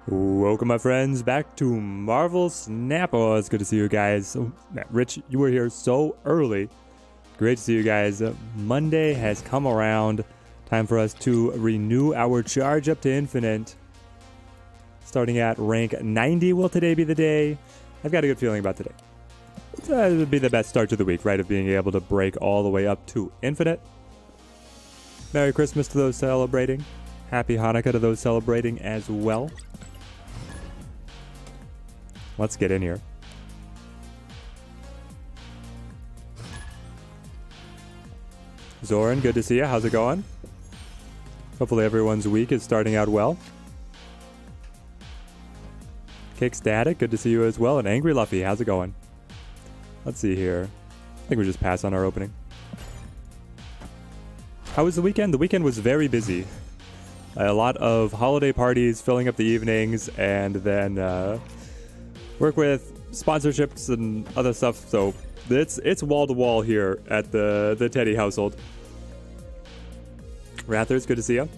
Welcome, my friends, back to Marvel Snap. Oh, it's good to see you guys. Oh, Rich, you were here so early. Great to see you guys. Monday has come around. Time for us to renew our charge up to infinite. Starting at rank 90, will today be the day? I've got a good feeling about today. It would be the best start to the week, right? Of being able to break all the way up to infinite. Merry Christmas to those celebrating. Happy Hanukkah to those celebrating as well. Let's get in here. Zoran, good to see you. How's it going? Hopefully everyone's week is starting out well. Cake Static, good to see you as well. And Angry Luffy, how's it going? Let's see here. I think we just pass on our opening. How was the weekend? The weekend was very busy. A lot of holiday parties filling up the evenings, and then work with sponsorships and other stuff. So it's wall to wall here at the Teddy household. Rathers, good to see you.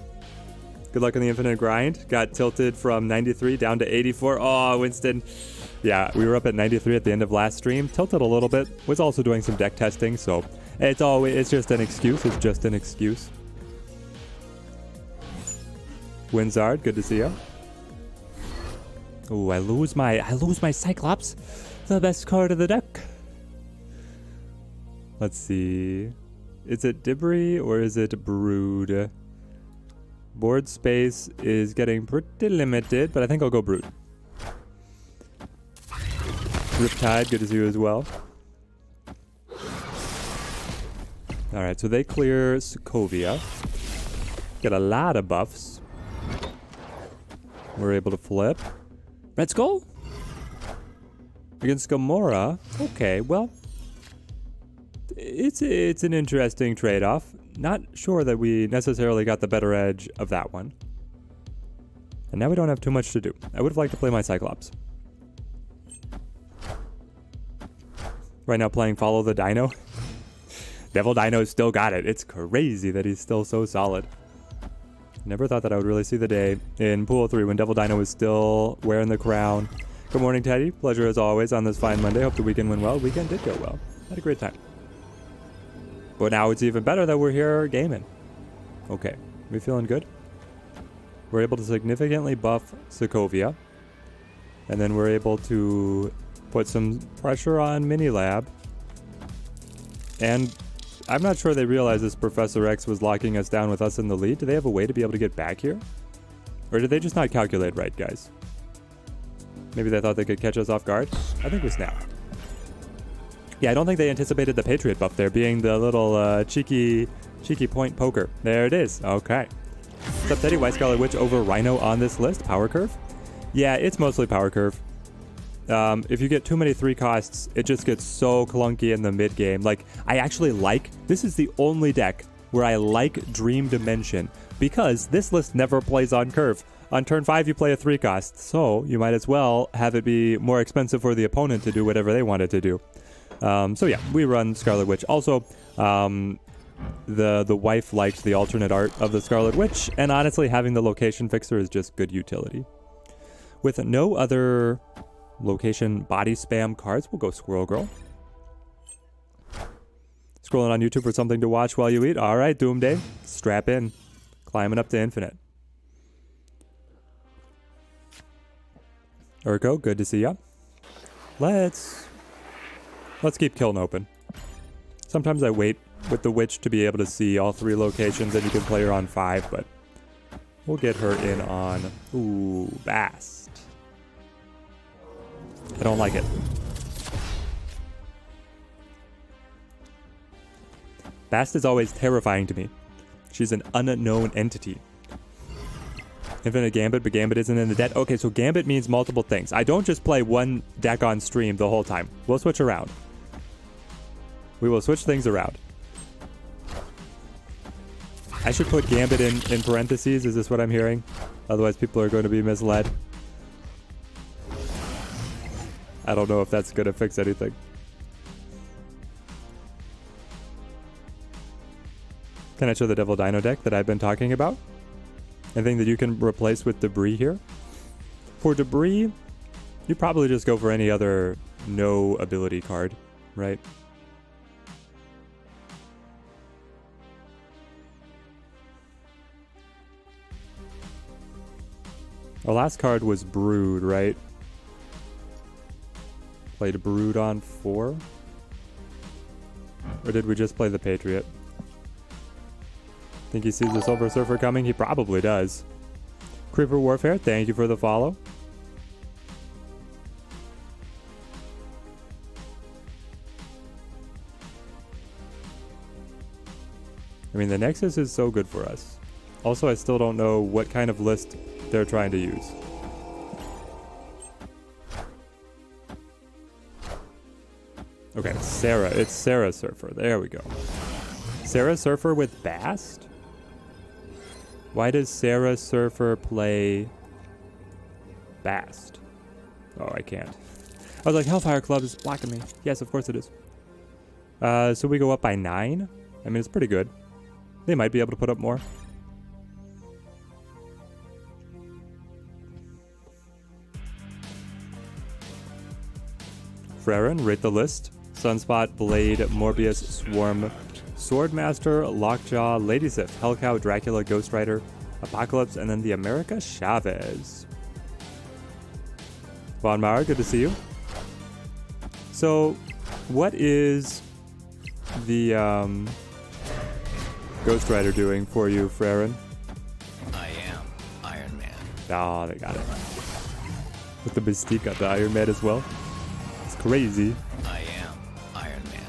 Good luck on the infinite grind. Got tilted from 93 down to 84. Oh, Winston. Yeah, we were up at 93 at the end of last stream. Tilted a little bit. Was also doing some deck testing, so it's just an excuse. It's just an excuse. Winzard, good to see you. Oh, I lose my Cyclops. The best card of the deck. Let's see. Is it Debris or is it Brood? Board space is getting pretty limited, but I think I'll go Brood. Riptide, good to see you as well. Alright, so they clear Sokovia. Get a lot of buffs. We're able to flip. Red Skull? Against Gamora? Okay, well, it's an interesting trade-off. Not sure that we necessarily got the better edge of that one. And now we don't have too much to do. I would have liked to play my Cyclops. Right now playing Follow the Dino. Devil Dino's still got it. It's crazy that he's still so solid. Never thought that I would really see the day in Pool 3 when Devil Dino was still wearing the crown. Good morning, Teddy. Pleasure as always on this fine Monday. Hope the weekend went well. Weekend did go well. Had a great time. But now it's even better that we're here gaming. Okay. We feeling good? We're able to significantly buff Sokovia. And then we're able to put some pressure on Minilab. And I'm not sure they realize this Professor X was locking us down with us in the lead. Do they have a way to be able to get back here? Or did they just not calculate right, guys? Maybe they thought they could catch us off guard? I think we snapped. Yeah, I don't think they anticipated the Patriot buff there being the little cheeky point poker. There it is. Okay. What's up, Teddy? White Scarlet Witch over Rhino on this list? Power curve? Yeah, it's mostly power curve. If you get too many 3 costs, it just gets so clunky in the mid game. Like, I actually this is the only deck where I like Dream Dimension, because this list never plays on curve. On turn 5, you play a 3 cost, so you might as well have it be more expensive for the opponent to do whatever they wanted to do. So yeah, we run Scarlet Witch. Also, the wife liked the alternate art of the Scarlet Witch, and honestly, having the location fixer is just good utility. With no other location body spam cards, we'll go Squirrel Girl. Scrolling on YouTube for something to watch while you eat. All right, Doomday, strap in. Climbing up to infinite. Urko, good to see ya. Let's keep killing open. Sometimes I wait with the witch to be able to see all 3 locations, and you can play her on 5, but we'll get her in on Bast. I don't like it. Bast is always terrifying to me. She's an unknown entity. Infinite Gambit, but Gambit isn't in the deck. Okay, so Gambit means multiple things. I don't just play one deck on stream the whole time. We'll switch around. We will switch things around. I should put Gambit in parentheses. Is this what I'm hearing? Otherwise, people are going to be misled. I don't know if that's going to fix anything. Can I show the Devil Dino deck that I've been talking about? Anything that you can replace with Debris here? For debris, you probably just go for any other no ability card, right? Our last card was Brood, right? Played Brood on 4? Or did we just play the Patriot? Think he sees the Silver Surfer coming? He probably does. Creeper Warfare, thank you for the follow. I mean, the Nexus is so good for us. Also, I still don't know what kind of list they're trying to use. Okay, Sarah. It's Sarah Surfer. There we go. Sarah Surfer with Bast? Why does Sarah Surfer play Bast? Oh, I can't. I was like, Hellfire Club is blocking me. Yes, of course it is. So we go up by 9? I mean, it's pretty good. They might be able to put up more. Freren, rate the list. Sunspot, Blade, Morbius, Swarm, Swordmaster, Lockjaw, Lady Sif, Hellcow, Dracula, Ghost Rider, Apocalypse, and then the America Chavez. Von Mauer, good to see you. So, what is the Ghost Rider doing for you, Freren? I am Iron Man. Oh, they got it. With the Mystique got the Iron Man as well. It's crazy. I am Iron Man.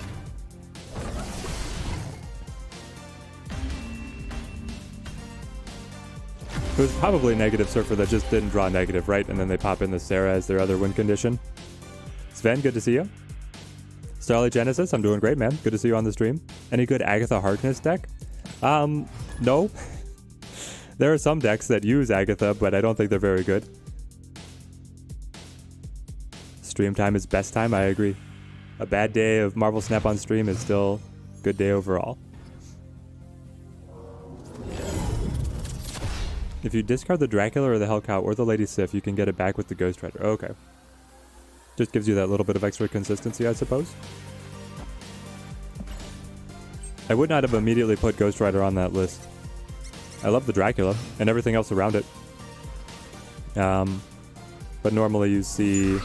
It was probably Negative Surfer that just didn't draw negative, right? And then they pop in the Sarah as their other win condition. Sven, good to see you. Starlight Genesis, I'm doing great, man. Good to see you on the stream. Any good Agatha Harkness deck? No. There are some decks that use Agatha, but I don't think they're very good. Stream time is best time, I agree. A bad day of Marvel Snap on stream is still a good day overall. If you discard the Dracula or the Hellcow or the Lady Sif, you can get it back with the Ghost Rider. Okay. Just gives you that little bit of extra consistency, I suppose. I would not have immediately put Ghost Rider on that list. I love the Dracula and everything else around it. But normally you see...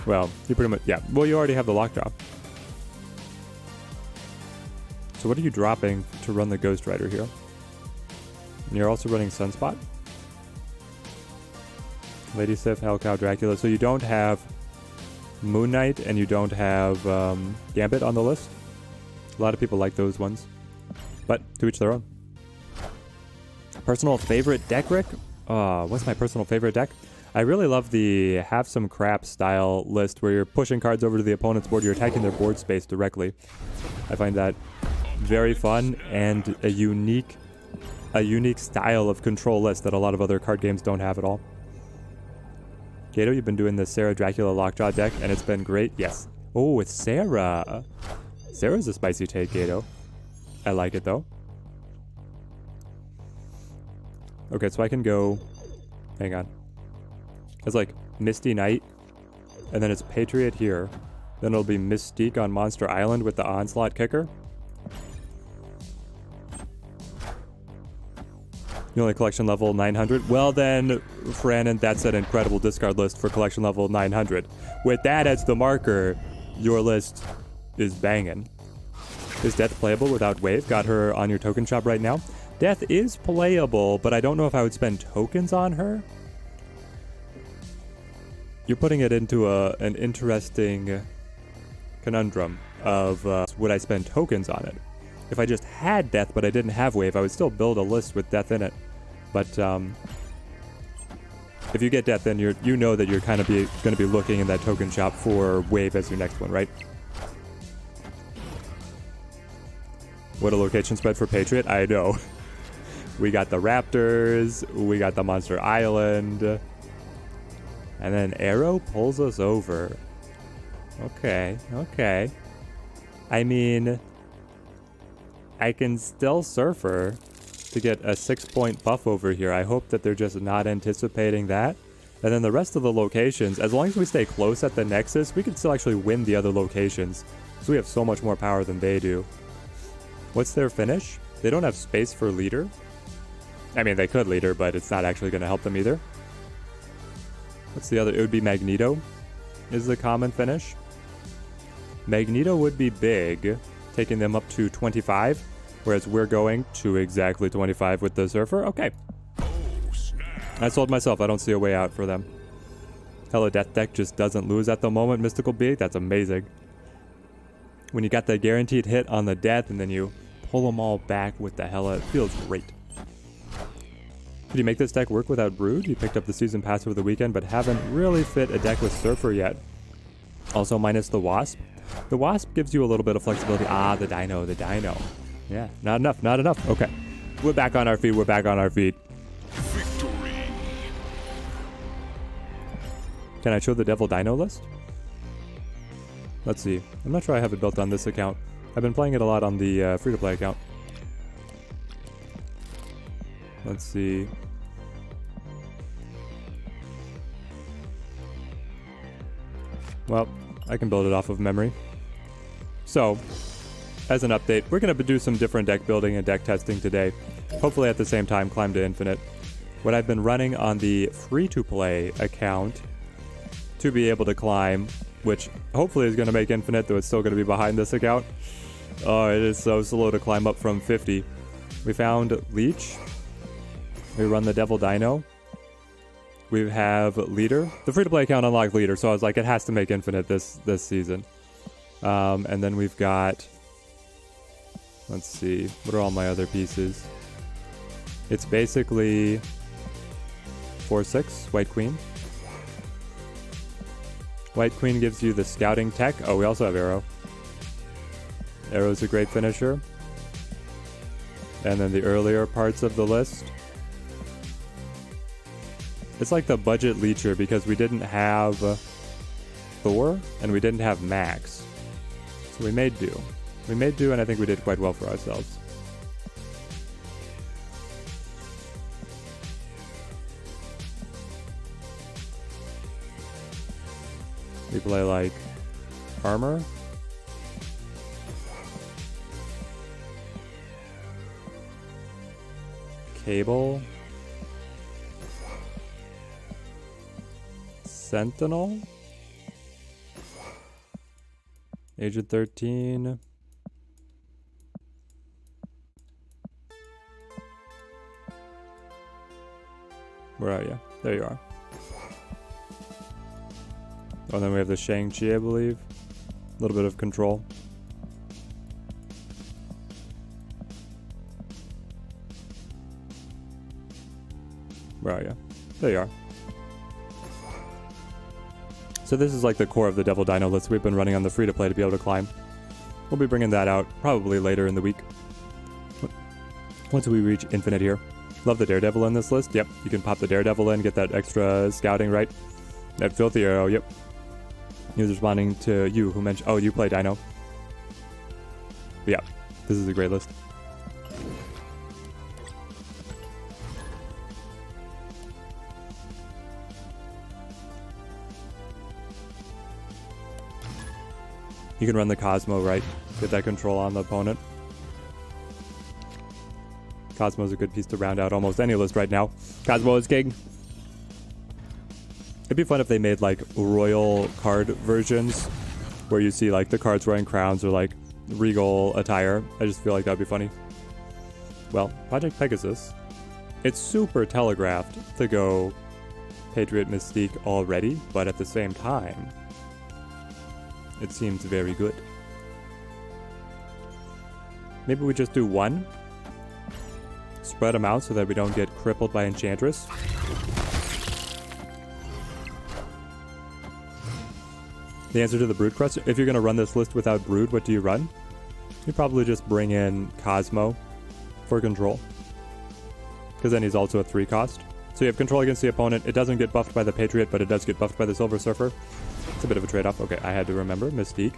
Well, you pretty much... Yeah, well, you already have the Lockjaw. So what are you dropping to run the Ghost Rider here? And you're also running Sunspot? Lady Sif, Hellcow, Dracula. So you don't have Moon Knight and you don't have Gambit on the list. A lot of people like those ones. But to each their own. Personal favorite deck, Rick? What's my personal favorite deck? I really love the have some crap style list where you're pushing cards over to the opponent's board. You're attacking their board space directly. I find that very fun and a unique style of control list that a lot of other card games don't have at all. Gato, you've been doing the Sarah Dracula Lockjaw deck and it's been great. Yes. Oh, it's Sarah. Sarah's a spicy take, Gato. I like it though. Okay, so I can go... Hang on. It's like Misty Knight, and then it's Patriot here. Then it'll be Mystique on Monster Island with the Onslaught Kicker. You only collection level 900? Well then, Franon, that's an incredible discard list for collection level 900. With that as the marker, your list is banging. Is Death playable without Wave? Got her on your token shop right now. Death is playable, but I don't know if I would spend tokens on her. You're putting it into an interesting conundrum of would I spend tokens on it? If I just had Death but I didn't have Wave, I would still build a list with Death in it. But if you get Death, then you know that you're kind of going to be looking in that token shop for Wave as your next one, right? What a location spread for Patriot. I know. We got the Raptors, we got the Monster Island, and then Arrow pulls us over. Okay, okay. I mean, I can still Surfer to get a 6-point buff over here. I hope that they're just not anticipating that. And then the rest of the locations, as long as we stay close at the Nexus, we can still actually win the other locations. So we have so much more power than they do. What's their finish? They don't have space for leader. I mean, they could leader, but it's not actually going to help them either. What's the other? It would be Magneto is the common finish. Magneto would be big, taking them up to 25, whereas we're going to exactly 25 with the Surfer. Okay. I sold myself. I don't see a way out for them. Hello Death deck just doesn't lose at the moment, Mystical Being. That's amazing. When you got the guaranteed hit on the death and then you pull them all back with the Hela, it feels great. Could you make this deck work without Brood? You picked up the season pass over the weekend, but haven't really fit a deck with Surfer yet. Also minus the Wasp. The Wasp gives you a little bit of flexibility. Ah, the Dino. Yeah, not enough. Okay. We're back on our feet. Can I show the Devil Dino list? Let's see. I'm not sure I have it built on this account. I've been playing it a lot on the free-to-play account. Let's see. Well, I can build it off of memory. So, as an update, we're going to do some different deck building and deck testing today. Hopefully at the same time, climb to Infinite. What I've been running on the free-to-play account to be able to climb, which hopefully is going to make Infinite, though it's still going to be behind this account. Oh, it is so slow to climb up from 50. We found Leech. We run the Devil Dino. We have Leader. The free-to-play account unlocked Leader, so I was like, it has to make Infinite this season. And then we've got... Let's see. What are all my other pieces? It's basically 4/6, White Queen. White Queen gives you the scouting tech. Oh, we also have Arrow. Arrow's a great finisher. And then the earlier parts of the list. It's like the budget leecher because we didn't have Thor and we didn't have Max. So we made do. We made do, and I think we did quite well for ourselves. We play like Armor. Cable. Sentinel. Agent 13. Where are you? There you are. Oh, and then we have the Shang-Chi, I believe. A little bit of control. Where are you? There you are. So this is like the core of the Devil Dino list we've been running on the free-to-play to be able to climb. We'll be bringing that out probably later in the week. Once we reach Infinite here. Love the Daredevil in this list. Yep, you can pop the Daredevil in, get that extra scouting, right? That Filthy Arrow, yep. He was responding to you who mentioned... Oh, you play Dino. But yeah, this is a great list. You can run the Cosmo, right? Get that control on the opponent. Cosmo's a good piece to round out almost any list right now. Cosmo is king. It'd be fun if they made like royal card versions where you see like the cards wearing crowns or like regal attire. I just feel like that'd be funny. Well, Project Pegasus. It's super telegraphed to go Patriot Mystique already, but at the same time, it seems very good. Maybe we just do one. Spread them out so that we don't get crippled by Enchantress. The answer to the Brood question, if you're going to run this list without Brood, what do you run? You probably just bring in Cosmo for control. Because then he's also a 3 cost. So you have control against the opponent. It doesn't get buffed by the Patriot, but it does get buffed by the Silver Surfer. It's a bit of a trade-off. Okay, I had to remember. Mystique.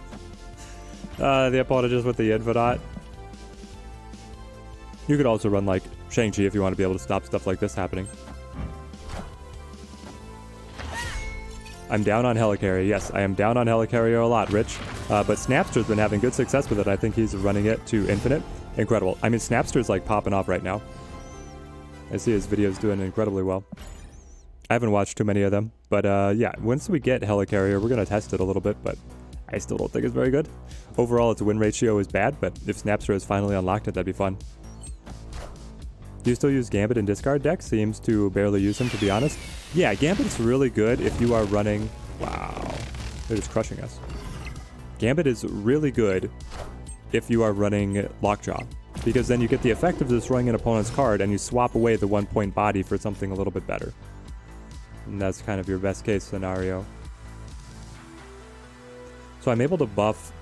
The apologist with the Infinite. You could also run like Shang-Chi if you want to be able to stop stuff like this happening. I'm down on Helicarrier. Yes, I am down on Helicarrier a lot, Rich. But Snapster's been having good success with it. I think he's running it to infinite. Incredible. I mean, Snapster's like popping off right now. I see his videos doing incredibly well. I haven't watched too many of them. But yeah, once we get Helicarrier, we're going to test it a little bit. But I still don't think it's very good. Overall, its win ratio is bad. But if Snapster has finally unlocked it, that'd be fun. Do you still use Gambit in discard decks? Seems to barely use him, to be honest. Yeah, Gambit's really good if you are running... Wow. They're just crushing us. Gambit is really good if you are running Lockjaw, because then you get the effect of destroying an opponent's card and you swap away the 1-point body for something a little bit better. And that's kind of your best case scenario. So I'm able to buff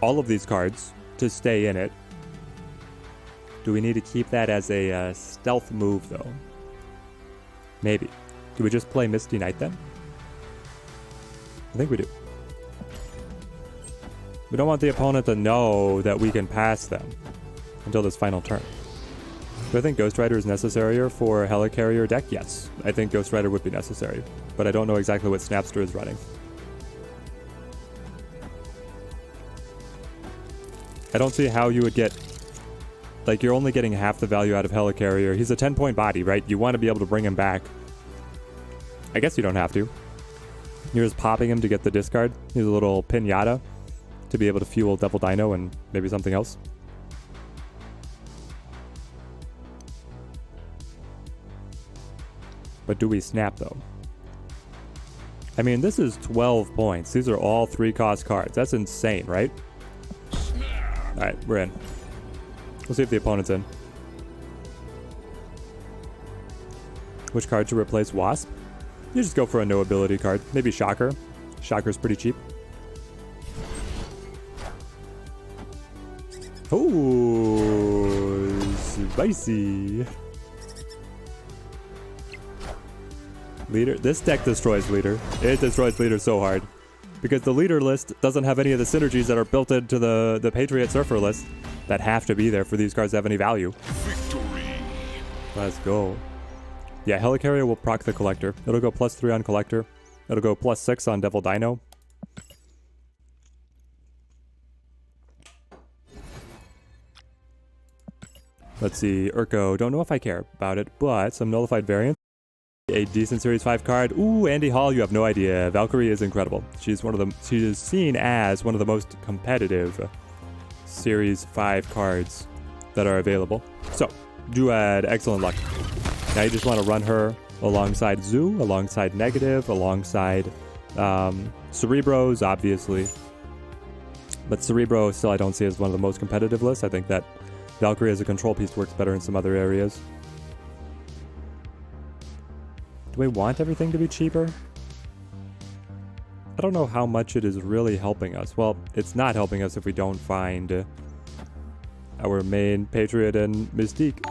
all of these cards to stay in it. Do we need to keep that as a stealth move, though? Maybe. Do we just play Misty Knight, then? I think we do. We don't want the opponent to know that we can pass them until this final turn. Do I think Ghost Rider is necessary for Helicarrier deck? Yes. I think Ghost Rider would be necessary, but I don't know exactly what Snapster is running. I don't see how you would get... Like, you're only getting half the value out of Helicarrier. He's a 10-point body, right? You want to be able to bring him back. I guess you don't have to. You're just popping him to get the discard. He's a little pinata to be able to fuel Devil Dino and maybe something else. But do we snap, though? I mean, this is 12 points. These are all 3-cost cards. That's insane, right? Alright, we're in. We'll see if the opponent's in. Which card to replace Wasp? You just go for a no ability card. Maybe Shocker. Shocker's pretty cheap. Oh, spicy. Leader. This deck destroys Leader. It destroys Leader so hard. Because the Leader list doesn't have any of the synergies that are built into the Patriot Surfer list that have to be there for these cards to have any value. Victory. Let's go. Yeah, Helicarrier will proc the Collector. It'll go +3 on Collector. It'll go +6 on Devil Dino. Let's see, Urko. Don't know if I care about it, but some nullified variants. A decent Series 5 card. Ooh, Andy Hall, you have no idea. Valkyrie is incredible. She is seen as one of the most competitive Series 5 cards that are available. So, Druid, excellent luck. Now you just want to run her alongside Zoo, alongside Negative, alongside Cerebros, obviously. But Cerebro still I don't see as one of the most competitive lists. I think that Valkyrie as a control piece works better in some other areas. Do we want everything to be cheaper? I don't know how much it is really helping us. Well, it's not helping us if we don't find our main Patriot and Mystique.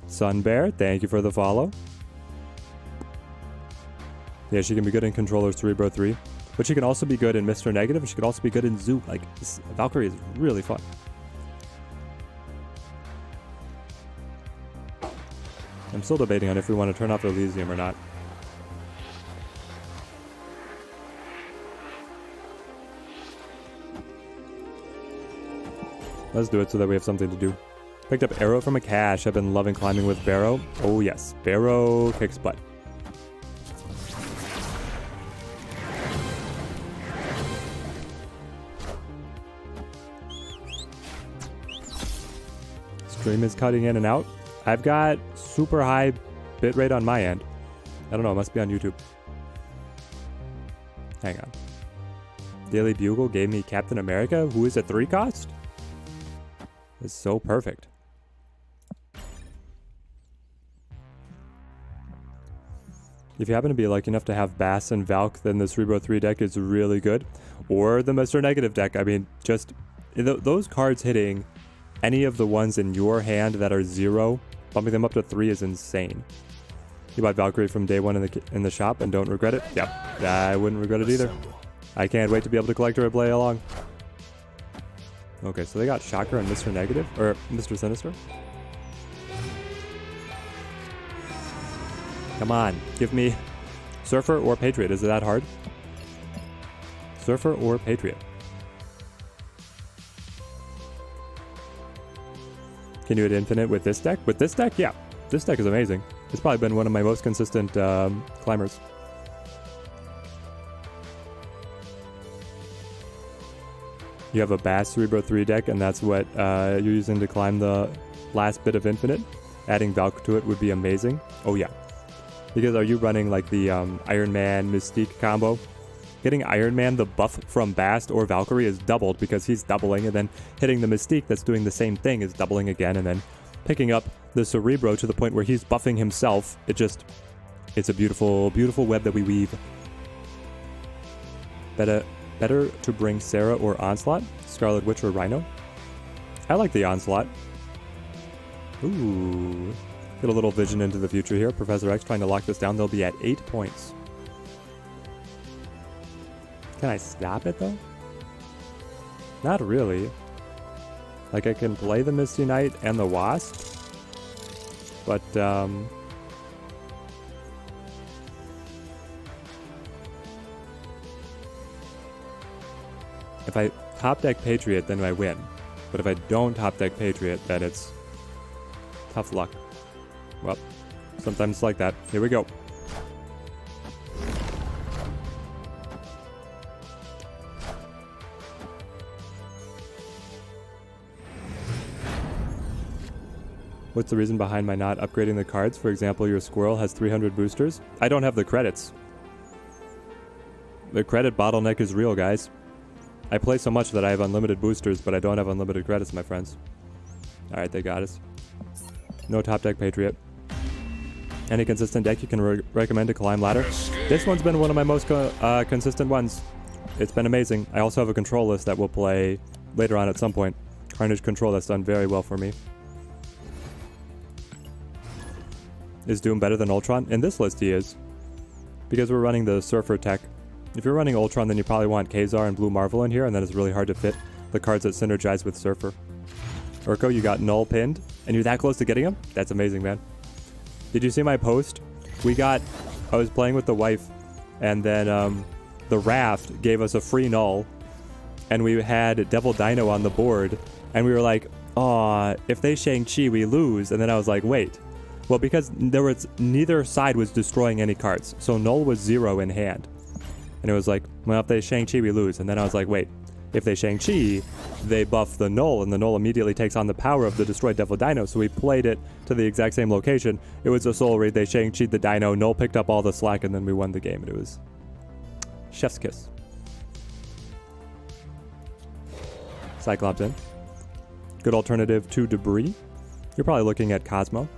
Sunbear, thank you for the follow. Yeah, she can be good in Controller Cerebro 3. But she can also be good in Mr. Negative, and she can also be good in Zoo. Like, Valkyrie is really fun. I'm still debating on if we want to turn off Elysium or not. Let's do it so that we have something to do. Picked up Arrow from a cache. I've been loving climbing with Barrow. Oh yes, Barrow kicks butt. Stream is cutting in and out. I've got super high bitrate on my end. I don't know, it must be on YouTube. Hang on. Daily Bugle gave me Captain America, who is a 3-cost? It's so perfect. If you happen to be lucky enough to have Bass and Valk, then the Cerebro 3 deck is really good. Or the Mr. Negative deck. I mean, just those cards hitting any of the ones in your hand that are 0, bumping them up to 3 is insane. You bought Valkyrie from day 1 in the shop and don't regret it? Yep, I wouldn't regret it either. I can't wait to be able to collect her and play along. Okay, so they got Shocker and Mr. Negative, or Mr. Sinister. Come on, give me Surfer or Patriot? Is it that hard? Surfer or Patriot? Can you hit infinite with this deck? With this deck, yeah. This deck is amazing. It's probably been one of my most consistent climbers. You have a Bass Cerebro 3 deck, and that's what you're using to climb the last bit of infinite. Adding Valk to it would be amazing. Oh yeah. Because are you running like the Iron Man Mystique combo? Getting Iron Man, the buff from Bast or Valkyrie is doubled because he's doubling, and then hitting the Mystique that's doing the same thing is doubling again, and then picking up the Cerebro to the point where he's buffing himself. It's a beautiful, beautiful web that we weave. Better to bring Sarah or Onslaught, Scarlet Witch or Rhino. I like the Onslaught. Ooh. Get a little vision into the future here. Professor X trying to lock this down. They'll be at 8 points. Can I stop it though? Not really. Like I can play the Misty Knight and the Wasp. But if I top deck Patriot, then I win. But if I don't top deck Patriot, then it's tough luck. Well, sometimes it's like that. Here we go. What's the reason behind my not upgrading the cards? For example, your Squirrel has 300 boosters. I don't have the credits. The credit bottleneck is real, guys. I play so much that I have unlimited boosters, but I don't have unlimited credits, my friends. Alright, they got us. No top deck Patriot. Any consistent deck you can recommend to climb ladder? This one's been one of my most consistent ones. It's been amazing. I also have a control list that we'll play later on at some point. Carnage Control that's done very well for me. Is Doom better than Ultron? In this list he is. Because we're running the Surfer tech. If you're running Ultron, then you probably want Kazar and Blue Marvel in here, and then it's really hard to fit the cards that synergize with Surfer. Urko, you got Null pinned, and you're that close to getting him? That's amazing, man. Did you see my post? I was playing with the wife, and then the Raft gave us a free Null, and we had Devil Dino on the board, and we were like, aw, if they Shang-Chi, we lose. And then I was like, wait. Well, because neither side was destroying any cards, so Null was 0 in hand. And it was like, well, if they Shang-Chi, we lose. And then I was like, wait, if they Shang-Chi, they buff the Null, and the Null immediately takes on the power of the destroyed Devil Dino. So we played it to the exact same location. It was a Soul Read. They Shang-Chi'd the Dino. Null picked up all the slack, and then we won the game. And it was chef's kiss. Cyclops in. Good alternative to Debris. You're probably looking at Cosmo.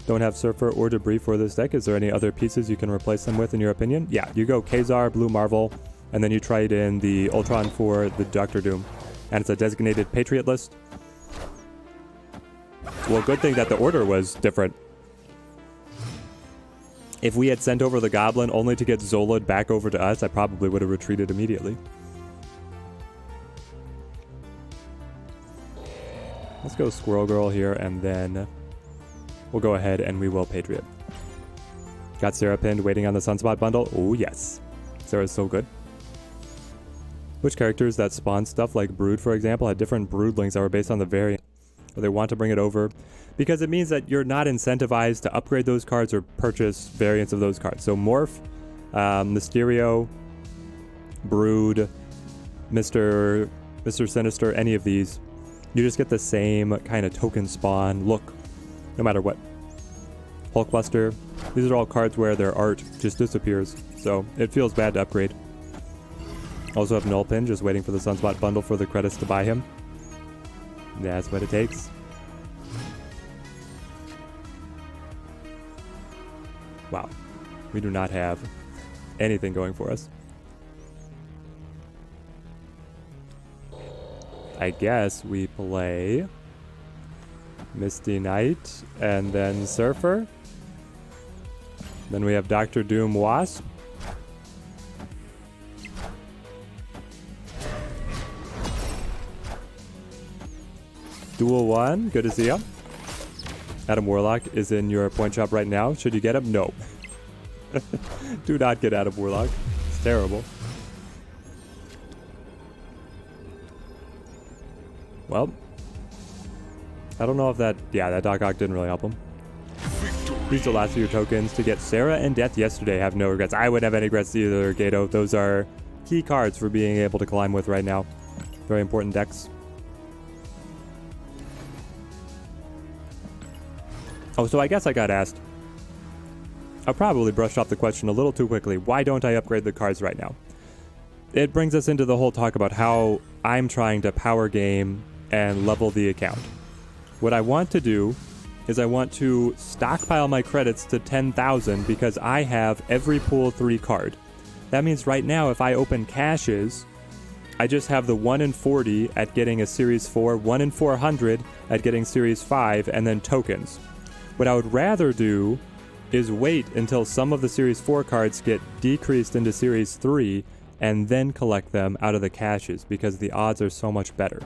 Don't have Surfer or Debris for this deck. Is there any other pieces you can replace them with in your opinion? Yeah, you go Kazar, Blue Marvel, and then you trade in the Ultron for the Doctor Doom. And it's a designated Patriot list. Well, good thing that the order was different. If we had sent over the Goblin only to get Zola'd back over to us, I probably would have retreated immediately. Let's go Squirrel Girl here, and then we'll go ahead and we will Patriot. Got Sarah pinned, waiting on the Sunspot bundle. Oh, yes. Sarah's so good. Which characters that spawn stuff like Brood, for example, had different Broodlings that were based on the variant, or they want to bring it over? Because it means that you're not incentivized to upgrade those cards or purchase variants of those cards. So Morph, Mysterio, Brood, Mr. Sinister, any of these, you just get the same kind of token spawn look, no matter what. Hulkbuster, these are all cards where their art just disappears, so it feels bad to upgrade. Also have Nullpin, just waiting for the Sunspot bundle for the credits to buy him. That's what it takes. Wow, we do not have anything going for us. I guess we play Misty Knight and then Surfer. Then we have Doctor Doom Wasp. Duel 1, good to see you. Adam Warlock is in your point shop right now. Should you get him? No. Do not get out of Warlock. It's terrible. Well, I don't know if that... Yeah, that Doc Ock didn't really help him. Use the last of your tokens to get Sarah and Death yesterday. Have no regrets. I wouldn't have any regrets either, Gato. Those are key cards for being able to climb with right now. Very important decks. Oh, so I guess I got asked. I probably brushed off the question a little too quickly. Why don't I upgrade the cards right now? It brings us into the whole talk about how I'm trying to power game and level the account. What I want to do is I want to stockpile my credits to 10,000 because I have every pool 3 card. That means right now if I open caches, I just have the 1 in 40 at getting a Series 4, 1 in 400 at getting Series 5, and then tokens. What I would rather do is wait until some of the Series 4 cards get decreased into Series 3 and then collect them out of the caches because the odds are so much better.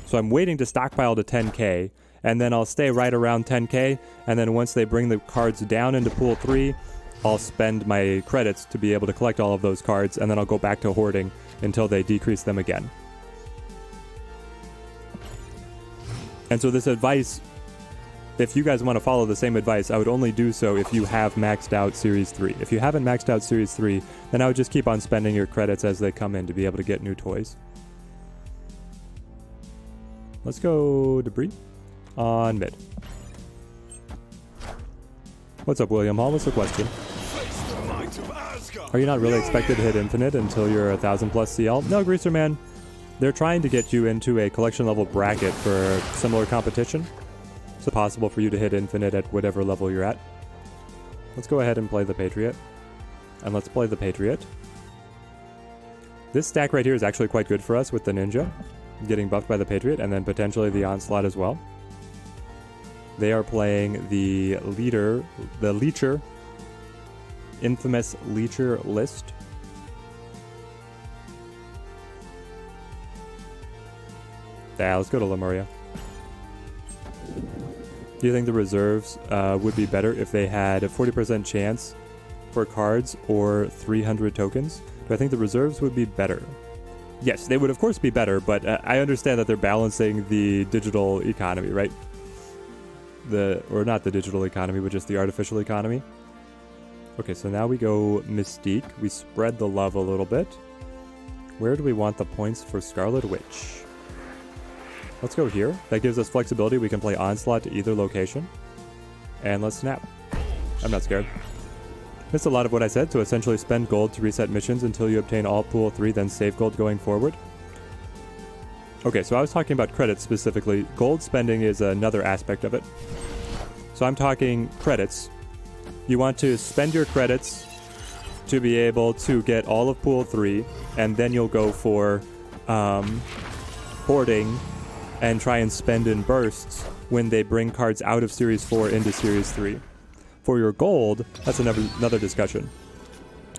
So I'm waiting to stockpile to 10k, and then I'll stay right around 10k, and then once they bring the cards down into pool 3, I'll spend my credits to be able to collect all of those cards, and then I'll go back to hoarding until they decrease them again. And so this advice, if you guys want to follow the same advice, I would only do so if you have maxed out Series 3. If you haven't maxed out Series 3, then I would just keep on spending your credits as they come in to be able to get new toys. Let's go Debris on mid. What's up, William Hall? What's the question? Are you not really expected to hit Infinite until you're 1,000 plus CL? No, Greaser Man. They're trying to get you into a collection level bracket for similar competition. So possible for you to hit Infinite at whatever level you're at. Let's go ahead and play the Patriot. And let's play the Patriot. This stack right here is actually quite good for us with the Ninja getting buffed by the Patriot, and then potentially the Onslaught as well. They are playing the leader, the Leecher, infamous Leecher list. Yeah, let's go to Lemuria. Do you think the reserves would be better if they had a 40% chance for cards or 300 tokens? Do I think the reserves would be better? Yes, they would of course be better, but I understand that they're balancing the digital economy, right? Or not the digital economy, but just the artificial economy. Okay, so now we go Mystique. We spread the love a little bit. Where do we want the points for Scarlet Witch? Let's go here. That gives us flexibility. We can play Onslaught to either location. And let's snap. I'm not scared. Missed a lot of what I said, to essentially spend gold to reset missions until you obtain all pool 3, then save gold going forward. Okay, so I was talking about credits specifically. Gold spending is another aspect of it. So I'm talking credits. You want to spend your credits to be able to get all of pool 3, and then you'll go for hoarding and try and spend in bursts when they bring cards out of Series 4 into Series 3. For your gold, that's another discussion.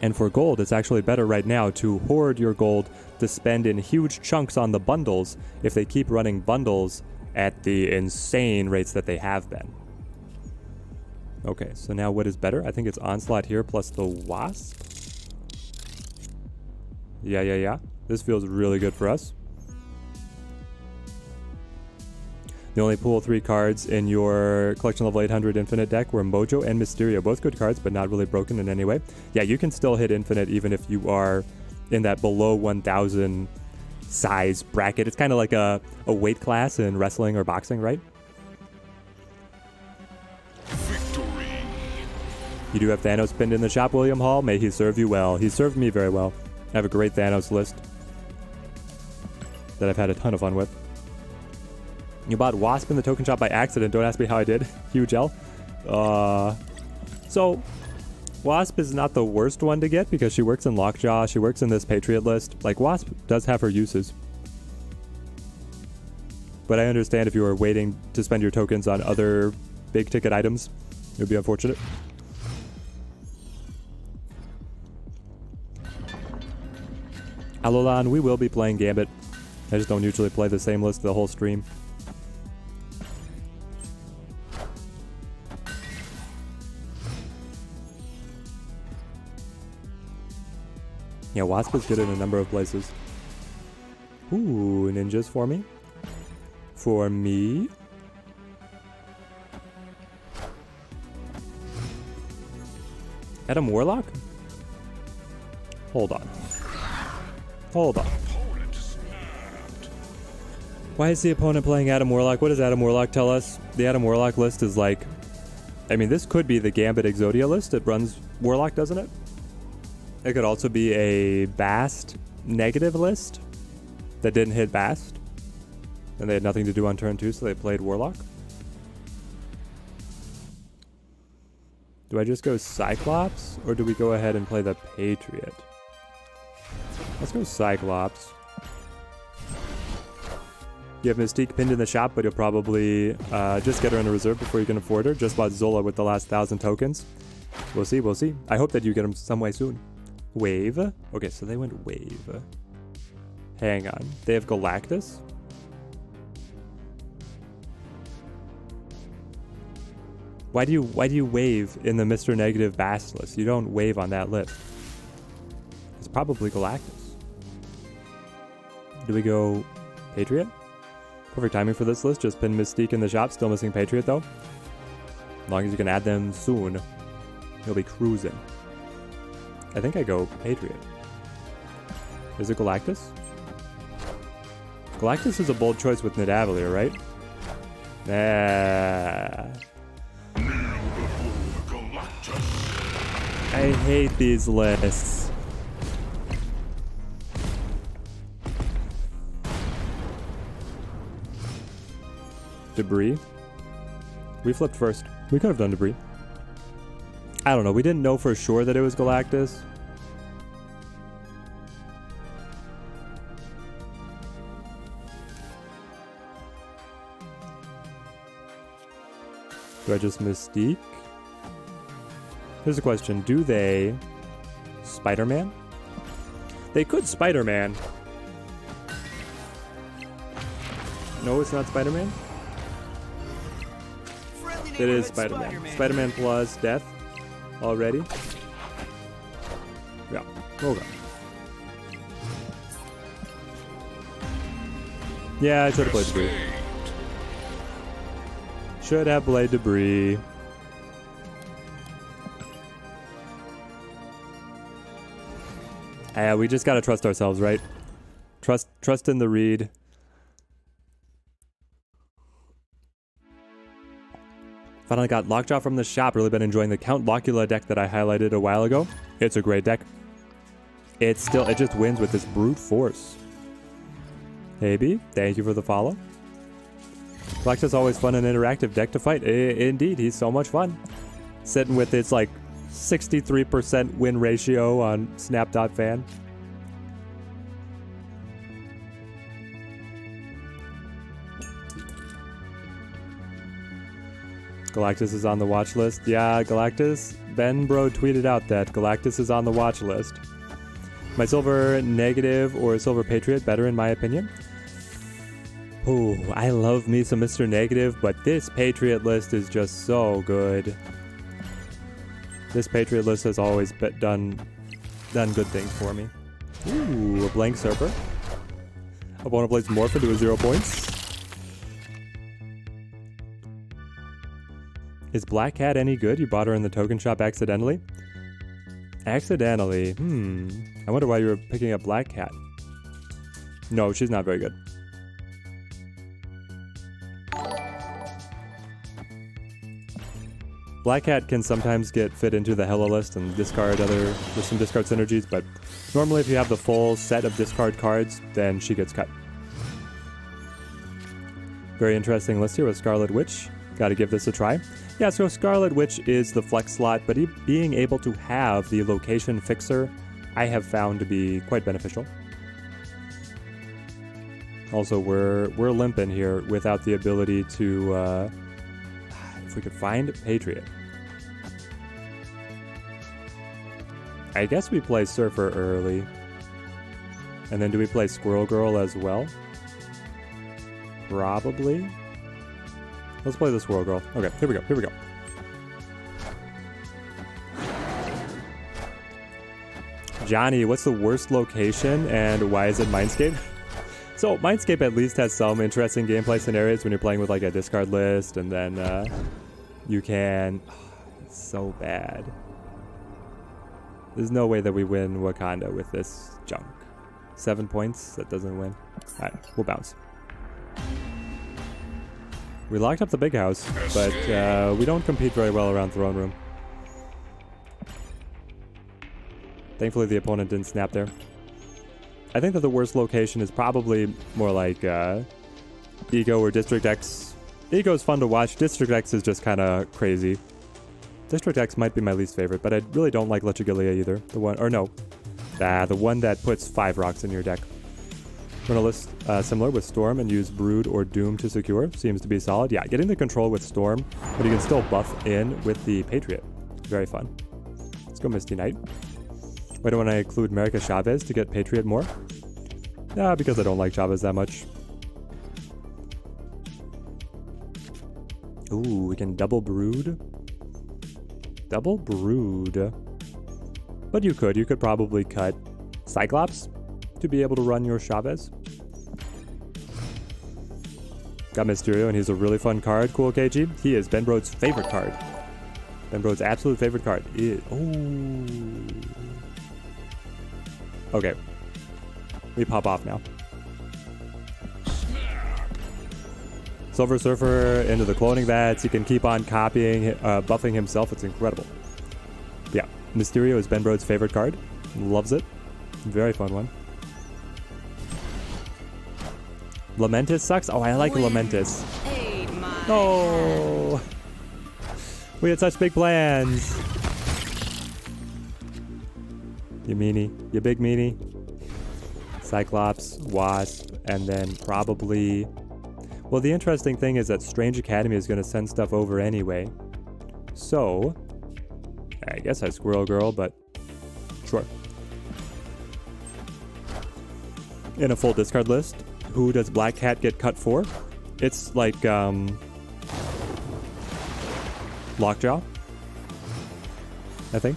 And for gold, it's actually better right now to hoard your gold to spend in huge chunks on the bundles if they keep running bundles at the insane rates that they have been. Okay, so now what is better? I think it's Onslaught here plus the Wasp. Yeah. This feels really good for us. The only pool 3 cards in your collection level 800 Infinite deck were Mojo and Mysterio. Both good cards, but not really broken in any way. Yeah, you can still hit Infinite even if you are in that below 1,000 size bracket. It's kind of like a weight class in wrestling or boxing, right? Victory. You do have Thanos pinned in the shop, William Hall. May he serve you well. He served me very well. I have a great Thanos list that I've had a ton of fun with. You bought Wasp in the token shop by accident. Don't ask me how I did. Huge L. So, Wasp is not the worst one to get because she works in Lockjaw. She works in this Patriot list. Like, Wasp does have her uses. But I understand if you are waiting to spend your tokens on other big ticket items, it would be unfortunate. Alolan, we will be playing Gambit. I just don't usually play the same list the whole stream. Yeah, Wasp is good in a number of places. Ooh, ninjas for me. For me. Adam Warlock? Hold on. Hold on. Why is the opponent playing Adam Warlock? What does Adam Warlock tell us? The Adam Warlock list is like... I mean, this could be the Gambit Exodia list. It runs Warlock, doesn't it? It could also be a Bast negative list that didn't hit Bast. And they had nothing to do on turn 2, so they played Warlock. Do I just go Cyclops, or do we go ahead and play the Patriot? Let's go Cyclops. You have Mystique pinned in the shop, but you'll probably just get her in a reserve before you can afford her. Just bought Zola with the last 1,000 tokens. We'll see, we'll see. I hope that you get them some way soon. Wave. Okay, so they went Wave. Hang on. They have Galactus? Why do you wave in the Mr. Negative Bast list? You don't wave on that list. It's probably Galactus. Do we go Patriot? Perfect timing for this list. Just pin Mystique in the shop. Still missing Patriot though. As long as you can add them soon, you'll be cruising. I think I go Patriot. Is it Galactus? Galactus is a bold choice with Nidavellir, right? I hate these lists. Debris. We flipped first. We could have done Debris. I don't know. We didn't know for sure that it was Galactus. Do I just Mystique? Here's a question. Do they Spider-Man? They could Spider-Man. No, it's not Spider-Man? It is Spider-Man. Spider-Man plus death already. Yeah. Okay. Yeah, I should have played Debris. Should have played Debris. Yeah, we just gotta trust ourselves, right? Trust in the read. Finally got Lockjaw from the shop. Really been enjoying the Count Locula deck that I highlighted a while ago. It's a great deck. It just wins with this brute force. Hey B, thank you for the follow. Galactus is always fun and interactive deck to fight. Indeed, he's so much fun. Sitting with its like 63% win ratio on Snap.fan. Galactus is on the watch list. Yeah, Galactus. Ben Bro tweeted out that Galactus is on the watch list. My Silver Negative or Silver Patriot better in my opinion. Oh, I love me some Mr. Negative, but this Patriot list is just so good. This Patriot list has always done good things for me. Ooh, a blank Serper. Opponent plays Morph into a 0 points. Is Black Cat any good? You bought her in the token shop accidentally? Accidentally? I wonder why you were picking up Black Cat. No, she's not very good. Black Cat can sometimes get fit into the Hella list and discard with some discard synergies, but normally if you have the full set of discard cards, then she gets cut. Very interesting list here with Scarlet Witch. Gotta give this a try. Yeah, so Scarlet Witch is the flex slot, but being able to have the location fixer, I have found to be quite beneficial. Also, we're limping here without the ability to, if we could find Patriot. I guess we play Surfer early. And then do we play Squirrel Girl as well? Probably. Let's play the Squirrel Girl. Okay, here we go. Johnny, what's the worst location and why is it Mindscape? So Mindscape at least has some interesting gameplay scenarios when you're playing with like a discard list, and then you can... it's so bad. There's no way that we win Wakanda with this junk. 7 points, that doesn't win. Alright, we'll bounce. We locked up the big house, but we don't compete very well around Throne Room. Thankfully the opponent didn't snap there. I think that the worst location is probably more like Ego or District X. Ego is fun to watch. District X is just kind of crazy. District X might be my least favorite, but I really don't like Lechigalia either. The one, or no, the one that puts 5 rocks in your deck. Run a list similar with Storm and use Brood or Doom to secure. Seems to be solid. Yeah, getting the control with Storm, but you can still buff in with the Patriot. Very fun. Let's go Misty Knight. Why don't I include America Chavez to get Patriot more? Yeah, because I don't like Chavez that much. Ooh, we can double Brood. Double Brood. But you could probably cut Cyclops to be able to run your Chavez. Got Mysterio, and he's a really fun card. Cool, KG. He is Ben Broad's favorite card. Ben Broad's absolute favorite card is... oh. Okay. We pop off now. Silver Surfer into the cloning bats. He can keep on copying, buffing himself. It's incredible. Yeah. Mysterio is Ben Broad's favorite card. Loves it. Very fun one. Lamentis sucks? Oh, I like Lamentis. Oh! We had such big plans. You meanie. You big meanie. Cyclops, Wasp, and then probably... well, the interesting thing is that Strange Academy is going to send stuff over anyway. So, I guess I Squirrel Girl, but sure. In a full discard list, who does Black Cat get cut for? It's like, Lockjaw, I think.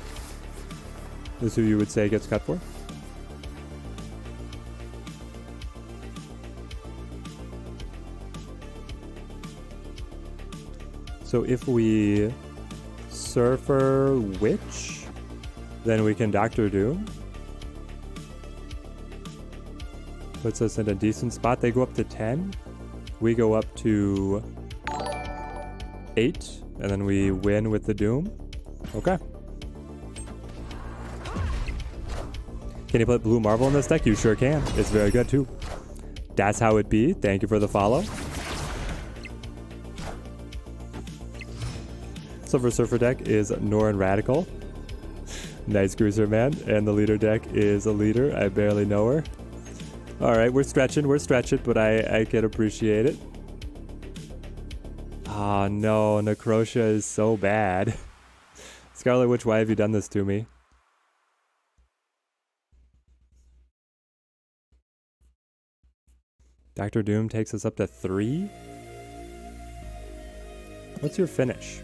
Is who you would say gets cut for. So if we Surfer Witch, then we can Doctor Doom. Puts us in a decent spot. They go up to 10. We go up to 8. And then we win with the Doom. Okay. Can you put Blue Marvel in this deck? You sure can. It's very good too. That's how it be. Thank you for the follow. Silver Surfer deck is Norin Radical. Nice Cruiser Man. And the leader deck is a leader. I barely know her. Alright, we're stretching, but I can appreciate it. Oh no, Necrotia is so bad. Scarlet Witch, why have you done this to me? Dr. Doom takes us up to 3? What's your finish?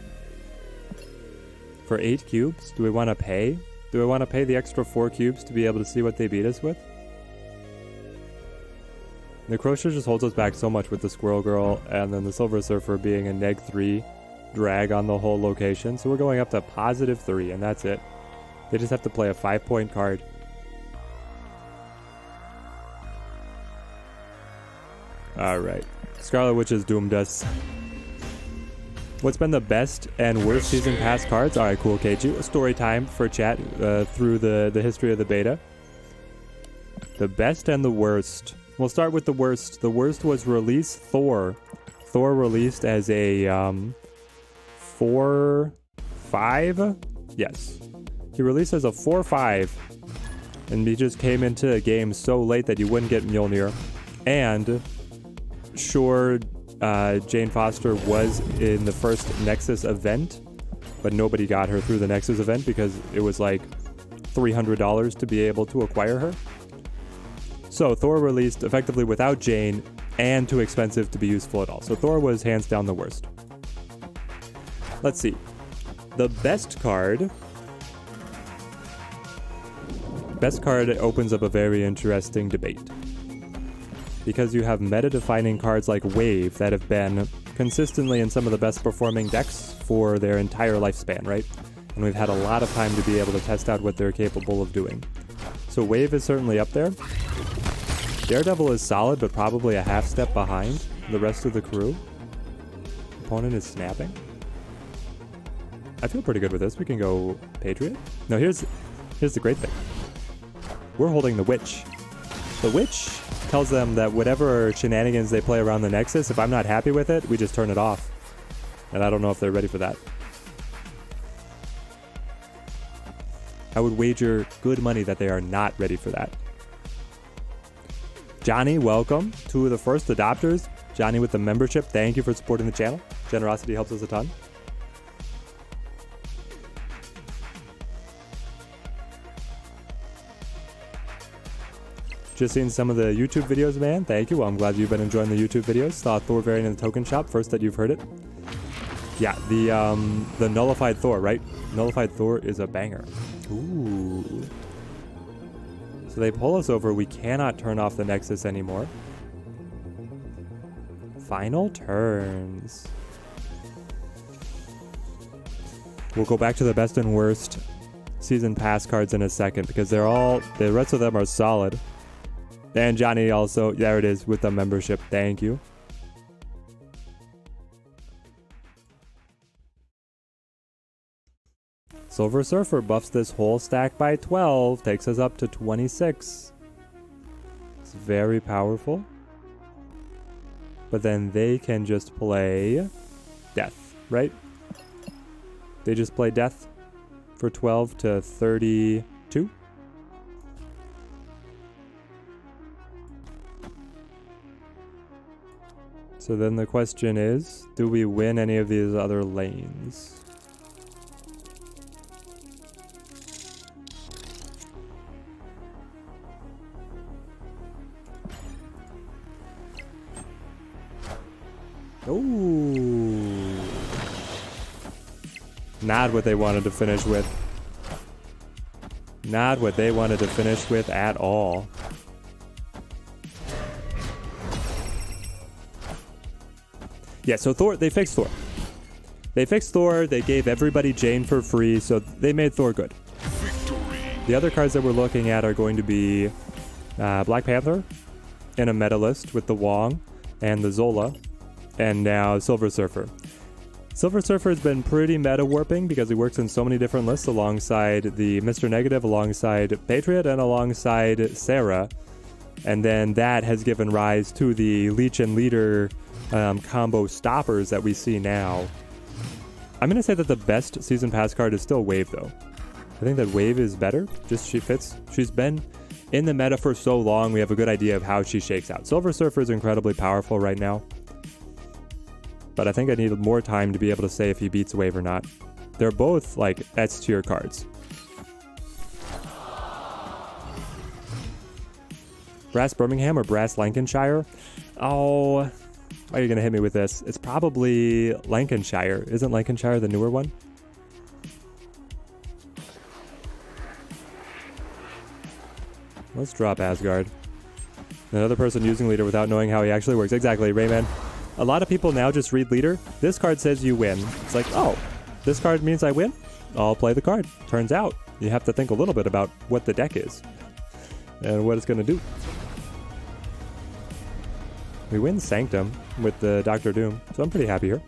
For 8 cubes? Do we want to pay? Do we want to pay the extra 4 cubes to be able to see what they beat us with? Necrotia just holds us back so much with the Squirrel Girl, and then the Silver Surfer being a -3 drag on the whole location. So we're going up to +3, and that's it. They just have to play a 5-point card. Alright. Scarlet Witch has doomed us. What's been the best and worst season pass cards? Alright, cool, KG. Story time for chat through the history of the beta. The best and the worst. We'll start with the worst. The worst was release Thor. Thor released as a 4/5? Yes. He released as a 4/5. And he just came into the game so late that you wouldn't get Mjolnir. And sure, Jane Foster was in the first Nexus event, but nobody got her through the Nexus event because it was like $300 to be able to acquire her. So Thor released effectively without Jane and too expensive to be useful at all. So Thor was hands down the worst. Let's see. The best card best card opens up a very interesting debate. Because you have meta-defining cards like Wave that have been consistently in some of the best performing decks for their entire lifespan, right? And we've had a lot of time to be able to test out what they're capable of doing. So Wave is certainly up there. Daredevil is solid, but probably a half step behind the rest of the crew. Opponent is snapping. I feel pretty good with this. We can go Patriot. No, here's the great thing. We're holding the Witch. The Witch tells them that whatever shenanigans they play around the Nexus, if I'm not happy with it, we just turn it off. And I don't know if they're ready for that. I would wager good money that they are not ready for that. Johnny, welcome. 2 of the first adopters. Johnny with the membership. Thank you for supporting the channel. Generosity helps us a ton. Just seen some of the YouTube videos, man. Thank you. Well, I'm glad you've been enjoying the YouTube videos. Saw Thor variant in the token shop. First that you've heard it. Yeah, the nullified Thor, right? Nullified Thor is a banger. Ooh. So they pull us over. We cannot turn off the Nexus anymore. Final turns. We'll go back to the best and worst season pass cards in a second because the rest of them are solid. And Johnny also, there it is with the membership. Thank you. Silver Surfer buffs this whole stack by 12, takes us up to 26. It's very powerful. But then they can just play Death, right? They just play Death for 12 to 32. So then the question is, do we win any of these other lanes? Ooh. Not what they wanted to finish with. Not what they wanted to finish with at all. Yeah, so Thor, they fixed Thor. They fixed Thor, they gave everybody Jane for free, so they made Thor good. Victory. The other cards that we're looking at are going to be Black Panther in a meta list with the Wong and the Zola, and now Silver Surfer. Silver Surfer has been pretty meta warping because he works in so many different lists alongside the Mr. Negative, alongside Patriot, and alongside Sarah. And then that has given rise to the Leech and Leader combo stoppers that we see now. I'm going to say that the best season pass card is still Wave, though. I think that Wave is better. Just she fits. She's been in the meta for so long, we have a good idea of how she shakes out. Silver Surfer is incredibly powerful right now. But I think I need more time to be able to say if he beats Wave or not. They're both, like, S tier cards. Brass Birmingham or Brass Lancashire? Oh, why are you going to hit me with this? It's probably Lancashire. Isn't Lancashire the newer one? Let's drop Asgard. Another person using Leader without knowing how he actually works. Exactly, Rayman. A lot of people now just read Leader. This card says you win. It's like, oh, this card means I win? I'll play the card. Turns out, you have to think a little bit about what the deck is and what it's going to do. We win Sanctum with the Doctor Doom, so I'm pretty happy here.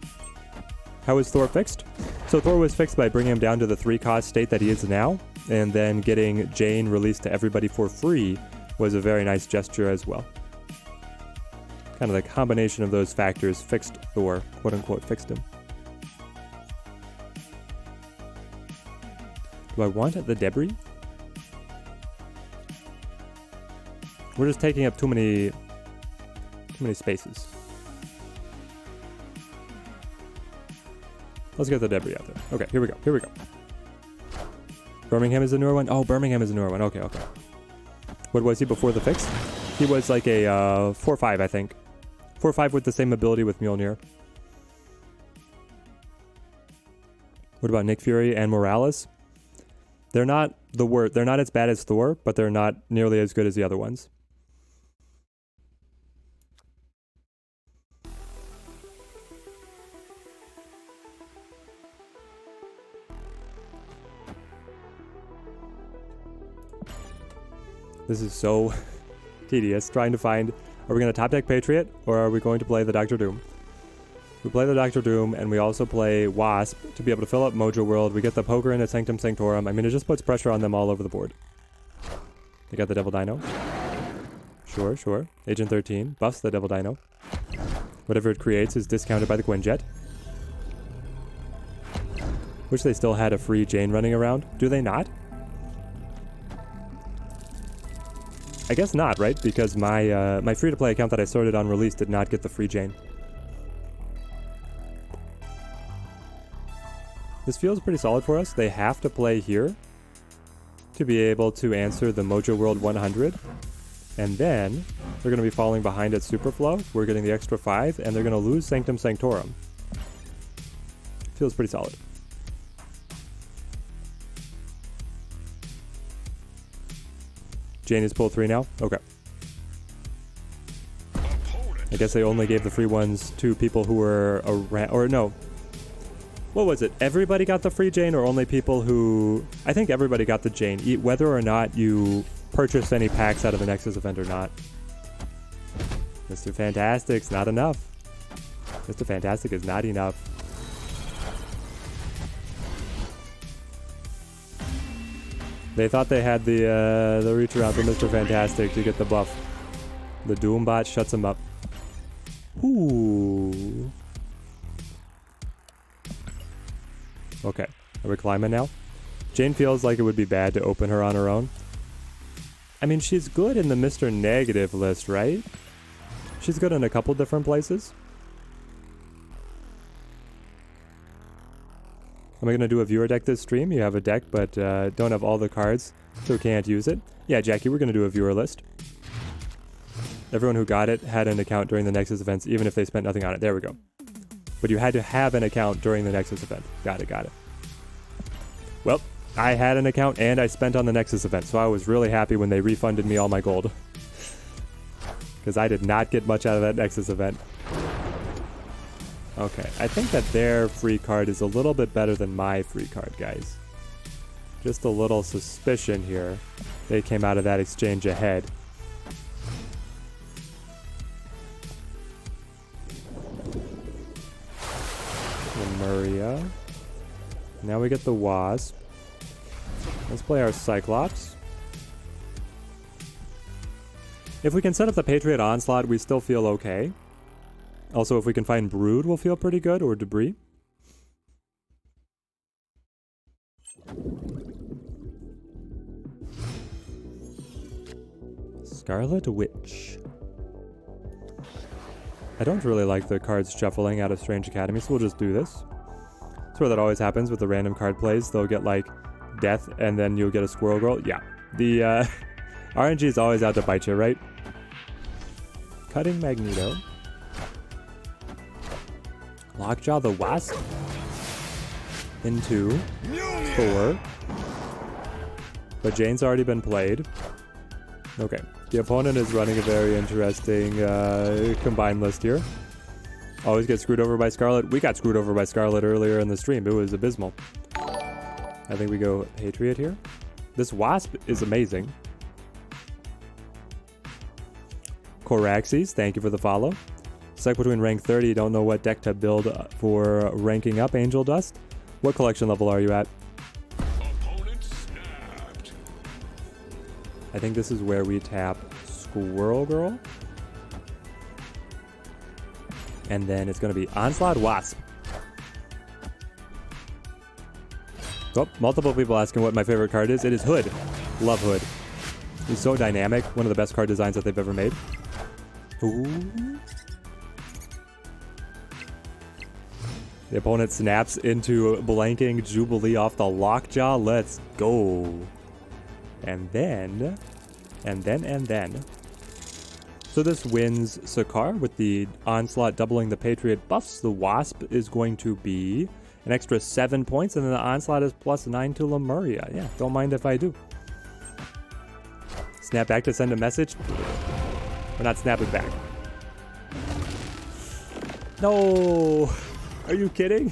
How is Thor fixed? So Thor was fixed by bringing him down to the 3-cost state that he is now, and then getting Jane released to everybody for free was a very nice gesture as well. Kind of the combination of those factors fixed Thor, quote-unquote fixed him. Do I want the debris? We're just taking up too many spaces. Let's get the debris out there. Okay, here we go. Here we go. Birmingham is the newer one? Oh, Birmingham is the newer one. Okay, okay. What was he before the fix? He was like a 4-5, I think. 4-5 with the same ability with Mjolnir. What about Nick Fury and Morales? They're not the worst. They're not as bad as Thor, but they're not nearly as good as the other ones. This is so tedious trying to find, are we going to top deck Patriot or are we going to play the Doctor Doom? We play the Doctor Doom and we also play Wasp to be able to fill up Mojo World. We get the poker into Sanctum Sanctorum. I mean, it just puts pressure on them all over the board. They got the Devil Dino. Sure, sure. Agent 13 buffs the Devil Dino. Whatever it creates is discounted by the Quinjet. Wish they still had a free Jane running around. Do they not? I guess not, right? Because my my free-to-play account that I sorted on release did not get the free Jane. This feels pretty solid for us. They have to play here to be able to answer the Mojo World 100. And then they're going to be falling behind at Superflow. We're getting the extra 5, and they're going to lose Sanctum Sanctorum. Feels pretty solid. Jane is pull 3 now? Okay. I guess they only gave the free ones to people who were around, or no. What was it? Everybody got the free Jane or only people who... I think everybody got the Jane, whether or not you purchased any packs out of the Nexus event or not. Mr. Fantastic's not enough. Mr. Fantastic is not enough. They thought they had the reach around for Mr. Fantastic to get the buff. The Doombot shuts him up. Ooh. Okay, are we climbing now? Jane feels like it would be bad to open her on her own. I mean, she's good in the Mr. Negative list, right? She's good in a couple different places. Am I going to do a viewer deck this stream? You have a deck, but don't have all the cards, so can't use it. Yeah, Jackie, we're going to do a viewer list. Everyone who got it had an account during the Nexus events, even if they spent nothing on it. There we go. But you had to have an account during the Nexus event. Got it, got it. Well, I had an account and I spent on the Nexus event, so I was really happy when they refunded me all my gold. Because I did not get much out of that Nexus event. Okay, I think that their free card is a little bit better than my free card, guys. Just a little suspicion here. They came out of that exchange ahead. Maria. Now we get the Wasp. Let's play our Cyclops. If we can set up the Patriot Onslaught, we still feel okay. Also, if we can find Brood, we'll feel pretty good, or Debris. Scarlet Witch. I don't really like the cards shuffling out of Strange Academy, so we'll just do this. That's where that always happens with the random card plays. They'll get like Death and then you'll get a Squirrel Girl. Yeah, the RNG is always out to bite you, right? Cutting Magneto. Lockjaw the Wasp. Into Thor. But Jane's already been played. Okay. The opponent is running a very interesting combined list here. Always get screwed over by Scarlet. We got screwed over by Scarlet earlier in the stream. It was abysmal. I think we go Patriot here. This Wasp is amazing. Coraxes, thank you for the follow. Stuck between rank 30. Don't know what deck to build for ranking up Angel Dust. What collection level are you at? I think this is where we tap Squirrel Girl. And then it's going to be Onslaught Wasp. Oh, multiple people asking what my favorite card is. It is Hood. Love Hood. He's so dynamic. One of the best card designs that they've ever made. Ooh. The opponent snaps into blanking Jubilee off the Lockjaw. Let's go. And then. So this wins Sakaar with the Onslaught doubling the Patriot buffs. The Wasp is going to be an extra 7 points, and then the Onslaught is +9 to Lemuria. Yeah, don't mind if I do. Snap back to send a message. We're not snapping back. No! Are you kidding?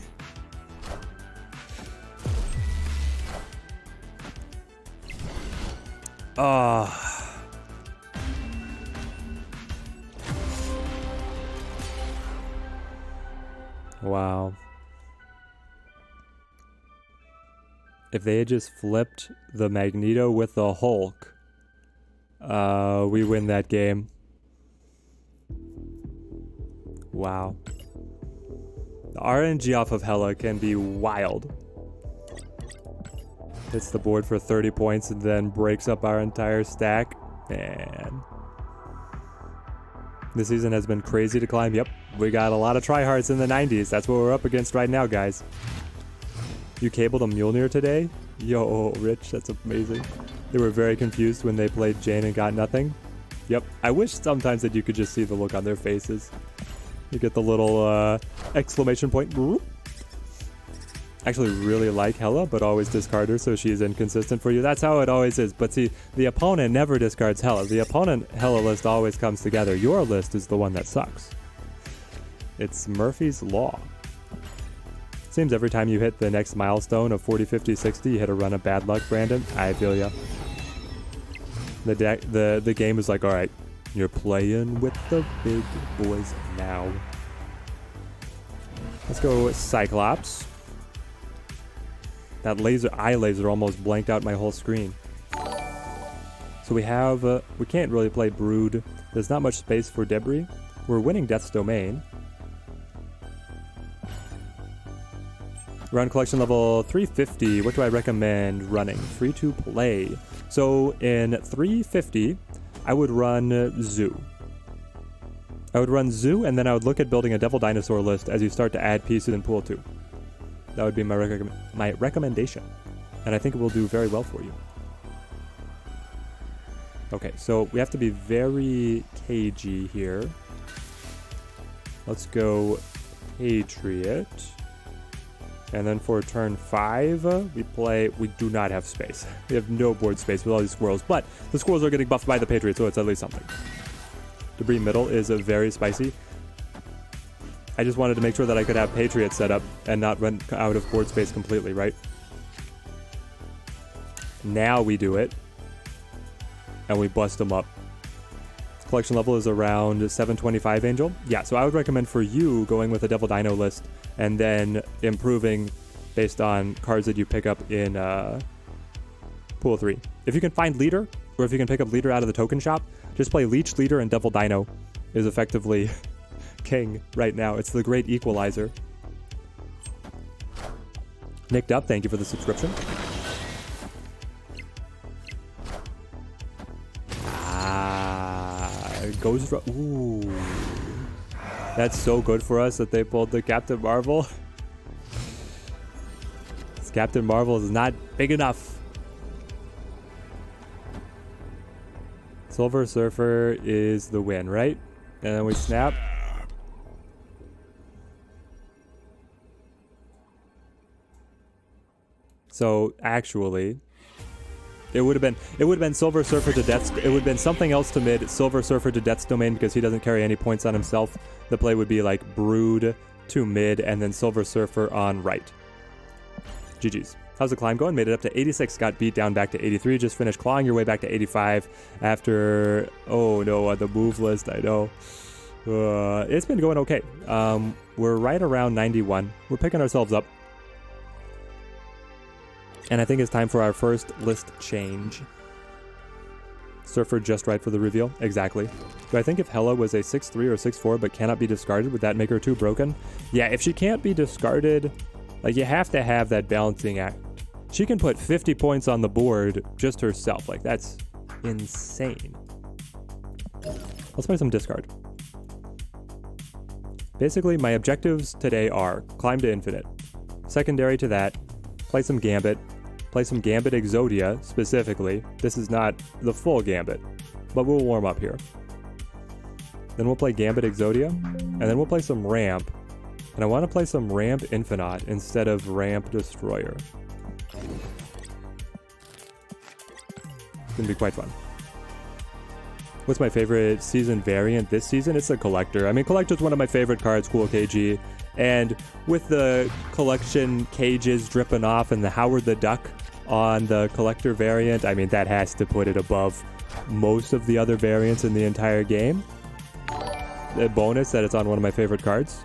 Ah. Wow. If they had just flipped the Magneto with the Hulk, we win that game. Wow. The RNG off of Hela can be wild. Hits the board for 30 points and then breaks up our entire stack. Man. This season has been crazy to climb. Yep, we got a lot of tryhards in the 90s. That's what we're up against right now, guys. You cabled a Mjolnir today? Yo, Rich, that's amazing. They were very confused when they played Jane and got nothing. Yep, I wish sometimes that you could just see the look on their faces. You get the little exclamation point. Actually really like Hela, but always discard her, so she's inconsistent for you. That's how it always is. But see, the opponent never discards Hela. The opponent Hela list always comes together. Your list is the one that sucks. It's Murphy's Law. Seems every time you hit the next milestone of 40, 50, 60, you hit a run of bad luck, Brandon. I feel ya. The game is like, all right, you're playing with the big boys now. Let's go with Cyclops. That eye laser almost blanked out my whole screen. So we have, we can't really play Brood. There's not much space for Debris. We're winning Death's Domain. We're on collection level 350. What do I recommend running? Free to play. So in 350, I would run Zoo. I would run Zoo, and then I would look at building a Devil Dinosaur list as you start to add pieces in Pool 2. That would be my recommendation. And I think it will do very well for you. Okay, so we have to be very cagey here. Let's go Patriot. And then for turn 5, we do not have space. We have no board space with all these squirrels, but the squirrels are getting buffed by the Patriot, so it's at least something. Debris middle is very spicy. I just wanted to make sure that I could have Patriot set up and not run out of board space completely, right? Now we do it. And we bust them up. Collection level is around 725, Angel. Yeah, so I would recommend for you going with a Devil Dino list and then improving based on cards that you pick up in Pool 3. If you can find Leader, or if you can pick up Leader out of the token shop, just play Leech, Leader, and Devil Dino is effectively king right now. It's the great equalizer. Nicked Up, thank you for the subscription. Ghost. Ooh. That's so good for us that they pulled the Captain Marvel. This Captain Marvel is not big enough. Silver Surfer is the win, right? And then we snap. So actually, it would have been Silver Surfer to Death's. It would have been something else to mid. Silver Surfer to Death's Domain because he doesn't carry any points on himself. The play would be like Brood to mid and then Silver Surfer on right. GG's. How's the climb going? Made it up to 86. Got beat down back to 83. Just finished clawing your way back to 85 after. Oh no, the move list. I know. It's been going okay. We're right around 91. We're picking ourselves up. And I think it's time for our first list change. Surfer just right for the reveal. Exactly. Do I think if Hela was a 6-3 or 6-4 but cannot be discarded, would that make her too broken? Yeah, if she can't be discarded, like you have to have that balancing act. She can put 50 points on the board just herself. Like that's insane. Let's play some discard. Basically, my objectives today are climb to infinite. Secondary to that, play some Gambit. Play some Gambit Exodia, specifically. This is not the full Gambit, but we'll warm up here. Then we'll play Gambit Exodia, and then we'll play some Ramp, And I want to play some Ramp Infinite instead of Ramp Destroyer. It's going to be quite fun. What's my favorite season variant this season? It's a Collector. I mean, Collector's one of my favorite cards, cool KG. And with the collection cages dripping off and the Howard the Duck on the Collector variant, I mean, that has to put it above most of the other variants in the entire game. The bonus that it's on one of my favorite cards.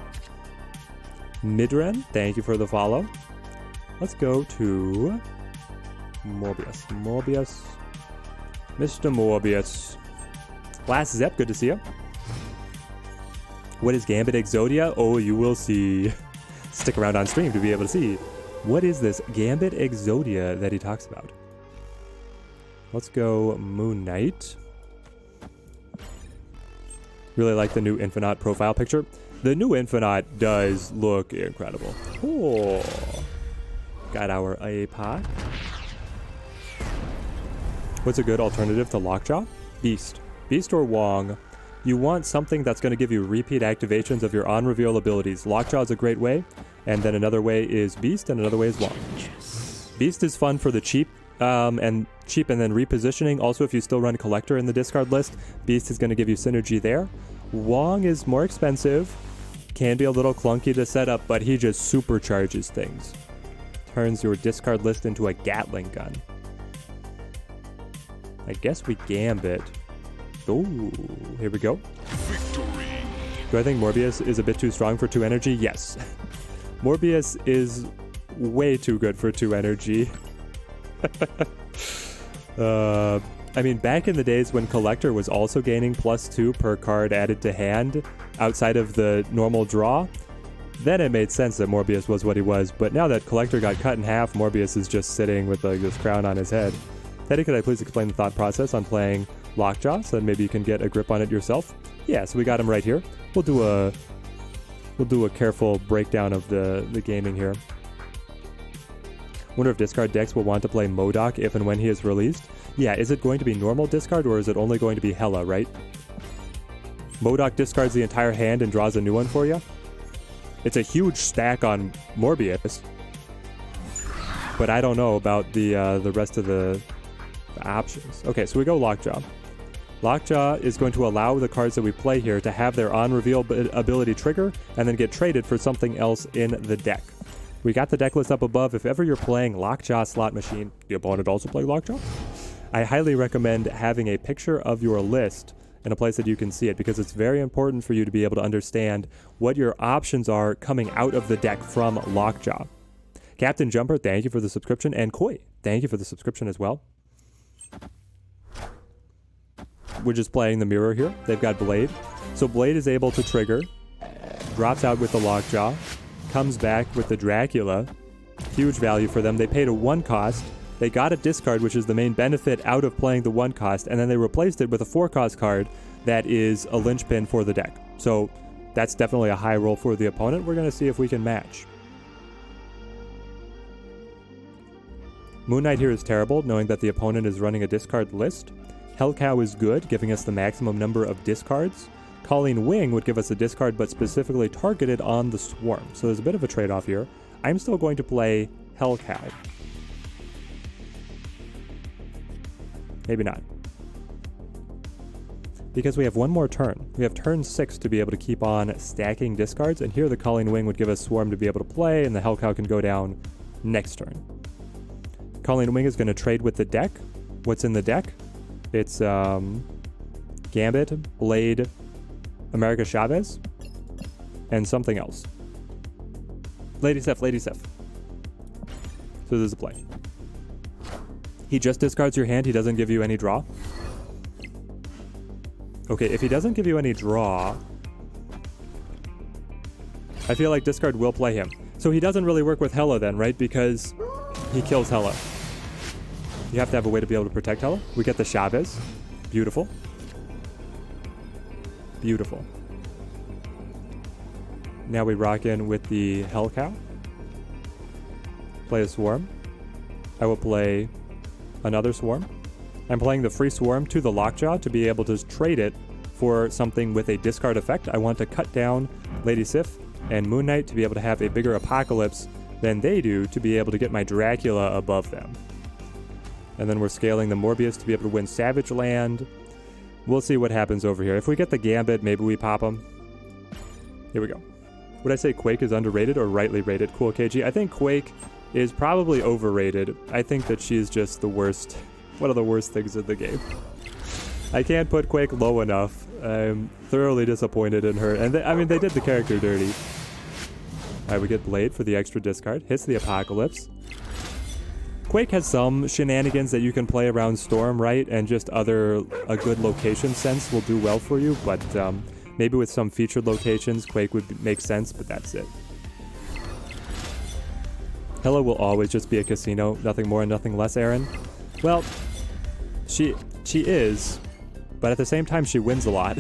Midren, thank you for the follow. Let's go to Morbius. Mr. Morbius. Last Zep, good to see you. What is Gambit Exodia? Oh, you will see. Stick around on stream to be able to see. What is this Gambit Exodia that he talks about? Let's go Moon Knight. Really like the new Infinite profile picture. The new Infinite does look incredible. Oh. Got our APOC. What's a good alternative to Lockjaw? Beast. Beast or Wong. You want something that's going to give you repeat activations of your on-reveal abilities. Lockjaw is a great way, and then another way is Beast, and another way is Wong. Beast is fun for the cheap, and then repositioning. Also, if you still run Collector in the discard list, Beast is going to give you synergy there. Wong is more expensive, can be a little clunky to set up, but he just supercharges things. Turns your discard list into a Gatling gun. I guess we Gambit. Ooh, here we go. Victory. Do I think Morbius is a bit too strong for 2 energy? Yes. Morbius is way too good for 2 energy. I mean, back in the days when Collector was also gaining +2 per card added to hand outside of the normal draw, then it made sense that Morbius was what he was. But now that Collector got cut in half, Morbius is just sitting with like this crown on his head. Teddy, could I please explain the thought process on playing Lockjaw so that maybe you can get a grip on it yourself? Yeah, so we got him right here. We'll do a careful breakdown of the gaming here. Wonder if discard decks will want to play MODOK if and when he is released. Yeah, is it going to be normal discard or is it only going to be Hela, right? MODOK discards the entire hand and draws a new one for you. It's a huge stack on Morbius, but I don't know about the rest of the options. Okay, so we go Lockjaw. Lockjaw is going to allow the cards that we play here to have their on-reveal ability trigger and then get traded for something else in the deck. We got the deck list up above. If ever you're playing Lockjaw Slot Machine, the opponent also play Lockjaw? I highly recommend having a picture of your list in a place that you can see it, because it's very important for you to be able to understand what your options are coming out of the deck from Lockjaw. Captain Jumper, thank you for the subscription, and Koi, thank you for the subscription as well. We're just playing the mirror here. They've got Blade. So Blade is able to trigger, drops out with the Lockjaw, comes back with the Dracula. Huge value for them. They paid a 1 cost. They got a discard, which is the main benefit out of playing the 1 cost, and then they replaced it with a 4 cost card that is a linchpin for the deck. So that's definitely a high roll for the opponent. We're going to see if we can match. Moon Knight here is terrible, knowing that the opponent is running a discard list. Hellcow is good, giving us the maximum number of discards. Colleen Wing would give us a discard, but specifically targeted on the Swarm. So there's a bit of a trade-off here. I'm still going to play Hellcow. Maybe not. Because we have one more turn. We have turn 6 to be able to keep on stacking discards, and here the Colleen Wing would give us Swarm to be able to play, and the Hellcow can go down next turn. Colleen Wing is going to trade with the deck. What's in the deck? It's Gambit, Blade, America Chavez, and something else. Lady Seth. So there's a play. He just discards your hand, he doesn't give you any draw. Okay, if he doesn't give you any draw, I feel like discard will play him. So he doesn't really work with Hela then, right? Because he kills Hela. You have to have a way to be able to protect Hela. We get the Chavez. Beautiful. Beautiful. Now we rock in with the Hellcow. Play a Swarm. I will play another Swarm. I'm playing the free Swarm to the Lockjaw to be able to trade it for something with a discard effect. I want to cut down Lady Sif and Moon Knight to be able to have a bigger Apocalypse than they do to be able to get my Dracula above them. And then we're scaling the Morbius to be able to win Savage Land. We'll see what happens over here. If we get the Gambit, maybe we pop them. Here we go. Would I say Quake is underrated or rightly rated? Cool, KG. I think Quake is probably overrated. I think that she's just the worst, one of the worst things in the game. I can't put Quake low enough. I'm thoroughly disappointed in her. And I mean, they did the character dirty. Alright, we get Blade for the extra discard. Hits the Apocalypse. Quake has some shenanigans that you can play around Storm, right? And just a good location sense will do well for you. But maybe with some featured locations, Quake would make sense, but that's it. Hela will always just be a casino. Nothing more and nothing less, Aaron. Well, she is, but at the same time, she wins a lot.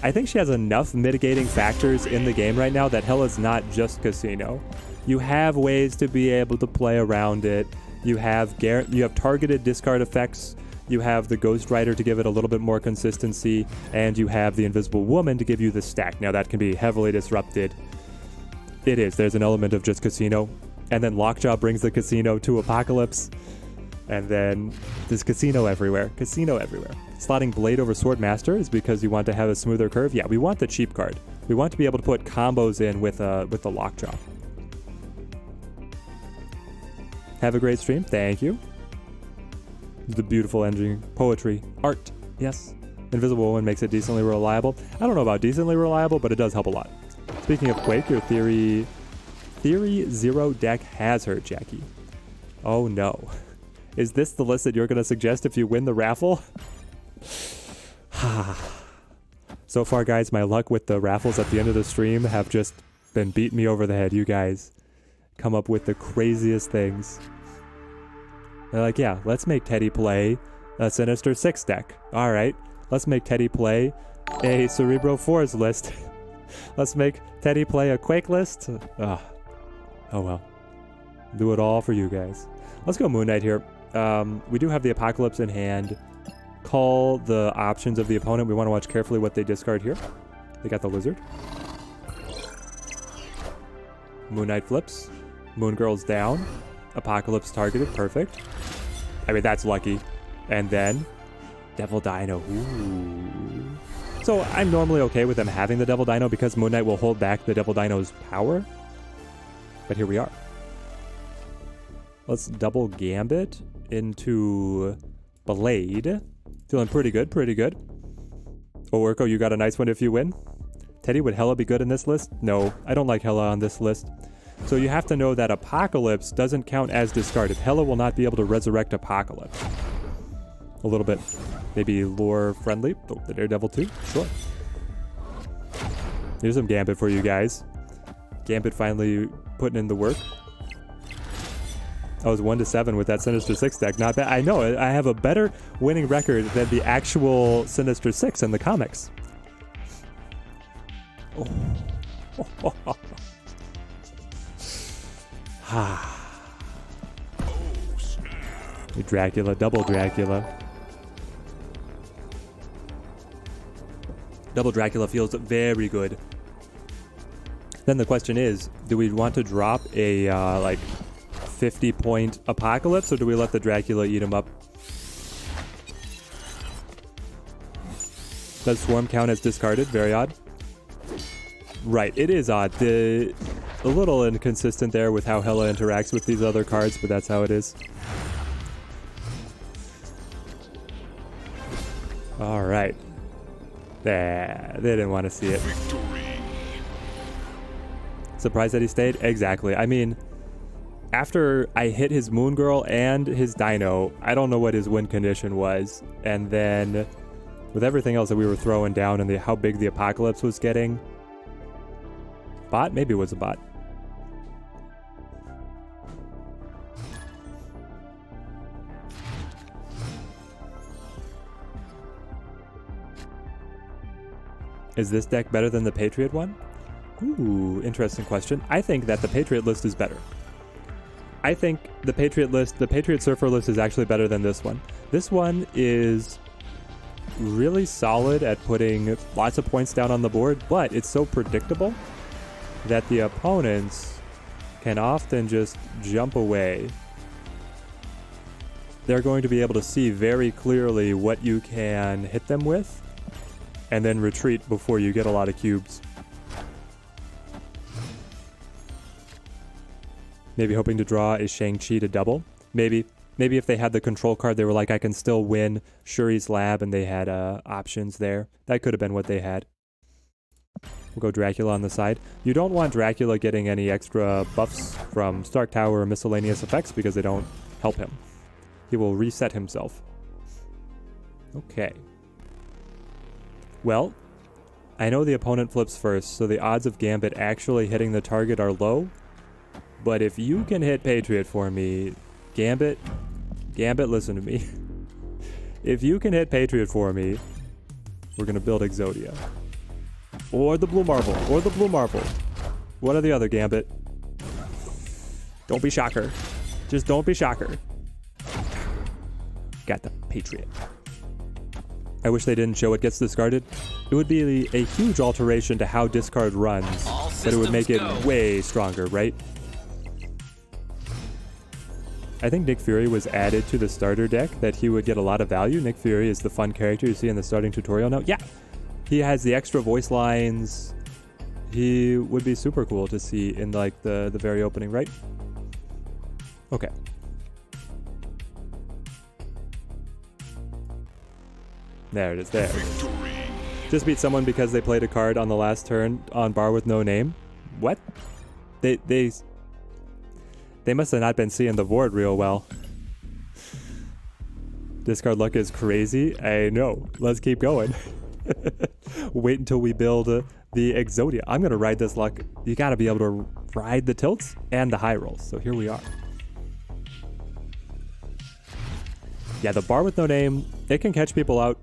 I think she has enough mitigating factors in the game right now that Hela's not just casino. You have ways to be able to play around it. You have targeted discard effects. You have the Ghost Rider to give it a little bit more consistency, and you have the Invisible Woman to give you the stack. Now that can be heavily disrupted. It is. There's an element of just casino, and then Lockjaw brings the casino to Apocalypse, and then there's casino everywhere. Casino everywhere. Slotting Blade over Swordmaster is because you want to have a smoother curve. Yeah, we want the cheap card. We want to be able to put combos in with the Lockjaw. Have a great stream. Thank you. The beautiful engine, poetry, art. Yes. Invisible Woman makes it decently reliable. I don't know about decently reliable, but it does help a lot. Speaking of Quake, your Theory Zero deck has her, Jackie. Oh no. Is this the list that you're going to suggest if you win the raffle? So far, guys, my luck with the raffles at the end of the stream have just been beating me over the head. You guys come up with the craziest things. They're like, yeah, let's make Teddy play a Sinister 6 deck. All right, let's make Teddy play a Cerebro 4s list. Let's make Teddy play a Quake list. Oh well. Do it all for you guys. Let's go Moon Knight here. We do have the Apocalypse in hand. Call the options of the opponent. We want to watch carefully what they discard here. They got the Lizard. Moon Knight flips. Moon Girl's down. Apocalypse targeted. Perfect. I mean, that's lucky. And then Devil Dino. Ooh. So I'm normally okay with them having the Devil Dino because Moon Knight will hold back the Devil Dino's power. But here we are. Let's double Gambit into Blade. Feeling pretty good, pretty good. Oh, Urko, you got a nice one if you win. Teddy, would Hela be good in this list? No, I don't like Hela on this list. So you have to know that Apocalypse doesn't count as discarded. Hela will not be able to resurrect Apocalypse. A little bit, maybe lore friendly. Oh, the Daredevil too, sure. Here's some Gambit for you guys. Gambit finally putting in the work. I was 1-7 with that Sinister 6 deck. Not bad. I know, I have a better winning record than the actual Sinister 6 in the comics. Oh. Dracula, double Dracula. Double Dracula feels very good. Then the question is, do we want to drop a, 50-point Apocalypse, or do we let the Dracula eat him up? Does Swarm count as discarded? Very odd. Right, it is odd. A little inconsistent there with how Hela interacts with these other cards, but that's how it is. All right. They didn't want to see it. Surprised that he stayed? Exactly. I mean, after I hit his Moon Girl and his Dino, I don't know what his win condition was. And then with everything else that we were throwing down and how big the Apocalypse was getting. Bot? Maybe it was a bot. Is this deck better than the Patriot one? Ooh, interesting question. I think that the Patriot list is better. I think the Patriot Surfer list is actually better than this one. This one is really solid at putting lots of points down on the board, but it's so predictable that the opponents can often just jump away. They're going to be able to see very clearly what you can hit them with, and then retreat before you get a lot of cubes. Maybe hoping to draw a Shang-Chi to double. Maybe if they had the control card, they were like, I can still win Shuri's Lab, and they had options there. That could have been what they had. We'll go Dracula on the side. You don't want Dracula getting any extra buffs from Stark Tower or miscellaneous effects because they don't help him. He will reset himself. Okay. Well, I know the opponent flips first, so the odds of Gambit actually hitting the target are low. But if you can hit Patriot for me, Gambit, listen to me. If you can hit Patriot for me, we're going to build Exodia. Or the Blue Marble. What are the other, Gambit? Don't be Shocker. Just don't be Shocker. Got the Patriot. I wish they didn't show it gets discarded. It would be a huge alteration to how discard runs, but it would make it way stronger, right? I think Nick Fury was added to the starter deck that he would get a lot of value. Nick Fury is the fun character you see in the starting tutorial now. Yeah, he has the extra voice lines. He would be super cool to see in like the very opening, right? Okay. There it is, there. Just beat someone because they played a card on the last turn on bar with no name. What? They must have not been seeing the board real well. Discard luck is crazy. I know. Let's keep going. Wait until we build the Exodia. I'm going to ride this luck. You got to be able to ride the tilts and the high rolls. So here we are. Yeah, the bar with no name, it can catch people out.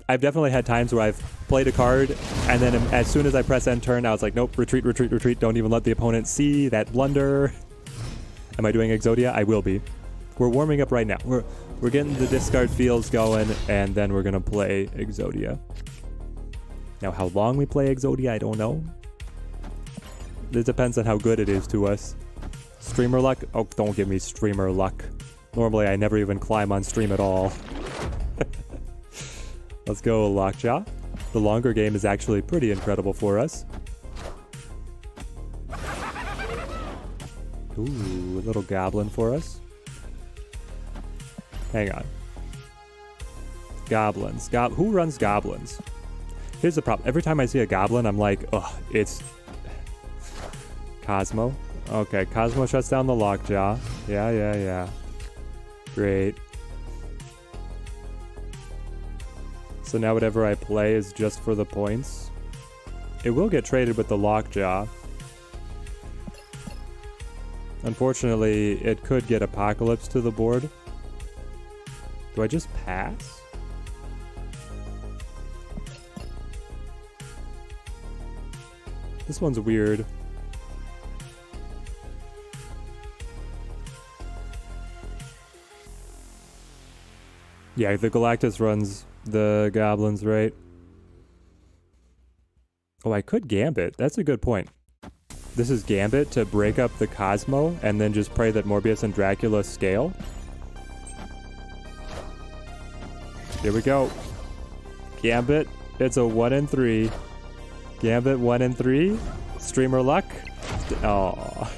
I've definitely had times where I've played a card, and then as soon as I press end turn, I was like, nope, retreat. Don't even let the opponent see that blunder. Am I doing Exodia? I will be. We're warming up right now. We're getting the discard feels going, and then we're going to play Exodia. Now, how long we play Exodia, I don't know. It depends on how good it is to us. Streamer luck? Oh, don't give me streamer luck. Normally, I never even climb on stream at all. Let's go Lockjaw. The longer game is actually pretty incredible for us. Ooh, a little goblin for us. Hang on. Goblins. Who runs goblins? Here's the problem. Every time I see a goblin, I'm like, ugh, it's Cosmo. Okay, Cosmo shuts down the Lockjaw. Yeah. Great. So now whatever I play is just for the points. It will get traded with the Lockjaw. Unfortunately, it could get Apocalypse to the board. Do I just pass? This one's weird. Yeah, the Galactus runs the goblins, right? Oh, I could Gambit. That's a good point. This is Gambit to break up the Cosmo and then just pray that Morbius and Dracula scale. Here we go. Gambit. It's a 1 in 3. Gambit 1 in 3. Streamer luck. Oh.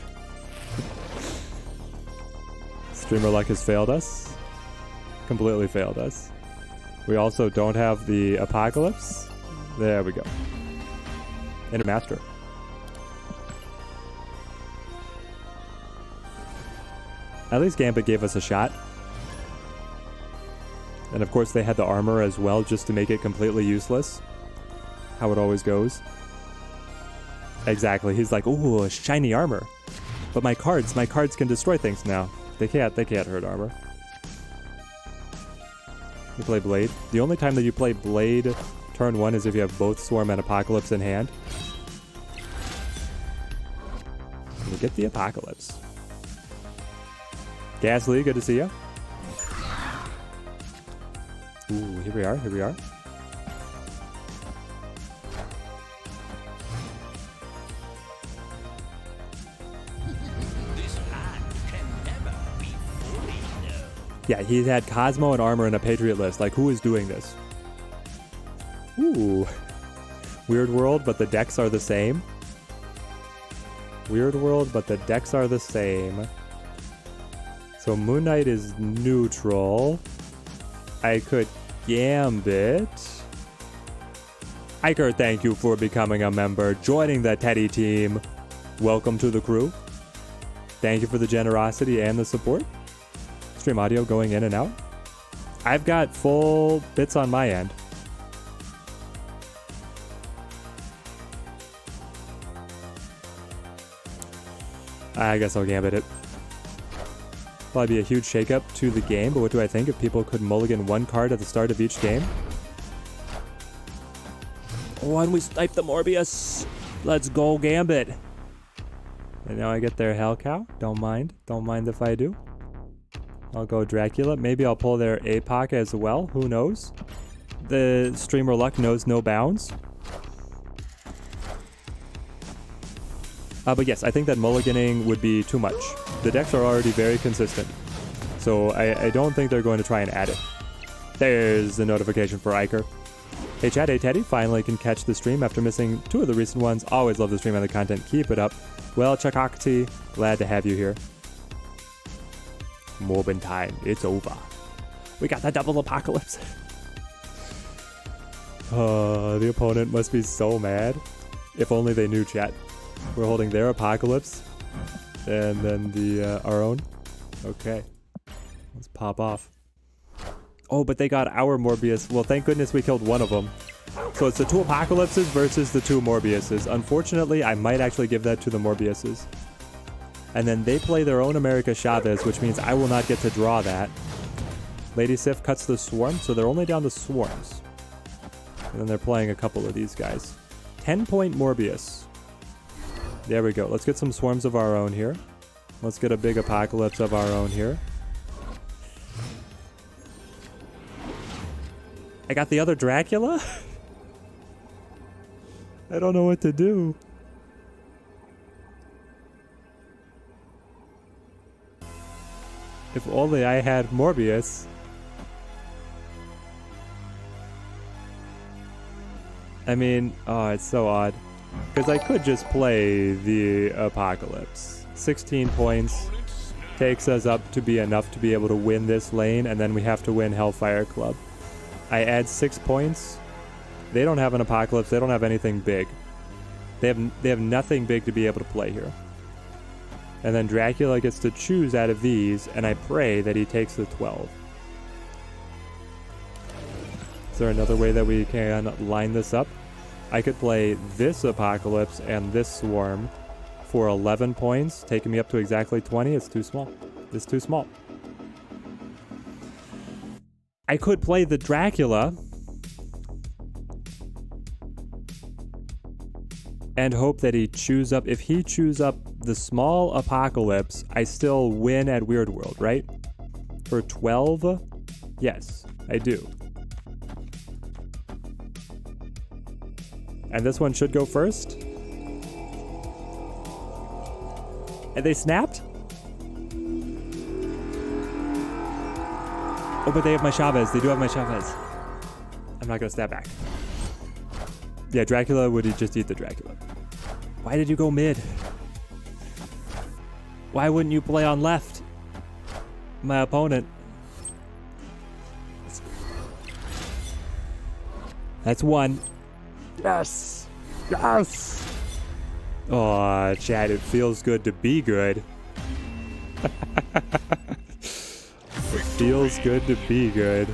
Streamer luck has failed us. Completely failed us. We also don't have the Apocalypse. There we go. And a Master. At least Gambit gave us a shot. And of course they had the armor as well just to make it completely useless. How it always goes. Exactly. He's like, ooh, shiny armor. But my cards can destroy things now. They can't hurt armor. You play Blade. The only time that you play Blade turn 1 is if you have both Swarm and Apocalypse in hand. You get the Apocalypse. Gasly, good to see you. Ooh, here we are. Yeah, he had Cosmo and Armor in a Patriot list. Like, who is doing this? Ooh. Weird World, but the decks are the same. Weird World, but the decks are the same. So Moon Knight is neutral. I could Gambit. Iker, thank you for becoming a member, joining the Teddy team. Welcome to the crew. Thank you for the generosity and the support. Stream audio going in and out. I've got full bits on my end. I guess I'll Gambit it. Probably be a huge shakeup to the game, but what do I think if people could mulligan one card at the start of each game? Oh, and we snipe the Morbius. Let's go Gambit. And now I get their Hell Cow. Don't mind. Don't mind if I do. I'll go Dracula. Maybe I'll pull their APOC as well. Who knows? The streamer luck knows no bounds. But yes, I think that mulliganing would be too much. The decks are already very consistent. So I don't think they're going to try and add it. There's the notification for Iker. Hey Chad, hey Teddy, finally can catch the stream after missing 2 of the recent ones. Always love the stream and the content. Keep it up. Well, Chakakti, glad to have you here. Morbin time. It's over. We got the double apocalypse. The opponent must be so mad. If only they knew, chat. We're holding their apocalypse. And then our own. Okay. Let's pop off. Oh, but they got our Morbius. Well, thank goodness we killed one of them. So it's the 2 apocalypses versus the 2 Morbiuses. Unfortunately, I might actually give that to the Morbiuses. And then they play their own America Chavez, which means I will not get to draw that. Lady Sif cuts the Swarm, so they're only down to Swarms. And then they're playing a couple of these guys. 10-point Morbius. There we go. Let's get some Swarms of our own here. Let's get a big Apocalypse of our own here. I got the other Dracula? I don't know what to do. If only I had Morbius. I mean, oh, it's so odd. Because I could just play the Apocalypse. 16 points takes us up to be enough to be able to win this lane, and then we have to win Hellfire Club. I add 6 points. They don't have an Apocalypse. They don't have anything big. They have nothing big to be able to play here. And then Dracula gets to choose out of these, and I pray that he takes the 12. Is there another way that we can line this up? I could play this Apocalypse and this Swarm for 11 points, taking me up to exactly 20. It's too small. It's too small. I could play the Dracula and hope that he chews up. If he chews up the small Apocalypse, I still win at Weird World, right? For 12? Yes, I do. And this one should go first. And they snapped? Oh, but they have my Chavez. They do have my Chavez. I'm not gonna step back. Yeah, Dracula would just eat the Dracula. Why did you go mid? Why wouldn't you play on left? My opponent. That's one. Yes! Yes! Oh, Chad, it feels good to be good. It feels good to be good.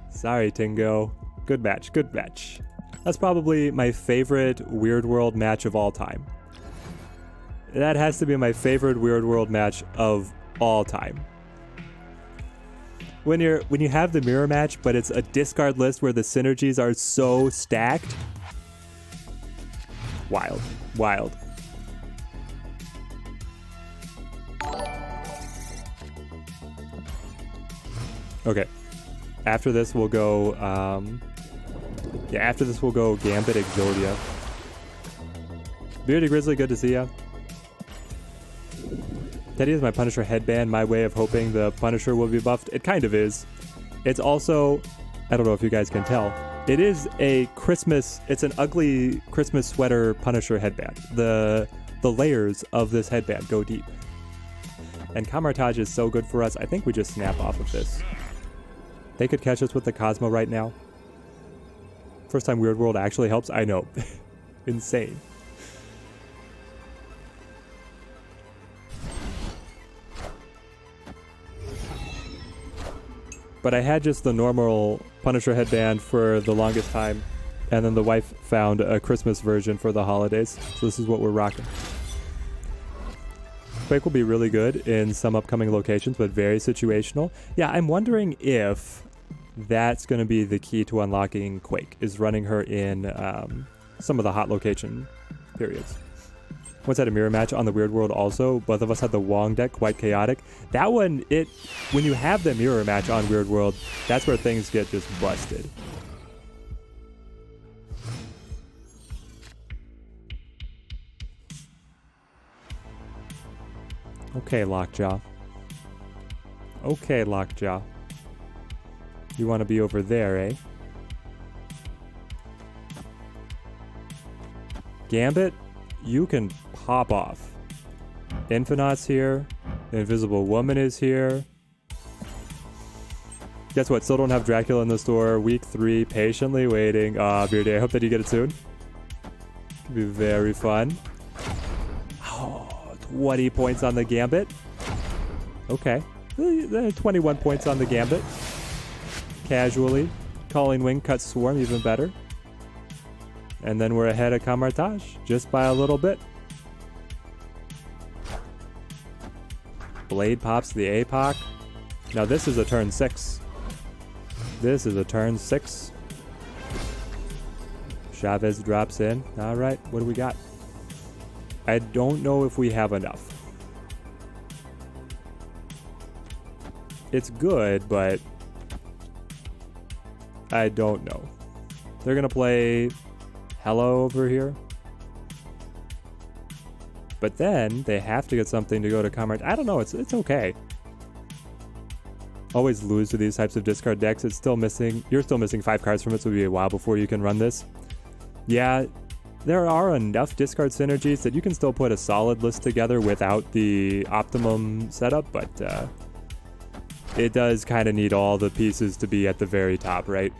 Sorry, Tingo. Good match, good match. That's probably my favorite Weird World match of all time. That has to be my favorite Weird World match of all time. When you have the mirror match, but it's a discard list where the synergies are so stacked. Wild. Wild. Okay. After this we'll go after this we'll go Gambit Exodia. Bearded Grizzly, good to see ya. Teddy is my Punisher headband, my way of hoping the Punisher will be buffed. It kind of is. It's also, I don't know if you guys can tell, it is a Christmas, it's an ugly Christmas sweater Punisher headband. The layers of this headband go deep. And Camartage is so good for us, I think we just snap off of this. They could catch us with the Cosmo right now. First time Weird World actually helps, I know. Insane. But I had just the normal Punisher headband for the longest time, and then the wife found a Christmas version for the holidays, so this is what we're rocking. Quake will be really good in some upcoming locations, but very situational. Yeah, I'm wondering if that's going to be the key to unlocking Quake, is running her in some of the hot location periods. Once had a mirror match on the Weird World also. Both of us had the Wong deck, quite chaotic. That one, when you have the mirror match on Weird World, that's where things get just busted. Okay, Lockjaw. Okay, Lockjaw. You want to be over there, eh? Gambit, you can pop off. Infinite's here. The Invisible Woman is here. Guess what? Still don't have Dracula in the store. Week 3, patiently waiting. Beardy, I hope that you get it soon. It'll be very fun. Oh, 20 points on the Gambit. Okay. 21 points on the Gambit. Casually. Calling Wing, Cut Swarm, even better. And then we're ahead of Camartage, just by a little bit. Blade pops the APOC. Now this is a turn 6. This is a turn 6. Chavez drops in. All right, what do we got? I don't know if we have enough. It's good, but I don't know. They're going to play Hello over here. But then they have to get something to go to Comrade. I don't know. It's okay. Always lose to these types of discard decks. It's still missing. You're still missing 5 cards from it, so it'll be a while before you can run this. Yeah, there are enough discard synergies that you can still put a solid list together without the optimum setup, but it does kind of need all the pieces to be at the very top, right?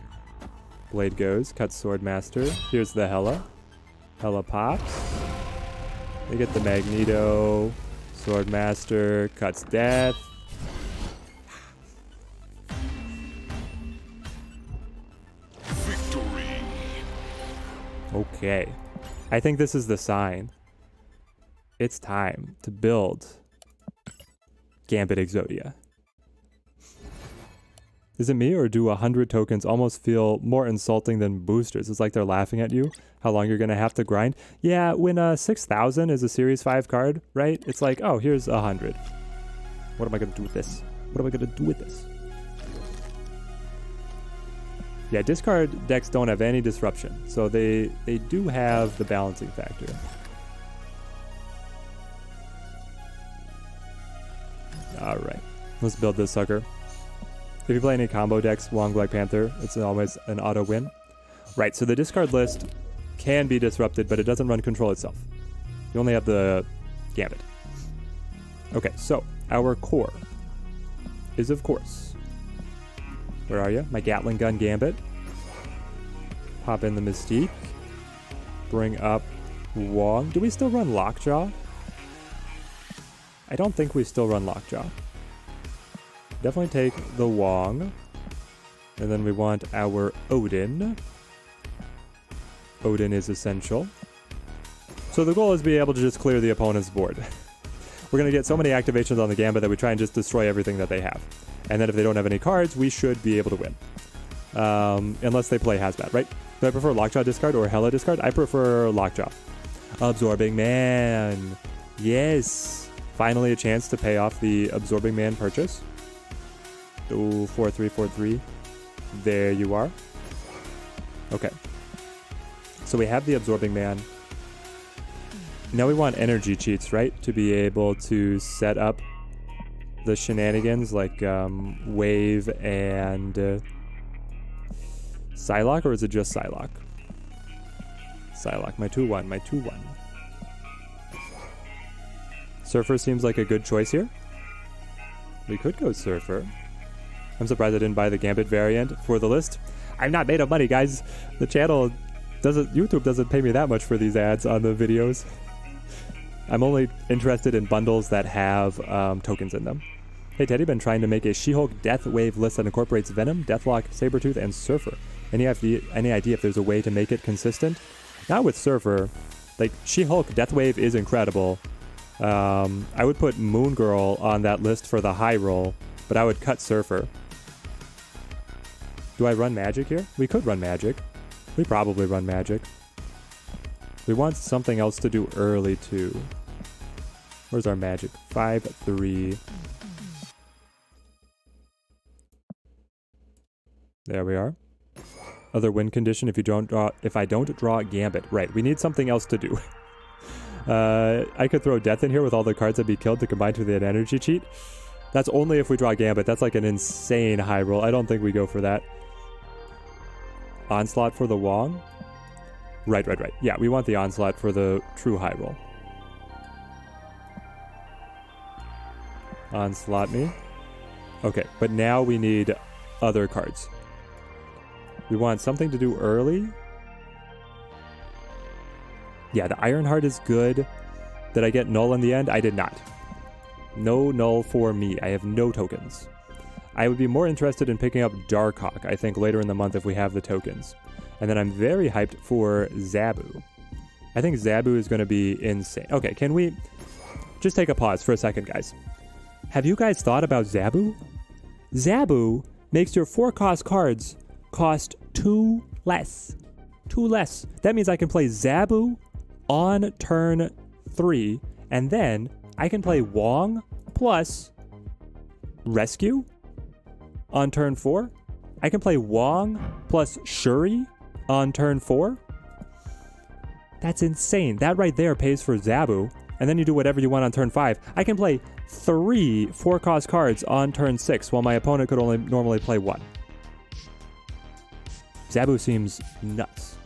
Blade goes, cuts Swordmaster. Here's the Hela. Hela pops. They get the Magneto. Swordmaster cuts Death. Victory. Okay. I think this is the sign. It's time to build Gambit Exodia. Is it me, or do 100 tokens almost feel more insulting than boosters? It's like they're laughing at you, how long you're going to have to grind. Yeah, when 6,000 is a Series 5 card, right? It's like, oh, here's 100. What am I going to do with this? What am I going to do with this? Yeah, discard decks don't have any disruption, so they do have the balancing factor. All right, let's build this sucker. If you play any combo decks, Wong Black Panther, it's always an auto win. Right, so the discard list can be disrupted, but it doesn't run control itself. You only have the Gambit. Okay, so our core is, of course, where are you? My Gatling Gun Gambit. Pop in the Mystique. Bring up Wong. Do we still run Lockjaw? I don't think we still run Lockjaw. Definitely take the Wong. And then we want our Odin. Odin is essential. So the goal is to be able to just clear the opponent's board. We're going to get so many activations on the Gambit that we try and just destroy everything that they have. And then if they don't have any cards, we should be able to win. Unless they play Hazmat, right? Do I prefer Lockjaw discard or Hela discard? I prefer Lockjaw. Absorbing Man. Yes. Finally a chance to pay off the Absorbing Man purchase. Ooh, 4-3-4-3. There you are. Okay. So we have the Absorbing Man. Now we want energy cheats, right? To be able to set up the shenanigans like Wave and Psylocke, or is it just Psylocke? Psylocke, my 2-1, my 2-1. Surfer seems like a good choice here. We could go Surfer. I'm surprised I didn't buy the Gambit variant for the list. I'm not made of money, guys. The channel YouTube doesn't pay me that much for these ads on the videos. I'm only interested in bundles that have tokens in them. Hey Teddy, been trying to make a She-Hulk Death Wave list that incorporates Venom, Deathlock, Sabretooth, and Surfer. Any idea if there's a way to make it consistent? Not with Surfer. Like, She-Hulk Death Wave is incredible. I would put Moon Girl on that list for the high roll, but I would cut Surfer. Do I run Magic here? We could run Magic. We probably run Magic. We want something else to do early too. Where's our Magic? 5-3. There we are. Other win condition if I don't draw Gambit. Right, we need something else to do. I could throw Death in here with all the cards that be killed to combine to an energy cheat. That's only if we draw Gambit. That's like an insane high roll. I don't think we go for that. Onslaught for the Wong? Right. Yeah, we want the Onslaught for the true high roll. Onslaught me. Okay, but now we need other cards. We want something to do early. Yeah, the Ironheart is good. Did I get null in the end? I did not. No null for me. I have no tokens. I would be more interested in picking up Darkhawk, I think, later in the month if we have the tokens. And then I'm very hyped for Zabu. I think Zabu is going to be insane. Okay, can we just take a pause for a second, guys? Have you guys thought about Zabu? Zabu makes your 4-cost cards cost 2 less. 2 less. That means I can play Zabu on turn 3, and then I can play Wong plus Rescue on turn 4. I can play Wong plus Shuri on turn 4. That's insane. That right there pays for Zabu, and then you do whatever you want on turn 5. I can play 3 4-cost cards on turn 6, while my opponent could only normally play 1. Zabu seems nuts.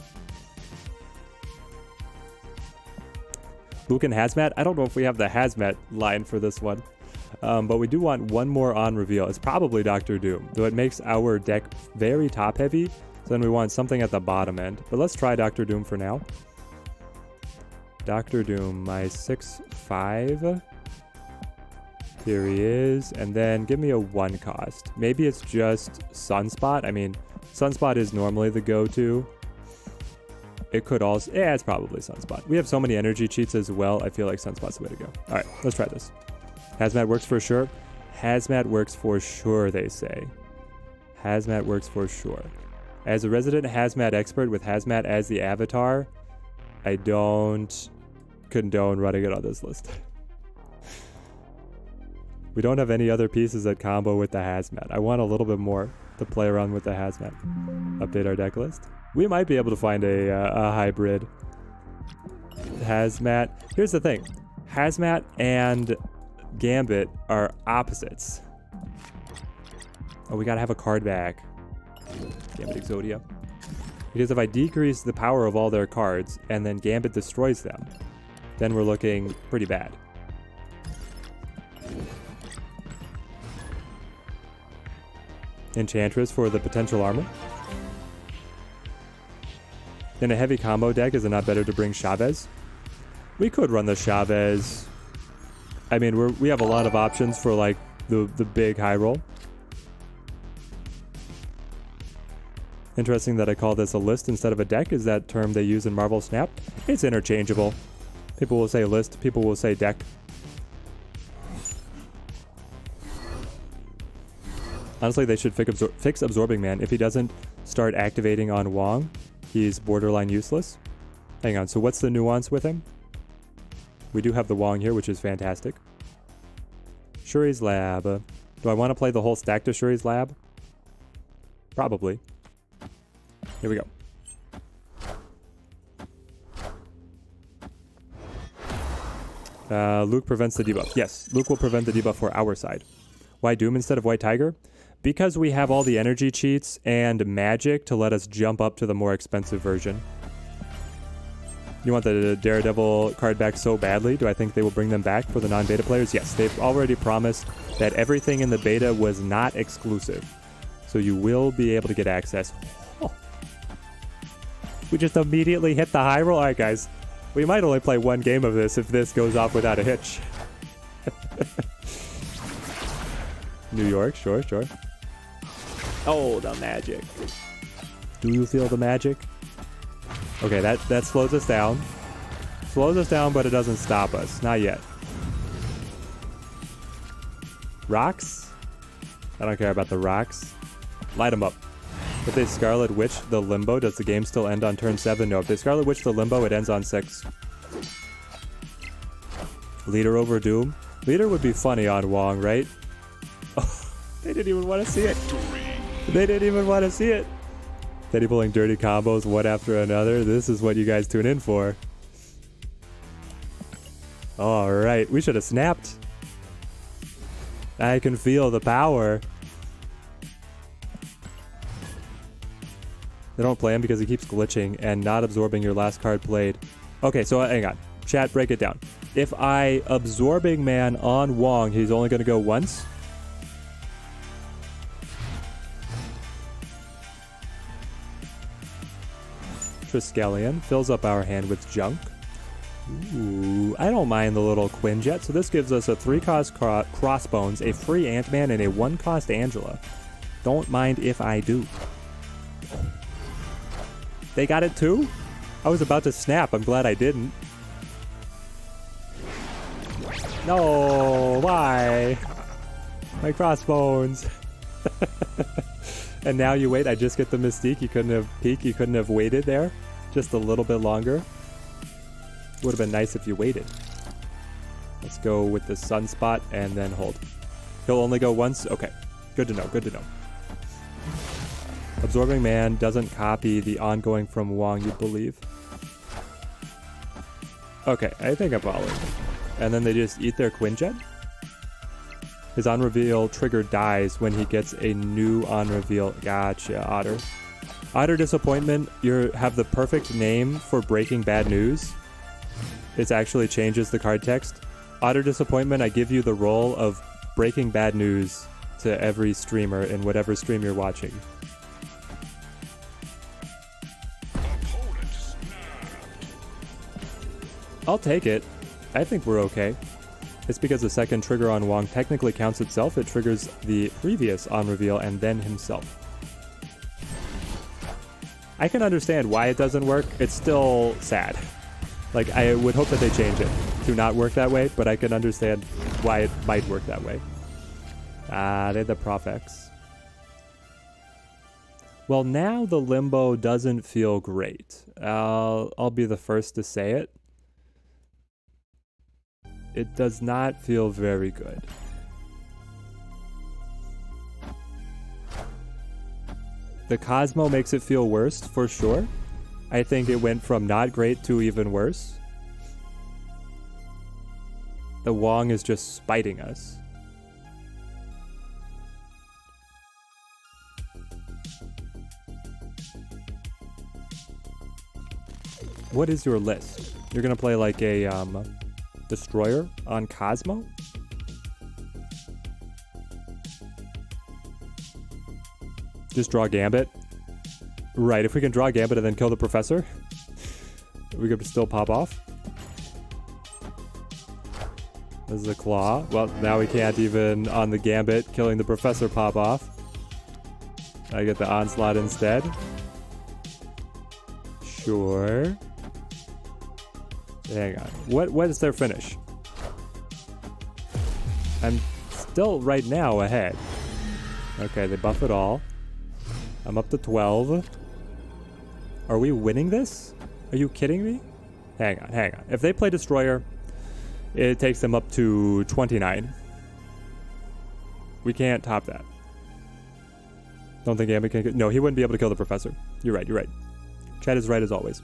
Luke and Hazmat? I don't know if we have the Hazmat line for this one. But we do want one more on reveal. It's probably Doctor Doom, though it makes our deck very top heavy. So then we want something at the bottom end. But let's try Doctor Doom for now. Doctor Doom, my 6/5. Here he is. And then give me a 1 cost. Maybe it's just Sunspot. I mean, Sunspot is normally the go-to. It could also... Yeah, it's probably Sunspot. We have so many energy cheats as well. I feel like Sunspot's the way to go. All right, let's try this. Hazmat works for sure. Hazmat works for sure, they say. Hazmat works for sure. As a resident Hazmat expert with Hazmat as the avatar, I don't condone running it on this list. We don't have any other pieces that combo with the Hazmat. I want a little bit more to play around with the Hazmat. Update our deck list. We might be able to find a hybrid Hazmat. Here's the thing. Hazmat and Gambit are opposites. Oh, we gotta have a card back. Gambit Exodia. Because if I decrease the power of all their cards and then Gambit destroys them, then we're looking pretty bad. Enchantress for the potential armor. In a heavy combo deck, is it not better to bring Chavez? We could run the Chavez. I mean, we have a lot of options for like the big high roll. Interesting that I call this a list instead of a deck. Is that term they use in Marvel Snap? It's interchangeable. People will say list, people will say deck. Honestly, they should fix Absorbing Man. If he doesn't start activating on Wong, he's borderline useless. Hang on, so what's the nuance with him? We do have the Wong here, which is fantastic. Shuri's Lab. Do I want to play the whole stack to Shuri's Lab? Probably. Here we go. Luke prevents the debuff. Yes, Luke will prevent the debuff for our side. Why Doom instead of White Tiger? Because we have all the energy cheats and magic to let us jump up to the more expensive version. You want the Daredevil card back so badly? Do I think they will bring them back for the non-beta players? Yes, they've already promised that everything in the beta was not exclusive. So you will be able to get access. Oh. We just immediately hit the high roll. All right, guys. We might only play one game of this if this goes off without a hitch. New York, sure, sure. Oh, the magic. Do you feel the magic? Okay, that slows us down. Slows us down, but it doesn't stop us. Not yet. Rocks? I don't care about the rocks. Light them up. If they Scarlet Witch the Limbo, does the game still end on turn 7? No, if they Scarlet Witch the Limbo, it ends on 6. Leader over Doom? Leader would be funny on Wong, right? Oh, they didn't even want to see it. They didn't even want to see it. Teddy pulling dirty combos one after another. This is what you guys tune in for. Alright, we should have snapped. I can feel the power. They don't play him because he keeps glitching and not absorbing your last card played. Okay, so hang on. Chat, break it down. If I absorbing man on Wong, he's only going to go once. Triskelion fills up our hand with junk. Ooh, I don't mind the little Quinjet. So this gives us a 3-cost Crossbones, a free Ant-Man, and a 1-cost Angela. Don't mind if I do. They got it too? I was about to snap. I'm glad I didn't. No, why? My Crossbones. And now you wait. I just get the Mystique. You couldn't have peeked. You couldn't have waited there just a little bit longer. Would have been nice if you waited. Let's go with the Sunspot and then hold. He'll only go once? Okay. Good to know. Good to know. Absorbing Man doesn't copy the ongoing from Wong, you believe. Okay, I think I'm following. And then they just eat their Quinjet? His on-reveal trigger dies when he gets a new on-reveal. Gotcha, Otter. Otter Disappointment, you have the perfect name for breaking bad news. It actually changes the card text. Otter Disappointment, I give you the role of breaking bad news to every streamer in whatever stream you're watching. I'll take it. I think we're okay. It's because the second trigger on Wong technically counts itself. It triggers the previous on reveal and then himself. I can understand why it doesn't work. It's still sad. Like, I would hope that they change it to not work that way, but I can understand why it might work that way. They're the Profex. Well, now the Limbo doesn't feel great. I'll be the first to say it. It does not feel very good. The Cosmo makes it feel worse, for sure. I think it went from not great to even worse. The Wong is just spiting us. What is your list? You're gonna play like a Destroyer on Cosmo? Just draw Gambit? Right, if we can draw Gambit and then kill the Professor, we could still pop off. This is a Claw. Well, now we can't even, on the Gambit, killing the Professor pop off. I get the Onslaught instead. Sure. Hang on. What is their finish? I'm still right now ahead. Okay, they buff it all. I'm up to 12. Are we winning this? Are you kidding me? Hang on, hang on. If they play Destroyer, it takes them up to 29. We can't top that. Don't think Gambit can... No, he wouldn't be able to kill the Professor. You're right, you're right. Chad is right as always.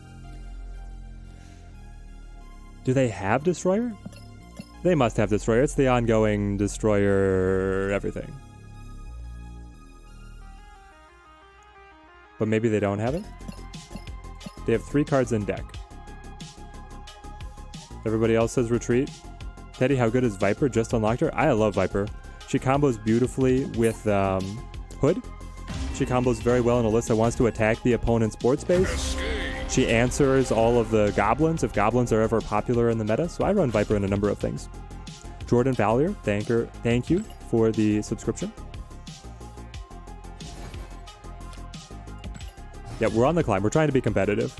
Do they have Destroyer? They must have Destroyer. It's the ongoing Destroyer everything. But maybe they don't have it? They have 3 cards in deck. Everybody else says retreat. Teddy, how good is Viper? Just unlocked her? I love Viper. She combos beautifully with Hood. She combos very well in a list that wants to attack the opponent's board space. She answers all of the goblins if goblins are ever popular in the meta. So I run Viper in a number of things. Jordan Valier, thank you for the subscription. Yeah, we're on the climb. We're trying to be competitive.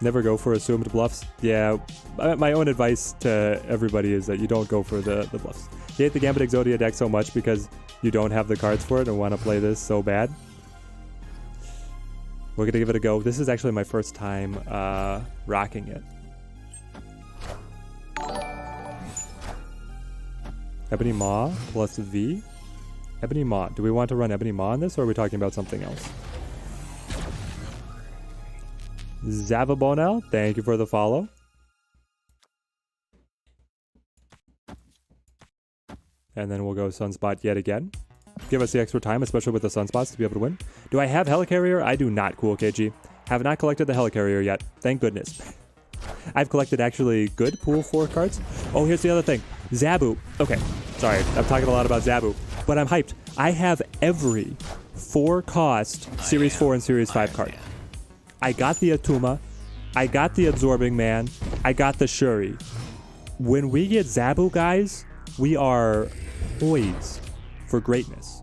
Never go for assumed bluffs. Yeah, my own advice to everybody is that you don't go for the bluffs. You hate the Gambit Exodia deck so much because you don't have the cards for it and want to play this so bad. We're going to give it a go. This is actually my first time rocking it. Ebony Maw plus V. Ebony Maw. Do we want to run Ebony Maw on this, or are we talking about something else? Zavabonel, thank you for the follow. And then we'll go Sunspot yet again. Give us the extra time, especially with the Sunspots, to be able to win. Do I have Helicarrier? I do not, Cool KG. Have not collected the Helicarrier yet. Thank goodness. I've collected actually good Pool 4 cards. Oh, here's the other thing. Zabu. Okay, sorry. I'm talking a lot about Zabu. But I'm hyped. I have every 4-cost Series 4 and Series 5 card. I got the Atuma. I got the Absorbing Man. I got the Shuri. When we get Zabu, guys, we are poised for greatness.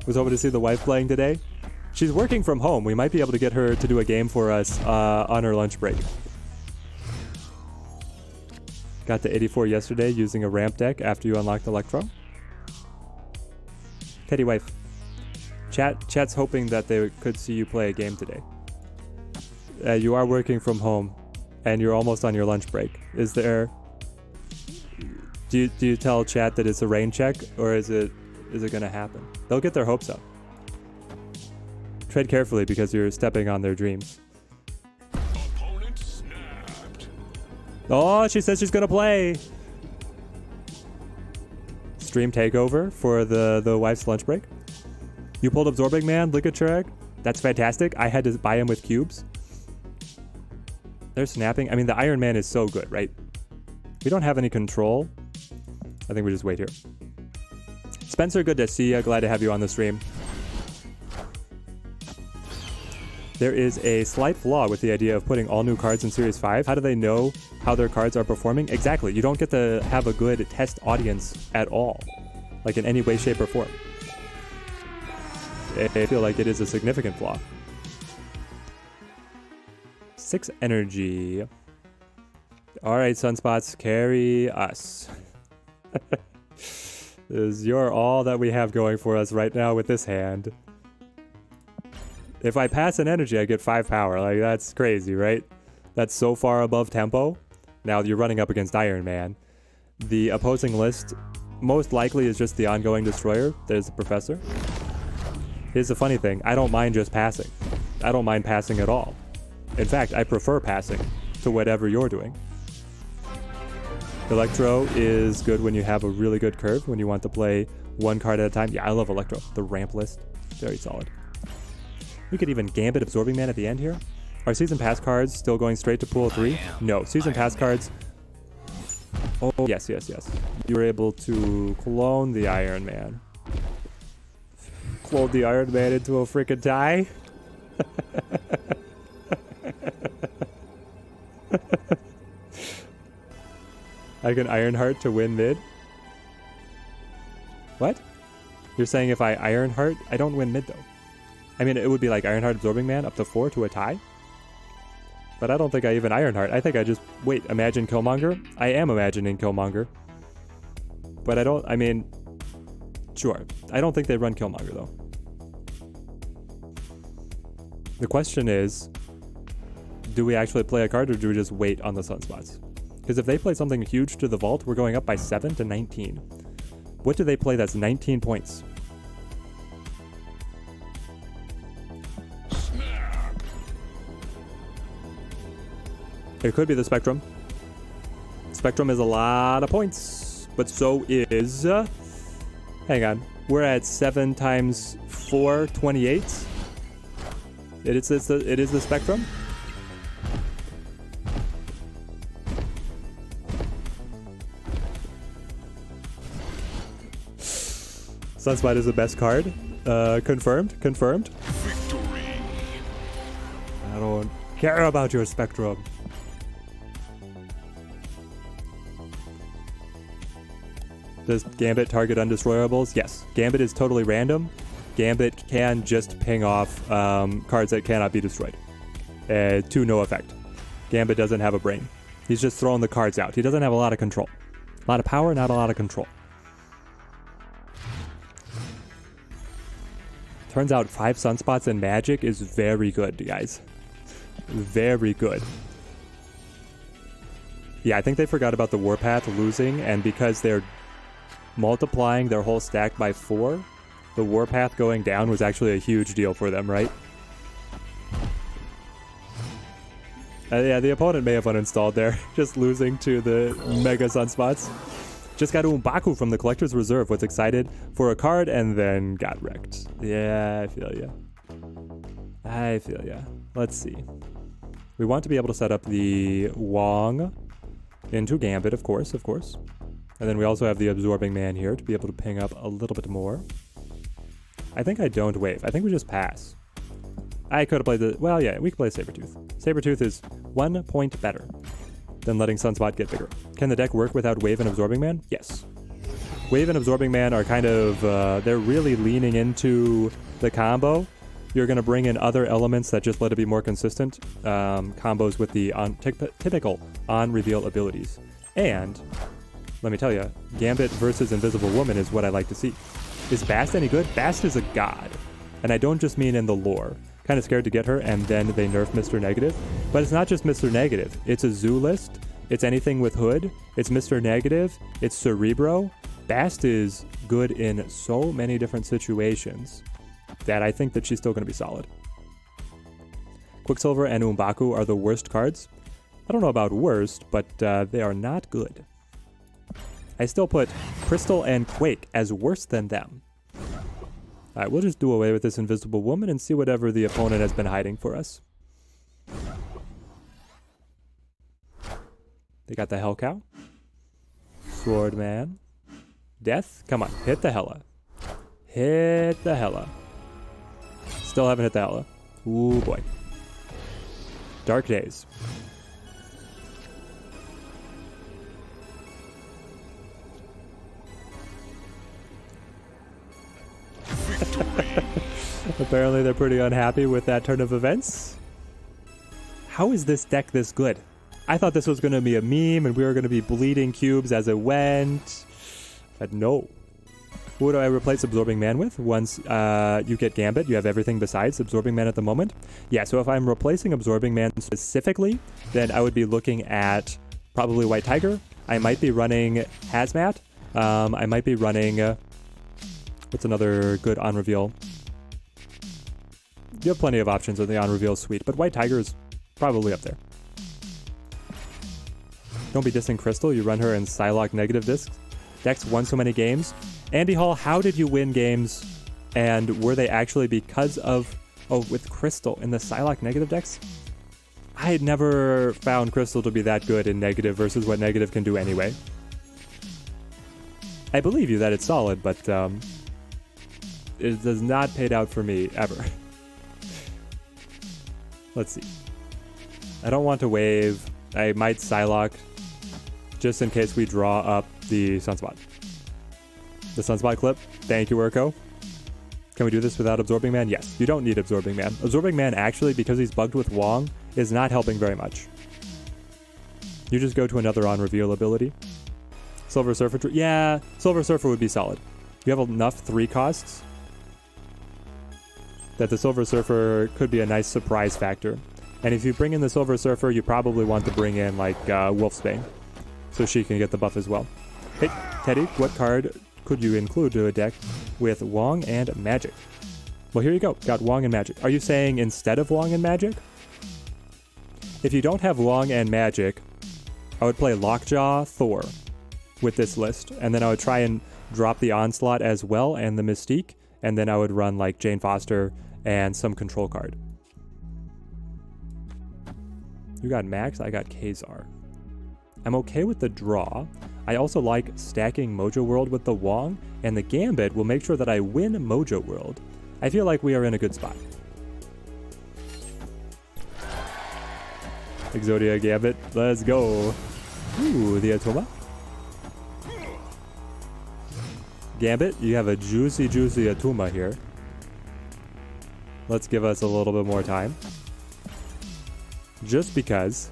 Was hoping to see the wife playing today. She's working from home. We might be able to get her to do a game for us on her lunch break. Got to 84 yesterday using a ramp deck after you unlocked Electro. Teddy wife. Chat's hoping that they could see you play a game today. You are working from home and you're almost on your lunch break. Is there... Do you tell chat that it's a rain check, or is it gonna happen? They'll get their hopes up. Tread carefully because you're stepping on their dreams. Opponent snapped. Oh, she says she's gonna play. Stream takeover for the wife's lunch break. You pulled Absorbing Man, Ligatureg. That's fantastic. I had to buy him with cubes. They're snapping. I mean, the Iron Man is so good, right? We don't have any control. I think we just wait here. Spencer, good to see you. Glad to have you on the stream. There is a slight flaw with the idea of putting all new cards in Series 5. How do they know how their cards are performing? Exactly. You don't get to have a good test audience at all, like in any way, shape, or form. I feel like it is a significant flaw. 6 energy. All right, Sunspots, carry us. You're all that we have going for us right now with this hand. If I pass an energy, I get 5 power. Like, that's crazy, right? That's so far above tempo. Now you're running up against Iron Man. The opposing list most likely is just the ongoing Destroyer. There's the Professor. Here's the funny thing. I don't mind just passing. I don't mind passing at all. In fact, I prefer passing to whatever you're doing. Electro is good when you have a really good curve, when you want to play one card at a time. Yeah, I love Electro. The ramp list, very solid. We could even Gambit Absorbing Man at the end here. Are Season Pass cards still going straight to Pool 3? No, Season Pass cards... Oh, yes. You were able to clone the Iron Man. Clone the Iron Man into a freaking tie? I can Ironheart to win mid? What? You're saying if I Ironheart, I don't win mid though. I mean, it would be like Ironheart Absorbing Man up to 4 to a tie. But I don't think I even Ironheart. I think I just... Wait, imagine Killmonger? I am imagining Killmonger. But I don't... I mean... Sure. I don't think they run Killmonger though. The question is... Do we actually play a card, or do we just wait on the Sunspots? Because if they play something huge to the vault, we're going up by 7 to 19. What do they play that's 19 points? It could be the Spectrum. Spectrum is a lot of points, but so is... hang on. We're at 7 times 4, 28. It is the Spectrum. Sunspot is the best card. Confirmed. Victory. I don't care about your Spectrum. Does Gambit target undestroyables? Yes. Gambit is totally random. Gambit can just ping off cards that cannot be destroyed. To no effect. Gambit doesn't have a brain. He's just throwing the cards out. He doesn't have a lot of control. A lot of power, not a lot of control. Turns out 5 Sunspots in Magic is very good, guys. Very good. Yeah, I think they forgot about the Warpath losing, and because they're multiplying their whole stack by 4, the Warpath going down was actually a huge deal for them, right? Yeah, the opponent may have uninstalled there, just losing to the Mega Sunspots. Just got Umbaku from the Collector's Reserve, was excited for a card, and then got wrecked. Yeah, I feel ya. I feel ya. Let's see. We want to be able to set up the Wong into Gambit, of course. And then we also have the Absorbing Man here to be able to ping up a little bit more. I think I don't wave. I think we just pass. I could have played the... Well, yeah, we could play Sabertooth. Sabertooth is 1 point better than letting Sunspot get bigger. Can the deck work without Wave and Absorbing Man? Yes. Wave and Absorbing Man are kind of... they're really leaning into the combo. You're going to bring in other elements that just let it be more consistent. Combos with the typical on-reveal abilities. And... let me tell you, Gambit versus Invisible Woman is what I like to see. Is Bast any good? Bast is a god. And I don't just mean in the lore. Kind of scared to get her, and then they nerf Mr. Negative. But it's not just Mr. Negative. It's a zoo list. It's anything with Hood. It's Mr. Negative. It's Cerebro. Bast is good in so many different situations that I think that she's still going to be solid. Quicksilver and Umbaku are the worst cards. I don't know about worst, but they are not good. I still put Crystal and Quake as worse than them. Alright, we'll just do away with this Invisible Woman and see whatever the opponent has been hiding for us. They got the Hell Cow. Sword Man. Death? Come on, hit the Hella. Hit the Hella. Still haven't hit the Hella. Ooh boy. Dark Days. Apparently they're pretty unhappy with that turn of events. How is this deck this good? I thought this was going to be a meme and we were going to be bleeding cubes as it went. But no. Who do I replace Absorbing Man with? Once you get Gambit, you have everything besides Absorbing Man at the moment. Yeah, so if I'm replacing Absorbing Man specifically, then I would be looking at probably White Tiger. I might be running Hazmat. I might be running... what's another good on-reveal? You have plenty of options in the on-reveal suite, but White Tiger is probably up there. Don't be dissing Crystal. You run her in Psylocke negative decks won so many games. Andy Hall, how did you win games? And were they actually because of... oh, with Crystal in the Psylocke negative decks? I had never found Crystal to be that good in negative versus what negative can do anyway. I believe you that it's solid, but... it does not pay out for me, ever. Let's see. I don't want to wave. I might Psylocke, just in case we draw up the Sunspot. The Sunspot clip. Thank you, Urko. Can we do this without Absorbing Man? Yes. You don't need Absorbing Man. Absorbing Man, actually, because he's bugged with Wong, is not helping very much. You just go to another on-reveal ability. Silver Surfer. Yeah, Silver Surfer would be solid. You have enough 3 costs that the Silver Surfer could be a nice surprise factor. And if you bring in the Silver Surfer, you probably want to bring in, like, Wolfsbane, so she can get the buff as well. Hey, Teddy, what card could you include to a deck with Wong and Magic? Well, here you go. Got Wong and Magic. Are you saying instead of Wong and Magic? If you don't have Wong and Magic, I would play Lockjaw, Thor with this list, and then I would try and drop the Onslaught as well and the Mystique, and then I would run like Jane Foster and some control card. You got Max, I got Kazar. I'm okay with the draw. I also like stacking Mojo World with the Wong, and the Gambit will make sure that I win Mojo World. I feel like we are in a good spot. Exodia Gambit, let's go. Ooh, the Atoma. Gambit, you have a juicy Atuma here. Let's give us a little bit more time. Just because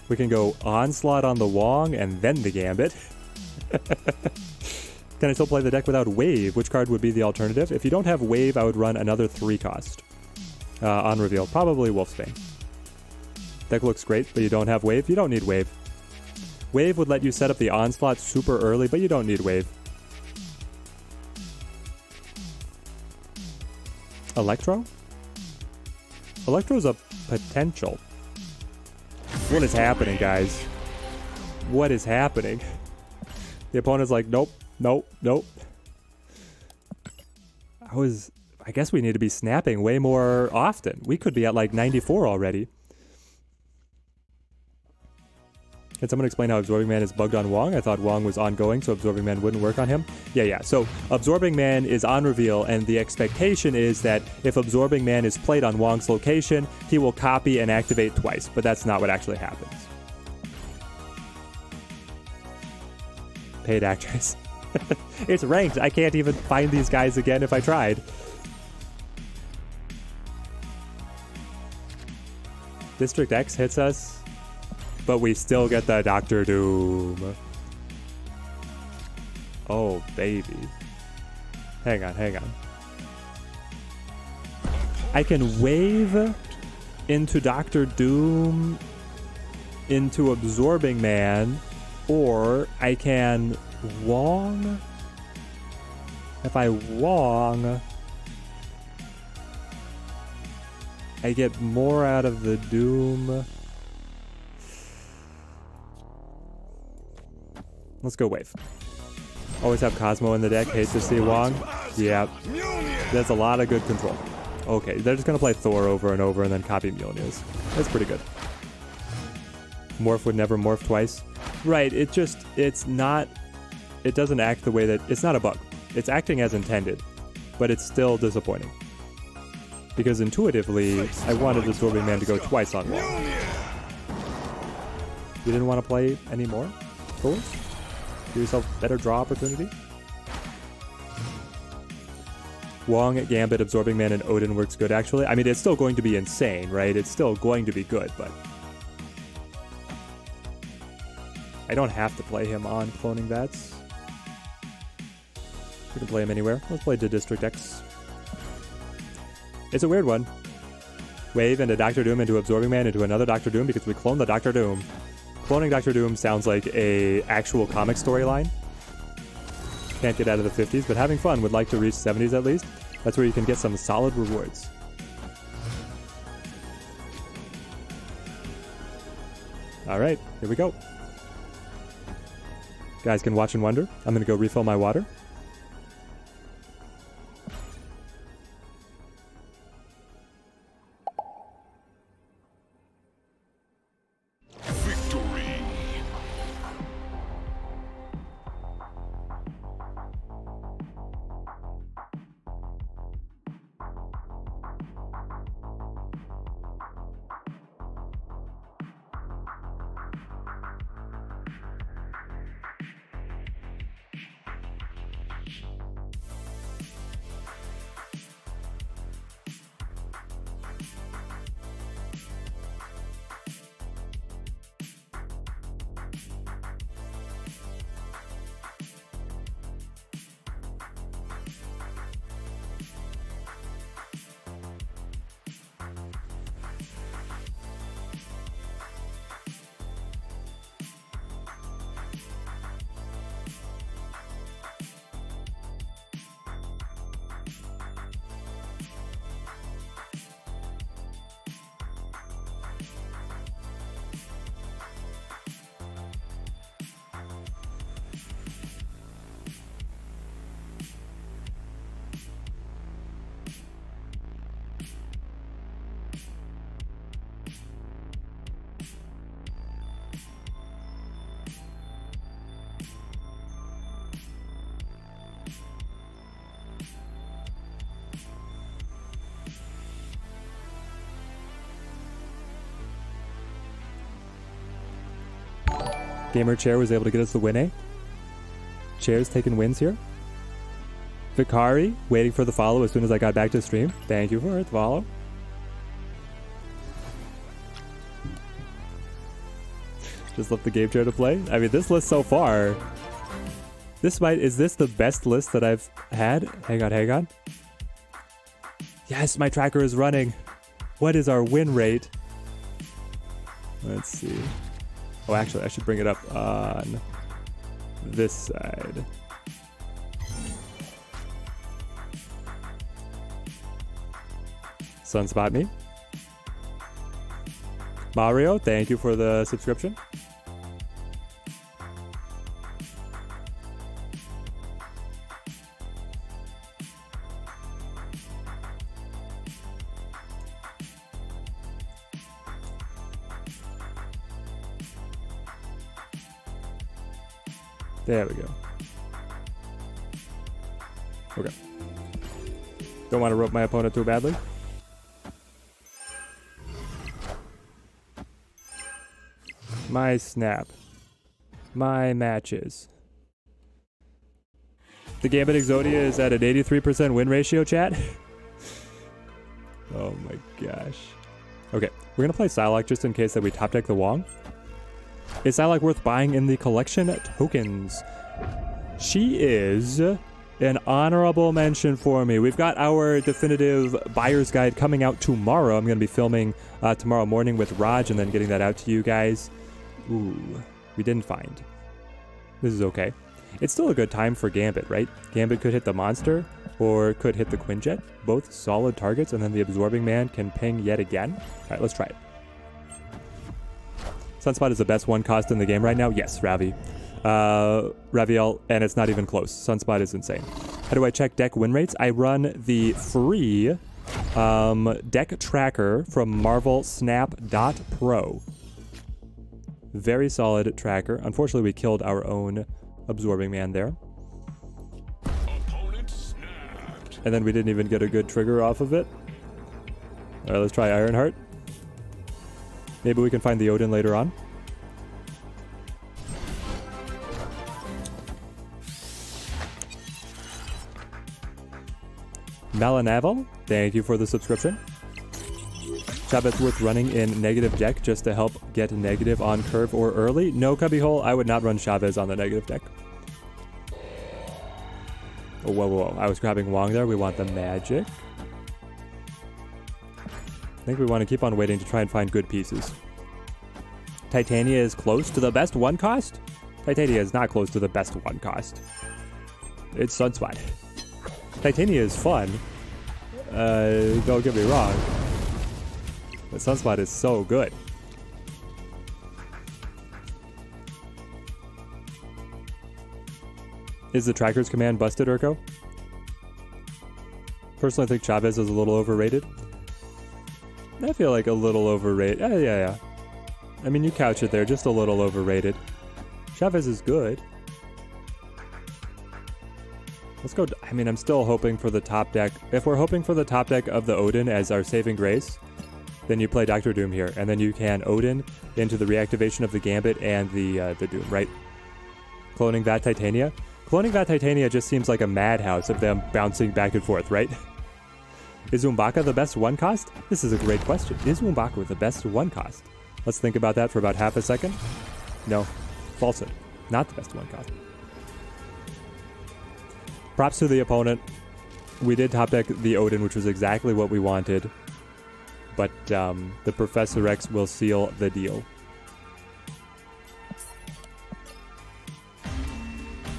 we can go Onslaught on the Wong and then the Gambit. Can I still play the deck without Wave? Which card would be the alternative? If you don't have Wave, I would run another 3 cost on reveal. Probably Wolfsbane. Deck looks great, but you don't have Wave. You don't need Wave. Wave would let you set up the Onslaught super early, but you don't need Wave. Electro? Electro's a potential. What is happening, guys? What is happening? The opponent's like, nope, nope, nope. I guess we need to be snapping way more often. We could be at like 94 already. Can someone explain how Absorbing Man is bugged on Wong? I thought Wong was ongoing, so Absorbing Man wouldn't work on him. Yeah. So Absorbing Man is on reveal, and the expectation is that if Absorbing Man is played on Wong's location, he will copy and activate twice, but that's not what actually happens. Paid actress. It's ranked. I can't even find these guys again if I tried. District X hits us, but we still get the Dr. Doom. Oh, baby. Hang on. I can wave into Dr. Doom into Absorbing Man, or I can Wong. If I Wong, I get more out of the Doom. Let's go Wave. Always have Cosmo in the deck. Hate to see Wong. Yeah. There's a lot of good control. Okay, they're just going to play Thor over and over and then copy Mjolnir's. That's pretty good. Morph would never morph twice. Right, it doesn't act the way that... It's not a bug. It's acting as intended, but it's still disappointing. Because intuitively, I wanted Absorbing Man to go twice on Wong. You didn't want to play any more Thors? Give yourself better draw opportunity? Wong, Gambit, Absorbing Man, and Odin works good, actually. I mean, it's still going to be insane, right? It's still going to be good, but... I don't have to play him on Cloning Vats. We can play him anywhere. Let's play the District X. It's a weird one. Wave into Dr. Doom into Absorbing Man into another Dr. Doom because we cloned the Dr. Doom. Cloning Dr. Doom sounds like a actual comic storyline. Can't get out of the 50s, but having fun, would like to reach 70s at least. That's where you can get some solid rewards. Alright, here we go. Guys can watch and wonder. I'm going to go refill my water. Victory. Gamer Chair was able to get us the win, eh? Chair's taking wins here. Vicari, waiting for the follow as soon as I got back to stream. Thank you for the follow. Just left the game chair to play. I mean, this list so far, is this the best list that I've had? Hang on. Yes, my tracker is running. What is our win rate? Let's see. Oh, actually, I should bring it up on this side. Sunspot me. Mario, thank you for the subscription. There we go. Okay. Don't want to rope my opponent too badly. My snap. My matches. The Gambit Exodia is at an 83% win ratio, chat. Oh my gosh. Okay, we're going to play Psylocke just in case that we top deck the Wong. Is Psylocke worth buying in the collection tokens? She is an honorable mention for me. We've got our definitive buyer's guide coming out tomorrow. I'm going to be filming tomorrow morning with Raj and then getting that out to you guys. Ooh, we didn't find. This is okay. It's still a good time for Gambit, right? Gambit could hit the monster or could hit the Quinjet. Both solid targets, and then the Absorbing Man can ping yet again. All right, let's try it. Sunspot is the best one cost in the game right now. Yes, Ravi. Raviel, and it's not even close. Sunspot is insane. How do I check deck win rates? I run the free deck tracker from marvelsnap.pro. Very solid tracker. Unfortunately, we killed our own Absorbing Man there. Opponent snapped. And then we didn't even get a good trigger off of it. All right, let's try Ironheart. Maybe we can find the Odin later on. Malanavel, thank you for the subscription. Chavez worth running in negative deck just to help get negative on curve or early. No, Cubbyhole, I would not run Chavez on the negative deck. Oh, whoa. I was grabbing Wong there. We want the magic. I think we want to keep on waiting to try and find good pieces. Titania is close to the best one cost? Titania is not close to the best one cost. It's Sunspot. Titania is fun. Don't get me wrong. But Sunspot is so good. Is the tracker's command busted, Urko? Personally, I think Chavez is a little overrated. I feel like a little overrated. Yeah. I mean, you couch it there, just a little overrated. Chavez is good. Let's go. I mean, I'm still hoping for the top deck. If we're hoping for the top deck of the Odin as our saving grace, then you play Dr. Doom here, and then you can Odin into the reactivation of the Gambit and the Doom, right? Cloning that Titania. Cloning that Titania just seems like a madhouse of them bouncing back and forth, right? Is Umbaka the best one cost? This is a great question. Is Umbaka the best one cost? Let's think about that for about half a second. No, falsehood. Not the best one cost. Props to the opponent. We did top deck the Odin, which was exactly what we wanted. But the Professor X will seal the deal.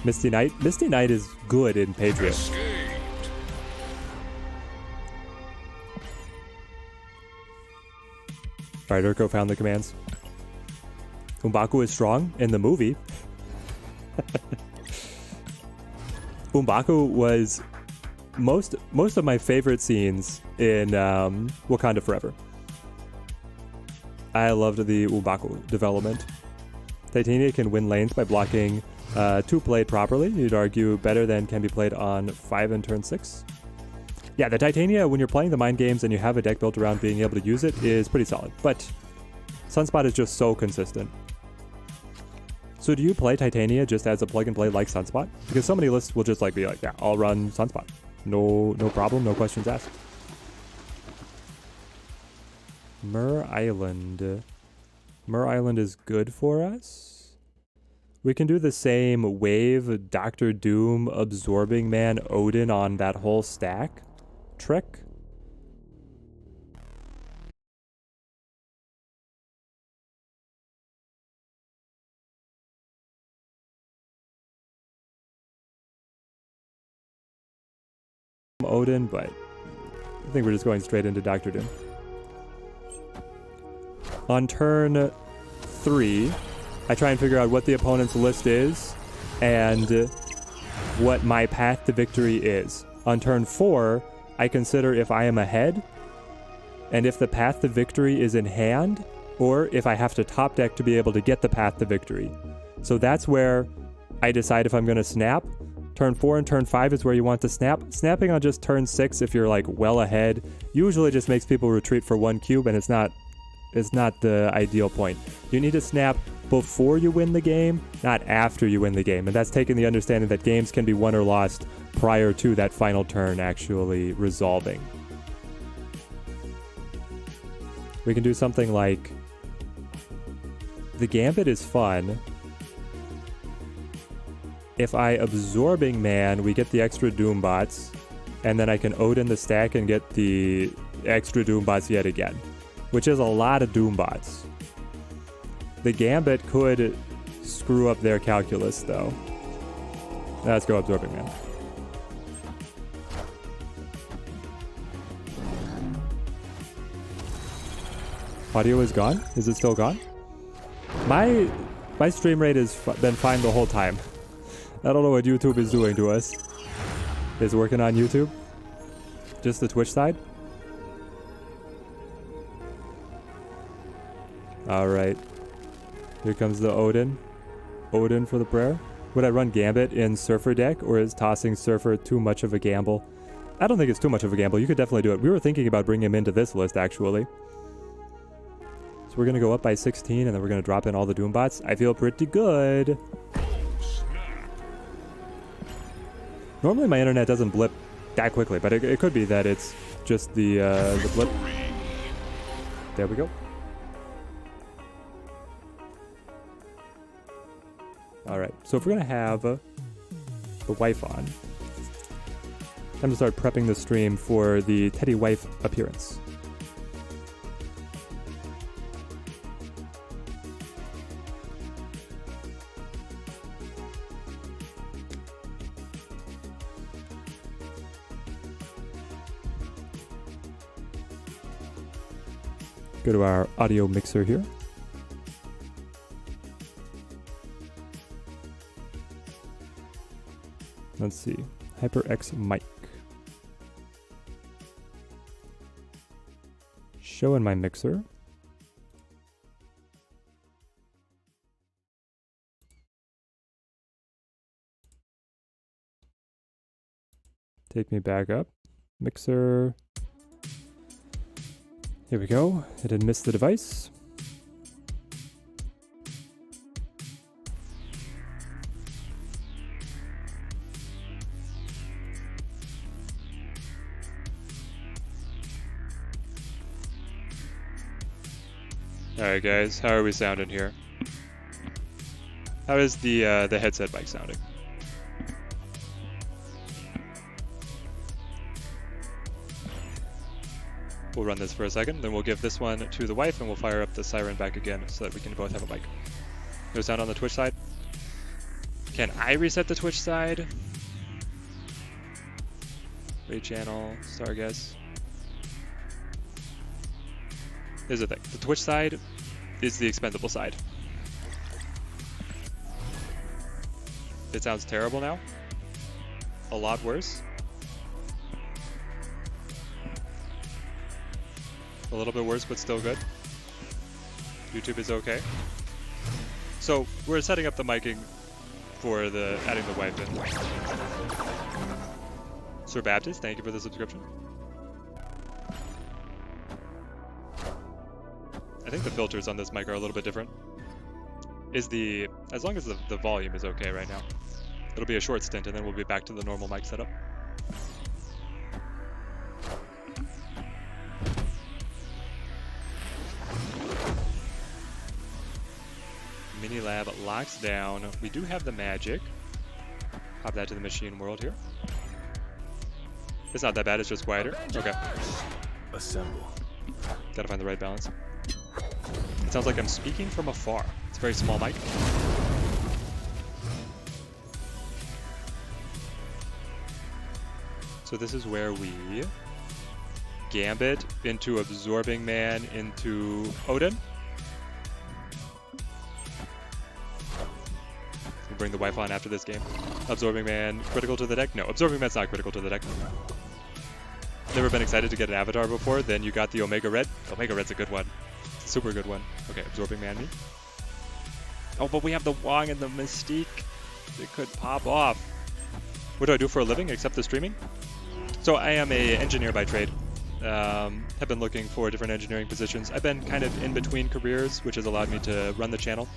Misty Knight. Misty Knight is good in Patriot. Escaped. Alright, Urko found the commands. Umbaku is strong in the movie. Umbaku was most of my favorite scenes in Wakanda Forever. I loved the Umbaku development. Titania can win lanes by blocking 2 played properly. You'd argue better than can be played on 5 and turn 6. Yeah, the Titania, when you're playing the mind games and you have a deck built around being able to use it, is pretty solid. But Sunspot is just so consistent. So do you play Titania just as a plug and play like Sunspot? Because so many lists will just like be like, yeah, I'll run Sunspot. No problem, no questions asked. Mur Island. Mur Island is good for us. We can do the same wave, Doctor Doom, Absorbing Man, Odin on that whole stack trick. Odin, but I think we're just going straight into Doctor Doom. On turn 3, I try and figure out what the opponent's list is and what my path to victory is. On turn 4, I consider if I am ahead and if the path to victory is in hand, or if I have to top deck to be able to get the path to victory. So that's where I decide if I'm going to snap. Turn 4 and turn 5 is where you want to snap. Snapping on just turn 6 if you're like well ahead usually just makes people retreat for 1 cube, and it's not the ideal point. You need to snap before you win the game, not after you win the game. And that's taking the understanding that games can be won or lost prior to that final turn actually resolving. We can do something like the Gambit is fun. If I Absorbing Man, we get the extra Doom bots, and then I can Odin the stack and get the extra Doom bots yet again, which is a lot of Doom bots. The Gambit could screw up their calculus, though. Let's go Absorbing Man. Audio is gone? Is it still gone? My stream rate has been fine the whole time. I don't know what YouTube is doing to us. Is it working on YouTube? Just the Twitch side? Alright. Here comes the Odin. Odin for the prayer. Would I run Gambit in Surfer deck, or is tossing Surfer too much of a gamble? I don't think it's too much of a gamble. You could definitely do it. We were thinking about bringing him into this list, actually. So we're going to go up by 16, and then we're going to drop in all the Doom bots. I feel pretty good. Normally my internet doesn't blip that quickly, but it could be that it's just the blip. There we go. Alright, so if we're going to have the wife on, time to start prepping the stream for the Teddy wife appearance. Go to our audio mixer here. Let's see. HyperX mic. Show in my mixer. Take me back up. Mixer. Here we go. It had missed the device. Alright guys, how are we sounding here? How is the headset mic sounding? We'll run this for a second, then we'll give this one to the wife and we'll fire up the siren back again so that we can both have a mic. No sound on the Twitch side? Can I reset the Twitch side? Rate channel, star guess. Here's the thing, the Twitch side is the expendable side. It sounds terrible now. A lot worse. A little bit worse, but still good. YouTube is okay. So we're setting up the miking for adding the wife in. Sir Baptist, thank you for the subscription. I think the filters on this mic are a little bit different. Is the As long as the volume is okay right now. It'll be a short stint and then we'll be back to the normal mic setup. Mini lab locks down. We do have the magic. Pop that to the machine world here. It's not that bad, it's just quieter. Okay. Assemble. Gotta find the right balance. It sounds like I'm speaking from afar. It's a very small mic. So this is where we Gambit into Absorbing Man into Odin. We'll bring the wife on after this game. Absorbing Man critical to the deck? No, Absorbing Man's not critical to the deck. Never been excited to get an avatar before. Then you got the Omega Red. Omega Red's a good one. Super good one. Okay, Absorbing Man me. Oh, but we have the Wong and the Mystique. It could pop off. What do I do for a living except the streaming? So I am a engineer by trade. Have been looking for different engineering positions. I've been kind of in between careers, which has allowed me to run the channel.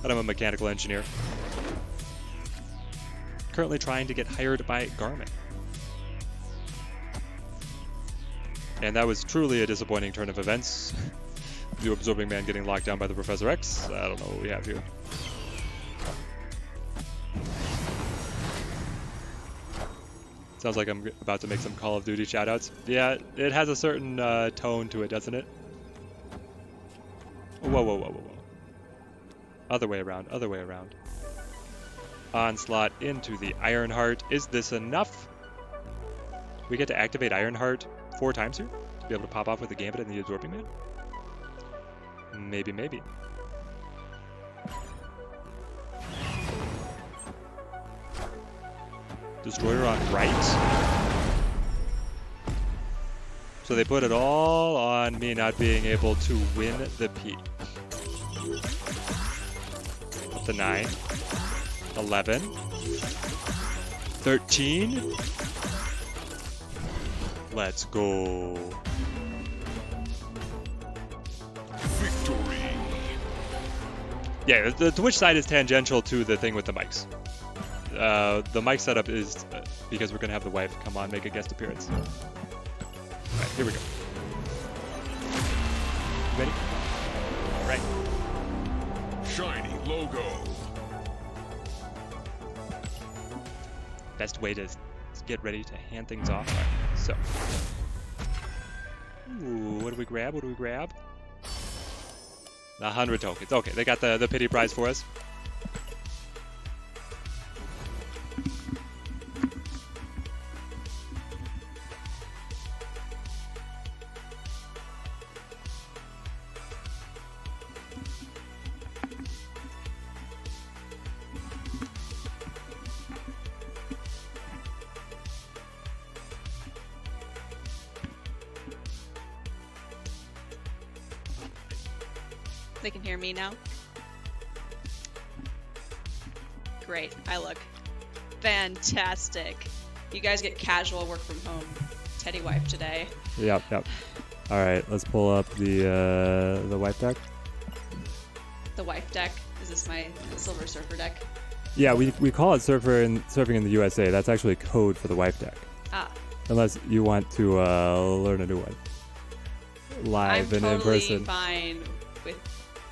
But I'm a mechanical engineer. Currently trying to get hired by Garmin. And that was truly a disappointing turn of events. The Absorbing Man getting locked down by the Professor X. I don't know what we have here. Sounds like I'm about to make some Call of Duty shoutouts. Yeah, it has a certain tone to it, doesn't it? Whoa, whoa, whoa, whoa, whoa. Other way around, other way around. Onslaught into the Ironheart. Is this enough? We get to activate Ironheart 4 times here to be able to pop off with the Gambit and the Absorbing Man? Maybe, maybe. Destroyer on right. So they put it all on me not being able to win the peak. Up to 9. 11. 13. Let's go. Victory. Yeah, the Twitch side is tangential to the thing with the mics. The mic setup is because we're going to have the wife come on, make a guest appearance. Alright, here we go. Ready? Alright. Shiny logo. Best way to get ready to hand things off. Right, so. Ooh, what do we grab? What do we grab? 100 tokens. Okay, they got the pity prize for us. They can hear me now. Great, I look fantastic. You guys get casual work from home. Teddy wife today. Yep, yep. All right, let's pull up the wife deck. The wife deck. Is this my Silver Surfer deck? Yeah, we call it surfing in the USA. That's actually code for the wife deck. Ah. Unless you want to learn a new one. Live and in person. I'm totally fine with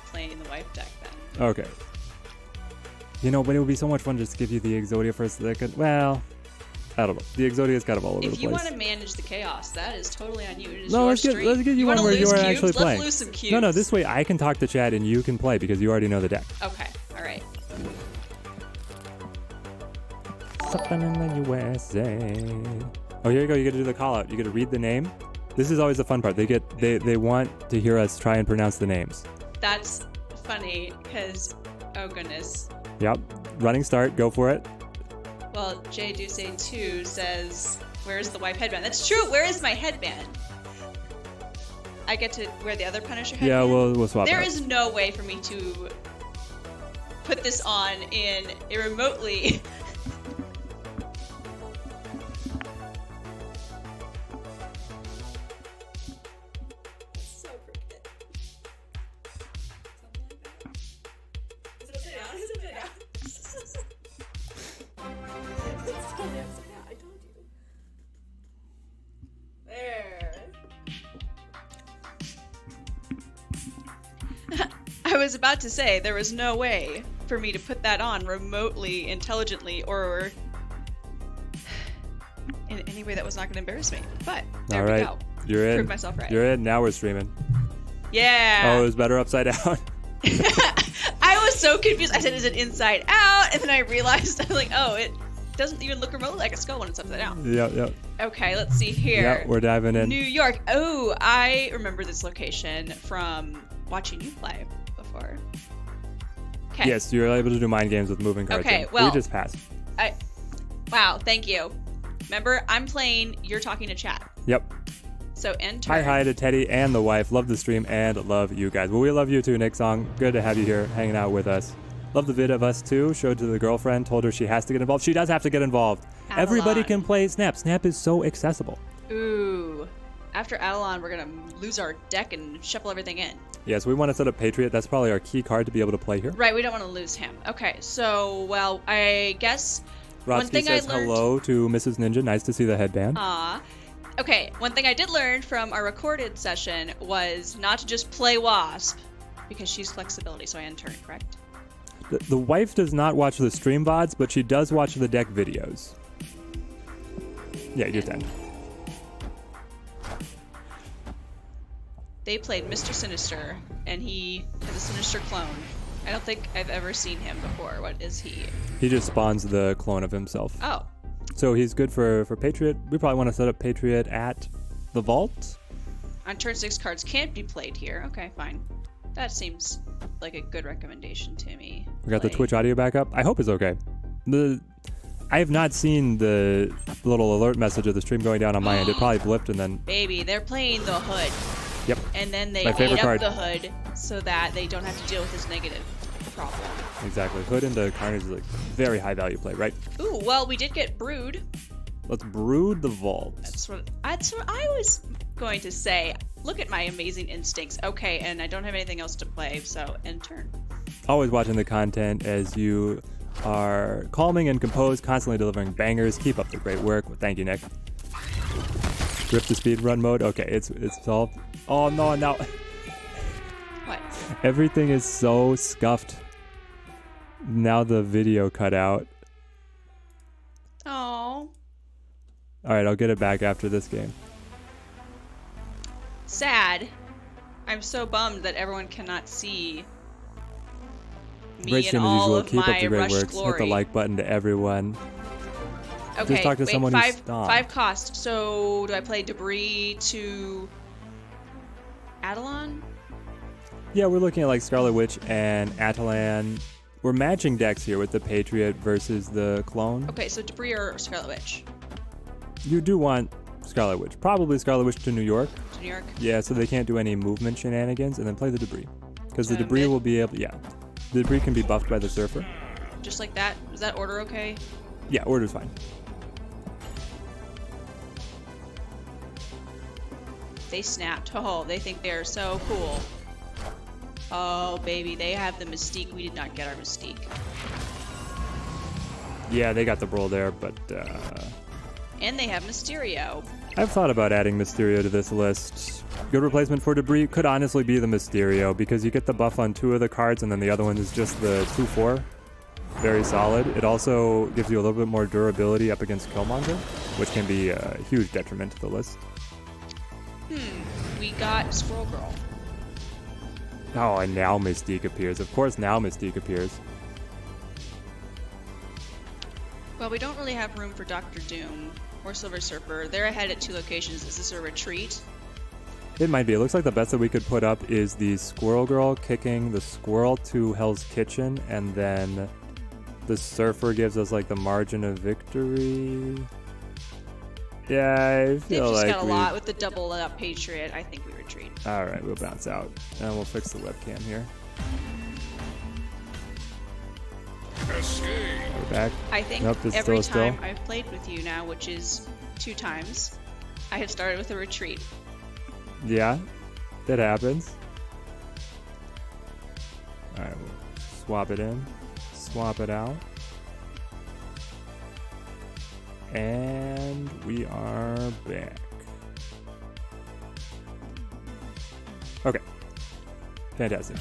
playing the wife deck then. Okay. You know, but it would be so much fun just to give you the Exodia for a second. Well, I don't know. The Exodia is kind of all over the place. If you want to manage the chaos, that is totally on you. It is no, your let's stream. get you one where you are actually playing. Let's lose some cubes. No, this way I can talk to chat and you can play because you already know the deck. Okay, all right. Something in the USA. Oh, here you go. You get to do the call out. You get to read the name. This is always the fun part. They want to hear us try and pronounce the names. That's funny because, oh goodness. Yep. Running start. Go for it. Well, Jay Duce 2 says, where's the wife headband? That's true. Where is my headband? I get to wear the other Punisher headband? Yeah, we'll swap it There out. is no way for me to put this on in a remotely... so crooked. Something like that. Is it upside down? was about to say, there was no way for me to put that on remotely, intelligently, or in any way that was not going to embarrass me. But there All we right. go. You're in. Proved myself right. You're in. Now we're streaming. Yeah. Oh, it was better upside down. I was so confused. I said, is it inside out? And then I realized, I was like, oh, it doesn't even look remotely like a skull when it's upside down. Yep. Okay, let's see here. Yeah, we're diving in. New York. Oh, I remember this location from watching you play before. Okay. Yes, you're able to do mind games with moving cards. Okay, in. well, we just passed. Wow, thank you. Remember, I'm playing, you're talking to chat. Yep. So enter. Hi to Teddy and the wife. Love the stream and love you guys. Well, we love you too, Nick Song. Good to have you here hanging out with us. Love the vid of us too. Showed to the girlfriend. Told her she has to get involved. She does have to get involved. Avalon. Everybody can play Snap. Snap is so accessible. Ooh. After Avalon, we're going to lose our deck and shuffle everything in. Yes, we want to set up Patriot. That's probably our key card to be able to play here. Right, we don't want to lose him. Okay, so, well, I guess one Rotsky thing says I learned... hello to Mrs. Ninja. Nice to see the headband. Okay, one thing I did learn from our recorded session was not to just play Wasp, because she's flexibility, so I enter, correct? The wife does not watch the stream VODs, but she does watch the deck videos. Yeah, you just end. They played Mr. Sinister, and he is a Sinister clone. I don't think I've ever seen him before. What is he? He just spawns the clone of himself. Oh. So he's good for Patriot. We probably want to set up Patriot at the vault. On turn 6, cards can't be played here. Okay, fine. That seems like a good recommendation to me. We got the Twitch audio back up. I hope it's okay. I have not seen the little alert message of the stream going down on my end. It probably blipped and then... Baby, they're playing the hood. Yep. And then they My favorite ate card. up the hood so that they don't have to deal with this negative problem. Exactly. Hood into Carnage is like very high value play, right? Ooh, well, we did get Brood. Let's brood the vault. That's what I was going to say. Look at my amazing instincts. Okay, and I don't have anything else to play, so end turn. Always watching the content as you are calming and composed, constantly delivering bangers. Keep up the great work. Thank you, Nick. Grip to speed run mode. Okay, it's solved. Oh no, now What? everything is so scuffed. Now the video cut out. Oh. All right, I'll get it back after this game. Sad. I'm so bummed that everyone cannot see me Great in stream as all usual. of Keep up my the great rush work. glory. Hit the like button to everyone. Okay, Just talk to wait, someone who's five, stopped. 5 cost. So do I play Debris to Adelon? Yeah, we're looking at like Scarlet Witch and Atalan. We're matching decks here with the Patriot versus the clone. Okay, so Debris or Scarlet Witch You do want Scarlet Witch. Probably Scarlet Witch to New York. to New York. Yeah, so they can't do any movement shenanigans, and then play the Debris. Because the So Debris mid? will be able... Yeah. The Debris can be buffed by the Surfer. Just like that. Is that order okay? Yeah, order's fine. They snapped. Oh, they think they're so cool. Oh, baby, they have the Mystique. We did not get our Mystique. Yeah, they got the brawl there, but... And they have Mysterio. I've thought about adding Mysterio to this list. Good replacement for Debris could honestly be the Mysterio, because you get the buff on 2 of the cards, and then the other one is just the 2/4. Very solid. It also gives you a little bit more durability up against Killmonger, which can be a huge detriment to the list. We got Squirrel Girl. Oh, and now Mystique appears. Of course, now Mystique appears. Well, we don't really have room for Doctor Doom or Silver Surfer. They're ahead at 2 locations. Is this a retreat? It might be. It looks like the best that we could put up is the Squirrel Girl kicking the Squirrel to Hell's Kitchen, and then the Surfer gives us like the margin of victory. Yeah, I They've feel just like got a lot with the double up Patriot. I think we retreat. All right, we'll bounce out, and we'll fix the webcam here. Escape. We're back. I think Nope, it's every still time I've played with you now, which is 2 times, I have started with a retreat. Yeah, that happens. All right, we'll swap it in, swap it out. And we are back. Okay. Fantastic.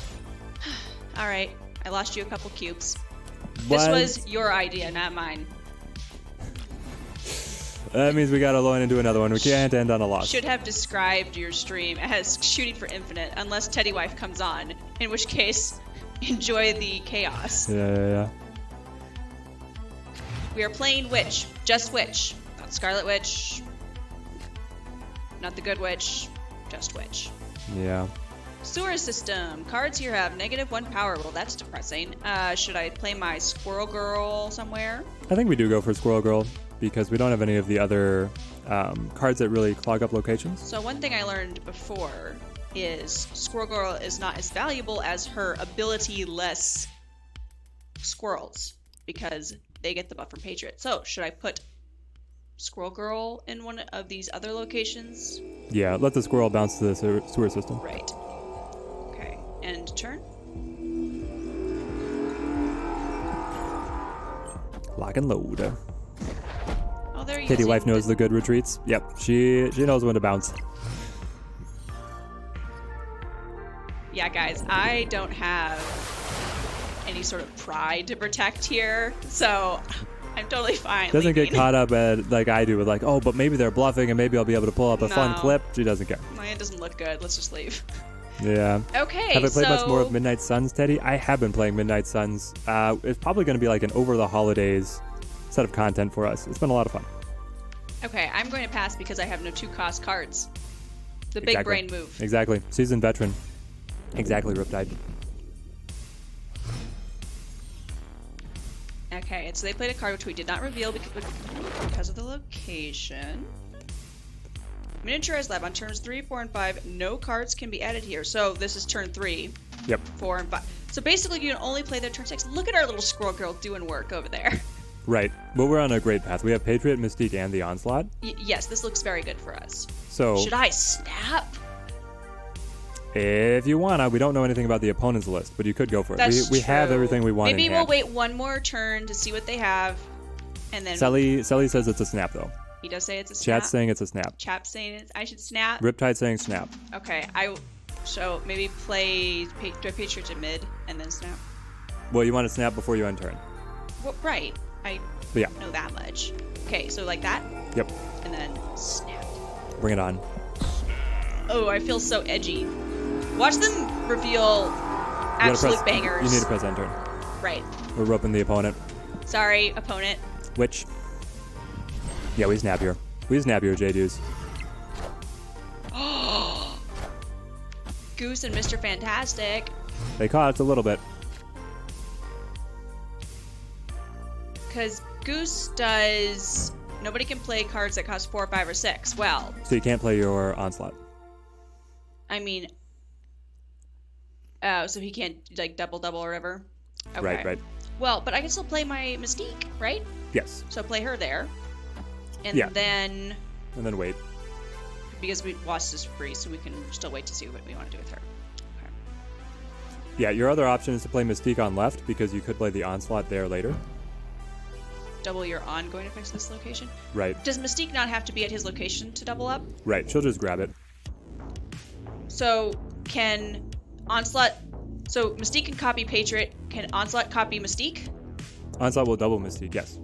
All right, I lost you a couple cubes. What? This was your idea, not mine. That means we gotta loin into another one. We can't end on a loss. Should have described your stream as shooting for infinite, unless Teddy Wife comes on, in which case, enjoy the chaos. Yeah. We are playing Witch, just Witch, not Scarlet Witch, not the Good Witch, just Witch. Yeah. Sewer system. Cards here have -1 power. Well, that's depressing. Should I play my Squirrel Girl somewhere? I think we do go for Squirrel Girl because we don't have any of the other cards that really clog up locations. So one thing I learned before is Squirrel Girl is not as valuable as her ability-less squirrels because they get the buff from Patriot. So should I put Squirrel Girl in one of these other locations? Yeah, let the squirrel bounce to the sewer system. Right. Okay. End turn. Lock and load. Oh, they're Teddy using Wife knows the good retreats. Yep, she knows when to bounce. Yeah, guys, I don't have any sort of pride to protect here, so I'm totally fine. Doesn't get leaving. caught up at like I do with like, oh, but maybe they're bluffing and maybe I'll be able to pull up a fun No. clip. She doesn't care. It doesn't look good. Let's just leave. Yeah. Okay, Have I played much more of so- Midnight Suns, Teddy? I have been playing Midnight Suns. It's probably going to be like an over the holidays set of content for us. It's been a lot of fun. Okay, I'm going to pass because I have no 2-cost cards. The big Exactly. brain move. Exactly. Seasoned veteran. Exactly, Riptide. Okay, so they played a card which we did not reveal because of the location. Miniaturized Lab on turns 3, 4, and 5. No cards can be added here. So this is turn 3, Yep. 4, and 5. So basically, you can only play their turn 6. Look at our little Squirrel Girl doing work over there. Right. But we're on a great path. We have Patriot, Mystique, and the Onslaught. Yes, this looks very good for us. So Should I snap? if you wanna, we don't know anything about the opponent's list, but you could go for it. That's We have true. everything we want. Maybe in we'll hand. wait one more turn to see what they have, and then Sally says it's a snap though. he does say it's a snap. Chat's saying it's a snap. Chap's saying I should snap. Riptide saying snap. Okay, so maybe play Patriot to mid and then snap. Well, you want to snap before you end turn. Well, right. I But yeah. know that much. Okay, so like that, Yep. and then snap. Bring it on. Oh, I feel so edgy. Watch them reveal You gotta absolute press- bangers. You need to press end turn. Right. We're roping the opponent. Sorry, opponent. Which? Yeah, we snap here. We snap here, J-Deuce. Goose and Mr. Fantastic. They caught us a little bit. Because Goose does... Nobody can play cards that cost 4, 5, or 6. Well, So you can't play your Onslaught. I mean... so he can't, like, double or whatever? Okay. Right. Well, but I can still play my Mystique, right? Yes. So play her there. And Yeah. then... And then wait. Because we lost this free, so we can still wait to see what we want to do with her. Okay. Yeah, your other option is to play Mystique on left because you could play the Onslaught there later. Double your ongoing effects this location. Right. Does Mystique not have to be at his location to double up? Right. She'll just grab it. So can Onslaught... So Mystique can copy Patriot. Can Onslaught copy Mystique? Onslaught will double Mystique, yes.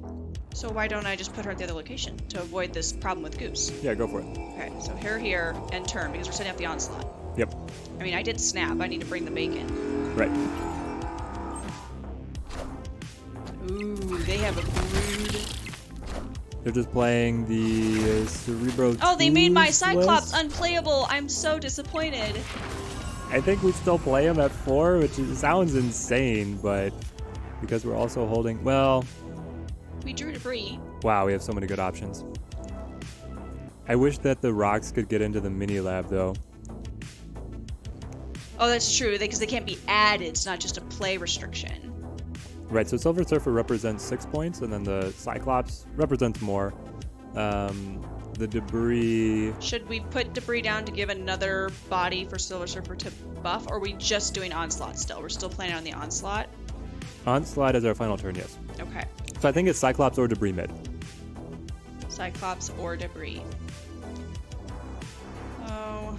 So why don't I just put her at the other location to avoid this problem with Goose? Yeah, go for it. Okay, so her here, end turn, because we're setting up the Onslaught. Yep. I mean, I did snap. I need to bring the bacon. Right. Ooh, they have a brood. They're just playing the Cerebro. Oh, they made my Twos Cyclops list. unplayable. I'm so disappointed. I think we still play him at 4, which sounds insane, but because we're also holding... Well, We drew debris. wow, we have so many good options. I wish that the rocks could get into the mini lab, though. Oh, that's true, because they can't be added. It's not just a play restriction. Right, so Silver Surfer represents 6 points, and then the Cyclops represents more. The debris... Should we put debris down to give another body for Silver Surfer to buff, or are we just doing Onslaught still? We're still planning on the Onslaught? Onslaught is our final turn, yes. Okay. So I think it's Cyclops or debris mid. Cyclops or debris. Oh.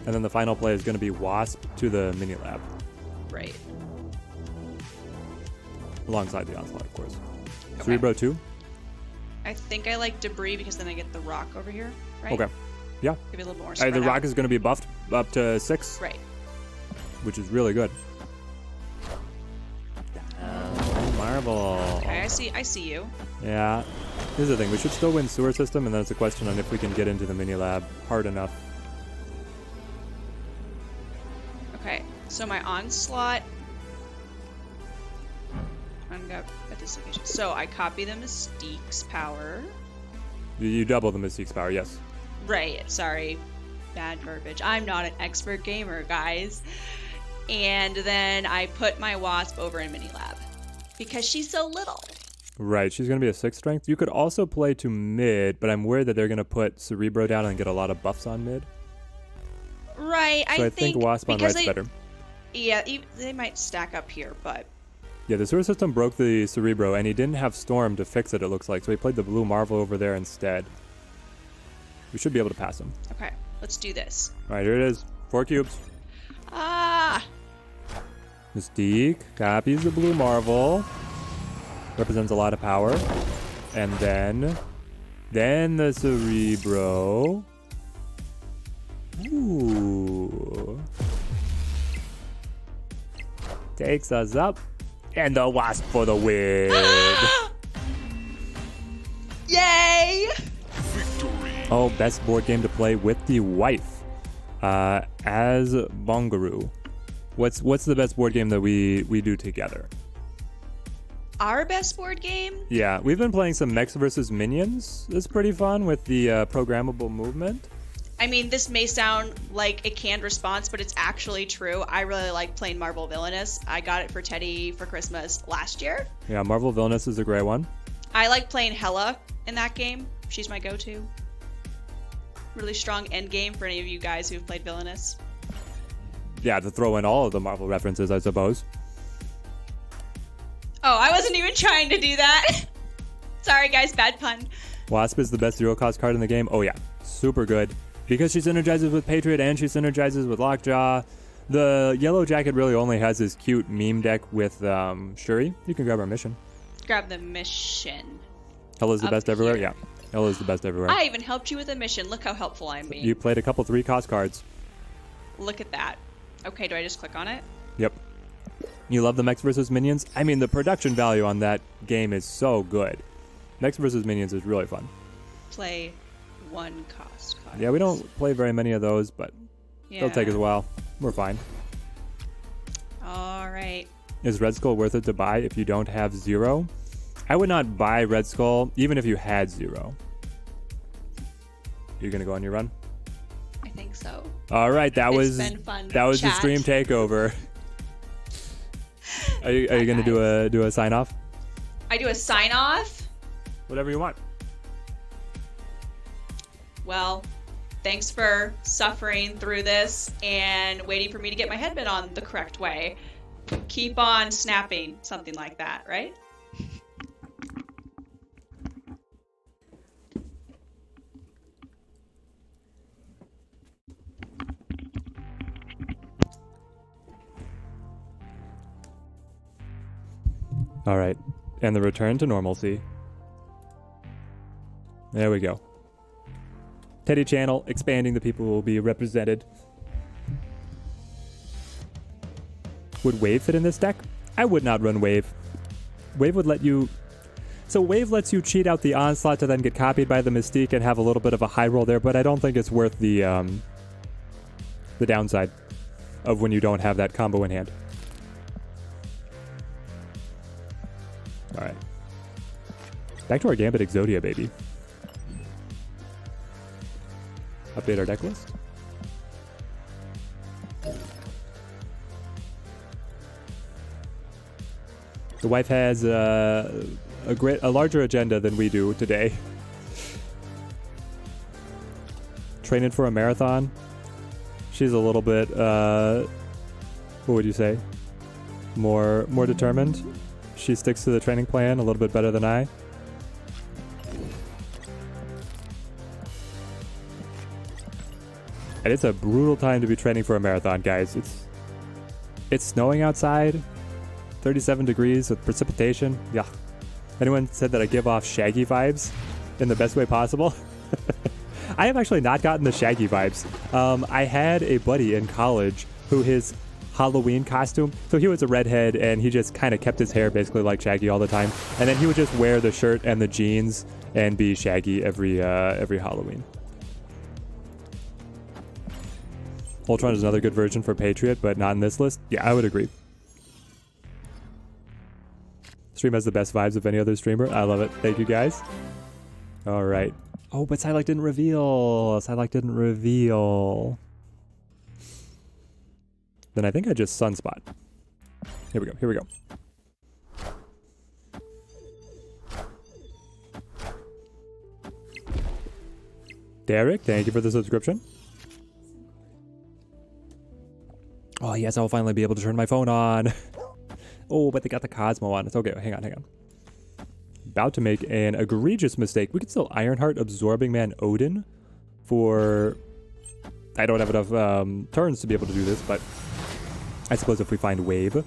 And then the final play is going to be Wasp to the mini lab. Right. Alongside the Onslaught, of course. Okay. Cerebro 2? I think I like Debris because then I get the rock over here, right? Okay. Yeah. Give it a little more The spread rock out. is going to be buffed up to 6, Right. which is really good. Marble. Okay, I see you. Yeah. Here's the thing. We should still win sewer system, and then it's a question on if we can get into the mini lab hard enough. Okay, so my onslaught. Got at this location. So I copy the Mystique's power. You double the Mystique's power, yes. Right, sorry. Bad verbiage. I'm not an expert gamer, guys. And then I put my Wasp over in Mini Lab. Because she's so little. Right, she's going to be a 6 strength. You could also play to mid, but I'm worried that they're going to put Cerebro down and get a lot of buffs on mid. Right, So I think Wasp on right's better. Yeah, they might stack up here, but... Yeah, the sewer system broke the Cerebro, and he didn't have Storm to fix it, it looks like. So he played the Blue Marvel over there instead. We should be able to pass him. Okay, let's do this. All right, here it is. 4 cubes. Ah! Mystique copies the Blue Marvel. Represents a lot of power. And then the Cerebro. Ooh. Takes us up. And the Wasp for the win. Yay! Victory. Oh, best board game to play with the wife. As Bongaroo. What's the best board game that we do together? Our best board game? Yeah, we've been playing some Mechs versus Minions. It's pretty fun with the programmable movement. I mean, this may sound like a canned response, but it's actually true. I really like playing Marvel Villainous. I got it for Teddy for Christmas last year. Yeah, Marvel Villainous is a great one. I like playing Hela in that game. She's my go-to. Really strong end game for any of you guys who've played Villainous. Yeah, to throw in all of the Marvel references, I suppose. Oh, I wasn't even trying to do that. Sorry, guys, bad pun. Wasp is the best zero cost card in the game. Oh yeah, super good. Because she synergizes with Patriot and she synergizes with Lockjaw. The Yellow Jacket really only has his cute meme deck with Shuri. You can grab our mission. Grab the mission. Hela's the Up best everywhere? here. Yeah. Hela's the best everywhere. I even helped you with a mission. Look how helpful I'm being. You played a couple 3 cost cards. Look at that. Okay, do I just click on it? Yep. You love the Mechs vs. Minions? I mean, the production value on that game is so good. Mechs vs. Minions is really fun. Play 1 cost card. Yeah, we don't play very many of those, but they'll take us a while. We're fine. All right. Is Red Skull worth it to buy if you don't have 0? I would not buy Red Skull even if you had 0. You're gonna go on your run? I think so. All right, that It's was been fun, that was the chat. stream takeover. Are you gonna do a sign off? I do a sign off. Whatever you want. Well, thanks for suffering through this and waiting for me to get my headband on the correct way. Keep on snapping, something like that, right? All right, and the return to normalcy. There we go. Teddy channel expanding, the people will be represented. Would Wave fit in this deck? I would not run Wave. Wave would let you... So Wave lets you cheat out the Onslaught to then get copied by the Mystique and have a little bit of a high roll there, but I don't think it's worth the downside of when you don't have that combo in hand. All right. Back to our Gambit Exodia, baby. Update our deck list. The wife has a larger agenda than we do today. Training for a marathon. She's a little bit, what would you say? More determined. She sticks to the training plan a little bit better than I. And it's a brutal time to be training for a marathon, guys. It's snowing outside. 37 degrees with precipitation. Yeah. Anyone said that I give off Shaggy vibes in the best way possible? I have actually not gotten the Shaggy vibes. I had a buddy in college who his Halloween costume, so he was a redhead and he just kind of kept his hair basically like Shaggy all the time. And then he would just wear the shirt and the jeans and be Shaggy every Halloween. Ultron is another good version for Patriot, but not in this list. Yeah, I would agree. Stream has the best vibes of any other streamer. I love it. Thank you, guys. All right. Oh, but Psylocke didn't reveal. Psylocke didn't reveal. Then I think I just Sunspot. Here we go. Here we go. Derek, thank you for the subscription. Oh, yes, I'll finally be able to turn my phone on. Oh, but they got the Cosmo on. It's okay. Hang on, hang on. About to make an egregious mistake. We could still Ironheart Absorbing Man Odin for... I don't have enough turns to be able to do this, but I suppose if we find Wave.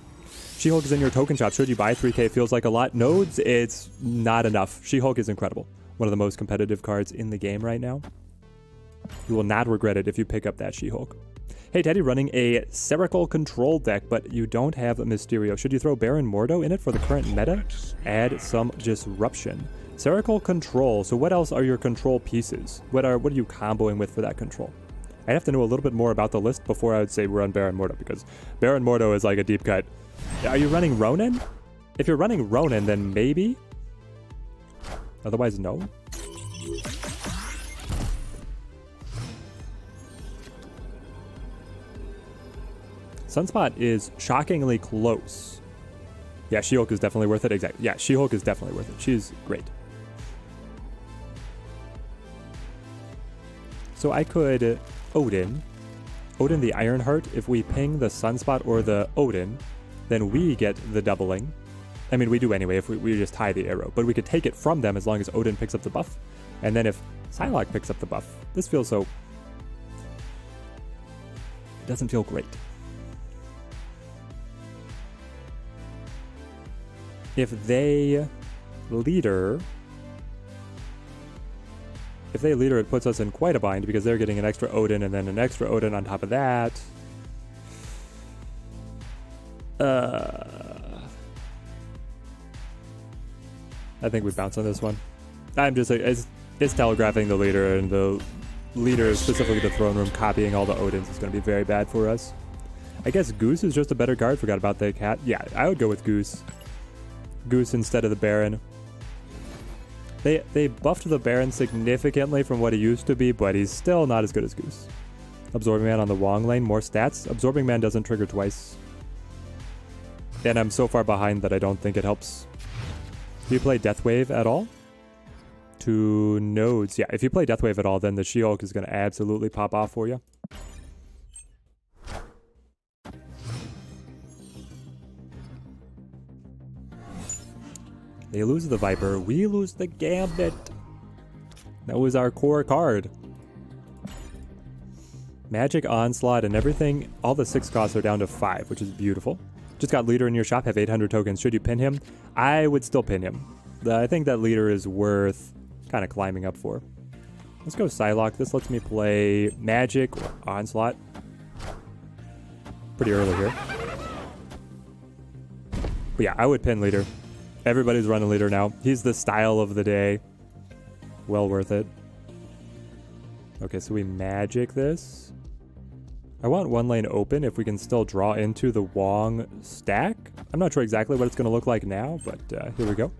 She-Hulk is in your token shop. Should you buy 3K? Feels like a lot. Nodes, it's not enough. She-Hulk is incredible. One of the most competitive cards in the game right now. You will not regret it if you pick up that She-Hulk. Hey, Teddy, running a Spherical Control deck, but you don't have a Mysterio. Should you throw Baron Mordo in it for the current meta? Add some disruption. Spherical Control. So what else are your control pieces? What are you comboing with for that control? I'd have to know a little bit more about the list before I would say run Baron Mordo, because Baron Mordo is like a deep cut. Are you running Ronin? If you're running Ronin, then maybe. Otherwise, no. Sunspot is shockingly close. Yeah, She-Hulk is definitely worth it. Exactly. Yeah, She-Hulk is definitely worth it. She's great. So I could Odin the Ironheart. If we ping the Sunspot or the Odin, then we get the doubling. I mean, we do anyway if we just tie the arrow. But we could take it from them as long as Odin picks up the buff. And then if Psylocke picks up the buff, this feels so... It doesn't feel great. If they leader, it puts us in quite a bind because they're getting an extra Odin and then an extra Odin on top of that. I think we bounce on this one. I'm just it's telegraphing the leader, and the leader, specifically the throne room, copying all the Odins is going to be very bad for us. I guess Goose is just a better card. Forgot about the cat. Yeah, I would go with Goose. Goose instead of the Baron. They buffed the Baron significantly from what he used to be, but he's still not as good as Goose. Absorbing Man on the Wong lane, more stats. Absorbing Man doesn't trigger twice. And I'm so far behind that I don't think it helps. Do you play Deathwave at all? To nodes. Yeah, if you play Deathwave at all, then the She-Hulk is going to absolutely pop off for you. They lose the Viper, we lose the Gambit. That was our core card. Magic, Onslaught, and everything. All the 6 costs are down to 5, which is beautiful. Just got Leader in your shop, have 800 tokens. Should you pin him? I would still pin him. I think that Leader is worth kind of climbing up for. Let's go Psylocke. This lets me play Magic or Onslaught. Pretty early here. But yeah, I would pin Leader. Everybody's running Leader now. He's the style of the day. Well worth it. Okay, so we Magic this. I want one lane open if we can still draw into the Wong stack. I'm not sure exactly what it's going to look like now, but here we go.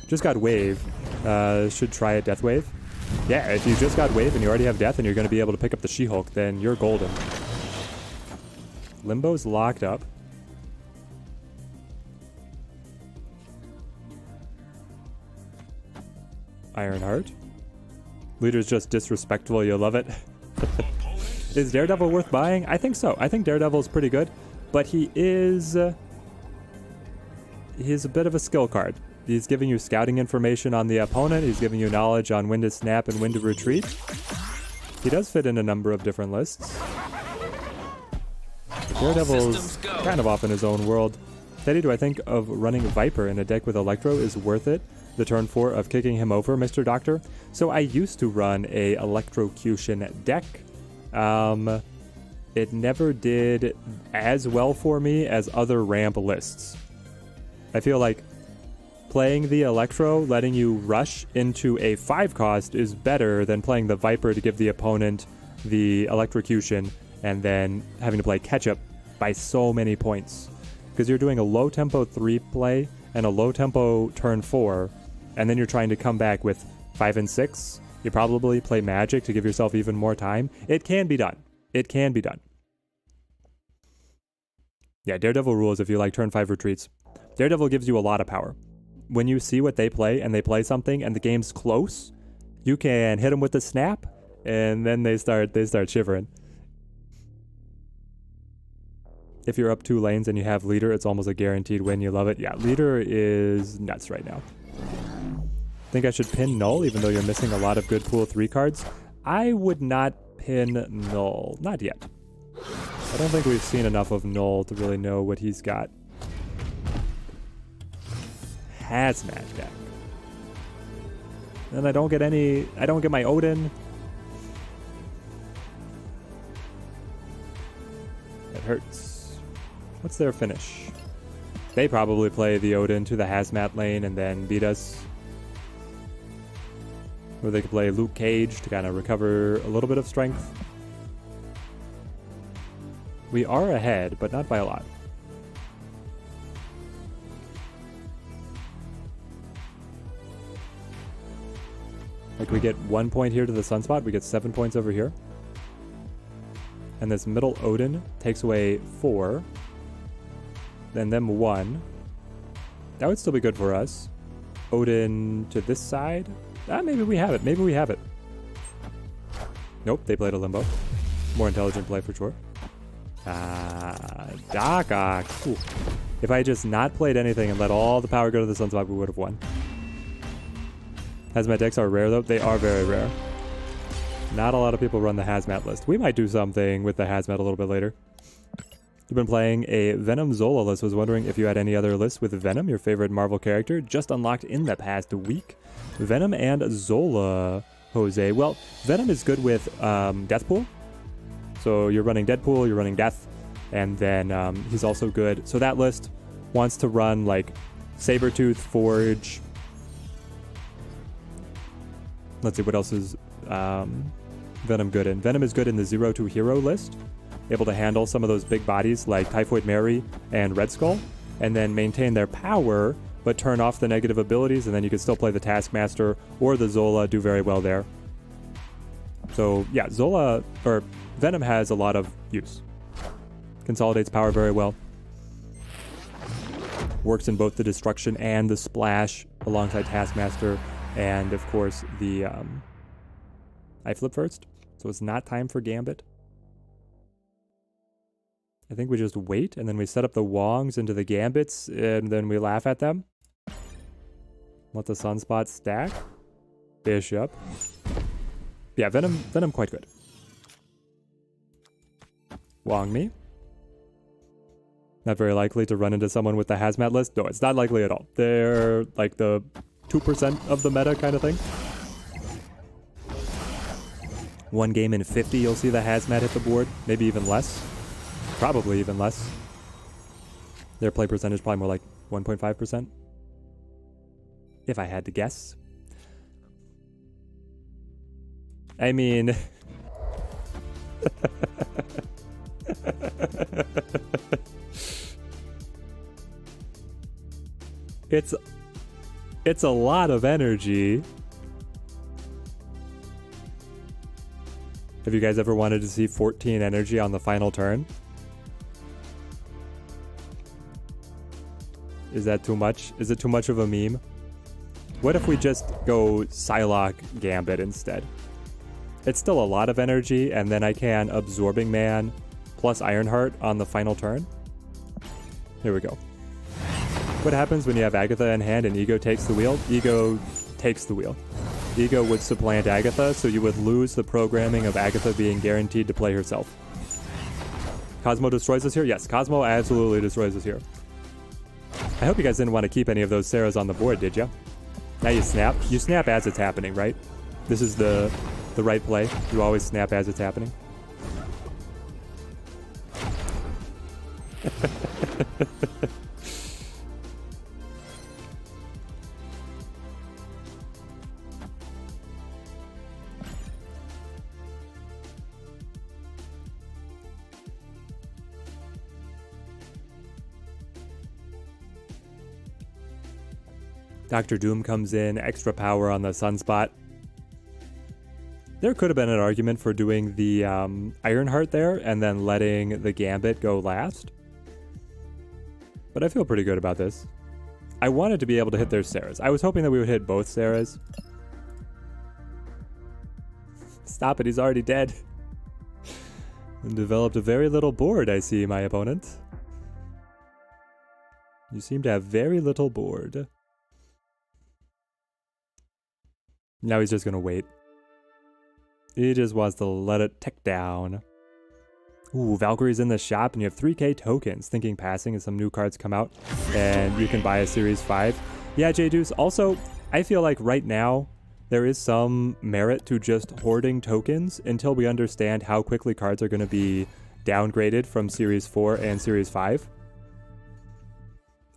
Just got Wave. Should try a Death Wave. Yeah, if you just got Wave and you already have Death and you're going to be able to pick up the She-Hulk, then you're golden. Limbo's locked up. Ironheart. Leader's just disrespectful. You love it. Is Daredevil worth buying? I think so. I think Daredevil is pretty good, but he's a bit of a skill card. He's giving you scouting information on the opponent. He's giving you knowledge on when to snap and when to retreat. He does fit in a number of different lists. Daredevil's systems go. kind of off in his own world. Teddy, do I think of running Viper in a deck with Electro is worth it? The turn 4 of kicking him over, Mr. Doctor? So I used to run a Electrocution deck. It never did as well for me as other ramp lists. I feel like playing the Electro, letting you rush into a 5 cost is better than playing the Viper to give the opponent the Electrocution and then having to play catch-up by so many points. Because you're doing a low-tempo 3 play and a low-tempo turn 4, and then you're trying to come back with 5 and 6. You probably play Magic to give yourself even more time. It can be done. It can be done. Yeah, Daredevil rules if you like turn 5 retreats. Daredevil gives you a lot of power. When you see what they play and they play something and the game's close, you can hit them with the snap, and then they start shivering. If you're up 2 lanes and you have leader, it's almost a guaranteed win. You love it. Yeah, leader is nuts right now. Think I should pin Null even though you're missing a lot of good pool 3 cards? I would not pin Null. Not yet. I don't think we've seen enough of Null to really know what he's got. Hazmat deck. And I don't get my Odin. It hurts. What's their finish? They probably play the Odin to the Hazmat lane and then beat us. Or they could play Luke Cage to kind of recover a little bit of strength. We are ahead, but not by a lot. Like, we get 1 point here to the Sunspot, we get 7 points over here. And this middle Odin takes away 4. Then them 1. That would still be good for us. Odin to this side. Maybe we have it. Maybe we have it. Nope, they played a Limbo. More intelligent play for sure. Dark. Ooh. If I had just not played anything and let all the power go to the Sunspot, we would have won. Hazmat decks are rare though. They are very rare. Not a lot of people run the Hazmat list. We might do something with the Hazmat a little bit later. You've been playing a Venom Zola list. Was wondering if you had any other lists with Venom, your favorite Marvel character, just unlocked in the past week. Venom and Zola, Jose. Well, Venom is good with Deathpool. So you're running Deadpool, you're running Death, and then he's also good. So that list wants to run like Sabretooth, Forge. Let's see, what else is Venom good in? Venom is good in the 0-2 hero list. Able to handle some of those big bodies like Typhoid Mary and Red Skull, and then maintain their power, but turn off the negative abilities, and then you can still play the Taskmaster or the Zola, do very well there. So yeah, Venom has a lot of use. Consolidates power very well. Works in both the Destruction and the Splash alongside Taskmaster, and of course the I flip first, so it's not time for Gambit. I think we just wait, and then we set up the Wongs into the Gambits, and then we laugh at them. Let the Sunspot stack. Bishop. Yeah, Venom quite good. Wong me. Not very likely to run into someone with the Hazmat list. No, it's not likely at all. They're like the 2% of the meta kind of thing. 1 game in 50, you'll see the Hazmat hit the board. Maybe even less. Probably even less. Their play percentage probably more like 1.5%. If I had to guess. I mean... It's a lot of energy. Have you guys ever wanted to see 14 energy on the final turn? Is that too much? Is it too much of a meme? What if we just go Psylocke Gambit instead? It's still a lot of energy, and then I can Absorbing Man plus Ironheart on the final turn. Here we go. What happens when you have Agatha in hand and Ego takes the wheel? Ego takes the wheel. Ego would supplant Agatha, so you would lose the programming of Agatha being guaranteed to play herself. Cosmo destroys us here? Yes, Cosmo absolutely destroys us here. I hope you guys didn't want to keep any of those Sarahs on the board, did you? Now you snap. You snap as it's happening, right? This is the right play. You always snap as it's happening. Dr. Doom comes in, extra power on the Sunspot. There could have been an argument for doing the Ironheart there and then letting the Gambit go last. But I feel pretty good about this. I wanted to be able to hit their Sarahs. I was hoping that we would hit both Sarahs. Stop it, he's already dead. And developed a very little board, I see, my opponent. You seem to have very little board. Now he's just gonna wait. He just wants to let it tick down. Ooh, Valkyrie's in the shop and you have 3k tokens. Thinking passing and some new cards come out and you can buy a Series 5. Yeah, J-Deuce. Also, I feel like right now there is some merit to just hoarding tokens until we understand how quickly cards are going to be downgraded from Series 4 and Series 5.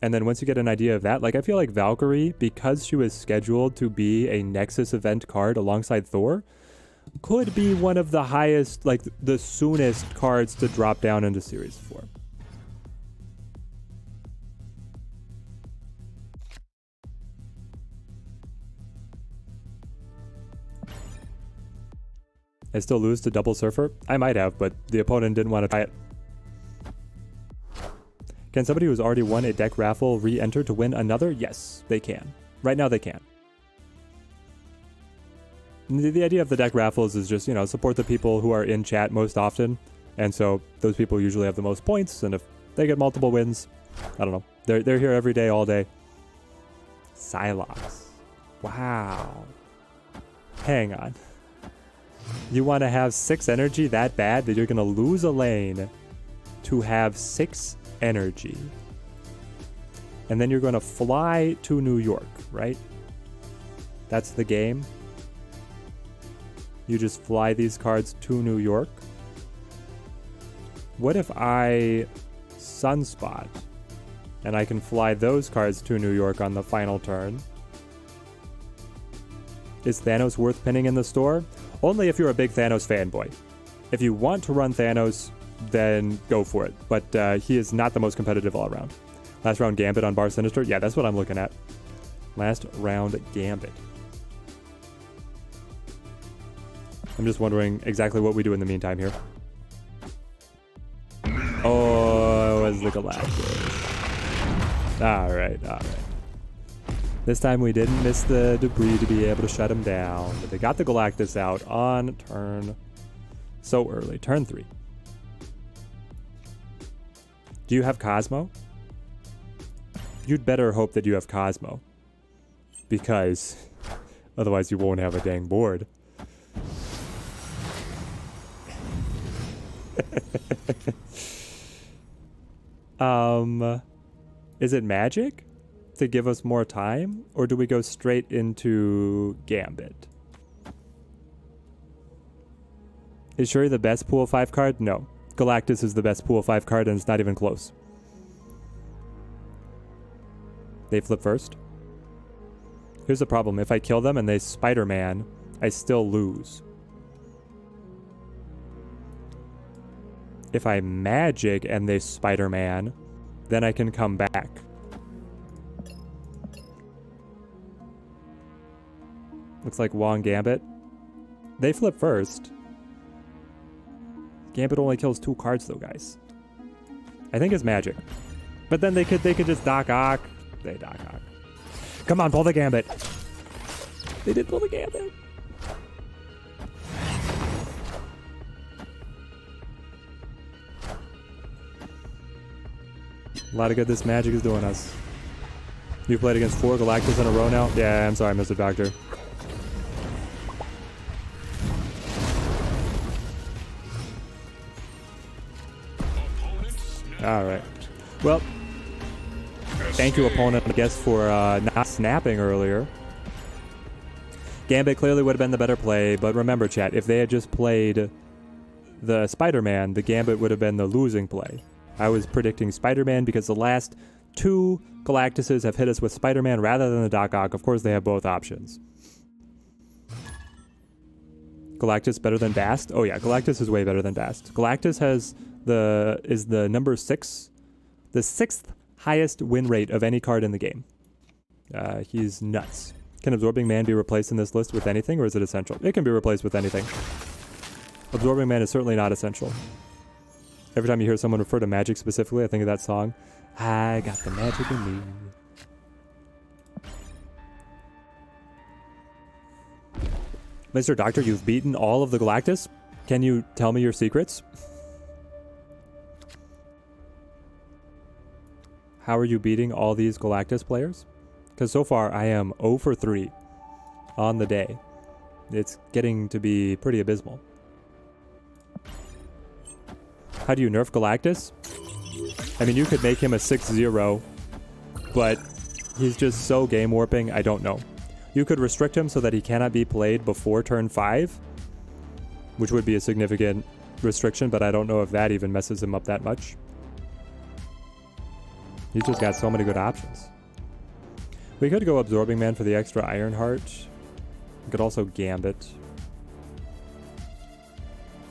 And then once you get an idea of that, like I feel like Valkyrie, because she was scheduled to be a Nexus event card alongside Thor, could be one of the highest, like the soonest cards to drop down into Series 4. I still lose to Double Surfer? I might have, but the opponent didn't want to try it. Can somebody who's already won a deck raffle re-enter to win another? Yes, they can. Right now they can. The idea of the deck raffles is just, you know, support the people who are in chat most often. And so those people usually have the most points. And if they get multiple wins, I don't know. They're here every day, all day. Psylocke. Wow. Hang on. You want to have 6 energy that bad that you're going to lose a lane to have 6 energy. And then you're going to fly to New York, right? That's the game. You just fly these cards to New York. What if I Sunspot and I can fly those cards to New York on the final turn? Is Thanos worth pinning in the store? Only if you're a big Thanos fanboy. If you want to run Thanos, then go for it. But he is not the most competitive all around. Last round Gambit on Bar Sinister? Yeah, that's what I'm looking at. Last round Gambit. I'm just wondering exactly what we do in the meantime here. Oh, it was the Galactus. Alright, alright. This time we didn't miss the debris to be able to shut him down. But they got the Galactus out on turn so early. Turn 3. Do you have Cosmo? You'd better hope that you have Cosmo. Because otherwise you won't have a dang board. Is it magic to give us more time, or do we go straight into Gambit? Is Shuri the best pool 5 card? No. Galactus is the best pool 5 card and it's not even close. They flip first. Here's the problem. If I kill them and they Spider-Man, I still lose. If I magic and they Spider-Man, then I can come back. Looks like Wong Gambit. They flip first. Gambit only kills 2 cards though, guys. I think it's magic. But then they could just Doc Ock. They Doc Ock. Come on, pull the Gambit. They did pull the Gambit. A lot of good this magic is doing us. You played against 4 Galactus in a row now? Yeah, I'm sorry, Mr. Doctor. All right. Well, thank you, opponent, I guess, for not snapping earlier. Gambit clearly would have been the better play, but remember, chat, if they had just played the Spider-Man, the Gambit would have been the losing play. I was predicting Spider-Man because the last 2 Galactuses have hit us with Spider-Man rather than the Doc Ock. Of course, they have both options. Galactus better than Bast? Oh yeah, Galactus is way better than Bast. Galactus is the number 6, the 6th highest win rate of any card in the game. He's nuts. Can Absorbing Man be replaced in this list with anything, or is it essential? It can be replaced with anything. Absorbing Man is certainly not essential. Every time you hear someone refer to magic specifically, I think of that song. I got the magic in me. Mr. Doctor, you've beaten all of the Galactus? Can you tell me your secrets? How are you beating all these Galactus players? Because so far I am 0 for 3 on the day. It's getting to be pretty abysmal. How do you nerf Galactus? I mean, you could make him a 6-0, but he's just so game warping, I don't know. You could restrict him so that he cannot be played before turn 5, which would be a significant restriction, but I don't know if that even messes him up that much. He's just got so many good options. We could go Absorbing Man for the extra Ironheart. We could also Gambit.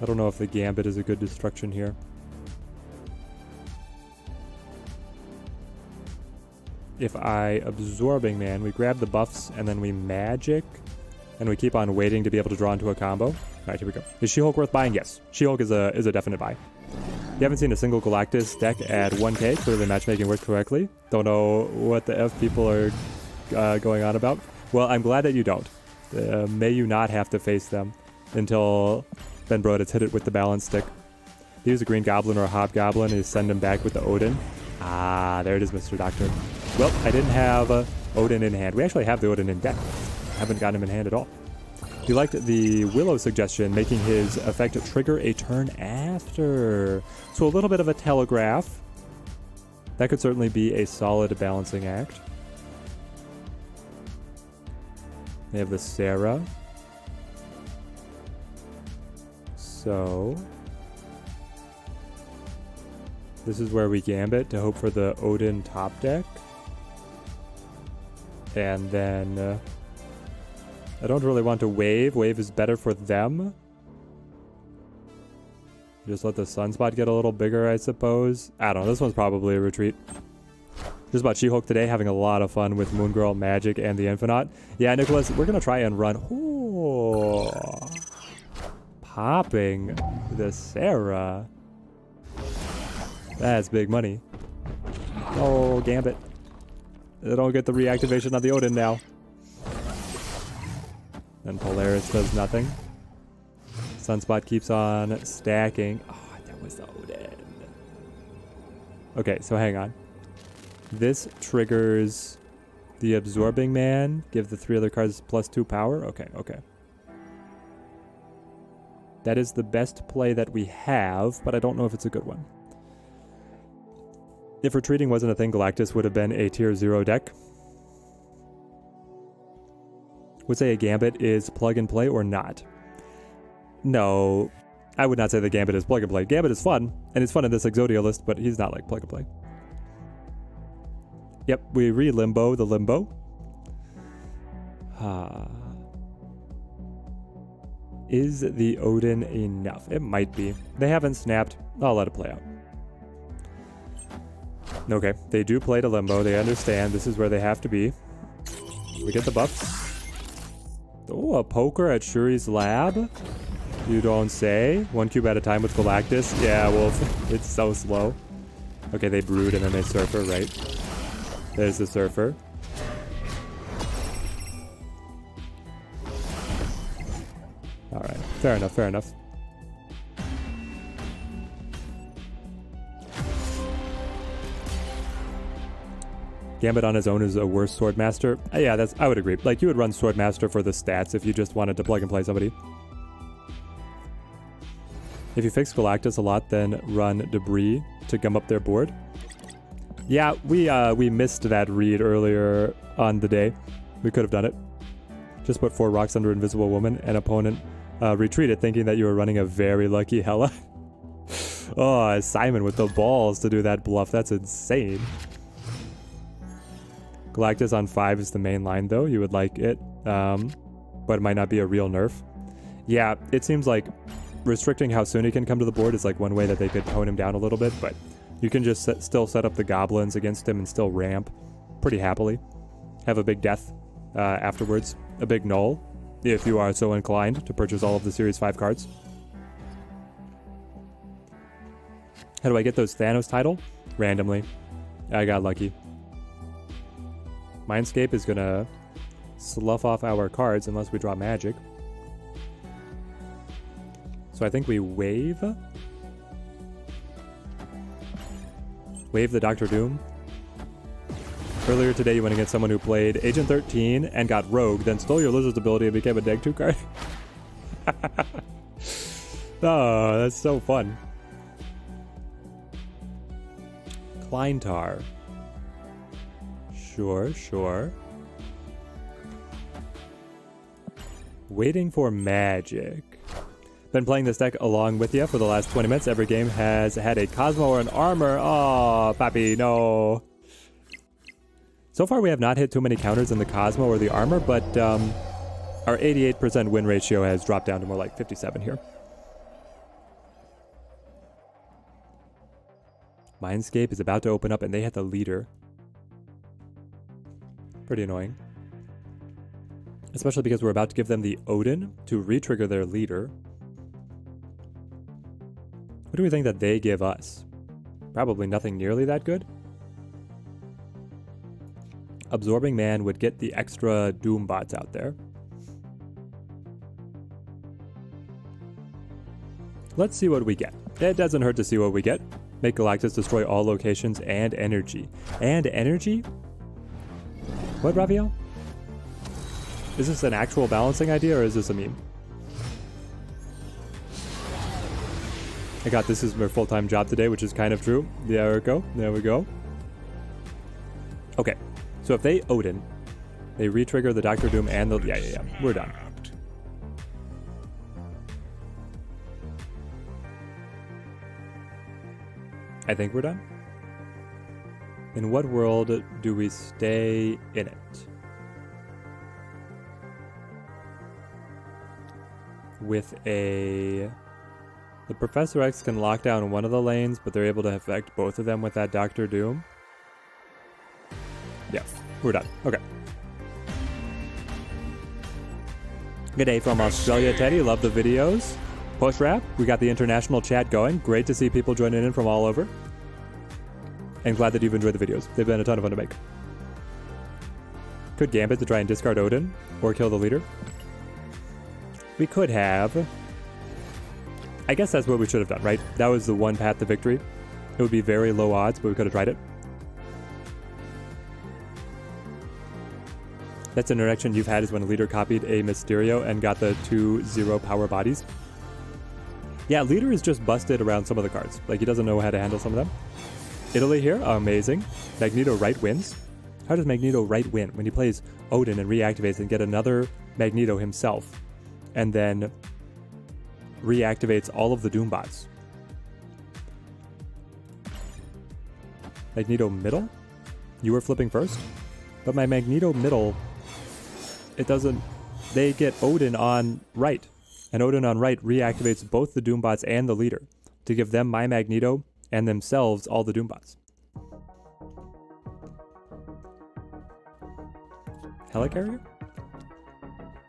I don't know if the Gambit is a good destruction here. If I Absorbing Man, we grab the buffs and then we magic, and we keep on waiting to be able to draw into a combo. All right, here we go. Is She-Hulk worth buying? Yes. She-Hulk is a definite buy. You haven't seen a single Galactus deck at 1k. Clearly matchmaking worked correctly. Don't know what the F people are going on about. Well, I'm glad that you don't. May you not have to face them until Ben Broditz hit it with the balance stick. Use a Green Goblin or a Hobgoblin and send him back with the Odin. Ah, there it is, Mr. Doctor. Well, I didn't have Odin in hand. We actually have the Odin in deck. Haven't gotten him in hand at all. You liked the Willow suggestion, making his effect trigger a turn after. So a little bit of a telegraph. That could certainly be a solid balancing act. They have the Sarah. So this is where we Gambit to hope for the Odin top deck. And then I don't really want to wave. Wave is better for them. Just let the Sunspot get a little bigger, I suppose. I don't know. This one's probably a retreat. Just about She-Hulk today, having a lot of fun with Moon Girl, Magic, and the Infinite. Yeah, Nicholas, we're going to try and run. Ooh. Popping the Sarah. That's big money. Oh, Gambit. They don't get the reactivation of the Odin now. And Polaris does nothing. Sunspot keeps on stacking. Oh, that was the Odin. Okay, so hang on. This triggers the Absorbing Man. Give the 3 other cards +2 power. Okay, okay. That is the best play that we have, but I don't know if it's a good one. If retreating wasn't a thing, Galactus would have been a tier 0 deck. Would say a Gambit is plug and play or not. No, I would not say the Gambit is plug and play. Gambit is fun, and it's fun in this Exodia list, but he's not like plug and play. Yep, we re-limbo the limbo. Is the Odin enough? It might be. They haven't snapped. I'll let it play out. Okay, they do play to limbo. They understand this is where they have to be. We get the buffs. Oh, a poker at Shuri's lab? You don't say? 1 cube at a time with Galactus? Yeah, well, it's so slow. Okay, they brood and then they Surfer, right? There's the Surfer. Alright, fair enough, fair enough. Gambit on his own is a worse Swordmaster. Yeah, I would agree. Like, you would run Swordmaster for the stats if you just wanted to plug and play somebody. If you fix Galactus a lot, then run Debris to gum up their board. Yeah, we missed that read earlier on the day. We could have done it. Just put 4 rocks under Invisible Woman, and opponent retreated thinking that you were running a very lucky Hela. Oh, Simon with the balls to do that bluff. That's insane. Galactus on 5 is the main line, though. You would like it, but it might not be a real nerf. Yeah, it seems like restricting how soon he can come to the board is like one way that they could tone him down a little bit, but you can just still set up the goblins against him and still ramp pretty happily. Have a big death afterwards. A big null, if you are so inclined to purchase all of the Series 5 cards. How do I get those Thanos title? Randomly. I got lucky. Mindscape is gonna slough off our cards unless we draw magic. So I think we wave. Wave the Dr. Doom. Earlier today you went against someone who played Agent 13 and got Rogue, then stole your Lizard's ability and became a Neg 2 card. Oh, that's so fun. Kleintar. Sure. Waiting for magic. Been playing this deck along with you for the last 20 minutes. Every game has had a Cosmo or an Armor. Oh, papi, no. So far we have not hit too many counters in the Cosmo or the Armor, but our 88% win ratio has dropped down to more like 57 here. Mindscape is about to open up and they hit the leader. Pretty annoying. Especially because we're about to give them the Odin to re-trigger their leader. What do we think that they give us? Probably nothing nearly that good. Absorbing Man would get the extra Doom bots out there. Let's see what we get. It doesn't hurt to see what we get. Make Galactus destroy all locations and energy. And energy? What, Raphael? Is this an actual balancing idea or is this a meme? I got this is my full-time job today, which is kind of true. There we go. There we go. Okay. So if they Odin, they re-trigger the Dr. Doom and the... Yeah. We're done. I think we're done. In what world do we stay in it? With a... The Professor X can lock down one of the lanes, but they're able to affect both of them with that Dr. Doom. Yeah, we're done. Okay. Good day from Australia, Teddy. Love the videos. Push wrap. We got the international chat going. Great to see people joining in from all over. And glad that you've enjoyed the videos. They've been a ton of fun to make. Could Gambit to try and discard Odin or kill the leader? We could have. I guess that's what we should have done, right? That was the one path to victory. It would be very low odds, but we could have tried it. That's an interaction you've had is when a leader copied a Mysterio and got the 2-0 power bodies. Yeah, leader is just busted around some of the cards. Like, he doesn't know how to handle some of them. Italy here, amazing. Magneto right wins. How does Magneto right win? When he plays Odin and reactivates and get another Magneto himself. And then reactivates all of the Doombots. Magneto middle? You were flipping first? But my Magneto middle, it doesn't... They get Odin on right. And Odin on right reactivates both the Doombots and the leader to give them my Magneto and themselves all the Doombots. Helicarrier?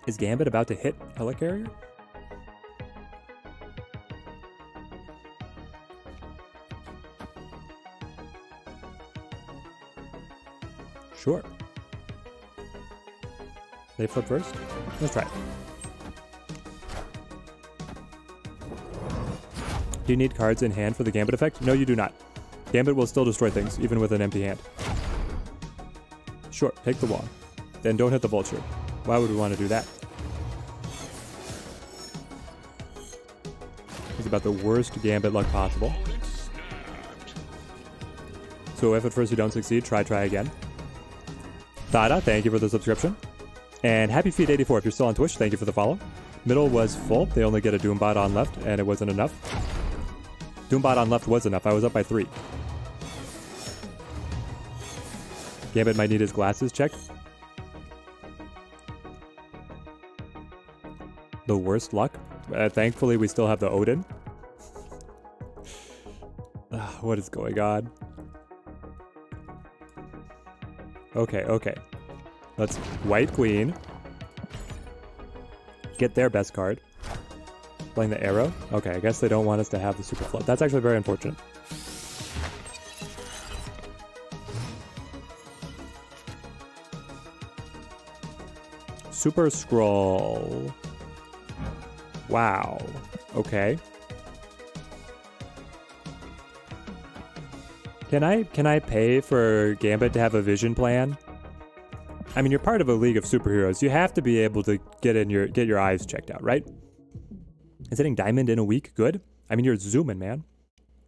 Is Gambit about to hit Helicarrier? Sure. They flip first? Let's try it. Do you need cards in hand for the Gambit effect? No, you do not. Gambit will still destroy things, even with an empty hand. Sure, take the wall. Then don't hit the vulture. Why would we want to do that? It's about the worst Gambit luck possible. So if at first you don't succeed, try again. Thada, thank you for the subscription. And Happy Feet 84, if you're still on Twitch, thank you for the follow. Middle was full. They only get a Doombot on left, and it wasn't enough. Doombot on left was enough. I was up by 3. Gambit might need his glasses checked. The worst luck. Thankfully, we still have the Odin. What is going on? Okay. Let's White Queen. Get their best card. Playing the arrow. Okay, I guess they don't want us to have the super float. That's actually very unfortunate. Super scroll. Wow. Okay. Can I pay for Gambit to have a vision plan? I mean, you're part of a league of superheroes. You have to be able to get your eyes checked out, right? Is hitting Diamond in a week good? I mean, you're zooming, man.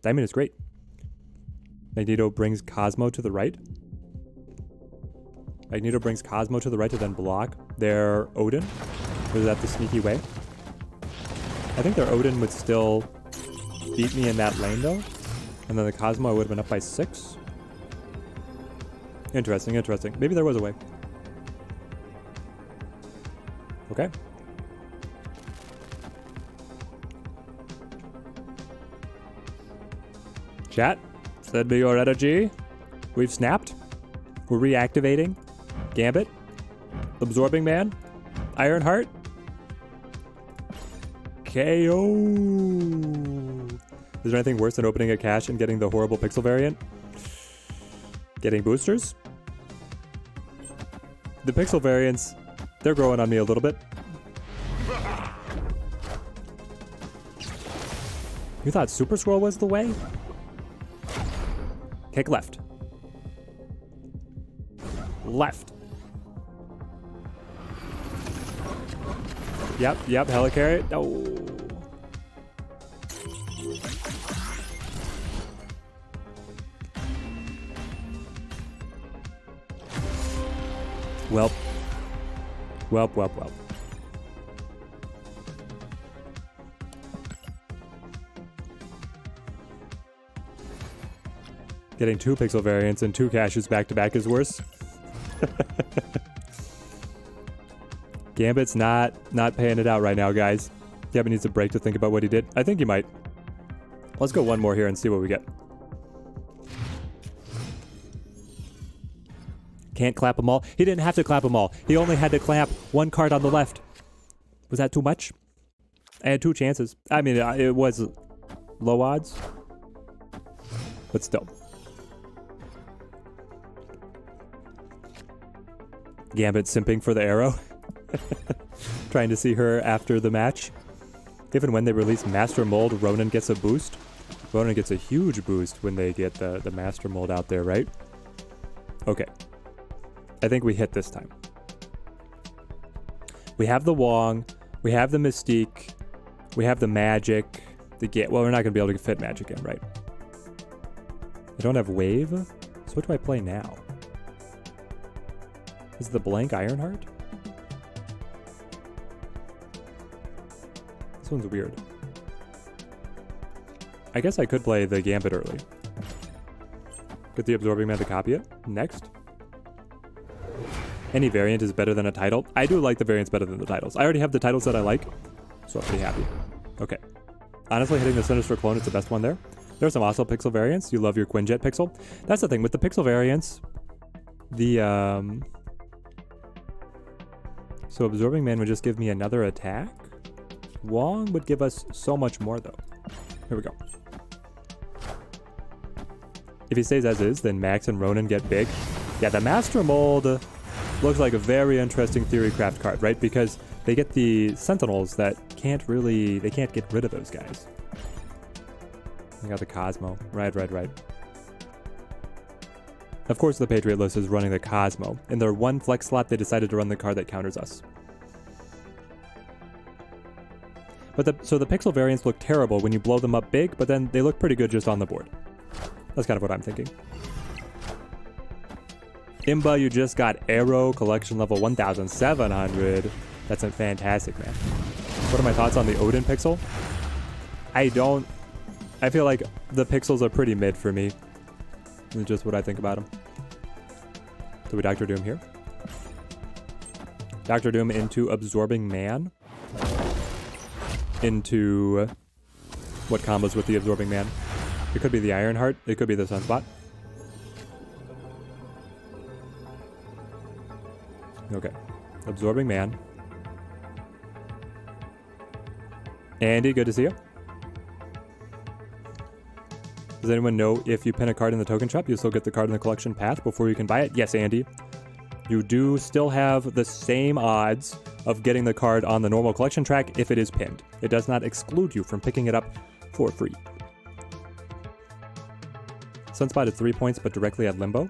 Diamond is great. Magneto brings Cosmo to the right. Magneto brings Cosmo to the right to then block their Odin. Was that the sneaky way? I think their Odin would still beat me in that lane, though. And then the Cosmo would have been up by 6. Interesting. Maybe there was a way. Okay. Chat, send me your energy. We've snapped. We're reactivating. Gambit. Absorbing Man. Ironheart. KO. Is there anything worse than opening a cache and getting the horrible pixel variant? Getting boosters? The pixel variants, they're growing on me a little bit. You thought Super Scroll was the way? Kick left. Left. Yep, helicarrier. Oh. Welp. Getting 2 pixel variants and 2 caches back to back is worse. Gambit's not paying it out right now, guys. Gambit needs a break to think about what he did. I think he might. Let's go one more here and see what we get. Can't clap them all. He didn't have to clap them all. He only had to clap 1 card on the left. Was that too much? I had 2 chances. I mean, it was low odds. But still. Gambit simping for the arrow. Trying to see her after the match. If and when they release Master Mold, Ronan gets a boost. Ronan gets a huge boost when they get the Master Mold out there, right? Okay. I think we hit this time. We have the Wong. We have the Mystique. We have the Magic. Well, we're not going to be able to fit Magic in, right? I don't have Wave. So what do I play now? Is the blank Ironheart? This one's weird. I guess I could play the Gambit early. Get the Absorbing Man to copy it. Next. Any variant is better than a title. I do like the variants better than the titles. I already have the titles that I like, so I'm pretty happy. Okay. Honestly, hitting the Sinister Clone is the best one there. There's some awesome pixel variants. You love your Quinjet pixel. That's the thing. With the pixel variants, so Absorbing Man would just give me another attack. Wong would give us so much more, though. Here we go. If he stays as is, then Max and Ronan get big. Yeah, the Master Mold looks like a very interesting Theorycraft card, right? Because they get the Sentinels that they can't get rid of those guys. I got the Cosmo. Right. Of course, the Patriot list is running the Cosmo. In their 1 flex slot, they decided to run the card that counters us. But so the pixel variants look terrible when you blow them up big, but then they look pretty good just on the board. That's kind of what I'm thinking. Imba, you just got Arrow, collection level 1,700. That's fantastic, man. What are my thoughts on the Odin pixel? I feel like the pixels are pretty mid for me. It's just what I think about them. So we Dr. Doom here. Dr. Doom into Absorbing Man. Into... what combos with the Absorbing Man? It could be the Ironheart. It could be the Sunspot. Okay. Absorbing Man. Andy, good to see you. Does anyone know if you pin a card in the token shop, you still get the card in the collection path before you can buy it? Yes, Andy. You do still have the same odds of getting the card on the normal collection track if it is pinned. It does not exclude you from picking it up for free. Sunspot is 3 points, but directly at Limbo.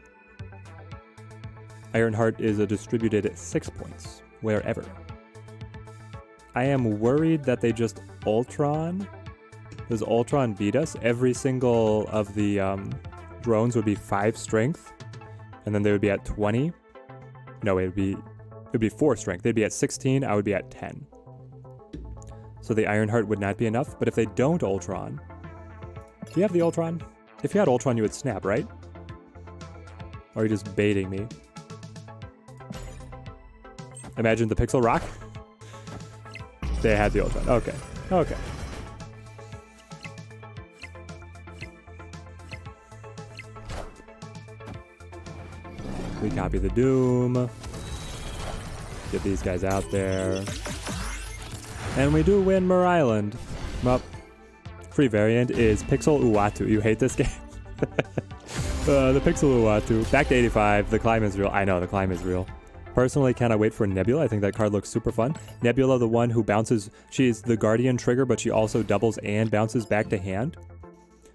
Ironheart is a distributed 6 points, wherever. I am worried that they just Ultron. Does Ultron beat us? Every single of the drones would be 5 strength, and then they would be at 20. No, it would be 4 strength. They'd be at 16. I would be at 10. So the Ironheart would not be enough. But if they don't Ultron, do you have the Ultron? If you had Ultron, you would snap, right? Or are you just baiting me? Imagine the Pixel Rock. They had the Ultron. Okay. Okay. We copy the Doom. Get these guys out there. And we do win Mer Island. Well, free variant is Pixel Uatu. You hate this game? The Pixel Uatu. Back to 85. The climb is real. I know, the climb is real. Personally, cannot wait for Nebula. I think that card looks super fun. Nebula, the one who bounces. She's the Guardian trigger, but she also doubles and bounces back to hand.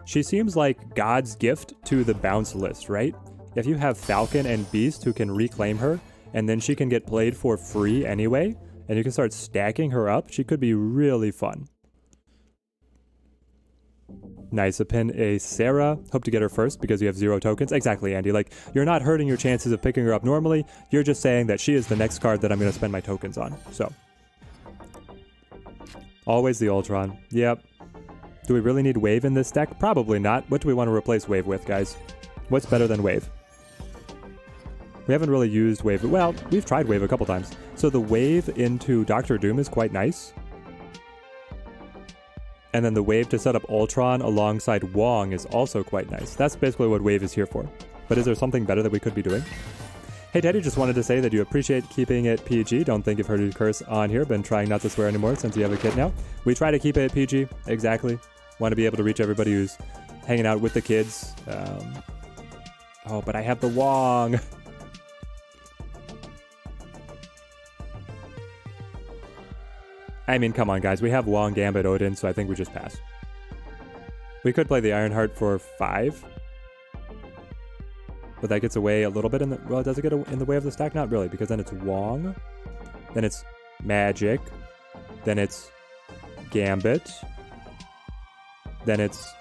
She seems like God's gift to the bounce list, right? If you have Falcon and Beast who can reclaim her, and then she can get played for free anyway, and you can start stacking her up, she could be really fun. Nice, a pin a Sarah. Hope to get her first because you have 0 tokens. Exactly, Andy. Like, you're not hurting your chances of picking her up normally. You're just saying that she is the next card that I'm going to spend my tokens on. So, always the Ultron. Yep. Do we really need Wave in this deck? Probably not. What do we want to replace Wave with, guys? What's better than Wave? We haven't really used Wave. Well, we've tried Wave a couple times. So the Wave into Dr. Doom is quite nice. And then the Wave to set up Ultron alongside Wong is also quite nice. That's basically what Wave is here for. But is there something better that we could be doing? Hey, Teddy, just wanted to say that you appreciate keeping it PG. Don't think you've heard you curse on here. Been trying not to swear anymore since you have a kid now. We try to keep it PG. Exactly. Want to be able to reach everybody who's hanging out with the kids. Oh, but I have the Wong. I mean, come on, guys. We have Wong, Gambit, Odin, so I think we just pass. We could play the Ironheart for 5. But that gets away a little bit in the... Well, does it get in the way of the stack? Not really, because then it's Wong. Then it's Magic. Then it's Gambit. Then it's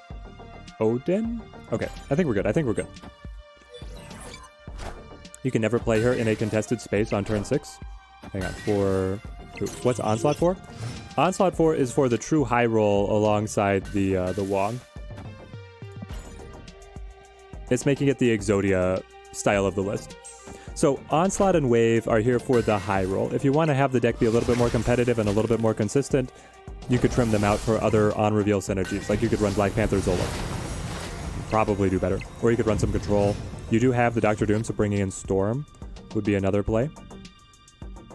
Odin? Okay, I think we're good. I think we're good. You can never play her in a contested space on turn 6. Hang on, what's Onslaught for? Onslaught 4 is for the true high roll alongside the Wong. It's making it the Exodia style of the list. So Onslaught and Wave are here for the high roll. If you want to have the deck be a little bit more competitive and a little bit more consistent, you could trim them out for other on-reveal synergies. Like you could run Black Panther Zola. Probably do better. Or you could run some Control. You do have the Dr. Doom, so bringing in Storm would be another play.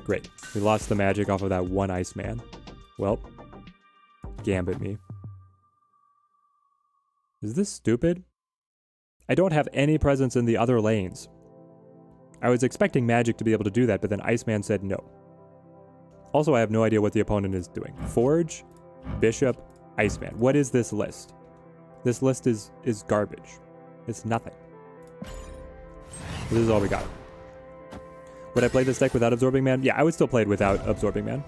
Great. We lost the magic off of that one Iceman. Well, Gambit me. Is this stupid? I don't have any presence in the other lanes. I was expecting Magic to be able to do that, but then Iceman said no. Also, I have no idea what the opponent is doing. Forge, Bishop, Iceman. What is this list? This list is garbage. It's nothing. This is all we got. Would I play this deck without Absorbing Man? Yeah, I would still play it without Absorbing Man.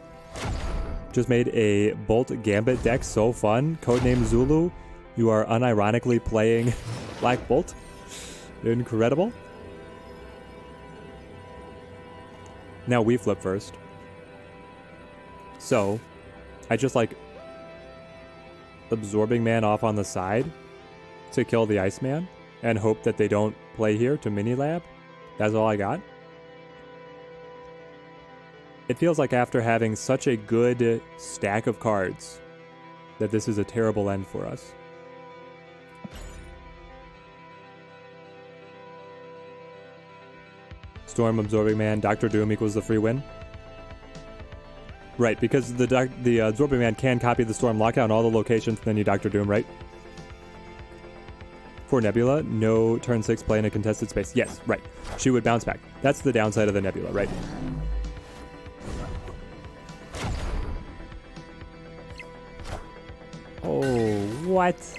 Just made a Bolt Gambit deck so fun. Codename Zulu. You are unironically playing Black Bolt. Incredible. Now we flip first. So, I just like Absorbing Man off on the side to kill the Iceman and hope that they don't play here to mini lab. That's all I got. It feels like after having such a good stack of cards that this is a terrible end for us. Storm, Absorbing Man, Dr. Doom equals the free win. Right, because the Absorbing Man can copy the Storm Lockout in all the locations, then you Dr. Doom, right? For Nebula, no turn 6 play in a contested space. Yes, right. She would bounce back. That's the downside of the Nebula, right? Oh, what?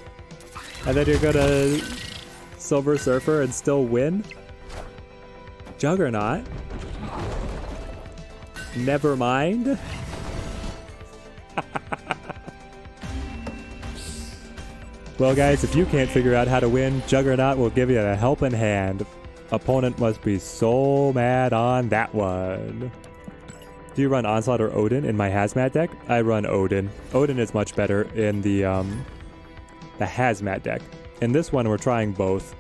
And then you're gonna Silver Surfer and still win? Juggernaut? Never mind. Well, guys, if you can't figure out how to win, Juggernaut will give you a helping hand. Opponent must be so mad on that one. Do you run Onslaught or Odin in my Hazmat deck? I run Odin. Odin is much better in the Hazmat deck. In this one, we're trying both.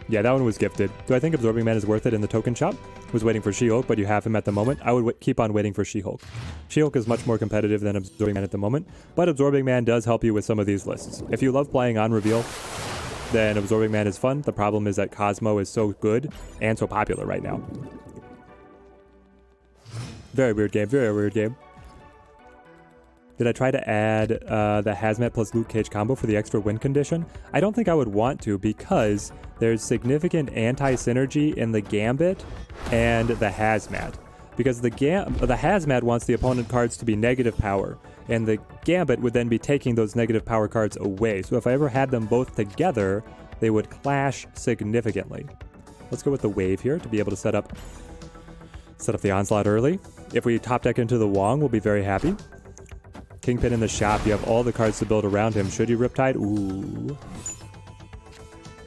Yeah, that one was gifted. Do I think Absorbing Man is worth it in the token shop? Was waiting for She-Hulk, but you have him at the moment. I would keep on waiting for She-Hulk. She-Hulk is much more competitive than Absorbing Man at the moment, but Absorbing Man does help you with some of these lists. If you love playing on reveal, then Absorbing Man is fun. The problem is that Cosmo is so good and so popular right now. Very weird game, very weird game. Did I try to add the Hazmat plus Luke Cage combo for the extra win condition? I don't think I would want to because there's significant anti-synergy in the Gambit and the Hazmat. Because the Hazmat wants the opponent cards to be negative power, and the Gambit would then be taking those negative power cards away. So if I ever had them both together, they would clash significantly. Let's go with the Wave here to be able to set up the Onslaught early. If we top deck into the Wong, we'll be very happy. Kingpin in the shop, you have all the cards to build around him. Should you Riptide? Ooh.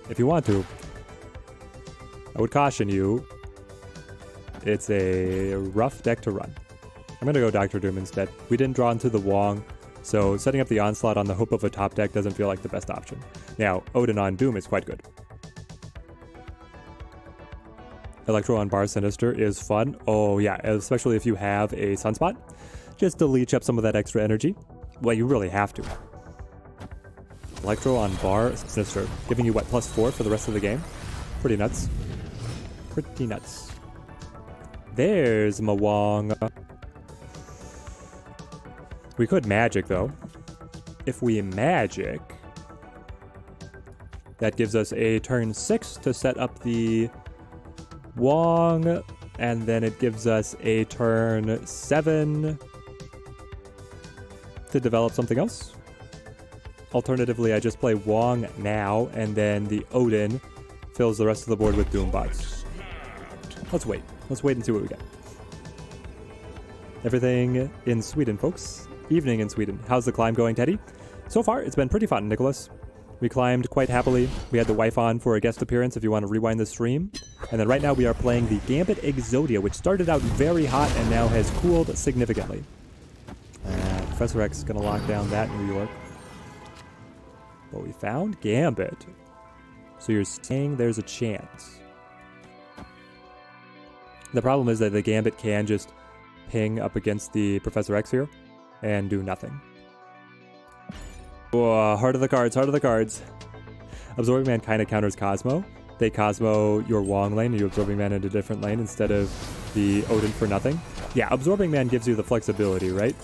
If you want to. I would caution you. It's a rough deck to run. I'm going to go Dr. Doom instead. We didn't draw into the Wong, so setting up the Onslaught on the hope of a top deck doesn't feel like the best option. Now, Odin on Doom is quite good. Electro on Bar Sinister is fun. Oh yeah, especially if you have a Sunspot. Just to leech up some of that extra energy. Well, you really have to. Electro on Bar Sinister. Giving you what, +4 for the rest of the game? Pretty nuts. Pretty nuts. There's Mawong. We could Magic, though. If we Magic, that gives us a turn 6 to set up the Wong, and then it gives us a turn 7 to develop something else. Alternatively, I just play Wong now, and then the Odin fills the rest of the board with Doombots. Let's wait. Let's wait and see what we get. Everything in Sweden, folks. Evening in Sweden. How's the climb going, Teddy? So far, it's been pretty fun, Nicholas. We climbed quite happily. We had the wife on for a guest appearance if you want to rewind the stream. And then right now we are playing the Gambit Exodia, which started out very hot and now has cooled significantly. Professor X is going to lock down that New York. But we found Gambit. So you're saying there's a chance. The problem is that the Gambit can just ping up against the Professor X here and do nothing. Whoa, heart of the cards, heart of the cards. Absorbing Man kind of counters Cosmo. They Cosmo your Wong lane and you Absorbing Man into a different lane instead of the Odin for nothing. Yeah, Absorbing Man gives you the flexibility, right?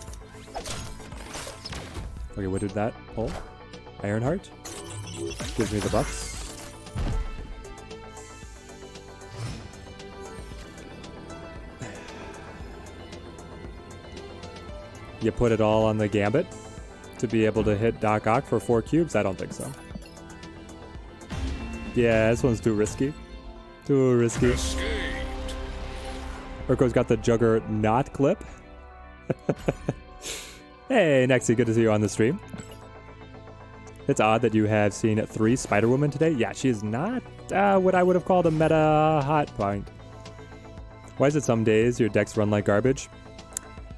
Okay, what did that pull? Ironheart? Gives me the buffs. You put it all on the Gambit to be able to hit Doc Ock for 4 cubes? I don't think so. Yeah, this one's too risky. Too risky. Escaped. Urko's got the Juggernaut clip. Hey, Nexy, good to see you on the stream. It's odd that you have seen 3 Spider-Woman today. Yeah, she is not what I would have called a meta hot point. Why is it some days your decks run like garbage?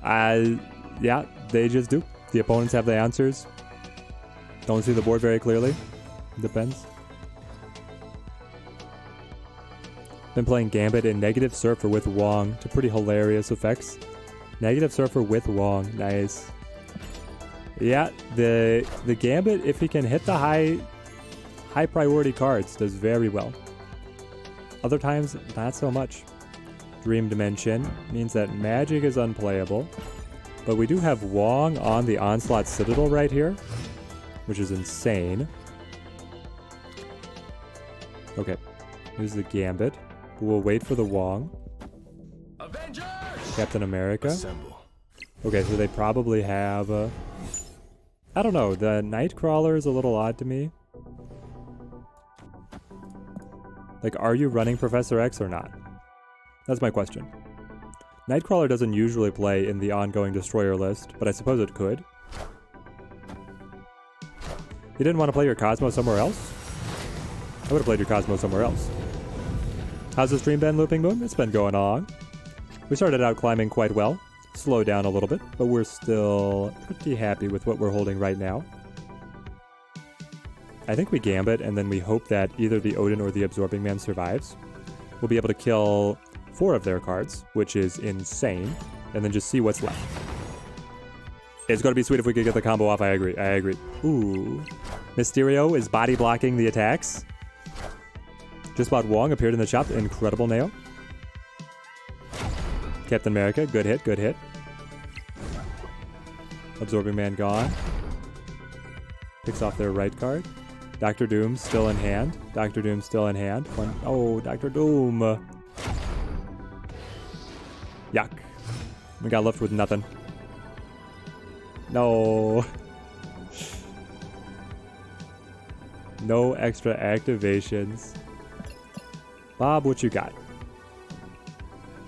Yeah, they just do. The opponents have the answers. Don't see the board very clearly. Depends. Been playing Gambit in Negative Surfer with Wong to pretty hilarious effects. Negative Surfer with Wong, nice. Yeah, the Gambit, if he can hit the high priority cards, does very well. Other times, not so much. Dream Dimension means that Magic is unplayable, but we do have Wong on the Onslaught Citadel right here, which is insane. Okay, here's the Gambit. We'll wait for the Wong. Avengers! Captain America. Assemble. Okay, so they probably have I don't know, the Nightcrawler is a little odd to me. Like, are you running Professor X or not? That's my question. Nightcrawler doesn't usually play in the ongoing Destroyer list, but I suppose it could. You didn't want to play your Cosmo somewhere else? I would have played your Cosmo somewhere else. How's the stream been, Looping Moon? It's been going on. We started out climbing quite well. Slowed down a little bit, but we're still pretty happy with what we're holding right now. I think we Gambit, and then we hope that either the Odin or the Absorbing Man survives. We'll be able to kill 4 of their cards, which is insane, and then just see what's left. It's going to be sweet if we could get the combo off. I agree. Ooh. Mysterio is body blocking the attacks. Just about Wong appeared in the shop. Incredible nail. Captain America, good hit. Absorbing Man gone. Picks off their right card. Dr. Doom still in hand. Oh, Dr. Doom. Yuck. We got left with nothing. No. No extra activations. Bob, what you got?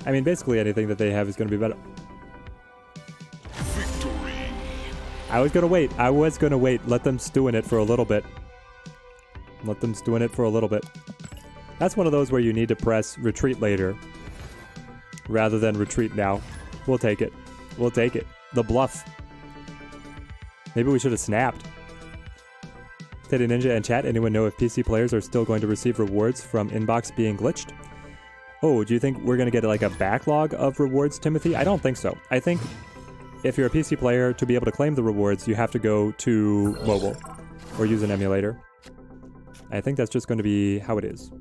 I mean, basically anything that they have is going to be better. Victory. I was going to wait. Let them stew in it for a little bit. That's one of those where you need to press retreat later rather than retreat now. We'll take it. The bluff. Maybe we should have snapped. Teddy Ninja and chat, anyone know if PC players are still going to receive rewards from inbox being glitched? Oh, do you think we're going to get like a backlog of rewards, Timothy? I don't think so. I think if you're a PC player, to be able to claim the rewards, you have to go to mobile or use an emulator. I think that's just going to be how it is.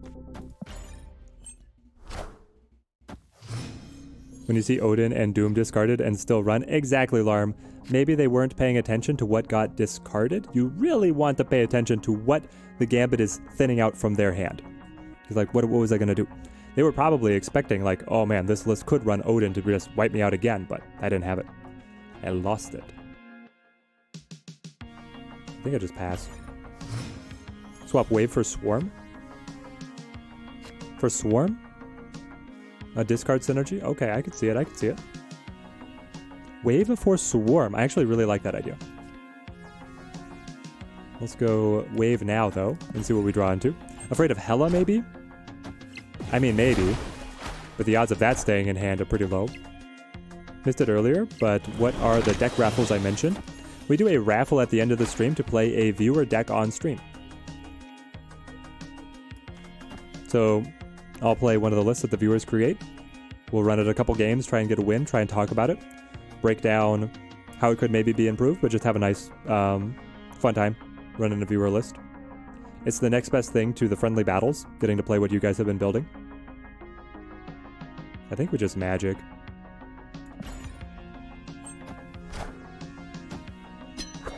When you see Odin and Doom discarded and still run, exactly, Larm. Maybe they weren't paying attention to what got discarded. You really want to pay attention to what the Gambit is thinning out from their hand. He's like, what was I going to do? They were probably expecting, like, oh man, this list could run Odin to just wipe me out again, but I didn't have it. I lost it. I think I just passed. Swap Wave for Swarm? For Swarm? A discard synergy? Okay, I can see it. Wave for Swarm. I actually really like that idea. Let's go Wave now, though, and see what we draw into. Afraid of Hela, maybe? I mean, maybe. But the odds of that staying in hand are pretty low. Missed it earlier, but what are the deck raffles I mentioned? We do a raffle at the end of the stream to play a viewer deck on stream. So I'll play one of the lists that the viewers create. We'll run it a couple games, try and get a win, try and talk about it. Break down how it could maybe be improved, but just have a nice, fun time running a viewer list. It's the next best thing to the friendly battles, getting to play what you guys have been building. I think we just Magic.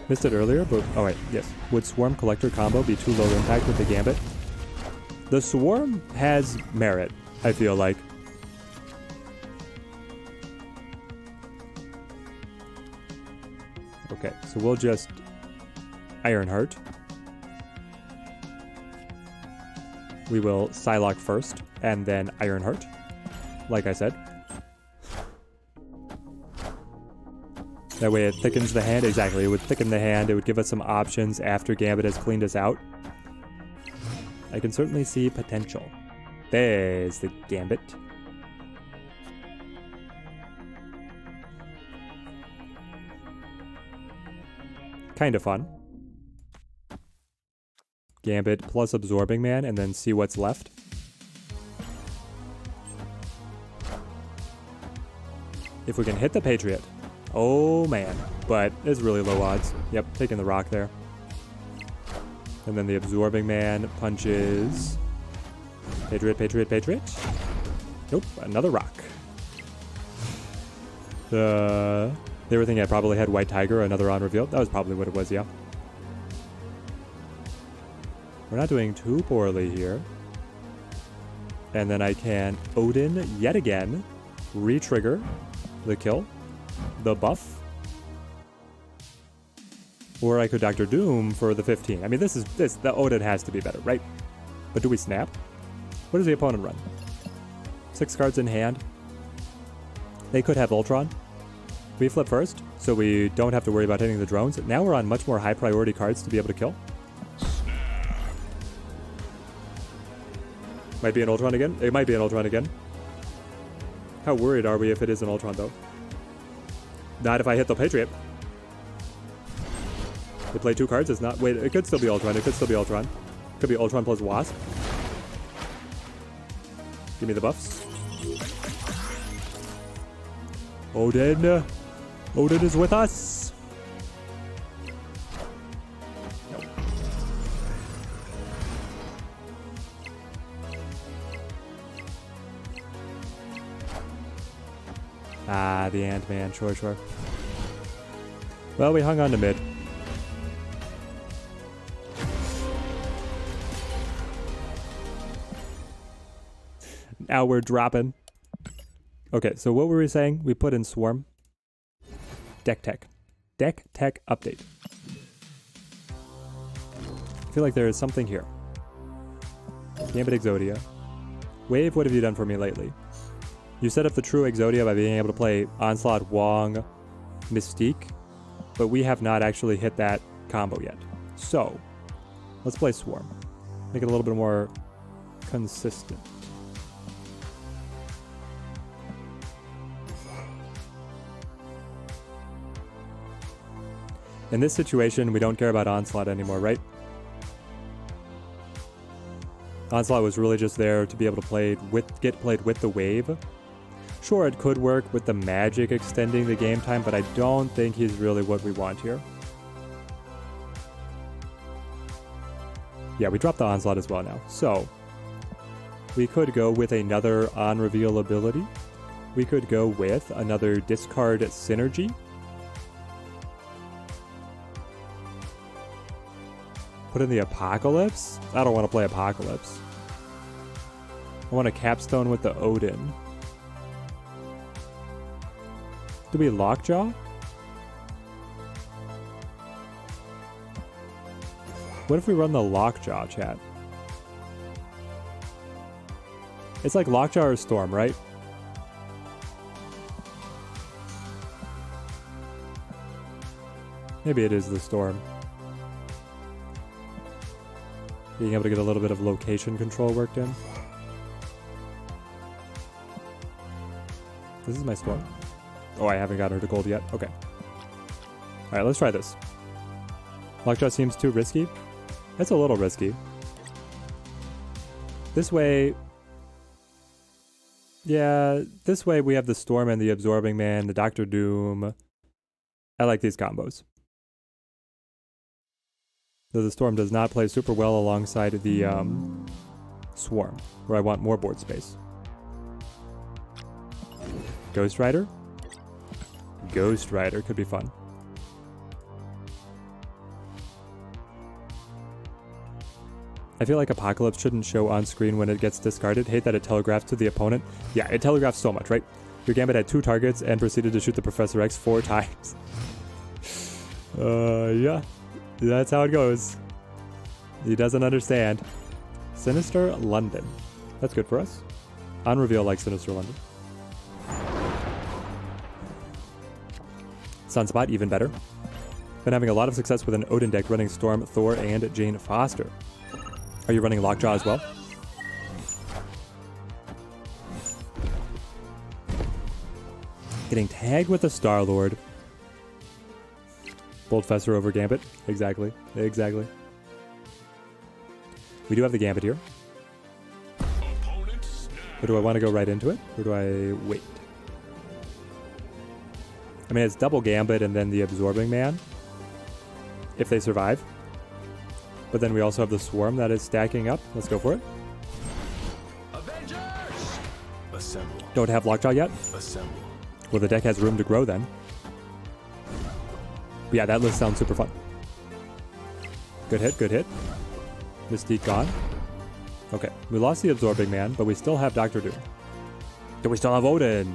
Missed it earlier, but... oh wait, yes. Would Swarm Collector combo be too low impact with the Gambit? The Swarm has merit, I feel like. Okay, so we'll just Ironheart. We will Psylocke first, and then Ironheart, like I said. That way it thickens the hand. Exactly, it would thicken the hand. It would give us some options after Gambit has cleaned us out. I can certainly see potential. There's the Gambit. Kind of fun. Gambit plus Absorbing Man and then see what's left. If we can hit the Patriot. Oh man, but it's really low odds. Yep, taking the rock there. And then the Absorbing Man punches. Patriot, Patriot, Patriot. Nope, another rock. They were thinking I probably had White Tiger, another on reveal. That was probably what it was, yeah. We're not doing too poorly here. And then I can Odin yet again, re-trigger the kill, the buff. Or I could Dr. Doom for the 15. I mean, the Odin has to be better, right? But do we snap? What does the opponent run? 6 cards in hand. They could have Ultron. We flip first, so we don't have to worry about hitting the drones. Now we're on much more high priority cards to be able to kill. Might be an Ultron again. It might be an Ultron again. How worried are we if it is an Ultron, though? Not if I hit the Patriot. They play 2 cards. It's not... Wait, it could still be Ultron. It could still be Ultron. Could be Ultron plus Wasp. Give me the buffs. Odin. Odin is with us. Nope. Ah, the Ant-Man. Sure, sure. Well, we hung on to mid. Now we're dropping. Okay, so what were we saying? We put in Swarm. Deck Tech. Deck Tech update. I feel like there is something here. Gambit Exodia. Wave, what have you done for me lately? You set up the true Exodia by being able to play Onslaught, Wong, Mystique, but we have not actually hit that combo yet. So, let's play Swarm. Make it a little bit more consistent. In this situation, we don't care about Onslaught anymore, right? Onslaught was really just there to be able to get played with the wave. Sure, it could work with the magic extending the game time, but I don't think he's really what we want here. Yeah, we dropped the Onslaught as well now. So, we could go with another on-reveal ability. We could go with another discard synergy. Put in the Apocalypse? I don't want to play Apocalypse. I want a capstone with the Odin. Do we Lockjaw? What if we run the Lockjaw, chat? It's like Lockjaw or Storm, right? Maybe it is the Storm. Being able to get a little bit of location control worked in. This is my Storm. Oh, I haven't got her to gold yet. Okay. Alright, let's try this. Lockjaw seems too risky. It's a little risky. This way... Yeah, this way we have the Storm and the Absorbing Man, the Dr. Doom. I like these combos. Though the Storm does not play super well alongside the Swarm, where I want more board space. Ghost Rider? Ghost Rider could be fun. I feel like Apocalypse shouldn't show on screen when it gets discarded. Hate that it telegraphs to the opponent. Yeah, it telegraphs so much, right? Your Gambit had 2 targets and proceeded to shoot the Professor X 4 times. Yeah. That's how it goes. He doesn't understand. Sinister London. That's good for us. On reveal like Sinister London. Sunspot, even better. Been having a lot of success with an Odin deck running Storm, Thor, and Jane Foster. Are you running Lockjaw as well? Getting tagged with a Star-Lord. Bold Fester over Gambit. Exactly. Exactly. We do have the Gambit here. Or do I want to go right into it? Or do I wait? I mean, it's double Gambit and then the Absorbing Man. If they survive. But then we also have the Swarm that is stacking up. Let's go for it. Avengers! Assemble. Don't have Lockjaw yet. Assemble. Well, the deck has room to grow then. But yeah, that list sounds super fun. Good hit, good hit. Mystique gone. Okay, we lost the Absorbing Man, but we still have Dr. Doom. Do we still have Odin?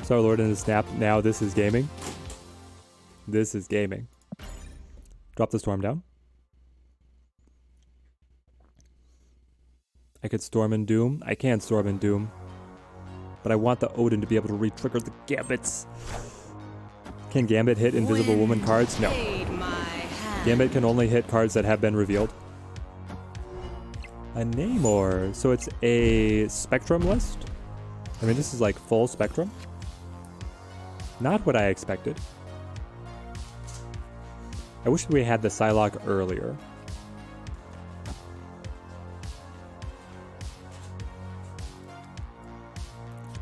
Star-Lord in the snap. Now this is gaming. This is gaming. Drop the Storm down. I could Storm and Doom. I can Storm and Doom. But I want the Odin to be able to re-trigger the Gambits. Can Gambit hit Invisible Woman cards? No. Gambit can only hit cards that have been revealed. A Namor. So it's a Spectrum list? I mean, this is like full Spectrum. Not what I expected. I wish we had the Psylocke earlier.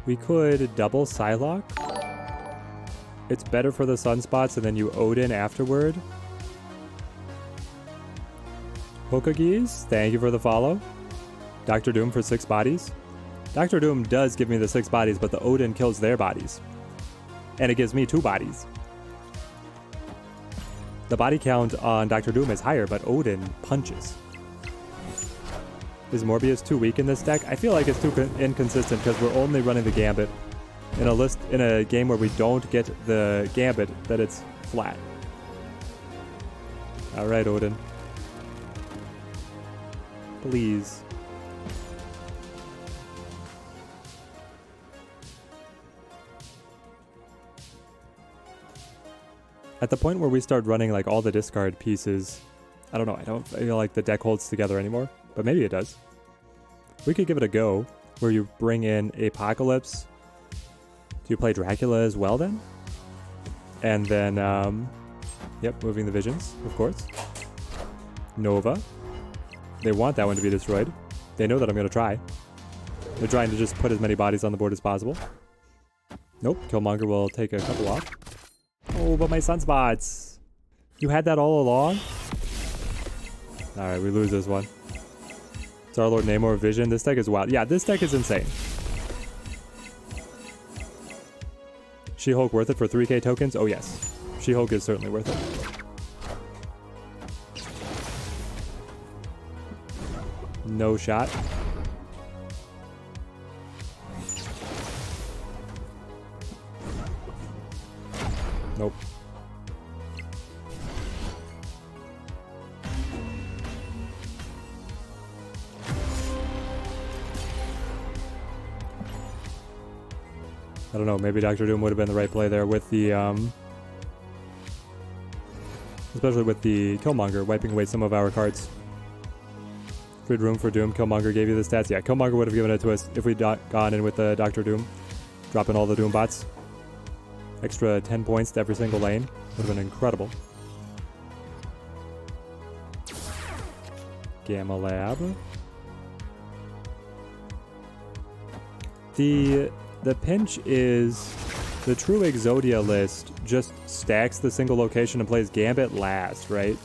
We could double Psylocke. It's better for the sunspots and then you Odin afterward. Hokagis, thank you for the follow. Dr. Doom for 6 bodies. Dr. Doom does give me the 6 bodies, but the Odin kills their bodies. And it gives me 2 bodies. The body count on Dr. Doom is higher, but Odin punches. Is Morbius too weak in this deck? I feel like it's too inconsistent because we're only running the Gambit in a game where we don't get the Gambit, that it's flat. All right, Odin. Please. At the point where we start running like all the discard pieces, I don't know, I don't feel like the deck holds together anymore. But maybe it does. We could give it a go, where you bring in Apocalypse. Do you play Dracula as well then? And then, yep, moving the Visions, of course. Nova. They want that one to be destroyed. They know that I'm going to try. They're trying to just put as many bodies on the board as possible. Nope, Killmonger will take a couple off. Oh, but my sunspots. You had that all along? Alright, we lose this one. Star-Lord, Namor, Vision. This deck is wild. Yeah, this deck is insane. She-Hulk worth it for 3k tokens? Oh, yes. She-Hulk is certainly worth it. No shot. Nope. I don't know, maybe Dr. Doom would have been the right play there with the, especially with the Killmonger wiping away some of our cards. Freed room for Doom, Killmonger gave you the stats. Yeah, Killmonger would have given it to us if we'd gone in with the Dr. Doom, dropping all the Doom bots. Extra 10 points to every single lane. Would have been incredible. Gamma Lab. The pinch is the true Exodia list just stacks the single location and plays Gambit last, right?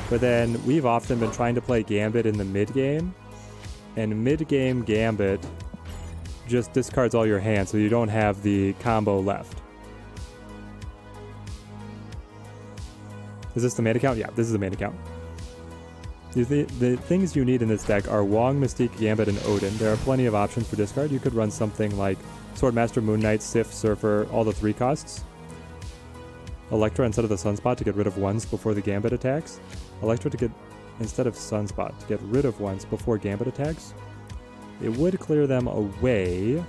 But then we've often been trying to play Gambit in the mid-game, and mid-game Gambit just discards all your hands, so you don't have the combo left. Is this the main account? Yeah, this is the main account. The things you need in this deck are Wong, Mystique, Gambit, and Odin. There are plenty of options for discard. You could run something like Swordmaster, Moon Knight, Sif, Surfer, all the 3 costs. Electra instead of the Sunspot to get rid of ones before the Gambit attacks. Electra to get, instead of Sunspot, to get rid of ones before Gambit attacks. It would clear them away.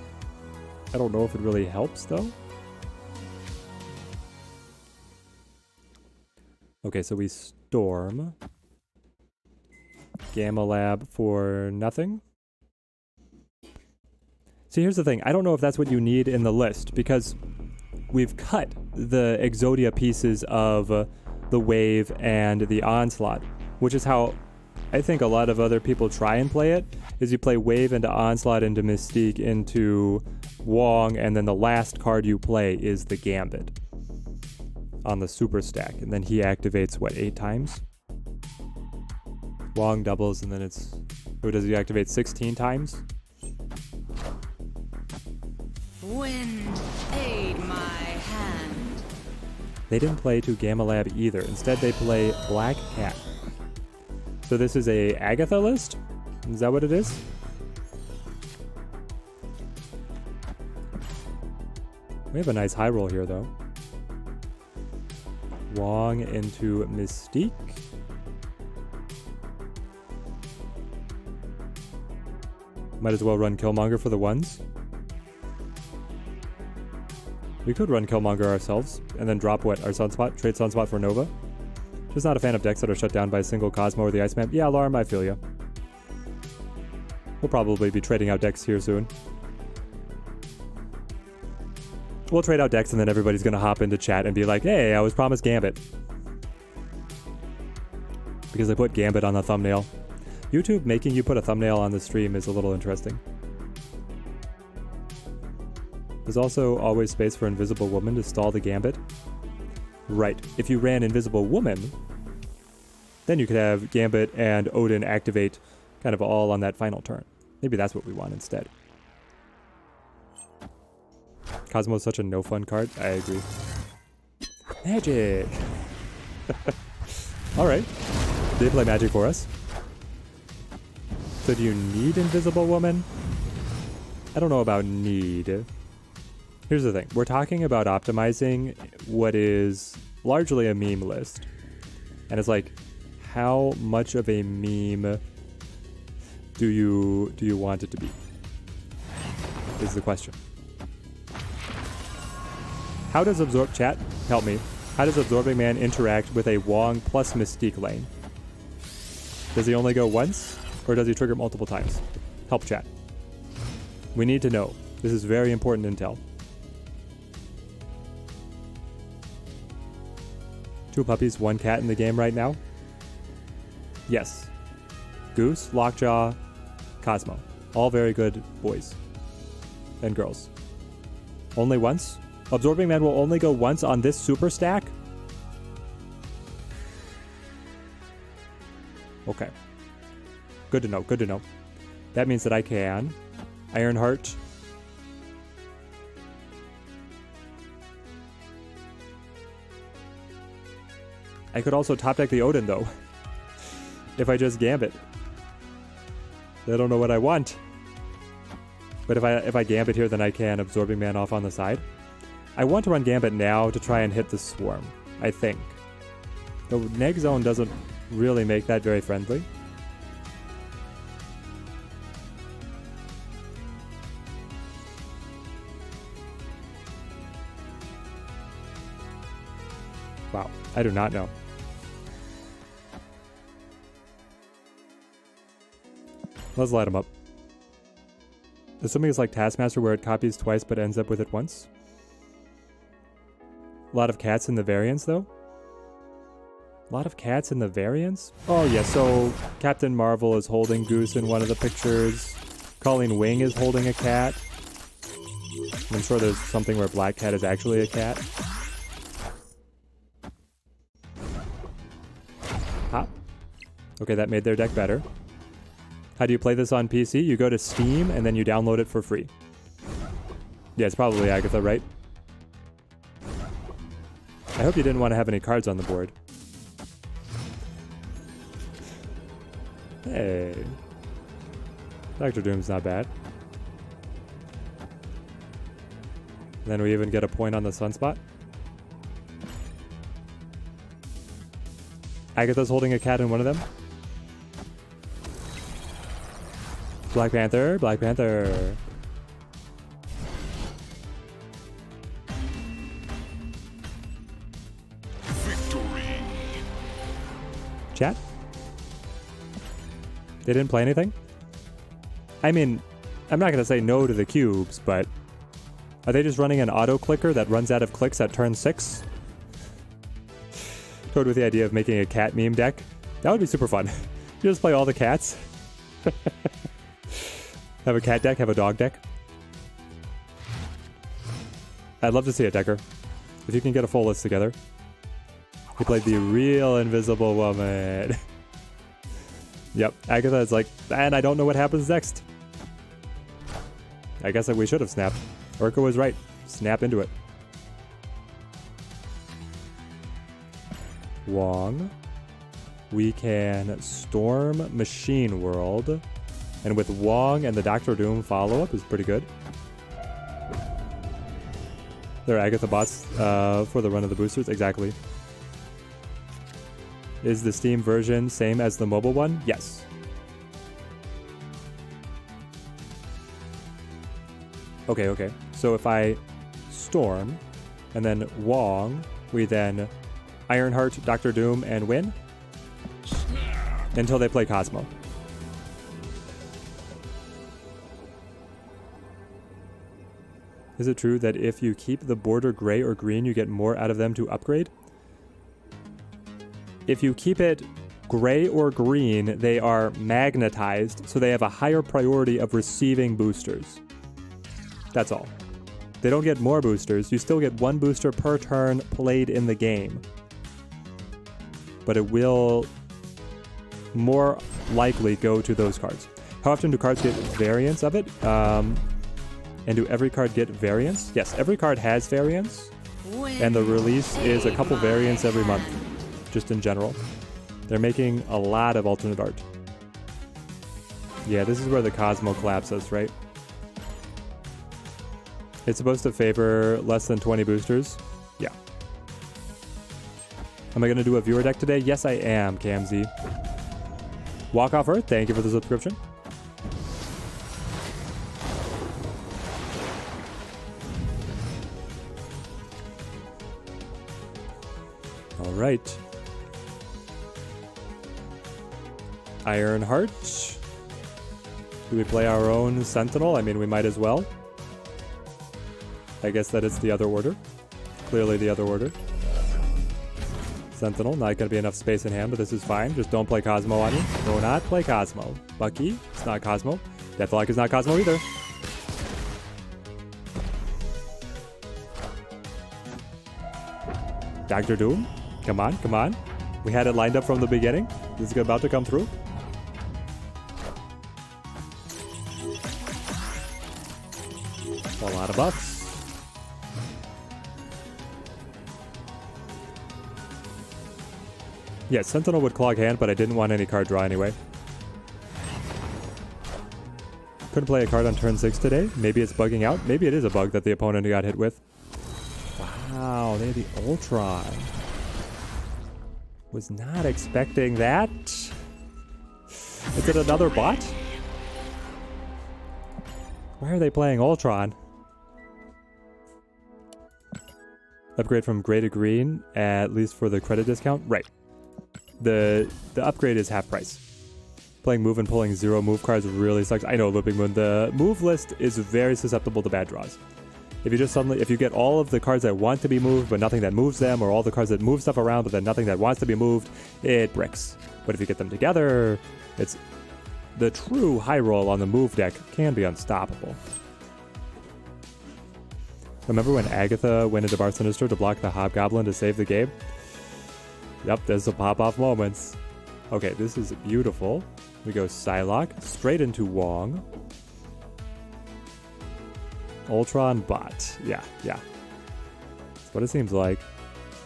I don't know if it really helps, though. Okay, so we storm. Gamma Lab for nothing. See, here's the thing. I don't know if that's what you need in the list, because we've cut the Exodia pieces of the Wave and the Onslaught, which is how I think a lot of other people try and play it, is you play Wave into Onslaught into Mystique into Wong, and then the last card you play is the Gambit on the super stack, and then he activates, what, 8 times? Wong doubles, and then it's... Who does he activate 16 times? Wind, aid my hand. They didn't play to Gamma Lab either. Instead, they play Black Cat. So this is a Agatha list? Is that what it is? We have a nice high roll here, though. Wong into Mystique. Might as well run Killmonger for the ones. We could run Killmonger ourselves, and then drop what? Our Sunspot? Trade Sunspot for Nova? Just not a fan of decks that are shut down by a single Cosmo or the Iceman. Yeah, Alarm, I feel ya. We'll probably be trading out decks here soon. We'll trade out decks and then everybody's gonna hop into chat and be like, hey, I was promised Gambit. Because I put Gambit on the thumbnail. YouTube making you put a thumbnail on the stream is a little interesting. There's also always space for Invisible Woman to stall the Gambit. Right. If you ran Invisible Woman, then you could have Gambit and Odin activate kind of all on that final turn. Maybe that's what we want instead. Cosmo is such a no-fun card. I agree. Magic! Alright. They play Magic for us. So do you need Invisible Woman? I don't know about need. Here's the thing. We're talking about optimizing what is largely a meme list. And it's like, how much of a meme do you want it to be? Is the question. How does Chat, help me. How does Absorbing Man interact with a Wong plus Mystique lane? Does he only go once? Or does he trigger multiple times? Help chat. We need to know. This is very important intel. 2 puppies, 1 cat in the game right now? Yes. Goose, Lockjaw, Cosmo. All very good boys. And girls. Only once? Absorbing Man will only go once on this super stack? Okay. Good to know, good to know. That means that I can Ironheart. I could also top deck the Odin though. If I just Gambit. I don't know what I want. But if I Gambit here, then I can Absorbing Man off on the side. I want to run Gambit now to try and hit the Swarm, I think. The Neg Zone doesn't really make that very friendly. Wow, I do not know. Let's light them up. Assuming it's like Taskmaster where it copies twice but ends up with it once. A lot of cats in the variants though. A lot of cats in the variants? Oh yeah, so Captain Marvel is holding Goose in one of the pictures. Colleen Wing is holding a cat. I'm sure there's something where Black Cat is actually a cat. Hop. Okay, that made their deck better. How do you play this on PC? You go to Steam and then you download it for free. Yeah, it's probably Agatha, right? I hope you didn't want to have any cards on the board. Hey. Dr. Doom's not bad. And then we even get a point on the Sunspot. Agatha's holding a cat in one of them. Black Panther, Black Panther. Victory. Chat? They didn't play anything? I mean, I'm not going to say no to the cubes, but are they just running an auto clicker that runs out of clicks at turn 6? Toad with the idea of making a cat meme deck. That would be super fun. You just play all the cats. Have a cat deck, have a dog deck. I'd love to see it, Decker. If you can get a full list together. He played the real Invisible Woman. Yep, Agatha is like, and I don't know what happens next. I guess that we should have snapped. Urka was right. Snap into it. Wong. We can storm Machine World. And with Wong and the Doctor Doom follow-up is pretty good. There are Agatha bots for the run of the boosters. Exactly. Is the Steam version same as the mobile one? Yes. Okay. So if I storm and then Wong, we then Ironheart, Doctor Doom, and win until they play Cosmo. Is it true that if you keep the border gray or green, you get more out of them to upgrade? If you keep it gray or green, they are magnetized, so they have a higher priority of receiving boosters. That's all. They don't get more boosters. You still get one booster per turn played in the game. But it will more likely go to those cards. How often do cards get variants of it? And do every card get variants? Yes, every card has variants. And the release is a couple variants every month. Just in general. They're making a lot of alternate art. Yeah, this is where the Cosmo collapses, right? It's supposed to favor less than 20 boosters. Yeah. Am I going to do a viewer deck today? Yes, I am, CamZ. Walk Off Earth, thank you for the subscription. All right. Ironheart. Do we play our own Sentinel? I mean, we might as well. I guess that it's the other order. Clearly the other order. Sentinel, not going to be enough space in hand, but this is fine. Just don't play Cosmo on you. Do not play Cosmo. Bucky, it's not Cosmo. Deathlock is not Cosmo either. Doctor Doom, come on, come on. We had it lined up from the beginning. This is about to come through. A lot of buffs. Yeah, Sentinel would clog hand, but I didn't want any card draw anyway. Couldn't play a card on turn 6 today. Maybe it's bugging out. Maybe it is a bug that the opponent got hit with. Wow, they had the Ultron. Was not expecting that. Is it another bot? Why are they playing Ultron? Upgrade from gray to green, at least for the credit discount? Right. The upgrade is half price. Playing move and pulling 0 move cards really sucks. I know, Looping Moon. The move list is very susceptible to bad draws. If you get all of the cards that want to be moved but nothing that moves them, or all the cards that move stuff around but then nothing that wants to be moved, it bricks. But if you get them together, it's the true high roll on the move deck can be unstoppable. Remember when Agatha went into Bar Sinister to block the Hobgoblin to save the game? Yep, there's some pop-off moments. Okay, this is beautiful. We go Psylocke, straight into Wong. Ultron bot. Yeah. That's what it seems like.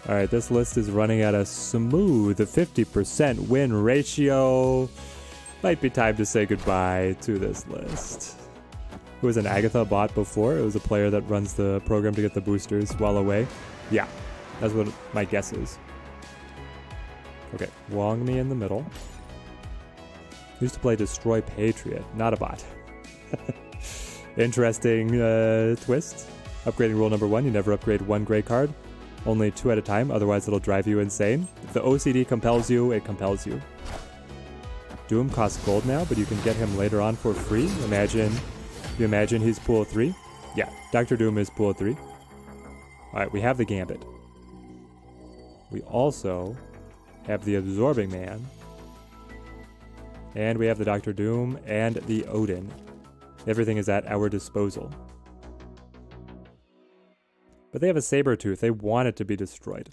Alright, this list is running at a smooth 50% win ratio. Might be time to say goodbye to this list. It was an Agatha bot before. It was a player that runs the program to get the boosters while away. Yeah, that's what my guess is. Okay, Wong me in the middle. Used to play Destroy Patriot, not a bot. Interesting twist. Upgrading rule number 1, you never upgrade one gray card. Only 2 at a time, otherwise it'll drive you insane. If the OCD compels you, it compels you. Doom costs gold now, but you can get him later on for free. You imagine he's pool 3? Yeah, Dr. Doom is pool 3. Alright, we have the Gambit. We also have the Absorbing Man. And we have the Dr. Doom and the Odin. Everything is at our disposal. But they have a Sabertooth. They want it to be destroyed.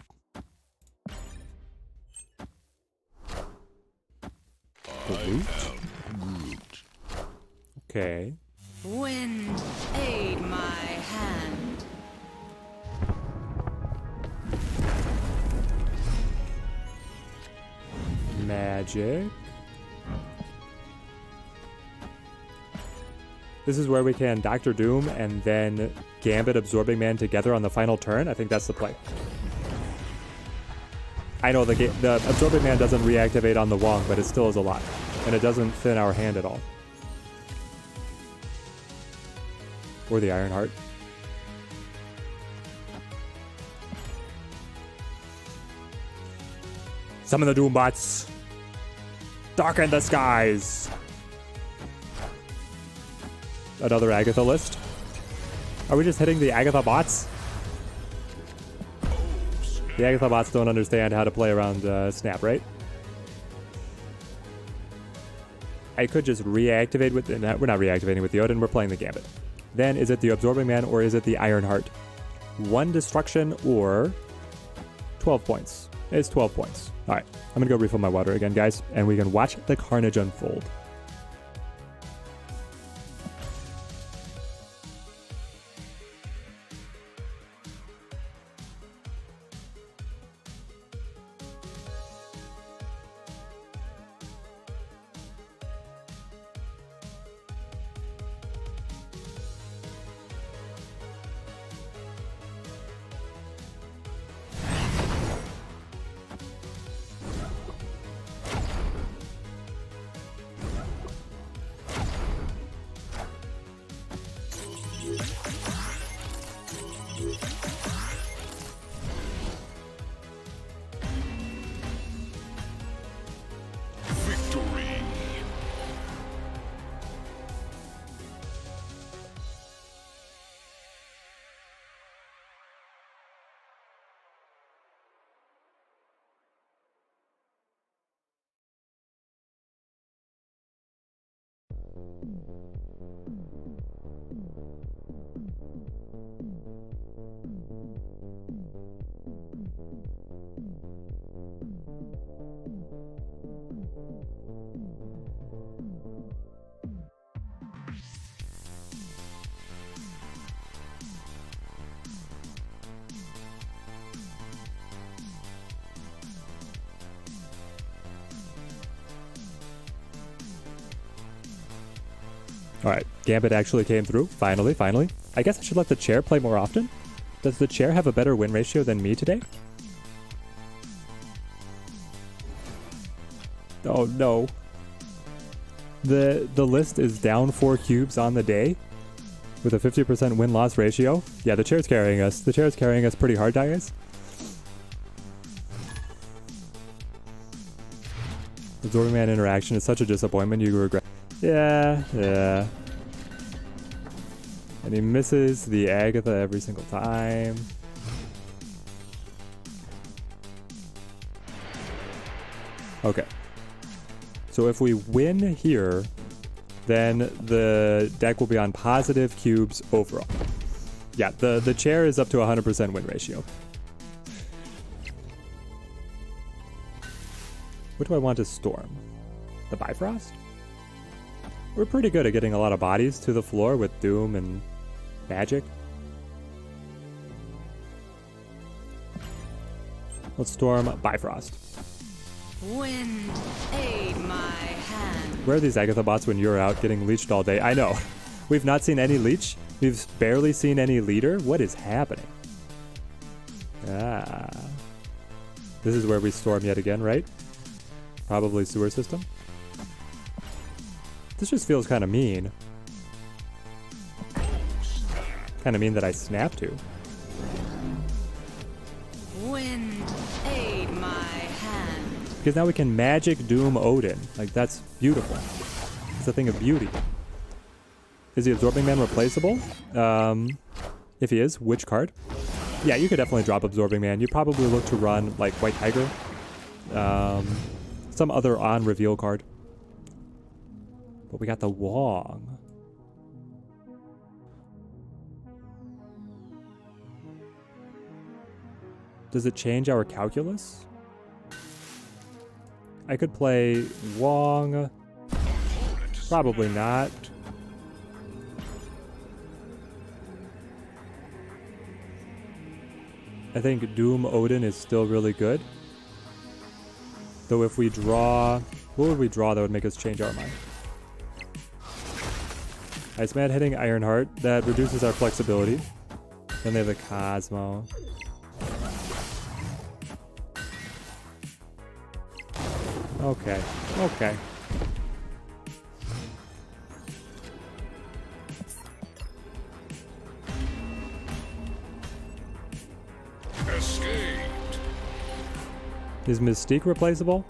Groot? Okay. Wind, aid my hand. Magic. This is where we can Dr. Doom and then Gambit Absorbing Man together on the final turn. I think that's the play. I know the Absorbing Man doesn't reactivate on the Wong, but it still is a lot. And it doesn't thin our hand at all. Or the Ironheart. Summon the Doombots. Darken the skies. Another Agatha list. Are we just hitting the Agatha bots? The Agatha bots don't understand how to play around Snap, right? I could just reactivate with... we're not reactivating with the Odin, we're playing the Gambit. Then, is it the Absorbing Man or is it the Ironheart? 1 destruction or 12 points. It's 12 points. Alright, I'm gonna go refill my water again, guys, and we can watch the carnage unfold. Alright, Gambit actually came through. Finally. I guess I should let the chair play more often. Does the chair have a better win ratio than me today? Oh no. The list is down 4 cubes on the day with a 50% win-loss ratio. Yeah, the chair's carrying us. The chair's carrying us pretty hard, guys. Absorbing Man interaction is such a disappointment, you regret. Yeah. And he misses the Agatha every single time. Okay. So if we win here, then the deck will be on positive cubes overall. Yeah, the chair is up to 100% win ratio. What do I want to storm? The Bifrost? We're pretty good at getting a lot of bodies to the floor with Doom and Magic. Let's storm Bifrost. Wind, aid my hand. Where are these Agatha bots when you're out getting leeched all day? I know. We've not seen any leech. We've barely seen any leader. What is happening? Ah. This is where we storm yet again, right? Probably sewer system. This just feels kind of mean. Kind of mean that I snap to. Wind, aid my hand. Because now we can Magic Doom Odin. Like, that's beautiful. It's a thing of beauty. Is the Absorbing Man replaceable? If he is, which card? Yeah, you could definitely drop Absorbing Man. You probably look to run, like, White Tiger. Some other on-reveal card. But we got the Wong. Does it change our calculus? I could play Wong. Probably not. I think Doom Odin is still really good. Though if we draw... What would we draw that would make us change our mind? Iceman hitting Ironheart. That reduces our flexibility. Then they have the Cosmo. Okay. Okay. Escaped. Is Mystique replaceable?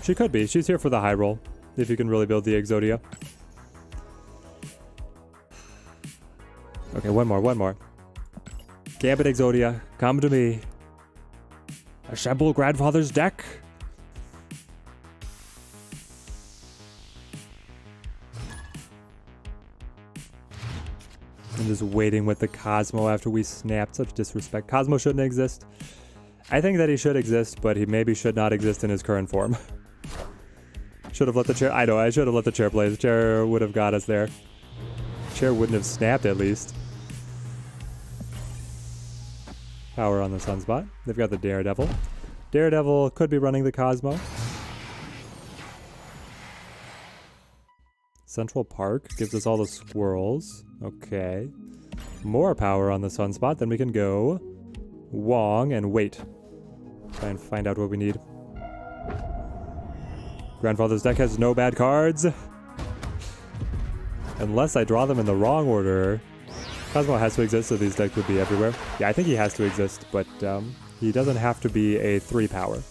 She could be. She's here for the high roll. If you can really build the Exodia. Okay, one more. Gambit Exodia, come to me. Assemble Grandfather's deck. I'm just waiting with the Cosmo after we snapped. Such disrespect. Cosmo shouldn't exist. I think that he should exist, but he maybe should not exist in his current form. Should have let the chair... I know, I should have let the chair play. The chair would have got us there. Chair wouldn't have snapped at least. Power on the Sunspot. They've got the Daredevil. Daredevil could be running the Cosmo. Central Park gives us all the squirrels. Okay. More power on the Sunspot. Then we can go Wong and wait. Try and find out what we need. Grandfather's deck has no bad cards. Unless I draw them in the wrong order. Cosmo has to exist, so these decks would be everywhere. Yeah, I think he has to exist, but he doesn't have to be a 3-power.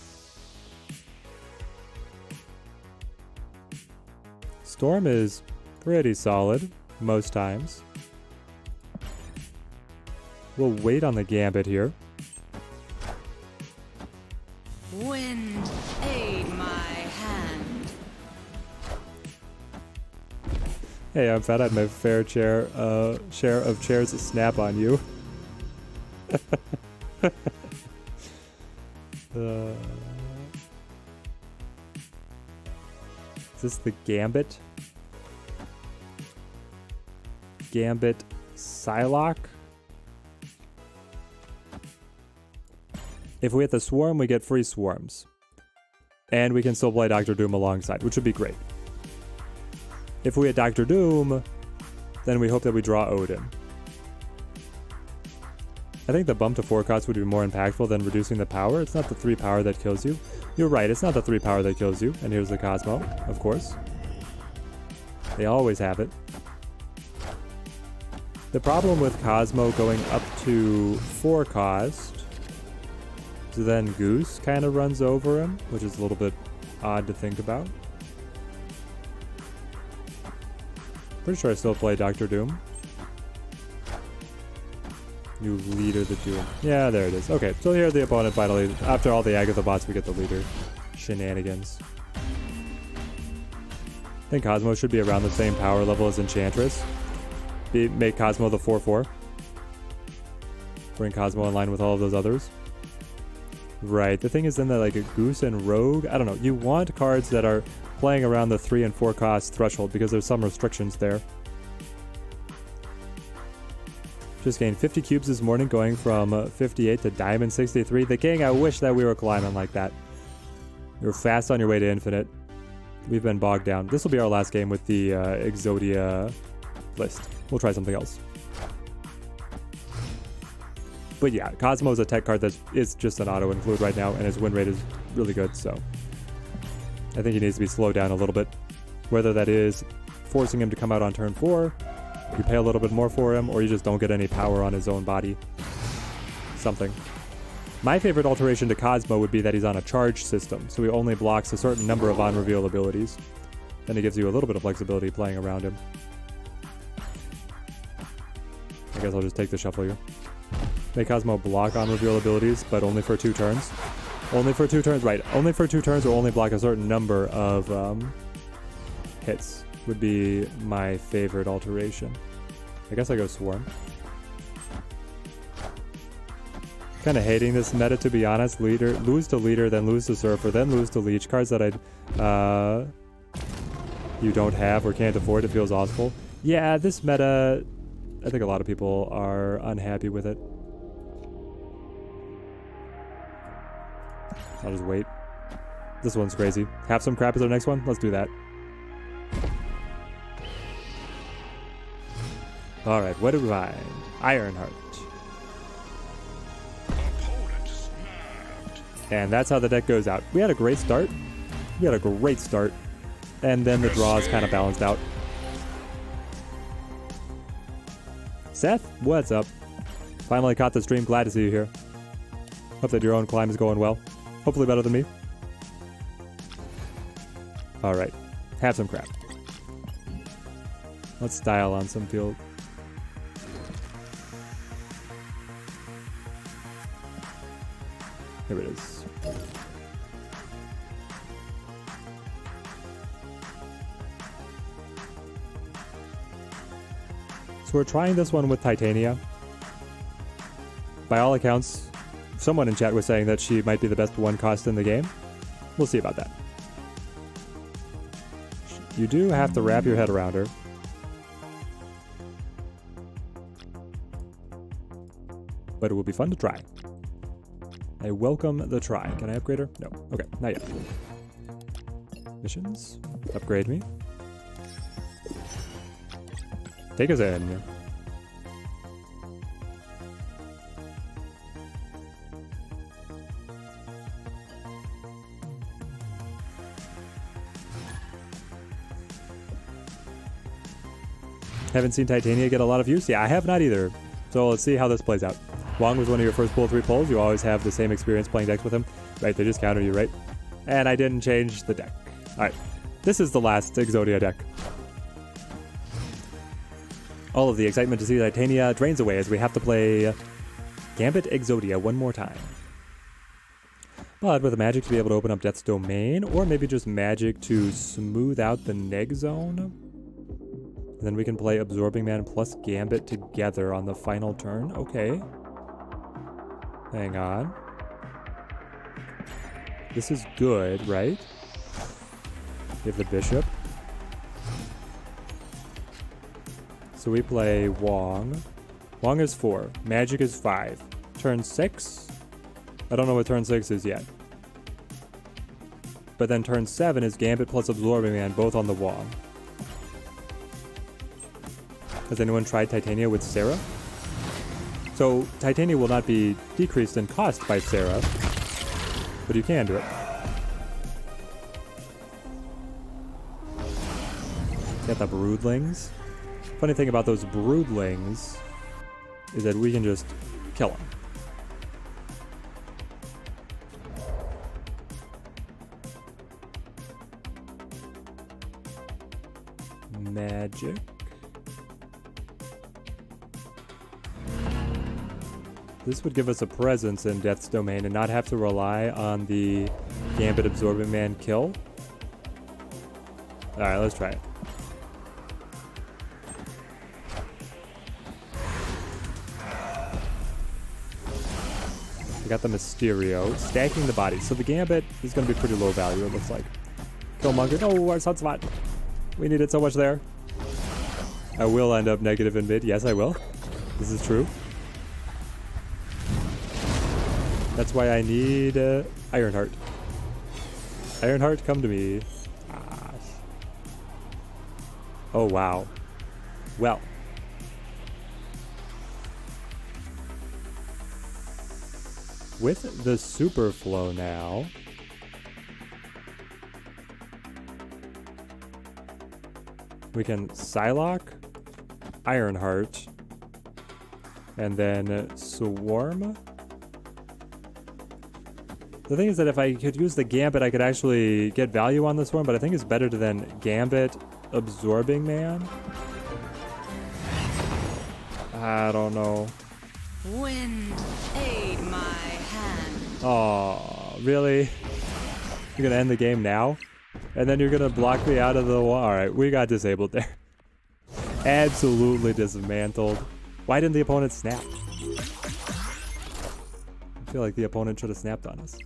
Storm is pretty solid, most times. We'll wait on the Gambit here. Wind, aid my hand. Hey, I'm fat. I had my fair share of chairs snap on you. Is this the Gambit? Gambit Psylocke? If we hit the Swarm, we get free Swarms. And we can still play Dr. Doom alongside, which would be great. If we hit Dr. Doom, then we hope that we draw Odin. I think the bump to 4 costs would be more impactful than reducing the power. It's not the 3 power that kills you. You're right, it's not the 3 power that kills you. And here's the Cosmo, of course. They always have it. The problem with Cosmo going up to 4 cost, so then Goose kind of runs over him, which is a little bit odd to think about. Pretty sure I still play Dr. Doom. New leader, the Doom. Yeah, there it is. Okay, so here the opponent finally, after all the Agatha bots, we get the leader. Shenanigans. I think Cosmo should be around the same power level as Enchantress. Make Cosmo the 4/4. Bring Cosmo in line with all of those others. Right, the thing is then that like a Goose and Rogue, I don't know, you want cards that are playing around the 3 and 4 cost threshold because there's some restrictions there. Just gained 50 cubes this morning, going from 58 to Diamond 63. The King, I wish that we were climbing like that. You're fast on your way to infinite. We've been bogged down. This will be our last game with the Exodia list. We'll try something else. But yeah, Cosmo is a tech card that is just an auto-include right now, and his win rate is really good, so I think he needs to be slowed down a little bit. Whether that is forcing him to come out on turn 4. You pay a little bit more for him, or you just don't get any power on his own body. Something. My favorite alteration to Cosmo would be that he's on a charge system, so he only blocks a certain number of on-reveal abilities. Then he gives you a little bit of flexibility playing around him. I guess I'll just take the shuffle here. Make Cosmo block on-reveal abilities, but only for 2 turns. Only for 2 turns, right. Only for 2 turns, or only block a certain number of hits would be my favorite alteration. I guess I go Swarm. Kind of hating this meta, to be honest. Leader, lose to Leader, then lose to Surfer, then lose to Leech. Cards that you don't have or can't afford. It feels awful. Yeah, this meta, I think a lot of people are unhappy with it. I'll just wait. This one's crazy. Have some crap is our next one? Let's do that. Alright, what do we find? Ironheart. And that's how the deck goes out. We had a great start. And then the draws kind of balanced out. Seth, what's up? Finally caught the stream. Glad to see you here. Hope that your own climb is going well. Hopefully better than me. Alright. Have some crap. Let's style on some field. Here it is. So we're trying this one with Titania. By all accounts, someone in chat was saying that she might be the best 1 cost in the game. We'll see about that. You do have to wrap your head around her. But it will be fun to try. I welcome the try. Can I upgrade her? No. Okay, not yet. Missions. Upgrade me. Take us in. Haven't seen Titania get a lot of use? Yeah, I have not either. So let's see how this plays out. Wong was one of your first pull 3 pulls. You always have the same experience playing decks with him. Right, they just counter you, right? And I didn't change the deck. Alright, this is the last Exodia deck. All of the excitement to see Titania drains away as we have to play Gambit Exodia one more time. But with the magic to be able to open up Death's Domain, or maybe just magic to smooth out the neg zone. And then we can play Absorbing Man plus Gambit together on the final turn. Okay. Hang on. This is good, right? We have the Bishop. So we play Wong. Wong is 4. Magic is 5. Turn 6? I don't know what turn 6 is yet. But then turn 7 is Gambit plus Absorbing Man, both on the Wong. Has anyone tried Titania with Sarah? So Titania will not be decreased in cost by Sarah, but you can do it. Get the Broodlings. Funny thing about those Broodlings is that we can just kill them. Magic. This would give us a presence in Death's Domain and not have to rely on the Gambit Absorbing Man kill. Alright, let's try it. We got the Mysterio, stacking the body. So the Gambit is going to be pretty low value, it looks like. Killmonger. Oh, our sunspot. We needed so much there. I will end up negative in mid. Yes, I will. This is true. That's why I need Ironheart. Ironheart, come to me. Gosh. Oh, wow. Well. With the super flow now. We can Psylocke, Ironheart, and then Swarm. The thing is that if I could use the Gambit, I could actually get value on this one, but I think it's better to then Gambit Absorbing Man. I don't know. Wind, aid my hand. Oh, really? You're gonna end the game now? And then you're gonna block me out of the wall? Alright, we got disabled there. Absolutely dismantled. Why didn't the opponent snap? I feel like the opponent should have snapped on us.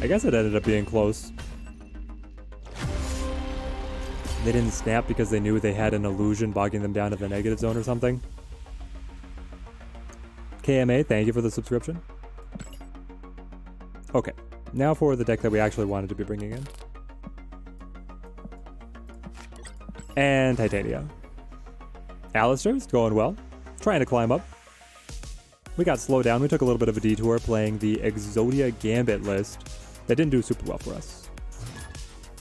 I guess it ended up being close. They didn't snap because they knew they had an illusion bogging them down to the negative zone or something. KMA, thank you for the subscription. Okay, now for the deck that we actually wanted to be bringing in. And Titania. Alistair's going well. Trying to climb up. We got slowed down. We took a little bit of a detour playing the Exodia Gambit list. That didn't do super well for us.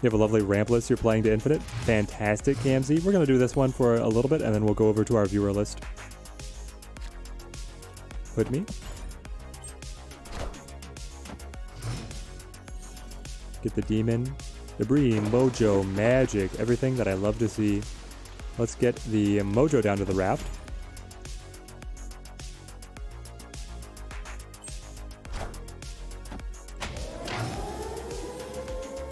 You have a lovely ramp list you're playing to infinite. Fantastic, Kamzy. We're going to do this one for a little bit, and then we'll go over to our viewer list. Put me. Get the demon, debris, mojo, magic, everything that I love to see. Let's get the mojo down to the raft.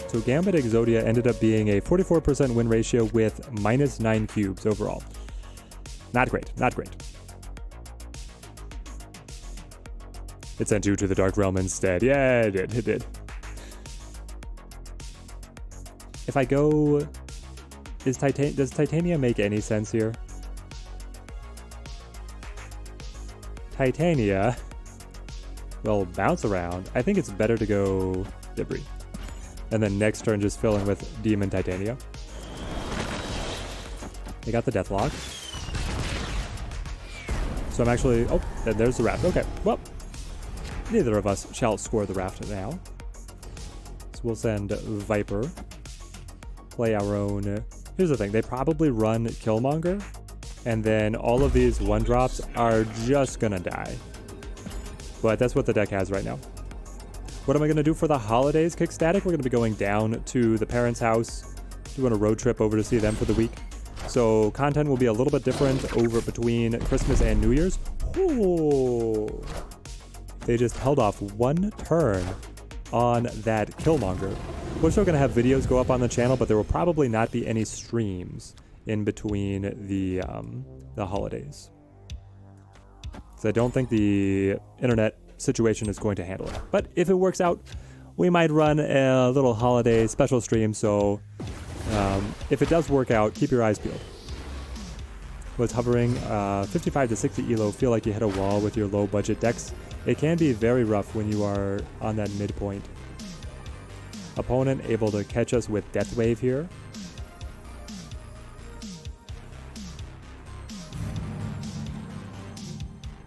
So Gambit Exodia ended up being a 44% win ratio with -9 cubes overall. Not great, not great. It sent you to the Dark Realm instead. Yeah, it did. If I go... does Titania make any sense here? Titania will bounce around. I think it's better to go Debris. And then next turn just fill in with Demon Titania. They got the Deathlock. So I'm actually... oh, then there's the raft. Okay, well, neither of us shall score the raft now. So we'll send Viper. Play our own... here's the thing, they probably run Killmonger, and then all of these 1-drops are just gonna die. But that's what the deck has right now. What am I gonna do for the holidays, Kickstatic? We're gonna be going down to the parents' house, doing a road trip over to see them for the week. So content will be a little bit different over between Christmas and New Year's. Ooh. They just held off one turn on that Killmonger. We're still going to have videos go up on the channel, but there will probably not be any streams in between the holidays. So I don't think the internet situation is going to handle it. But if it works out, we might run a little holiday special stream. So if it does work out, keep your eyes peeled. Was hovering 55 to 60 elo. Feel like you hit a wall with your low budget decks. It can be very rough when you are on that midpoint. Opponent able to catch us with Death Wave here.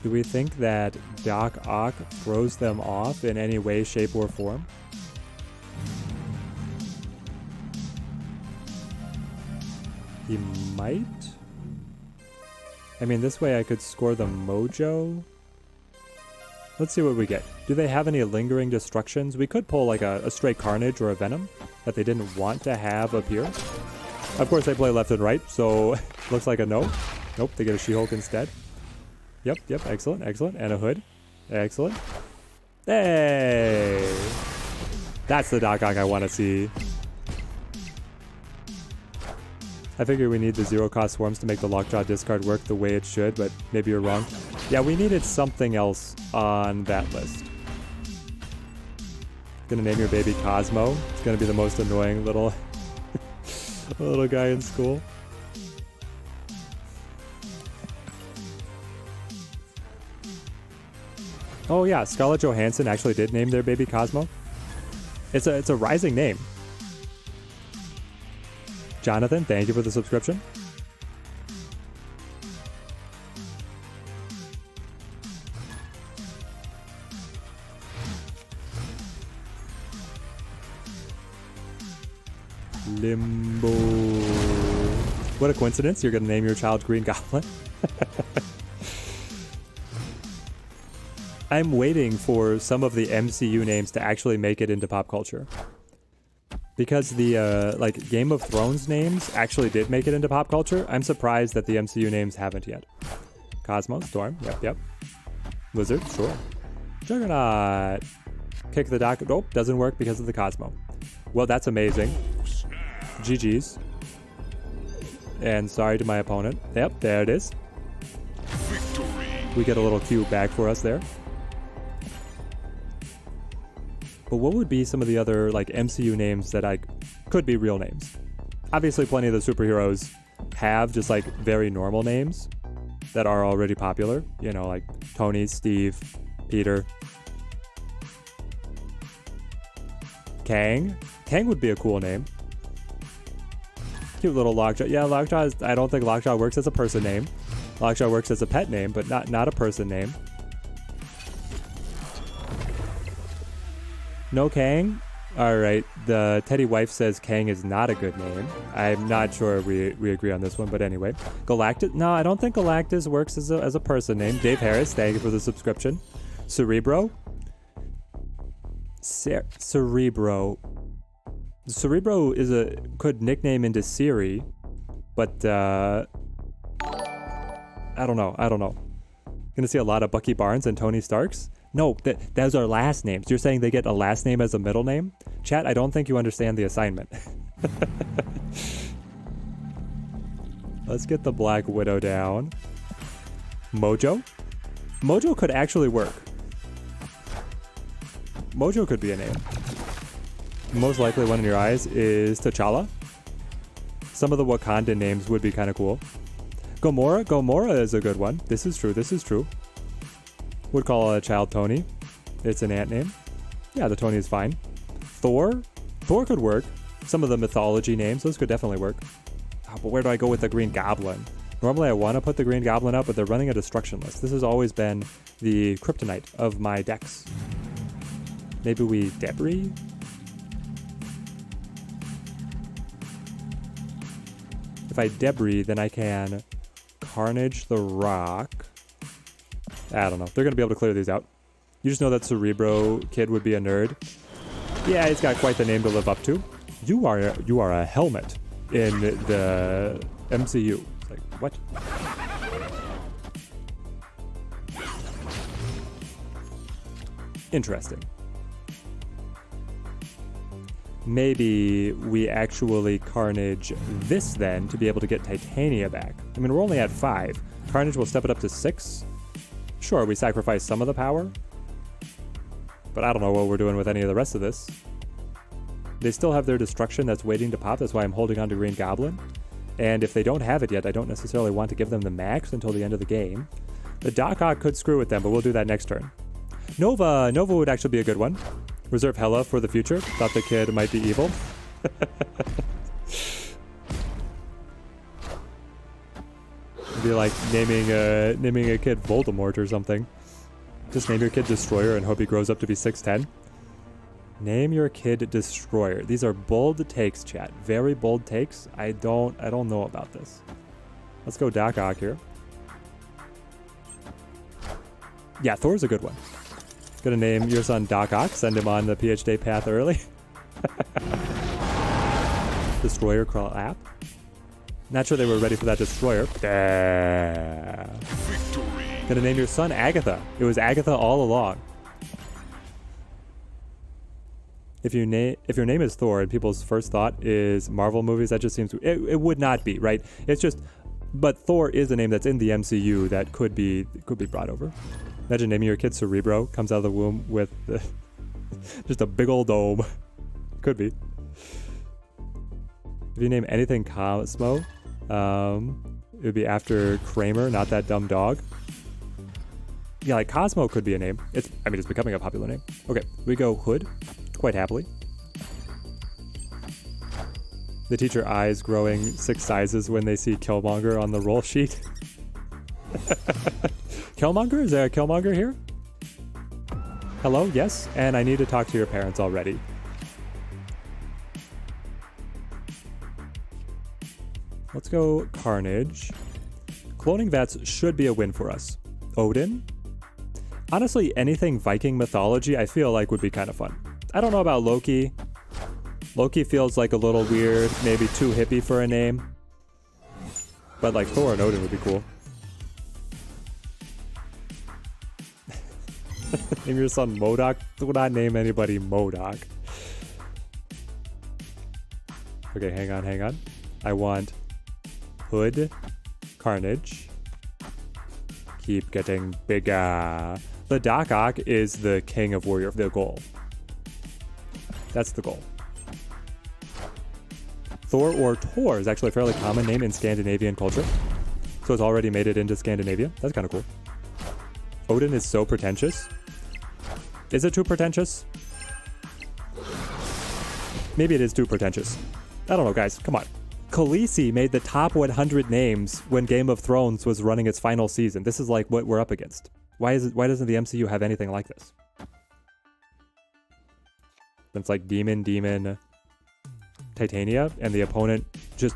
Do we think that Doc Ock throws them off in any way, shape, or form? He might? I mean, this way I could score the Mojo. Let's see what we get. Do they have any lingering destructions? We could pull like a straight Carnage or a Venom that they didn't want to have up here. Of course, they play left and right, so looks like a no. Nope, they get a She-Hulk instead. Yep, excellent, excellent. And a Hood. Excellent. Hey! That's the Doc Ock I want to see. I figure we need the 0-cost swarms to make the Lockjaw discard work the way it should, but maybe you're wrong. Yeah, we needed something else on that list. Gonna name your baby Cosmo. It's gonna be the most annoying little little guy in school. Oh yeah, Scarlett Johansson actually did name their baby Cosmo. It's a rising name. Jonathan, thank you for the subscription. Limbo. What a coincidence. You're going to name your child Green Goblin. I'm waiting for some of the MCU names to actually make it into pop culture. Because the like Game of Thrones names actually did make it into pop culture, I'm surprised that the MCU names haven't yet. Cosmo, Storm, yep. Lizard, sure. Juggernaut. Kick the dock. Nope, doesn't work because of the Cosmo. Well, that's amazing. GG's. And sorry to my opponent. Yep, there it is. Victory. We get a little cue back for us there. But what would be some of the other like MCU names that could be real names? Obviously, plenty of the superheroes have just like very normal names that are already popular. You know, like Tony, Steve, Peter. Kang. Kang would be a cool name. Cute little Lockjaw. Yeah, Lockjaw is, I don't think Lockjaw works as a person name. Lockjaw works as a pet name, but not a person name. No Kang? Alright, the Teddy wife says Kang is not a good name. I'm not sure we agree on this one, but anyway. Galactus? No, I don't think Galactus works as a person name. Dave Harris, thank you for the subscription. Cerebro? Cerebro. Cerebro is a could nickname into Siri, but I don't know. Gonna see a lot of Bucky Barnes and Tony Starks. No, those are last names. You're saying they get a last name as a middle name? Chat, I don't think you understand the assignment. Let's get the Black Widow down. Mojo? Mojo could actually work. Mojo could be a name. Most likely one in your eyes is T'Challa. Some of the Wakandan names would be kind of cool. Gamora? Gamora is a good one. This is true. Would call a child Tony. It's an ant name. Yeah, the Tony is fine. Thor? Thor could work. Some of the mythology names, those could definitely work. Oh, but where do I go with the Green Goblin? Normally I want to put the Green Goblin up, but they're running a destruction list. This has always been the kryptonite of my decks. Maybe we Debris? If I Debris, then I can Carnage the Rock. I don't know. They're going to be able to clear these out. You just know that Cerebro Kid would be a nerd. Yeah, he's got quite the name to live up to. You are a helmet in the MCU. It's like, what? Interesting. Maybe we actually Carnage this then to be able to get Titania back. I mean, we're only at 5. Carnage will step it up to 6. Sure, we sacrifice some of the power, but I don't know what we're doing with any of the rest of this. They still have their destruction that's waiting to pop. That's why I'm holding on to Green Goblin. And if they don't have it yet, I don't necessarily want to give them the max until the end of the game. The Doc Ock could screw with them, but we'll do that next turn. Nova would actually be a good one. Reserve Hela for the future. Thought the kid might be evil. It'd be like naming a kid Voldemort or something. Just name your kid Destroyer and hope he grows up to be 6'10". Name your kid Destroyer. These are bold takes, chat. Very bold takes. I don't know about this. Let's go Doc Ock here. Yeah, Thor's a good one. Gonna name your son Doc Ock. Send him on the PhD path early. Destroyer crawl app. Not sure they were ready for that Destroyer. Victory. Gonna name your son Agatha. It was Agatha all along. If your name is Thor and people's first thought is Marvel movies, that just seems it would not be, right? It's just, but Thor is a name that's in the MCU that could be brought over. Imagine naming your kid Cerebro, comes out of the womb with just a big old dome. Could be. If you name anything Cosmo, it would be after Kramer, not that dumb dog. Yeah, like Cosmo could be a name. It's becoming a popular name. Okay, we go Hood, quite happily. The teacher eyes growing 6 sizes when they see Killmonger on the roll sheet. Killmonger? Is there a Killmonger here? Hello? Yes? And I need to talk to your parents already. Let's go Carnage. Cloning Vats should be a win for us. Odin. Honestly, anything Viking mythology I feel like would be kind of fun. I don't know about Loki. Loki feels like a little weird, maybe too hippie for a name. But like Thor and Odin would be cool. Name your son MODOK. Do not name anybody MODOK. Okay, hang on. I want Hood, Carnage. Keep getting bigger. The Doc Ock is the king of warrior, the goal. That's the goal. Thor or Tor is actually a fairly common name in Scandinavian culture. So it's already made it into Scandinavia. That's kind of cool. Odin is so pretentious. Is it too pretentious? Maybe it is too pretentious. I don't know, guys. Come on. Khaleesi made the top 100 names when Game of Thrones was running its final season. This is like what we're up against. Why doesn't the MCU have anything like this? It's like Demon, Titania, and the opponent just...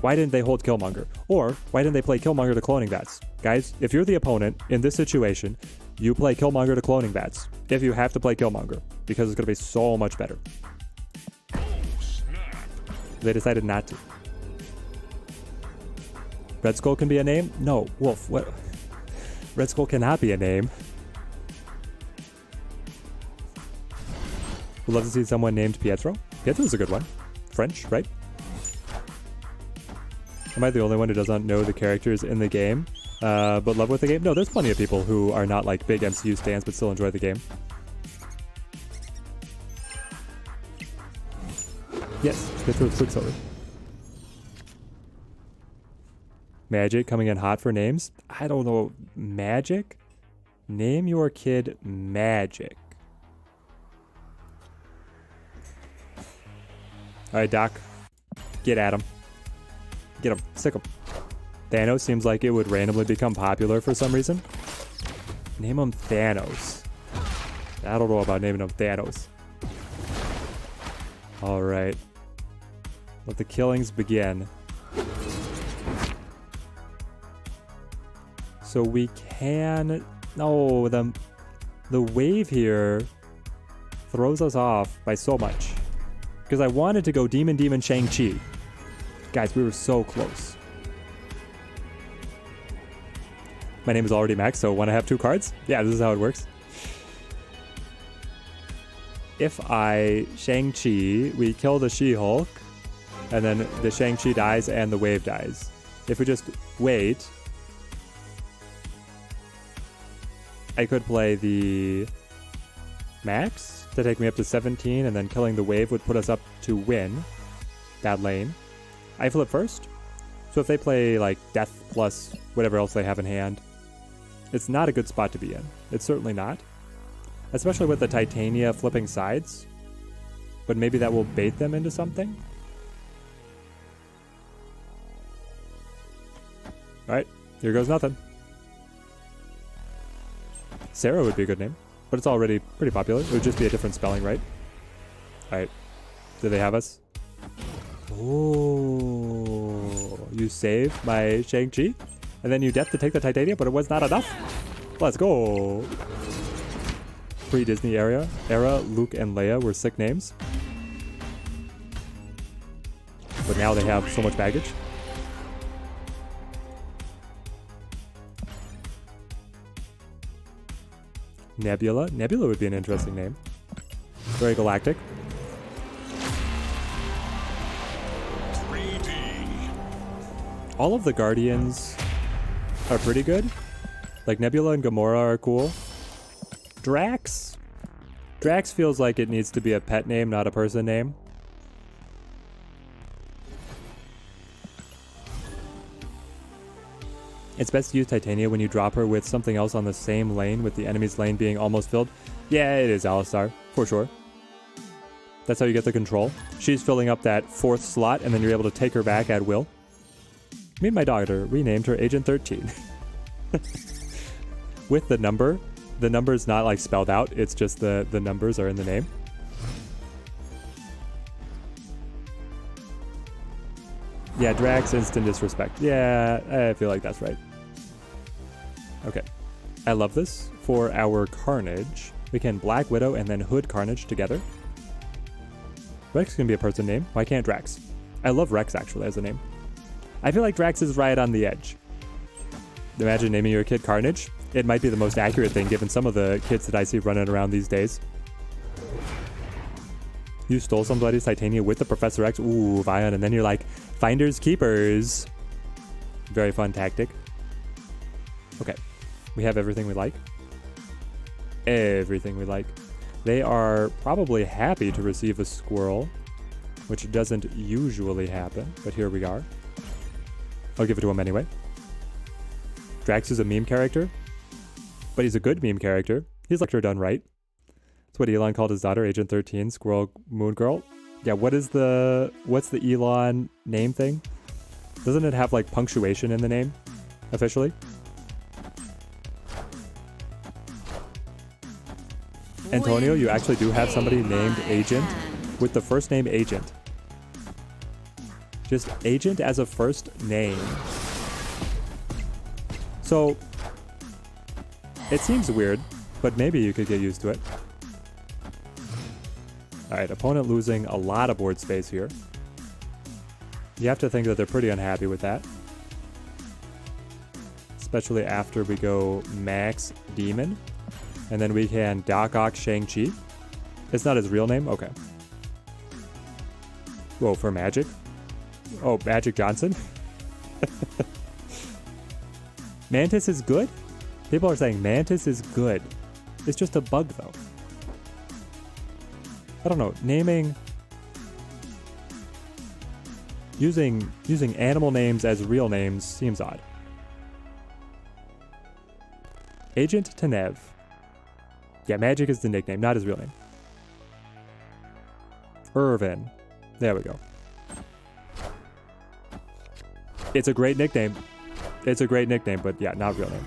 Why didn't they hold Killmonger? Or why didn't they play Killmonger to cloning vats? Guys, if you're the opponent in this situation, you play Killmonger to cloning vats. If you have to play Killmonger, because it's going to be so much better. They decided not to. Red Skull can be a name? No. Wolf, what? Red Skull cannot be a name. Would love to see someone named Pietro. Pietro's a good one. French, right? Am I the only one who doesn't know the characters in the game, but love with the game? No, there's plenty of people who are not like big MCU stans, but still enjoy the game. Yes, Pietro's Quicksilver. Magic coming in hot for names. I don't know. Magic? Name your kid Magic. Alright, Doc. Get at him. Get him. Sick him. Thanos seems like it would randomly become popular for some reason. Name him Thanos. I don't know about naming him Thanos. Alright. Let the killings begin. So we can... No, the wave here throws us off by so much. Because I wanted to go Demon Shang-Chi. Guys, we were so close. My name is already Max, so want to have 2 cards? Yeah, this is how it works. If I Shang-Chi, we kill the She-Hulk, and then the Shang-Chi dies and the wave dies. If we just wait, I could play the Max to take me up to 17, and then killing the wave would put us up to win that lane. I flip first, so if they play like Death plus whatever else they have in hand, it's not a good spot to be in. It's certainly not. Especially with the Titania flipping sides. But maybe that will bait them into something. Alright, here goes nothing. Sarah would be a good name, but it's already pretty popular. It would just be a different spelling, right? Alright, do they have us? Oh, you saved my Shang-Chi? And then you death to take the Titania, but it was not enough? Let's go! Pre-Disney era, Luke and Leia were sick names. But now they have so much baggage. Nebula. Nebula would be an interesting name. Very galactic. 3D. All of the Guardians are pretty good. Like Nebula and Gamora are cool. Drax? Drax feels like it needs to be a pet name, not a person name. It's best to use Titania when you drop her with something else on the same lane, with the enemy's lane being almost filled. Yeah, it is Alistar, for sure. That's how you get the control. She's filling up that 4th slot, and then you're able to take her back at will. Me and my daughter renamed her Agent 13. With the number's not like spelled out, it's just the numbers are in the name. Yeah, Drax instant disrespect. Yeah, I feel like that's right. Okay. I love this. For our Carnage, we can Black Widow and then Hood Carnage together. Rex can be a person name. Why can't Drax? I love Rex actually as a name. I feel like Drax is right on the edge. Imagine naming your kid Carnage. It might be the most accurate thing given some of the kids that I see running around these days. You stole somebody's Titania with the Professor X. Ooh, Vion. And then you're like, finders keepers. Very fun tactic. Okay. We have everything we like. Everything we like. They are probably happy to receive a squirrel, which doesn't usually happen, but here we are. I'll give it to him anyway. Drax is a meme character, but he's a good meme character. He's like her done right. That's what Elon called his daughter, Agent 13, Squirrel Moon Girl. Yeah, what's the Elon name thing? Doesn't it have like punctuation in the name, officially? Antonio, you actually do have somebody named Agent with the first name Agent. Just Agent as a first name. So, it seems weird, but maybe you could get used to it. Alright, opponent losing a lot of board space here. You have to think that they're pretty unhappy with that. Especially after we go Max Demon. And then we can Doc Ock Shang-Chi. It's not his real name? Okay. Whoa, for Magic? Oh, Magic Johnson? Mantis is good? People are saying Mantis is good. It's just a bug, though. I don't know. Naming... Using animal names as real names seems odd. Agent Tanev. Yeah, Magic is the nickname, not his real name. Irvin. There we go. It's a great nickname. It's a great nickname, but yeah, not real name.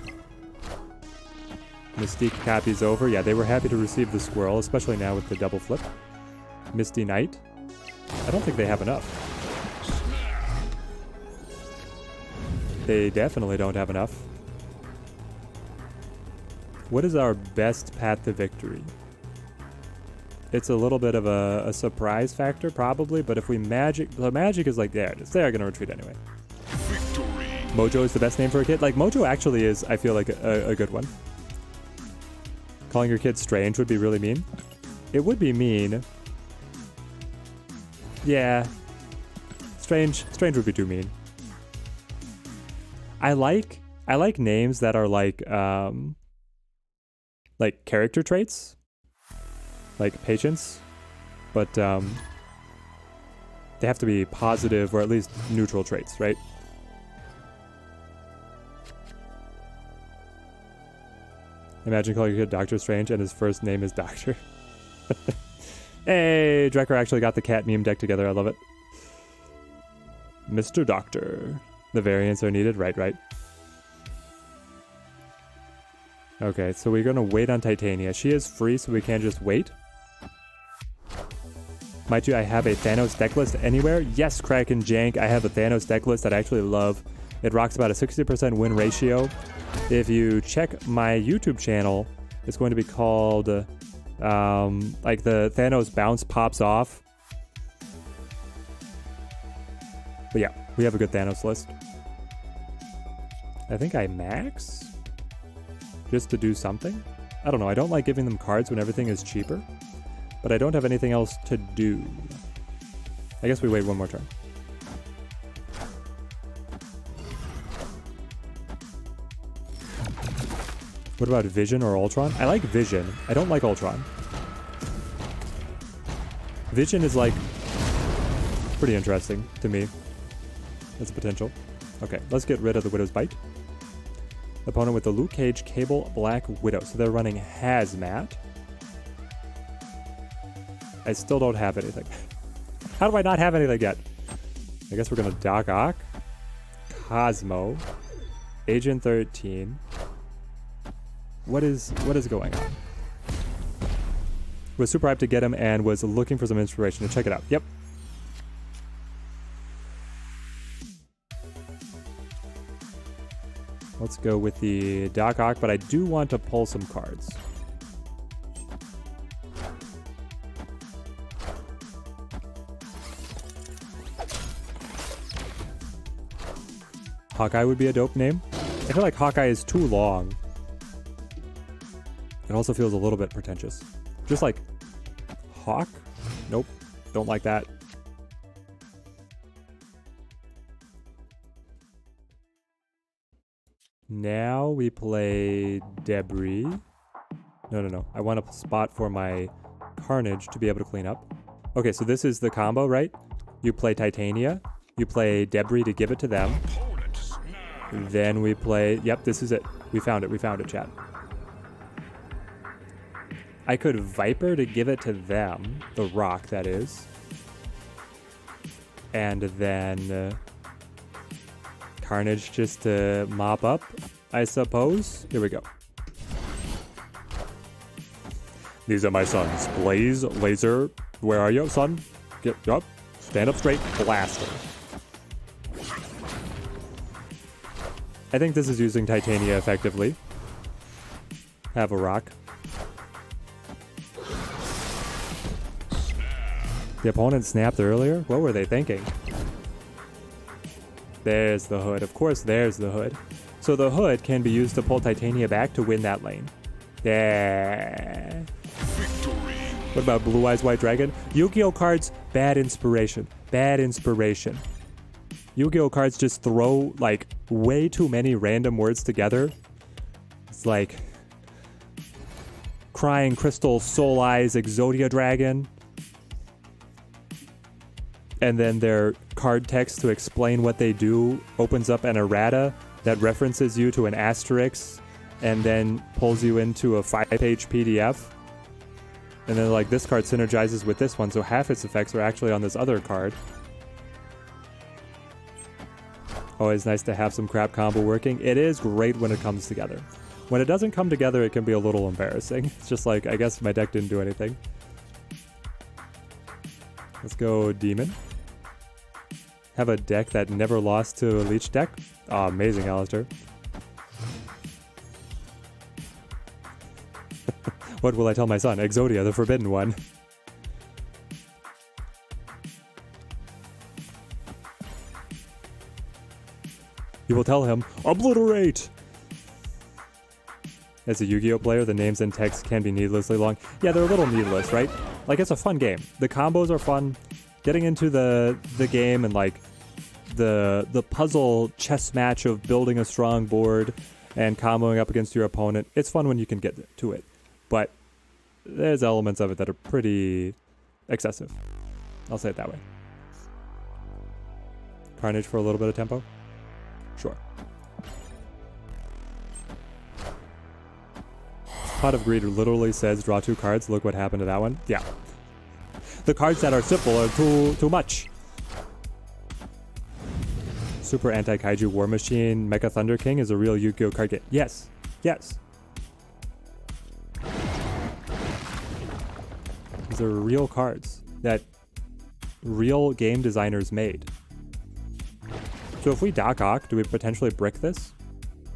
Mystique copies over. Yeah, they were happy to receive the squirrel, especially now with the double flip. Misty Knight. I don't think they have enough. They definitely don't have enough. What is our best path to victory? It's a little bit of a surprise factor, probably, but if we magic... The magic is like, there it is. They are going to retreat anyway. Victory. Mojo is the best name for a kid. Like, Mojo actually is, I feel like, a good one. Calling your kid Strange would be really mean. It would be mean. Yeah. Strange would be too mean. I like names that are like character traits, like patience, but they have to be positive or at least neutral traits, right? Imagine calling your kid Doctor Strange and his first name is Doctor. Hey, Drecker actually got the cat meme deck together. I love it. Mr. Doctor. The variants are needed. Right. Okay, so we're going to wait on Titania. She is free, so we can just wait. Might you, I have a Thanos deck list anywhere? Yes, Kraken Jank. I have a Thanos deck list that I actually love. It rocks about a 60% win ratio. If you check my YouTube channel, it's going to be called, like the Thanos bounce pops off. But yeah, we have a good Thanos list. I think I max just to do something. I don't know. I don't like giving them cards when everything is cheaper, but I don't have anything else to do. I guess we wait one more turn. What about Vision or Ultron? I like Vision. I don't like Ultron. Vision is like pretty interesting to me. That's a potential. Okay, let's get rid of the Widow's Bite. Opponent with the Luke Cage Cable Black Widow. So they're running Hazmat. I still don't have anything. How do I not have anything yet? I guess we're going to Doc Ock. Cosmo. Agent 13. What is going on? Was super hyped to get him and was looking for some inspiration. To check it out. Yep. Let's go with the Doc Ock, but I do want to pull some cards. Hawkeye would be a dope name. I feel like Hawkeye is too long. It also feels a little bit pretentious. Just like Hawk? Nope. Don't like that. Now we play Debris. No. I want a spot for my Carnage to be able to clean up. Okay, so this is the combo, right? You play Titania. You play Debris to give it to them. Then we play... Yep, this is it. We found it, chat. I could Viper to give it to them. The rock, that is. And then... Carnage just to mop up, I suppose. Here we go. These are my sons. Blaze, Laser. Where are you, son? Get up. Stand up straight. Blast him. I think this is using Titania effectively. Have a rock. The opponent snapped earlier? What were they thinking? There's the hood. Of course, there's the hood. So the hood can be used to pull Titania back to win that lane. Yeah. Victory. What about Blue Eyes White Dragon? Yu-Gi-Oh cards, bad inspiration. Bad inspiration. Yu-Gi-Oh cards just throw like way too many random words together. It's like Crying Crystal, Soul Eyes, Exodia Dragon. And then their card text to explain what they do opens up an errata that references you to an asterisk and then pulls you into a 5-page PDF. And then like this card synergizes with this one, so half its effects are actually on this other card. Always nice to have some crap combo working. It is great when it comes together. When it doesn't come together, it can be a little embarrassing. It's just like, I guess my deck didn't do anything. Let's go Demon. Have a deck that never lost to a Leech deck. Oh, amazing, Alistair. What will I tell my son? Exodia, the forbidden one. You will tell him, obliterate! As a Yu-Gi-Oh player, the names and text can be needlessly long. Yeah, they're a little needless, right? Like, it's a fun game. The combos are fun. Getting into the game and, like, the puzzle chess match of building a strong board and comboing up against your opponent, it's fun when you can get to it. But there's elements of it that are pretty excessive. I'll say it that way. Carnage for a little bit of tempo? Sure. Pot of Greed literally says draw 2 cards. Look what happened to that one. Yeah. The cards that are simple are too much. Super Anti-Kaiju War Machine Mecha Thunder King is a real Yu-Gi-Oh card game. Yes. Yes. These are real cards that real game designers made. So if we Doc Ock, do we potentially brick this?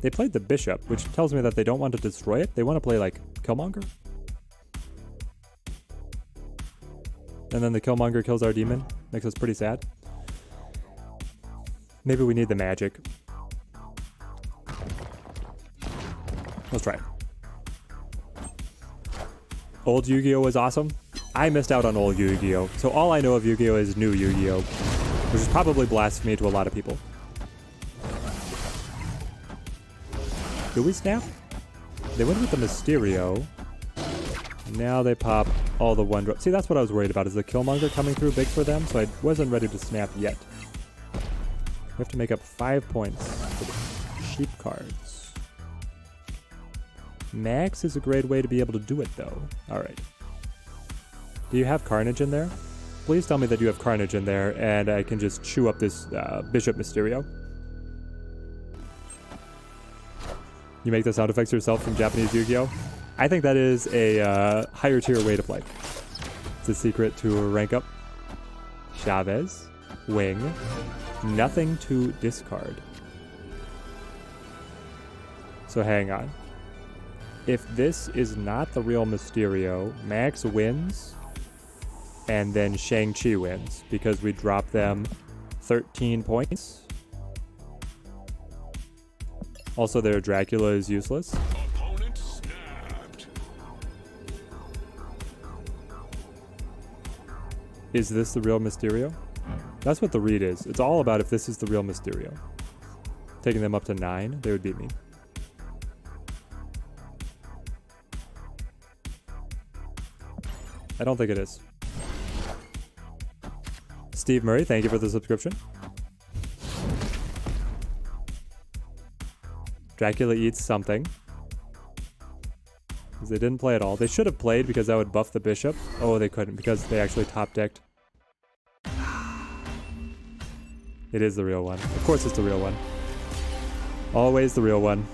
They played the Bishop, which tells me that they don't want to destroy it. They want to play, like, Killmonger. And then the Killmonger kills our demon. Makes us pretty sad. Maybe we need the magic. Let's try it. Old Yu-Gi-Oh was awesome. I missed out on old Yu-Gi-Oh. So all I know of Yu-Gi-Oh is new Yu-Gi-Oh, which is probably blasphemy to a lot of people. Do we snap? They went with the Mysterio. Now they pop all the one drop. See, that's what I was worried about, is the Killmonger coming through big for them, so I wasn't ready to snap yet. We have to make up 5 points for the sheep cards. Max is a great way to be able to do it, though. Alright. Do you have Carnage in there? Please tell me that you have Carnage in there, and I can just chew up this Bishop Mysterio. You make the sound effects yourself from Japanese Yu-Gi-Oh? I think that is a higher tier way to play. It's a secret to rank up. Chavez. Wing. Nothing to discard. So hang on. If this is not the real Mysterio, Max wins, and then Shang-Chi wins, because we drop them 13 points. Also, their Dracula is useless. Opponent snapped. Is this the real Mysterio? That's what the read is. It's all about if this is the real Mysterio. Taking them up to 9, they would beat me. I don't think it is. Steve Murray, thank you for the subscription. Dracula eats something. Because they didn't play at all. They should have played because that would buff the bishop. Oh, they couldn't because they actually top decked. It is the real one. Of course it's the real one. Always the real one.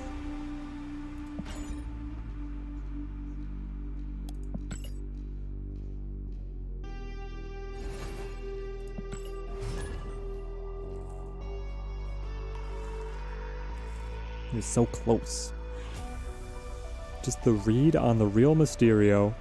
You're so close. Just the read on the real Mysterio.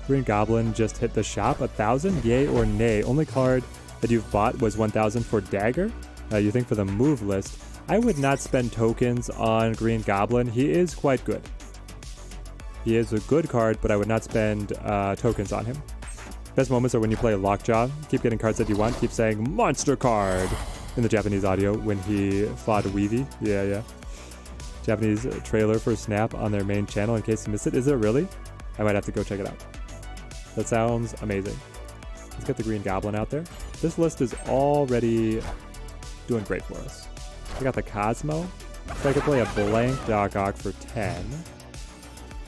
Green Goblin just hit the shop. 1,000? Yay or nay? Only card that you've bought was 1,000 for Dagger? You think for the move list? I would not spend tokens on Green Goblin. He is quite good. He is a good card, but I would not spend tokens on him. Best moments are when you play Lockjaw. Keep getting cards that you want. Keep saying monster card in the Japanese audio when he fought Weavy. Yeah. Japanese trailer for Snap on their main channel in case you missed it. Is it really? I might have to go check it out. That sounds amazing. Let's get the Green Goblin out there. This list is already doing great for us. I got the Cosmo. So I could play a blank Doc Ock for 10.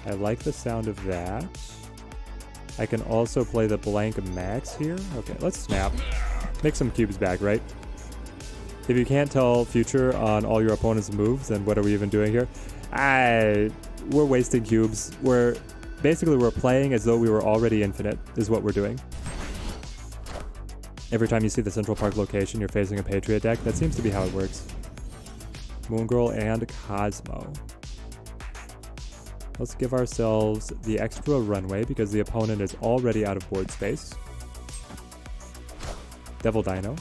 I like the sound of that. I can also play the blank Max here. Okay, let's snap. Make some cubes back, right? If you can't tell future on all your opponent's moves, then what are we even doing here? We're wasting cubes. We're playing as though we were already infinite, is what we're doing. Every time you see the Central Park location, you're facing a Patriot deck. That seems to be how it works. Moon Girl and Cosmo. Let's give ourselves the extra runway because the opponent is already out of board space. Devil Dino.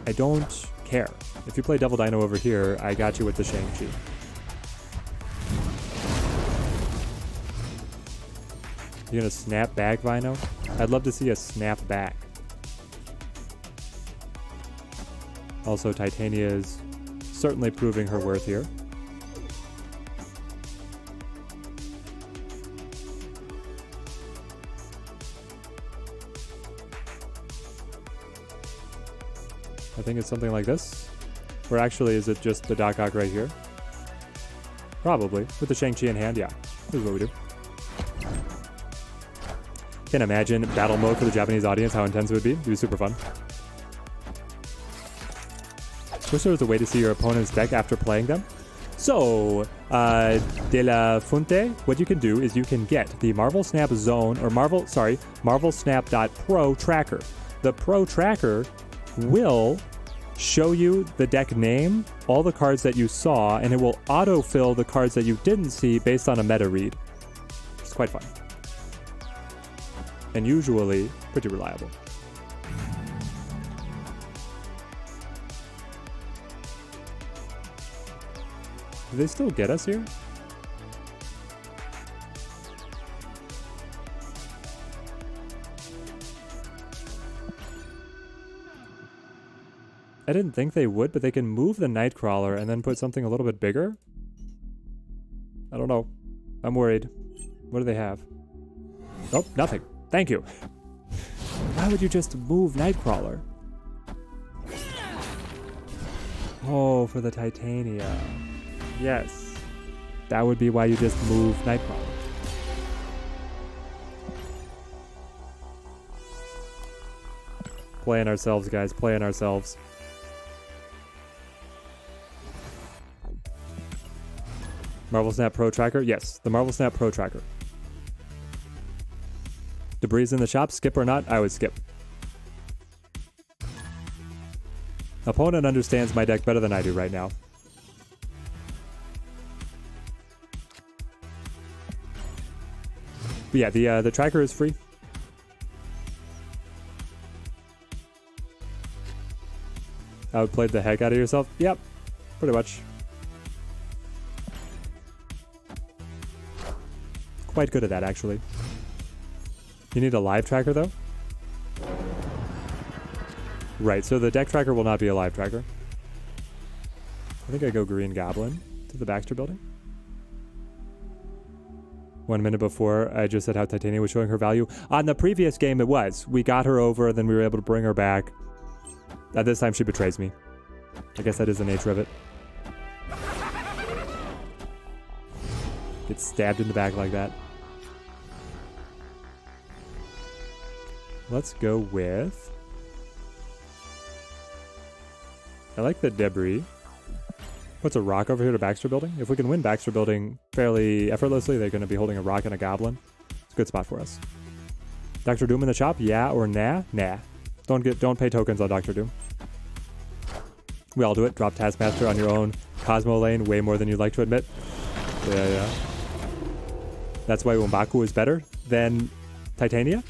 I don't care. If you play Devil Dino over here, I got you with the Shang-Chi. You're gonna snap back, Vino? I'd love to see a snap back. Also, Titania is certainly proving her worth here. I think it's something like this. Or actually, is it just the Doc Ock right here? Probably. With the Shang-Chi in hand, yeah. This is what we do. Can't imagine battle mode for the Japanese audience, how intense it would be. It'd be super fun. Wish there was a way to see your opponent's deck after playing them. So, De La Fuente, what you can do is you can get the Marvel Snap Zone, or Marvel Snap.Pro tracker. The Pro tracker will show you the deck name, all the cards that you saw, and it will autofill the cards that you didn't see based on a meta read. It's quite fun. And usually pretty reliable. Do they still get us here? I didn't think they would, but they can move the Nightcrawler and then put something a little bit bigger? I don't know. I'm worried. What do they have? Nope, nothing. Thank you. Why would you just move Nightcrawler? Oh, for the Titania. Yes. That would be why you just move Nightcrawler. Playing ourselves, guys. Playing ourselves. Marvel Snap Pro Tracker? Yes, the Marvel Snap Pro Tracker. Debris in the shop, skip or not, I would skip. Opponent understands my deck better than I do right now. But yeah, the tracker is free. Outplayed the heck out of yourself? Yep, pretty much. Quite good at that, actually. You need a live tracker, though? Right, so the deck tracker will not be a live tracker. I think I go Green Goblin to the Baxter building. 1 minute before, I just said how Titania was showing her value. On the previous game, it was. We got her over, then we were able to bring her back. At this time, she betrays me. I guess that is the nature of it. Get stabbed in the back like that. Let's go with... I like the debris. What's a rock over here to Baxter building? If we can win Baxter building fairly effortlessly, they're going to be holding a rock and a goblin. It's a good spot for us. Dr. Doom in the shop? Yeah or nah? Nah. Don't pay tokens on Dr. Doom. We all do it. Drop Taskmaster on your own Cosmo lane way more than you'd like to admit. Yeah. That's why Wumbaku is better than Titania?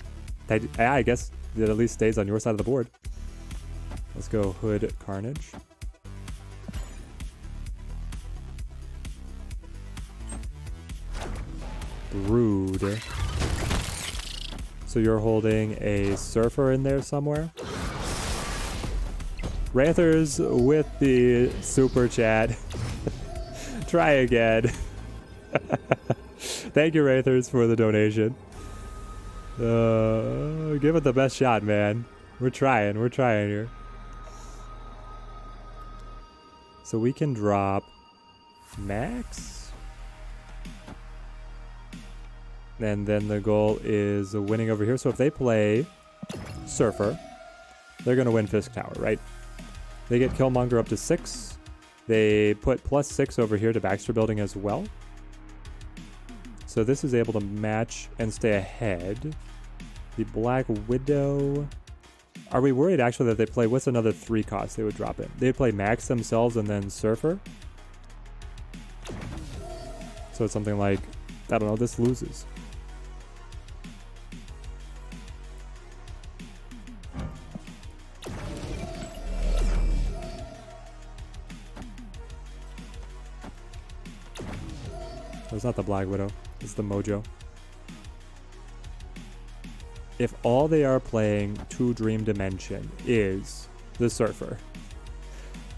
I guess it at least stays on your side of the board. Let's go Hood Carnage. Brood. So you're holding a Surfer in there somewhere? Ranthers with the super chat. Try again. Thank you, Ranthers, for the donation. Give it the best shot, man. We're trying here. So we can drop Max. And then the goal is winning over here. So if they play Surfer, they're going to win Fisk Tower, right? They get Killmonger up to 6. They put +6 over here to Baxter building as well. So this is able to match and stay ahead. The Black Widow... Are we worried actually that they play... What's another 3 cost they would drop in? They'd play Max themselves and then Surfer. So it's something like... I don't know, this loses. It's not the Black Widow. It's the Mojo. If all they are playing to Dream Dimension is the Surfer,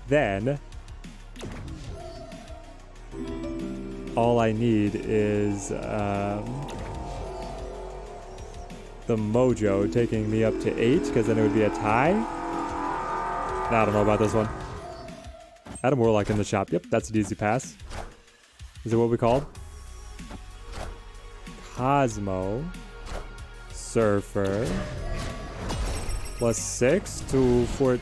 then all I need is the Mojo taking me up to 8, because then it would be a tie. I don't know about this one. Adam Warlock in the shop. Yep, that's an easy pass. Is it what we called? Cosmo, Surfer, +6 to 14.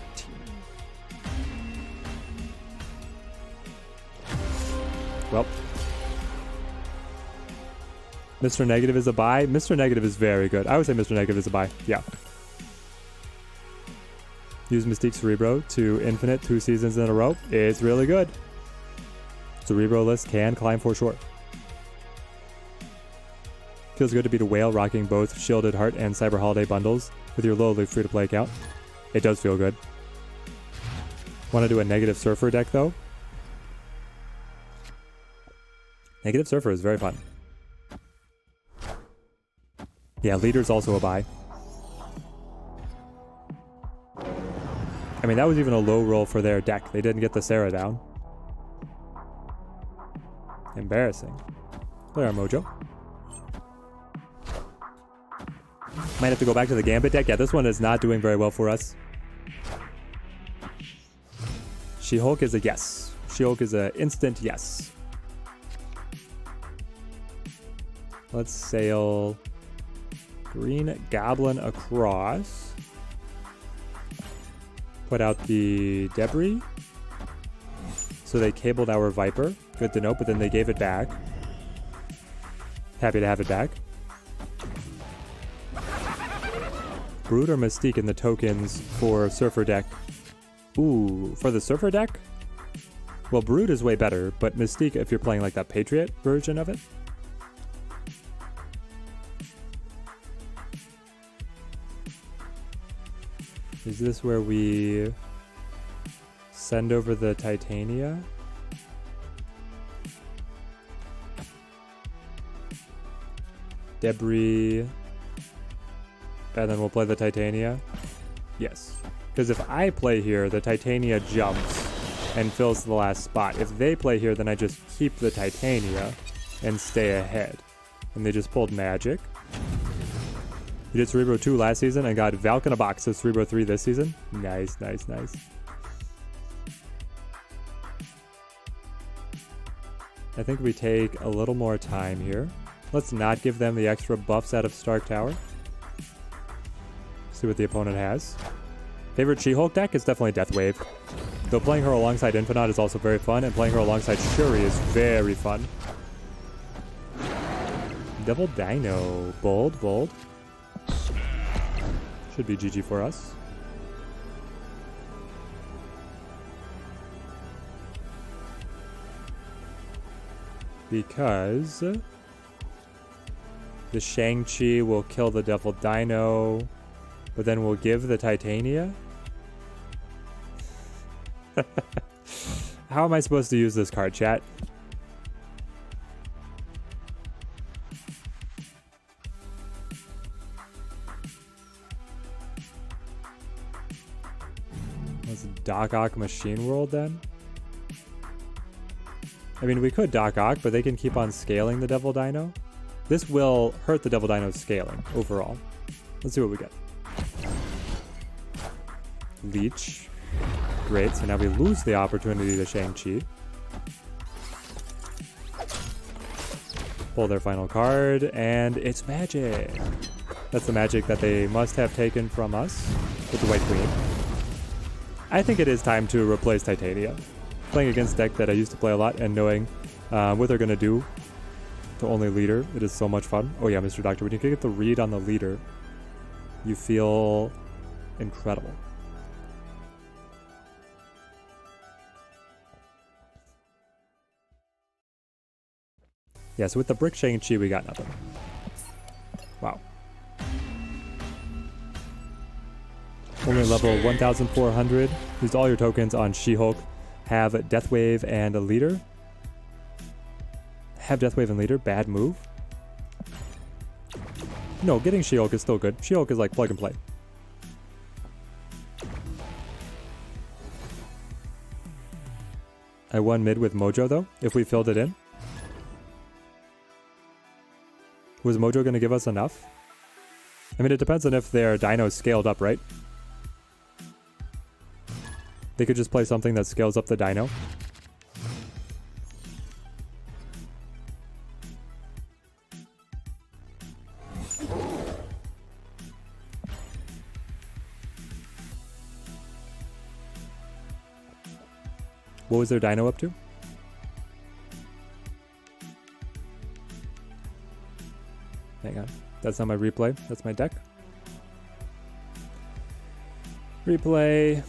Well, Mr. Negative is a buy. Mr. Negative is very good. I would say Mr. Negative is a buy. Yeah. Use Mystique Cerebro to Infinite 2 seasons in a row. It's really good. Cerebro list can climb for sure. Feels good to beat a whale rocking both Shielded Heart and Cyber Holiday bundles with your lowly free-to-play account. It does feel good. Want to do a Negative Surfer deck, though? Negative Surfer is very fun. Yeah, Leader's also a buy. I mean, that was even a low roll for their deck. They didn't get the Sarah down. Embarrassing. Play our Mojo. Might have to go back to the Gambit deck. Yeah, this one is not doing very well for us. She-Hulk is a yes. She-Hulk is an instant yes. Let's sail Green Goblin across. Put out the debris. So they cabled our Viper. Good to know, but then they gave it back. Happy to have it back. Brood or Mystique in the tokens for Surfer deck? Ooh, for the Surfer deck? Well, Brood is way better, but Mystique if you're playing like that Patriot version of it. Is this where we send over the Titania? Debris. And then we'll play the Titania? Yes. Because if I play here, the Titania jumps and fills the last spot. If they play here, then I just keep the Titania and stay ahead. And they just pulled Magic. We did Cerebro 2 last season and got Valk in a box, so Cerebro 3 this season. Nice, nice, nice. I think we take a little more time here. Let's not give them the extra buffs out of Stark Tower. See what the opponent has. Favorite She-Hulk deck is definitely Deathwave. Though playing her alongside Infinite is also very fun, and playing her alongside Shuri is very fun. Double Dino. Bold, bold. Should be GG for us. Because the Shang-Chi will kill the Devil Dino, but then we'll give the Titania? How am I supposed to use this card, chat? Let's Doc Ock Machine World then? I mean, we could Doc Ock, but they can keep on scaling the Devil Dino. This will hurt the Devil Dino's scaling overall. Let's see what we get. Leech. Great, so now we lose the opportunity to Shang-Chi. Pull their final card, and it's magic. That's the magic that they must have taken from us with the White Queen. I think it is time to replace Titania. Playing against deck that I used to play a lot and knowing what they're going to do to only leader, it is so much fun. Oh yeah, Mr. Doctor, when you can get the read on the leader, you feel incredible. Yeah, so with the Brick Shang-Chi, we got nothing. Wow. Only level 1,400. Used all your tokens on She-Hulk. Have Deathwave and a leader. Have Deathwave and leader. Bad move. No, getting She-Hulk is still good. She-Hulk is like plug and play. I won mid with Mojo though, if we filled it in. Was Mojo going to give us enough? I mean, it depends on if their Dino's scaled up, right? They could just play something that scales up the Dino. What was their Dino up to? Hang on. That's not my replay. That's my deck. Replay.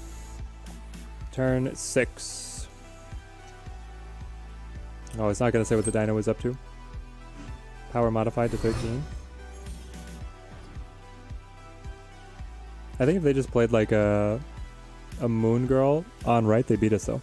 Turn 6. Oh, it's not going to say what the Dino was up to. Power modified to 13. I think if they just played like a Moon Girl on right, they beat us though.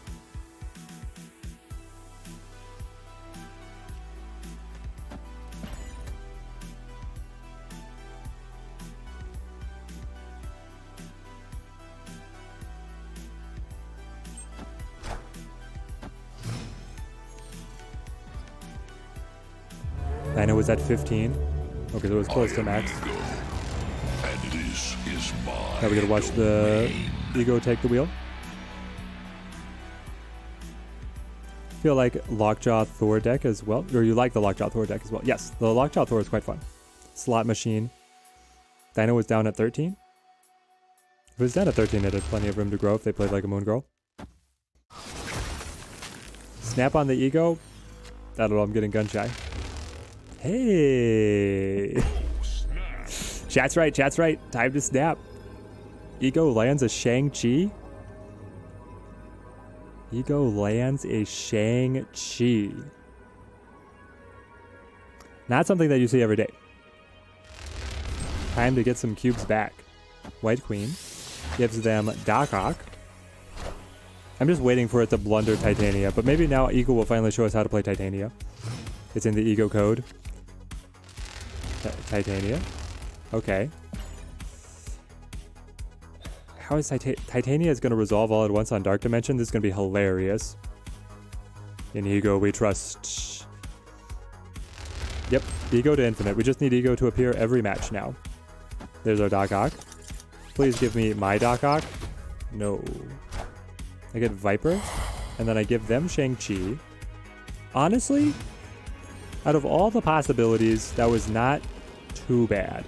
Dino was at 15. Okay, so it was close to max. And this is my Now we gotta watch the Ego take the wheel. Feel like Lockjaw Thor deck as well, or you like the Lockjaw Thor deck as well. Yes, the Lockjaw Thor is quite fun. Slot machine. Dino was down at 13. If it was down at 13, it had plenty of room to grow if they played like a Moon Girl. Snap on the Ego. I don't know, I'm getting gun shy. Hey! Chat's right, chat's right. Time to snap. Ego lands a Shang-Chi? Ego lands a Shang-Chi. Not something that you see every day. Time to get some cubes back. White Queen gives them Doc Ock. I'm just waiting for it to blunder Titania, but maybe now Ego will finally show us how to play Titania. It's in the Ego code. Titania. Okay. How is Titania is going to resolve all at once on Dark Dimension? This is going to be hilarious. In Ego, we trust. Yep, Ego to Infinite. We just need Ego to appear every match now. There's our Doc Ock. Please give me my Doc Ock. No. I get Viper, and then I give them Shang-Chi. Honestly, out of all the possibilities, that was not too bad.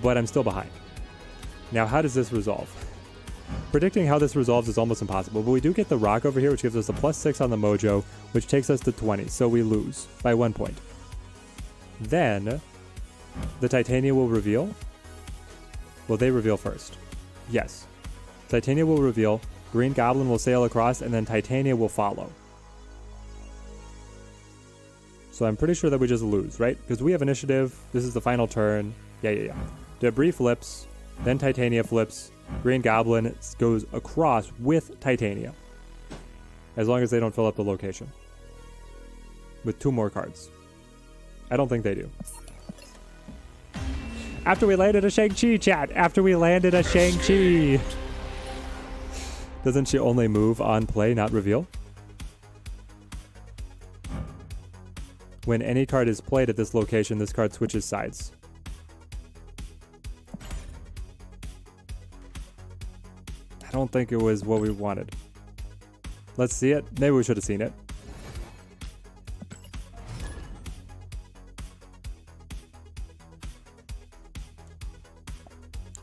But I'm still behind. Now, how does this resolve? Predicting how this resolves is almost impossible, but we do get the Rock over here, which gives us a +6 on the Mojo, which takes us to 20, so we lose by 1 point. Then, the Titania will reveal. Will they reveal first? Yes. Titania will reveal, Green Goblin will sail across, and then Titania will follow. So I'm pretty sure that we just lose, right? Because we have initiative. This is the final turn. Yeah. Debris flips, then Titania flips. Green Goblin goes across with Titania. As long as they don't fill up the location. With 2 more cards. I don't think they do. After we landed a Shang-Chi, chat. After we landed a Shang-Chi. Doesn't she only move on play, not reveal? When any card is played at this location, this card switches sides. I don't think it was what we wanted. Let's see it. Maybe we should have seen it.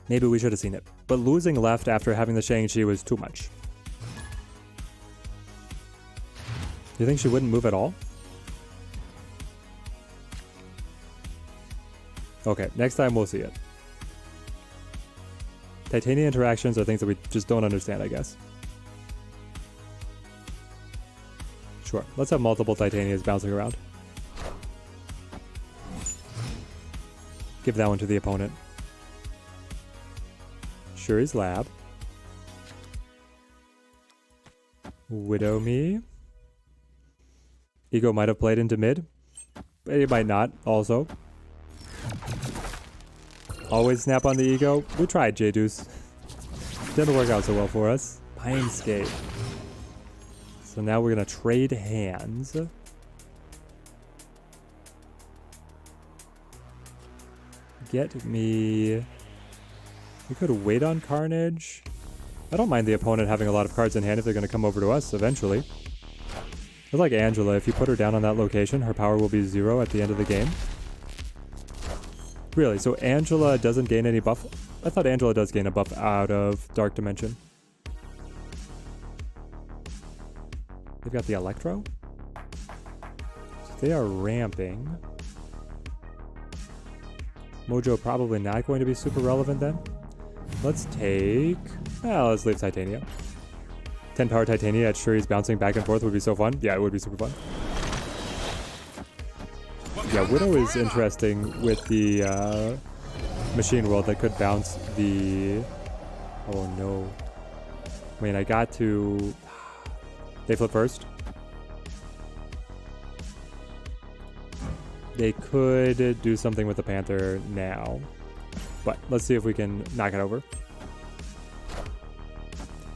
Maybe we should have seen it. But losing left after having the Shang-Chi was too much. You think she wouldn't move at all? Okay, next time we'll see it. Titania interactions are things that we just don't understand, I guess. Sure, let's have multiple Titanias bouncing around. Give that one to the opponent. Shuri's Lab. Widow Me. Ego might have played into mid, but he might not also. Always snap on the Ego. We tried, J-Deuce. Didn't work out so well for us. Pinescape. So now we're going to trade hands. Get me... We could wait on Carnage. I don't mind the opponent having a lot of cards in hand if they're going to come over to us eventually. It's like Angela. If you put her down on that location, her power will be 0 at the end of the game. Really? So Angela doesn't gain any buff? I thought Angela does gain a buff out of Dark Dimension. They've got the Electro. So they are ramping. Mojo probably not going to be super relevant then. Let's take... let's leave Titania. 10 power Titania at Shuri's bouncing back and forth would be so fun. Yeah, it would be super fun. Yeah, Widow is interesting with the Machine World that could bounce the... Oh no. Wait, I got to... They flip first. They could do something with the Panther now. But let's see if we can knock it over.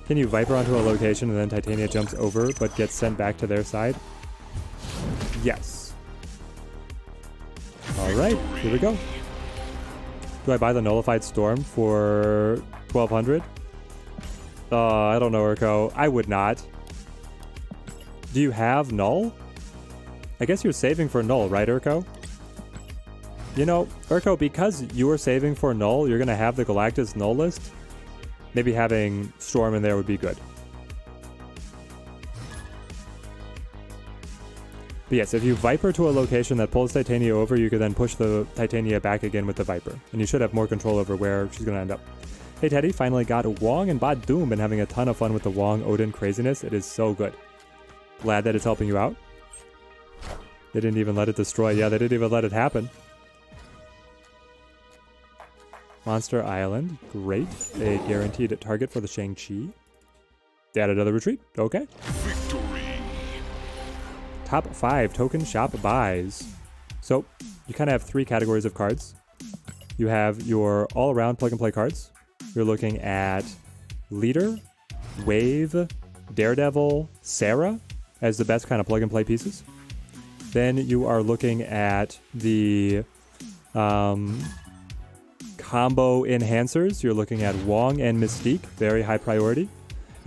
Can you Viper onto a location and then Titania jumps over but gets sent back to their side? Yes. Alright, here we go. Do I buy the Nullified Storm for 1200? I don't know, Urko. I would not. Do you have Null? I guess you're saving for Null, right, Urko? You know, Urko, because you are saving for Null, you're going to have the Galactus Null list. Maybe having Storm in there would be good. But yes, if you Viper to a location that pulls Titania over, you can then push the Titania back again with the Viper. And you should have more control over where she's going to end up. Hey Teddy, finally got Wong and Bot Doom. Been having a ton of fun with the Wong Odin craziness. It is so good. Glad that it's helping you out. They didn't even let it destroy. Yeah, they didn't even let it happen. Monster Island. Great. A guaranteed target for the Shang-Chi. They added another retreat. Okay. Victory. Top 5 token shop buys. So you kind of have 3 categories of cards. You have your all-around plug-and-play cards. You're looking at Leader, Wave, Daredevil, Sarah as the best kind of plug-and-play pieces. Then you are looking at the combo enhancers. You're looking at Wong and Mystique, very high priority.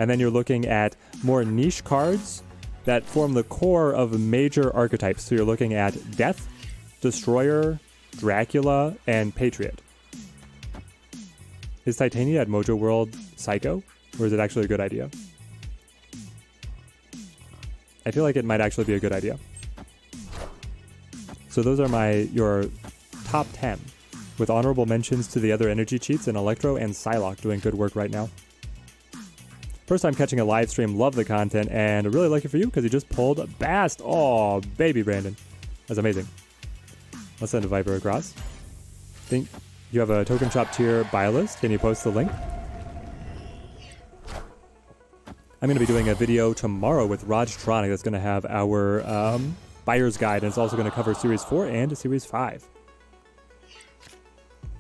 And then you're looking at more niche cards that form the core of major archetypes. So you're looking at Death, Destroyer, Dracula, and Patriot. Is Titania at Mojo World psycho? Or is it actually a good idea? I feel like it might actually be a good idea. So those are your top 10, with honorable mentions to the other energy cheats and Electro and Psylocke doing good work right now. First time catching a live stream, love the content, and really like it for you because you just pulled Bast. Oh, baby Brandon. That's amazing. Let's send a Viper across. Think you have a token shop tier buy list. Can you post the link? I'm going to be doing a video tomorrow with Raj Tronic that's going to have our buyer's guide, and it's also going to cover Series 4 and Series 5.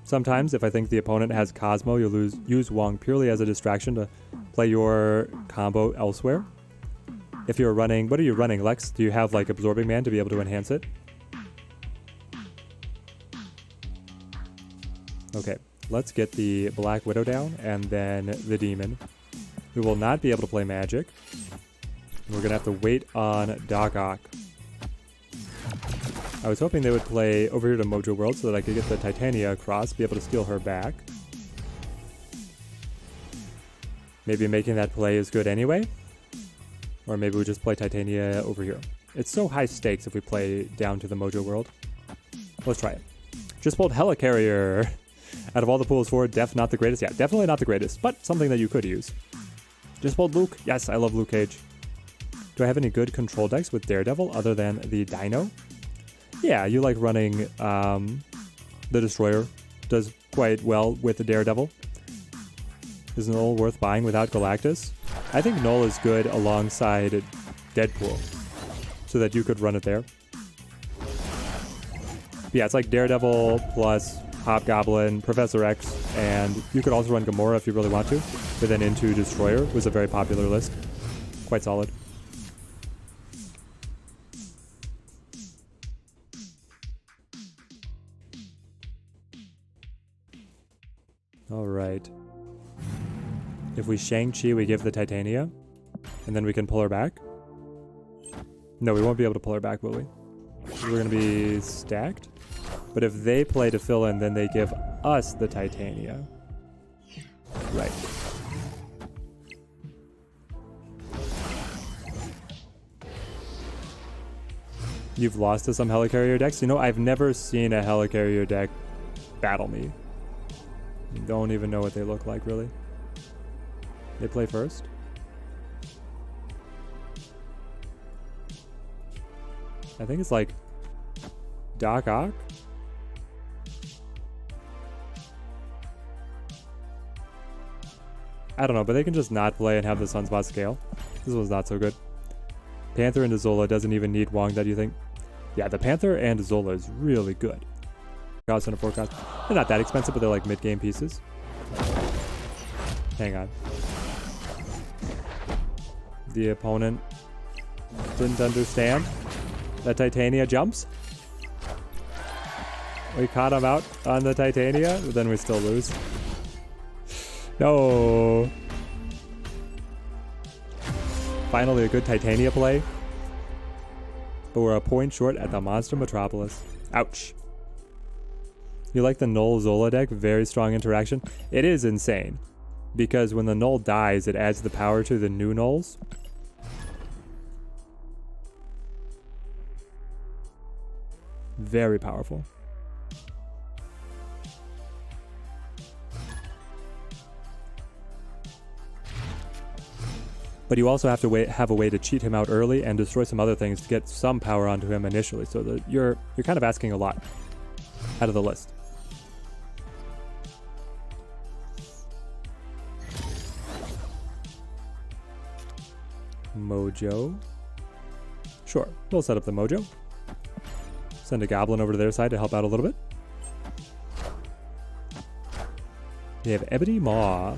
Sometimes, if I think the opponent has Cosmo, you'll use Wong purely as a distraction to play your combo elsewhere. If you're running... What are you running, Lex? Do you have, like, Absorbing Man to be able to enhance it? Okay, let's get the Black Widow down, and then the Demon. We will not be able to play Magic. We're going to have to wait on Doc Ock. I was hoping they would play over here to Mojo World so that I could get the Titania across, be able to steal her back. Maybe making that play is good anyway. Or maybe we just play Titania over here. It's so high stakes if we play down to the Mojo World. Let's try it. Just pulled Helicarrier. Out of all the pools for Def, not the greatest. Yeah, definitely not the greatest, but something that you could use. Just pulled Luke. Yes, I love Luke Cage. Do I have any good control decks with Daredevil other than the Dino? Yeah, you like running the Destroyer. Does quite well with the Daredevil. Is Null worth buying without Galactus? I think Null is good alongside Deadpool, so that you could run it there. But yeah, it's like Daredevil plus Hobgoblin, Professor X, and you could also run Gamora if you really want to, but then into Destroyer was a very popular list. Quite solid. Alright. If we Shang-Chi, we give the Titania, and then we can pull her back. No, we won't be able to pull her back, will we? We're going to be stacked. But if they play to fill in, then they give us the Titania. Right. You've lost to some Helicarrier decks? You know, I've never seen a Helicarrier deck battle me. Don't even know what they look like, really. They play first. I think it's like Doc Ock. I don't know, but they can just not play and have the Sunspot scale. This one's not so good. Panther into Zola doesn't even need Wong, that you think? Yeah, the Panther and Zola is really good. Cost and a forecast. They're not that expensive, but they're like mid-game pieces. Hang on. The opponent didn't understand that Titania jumps. We caught him out on the Titania, but then we still lose. No. Finally a good Titania play. But we're a point short at the Monster Metropolis. Ouch. You like the Null Zola deck? Very strong interaction. It is insane. Because when the Null dies, it adds the power to the new Nulls. Very powerful. but you also have to have a way to cheat him out early and destroy some other things to get some power onto him initially. So that you're kind of asking a lot out of the list. Mojo. Sure, we'll set up the Mojo. Send a Goblin over to their side to help out a little bit. They have Ebony Maw.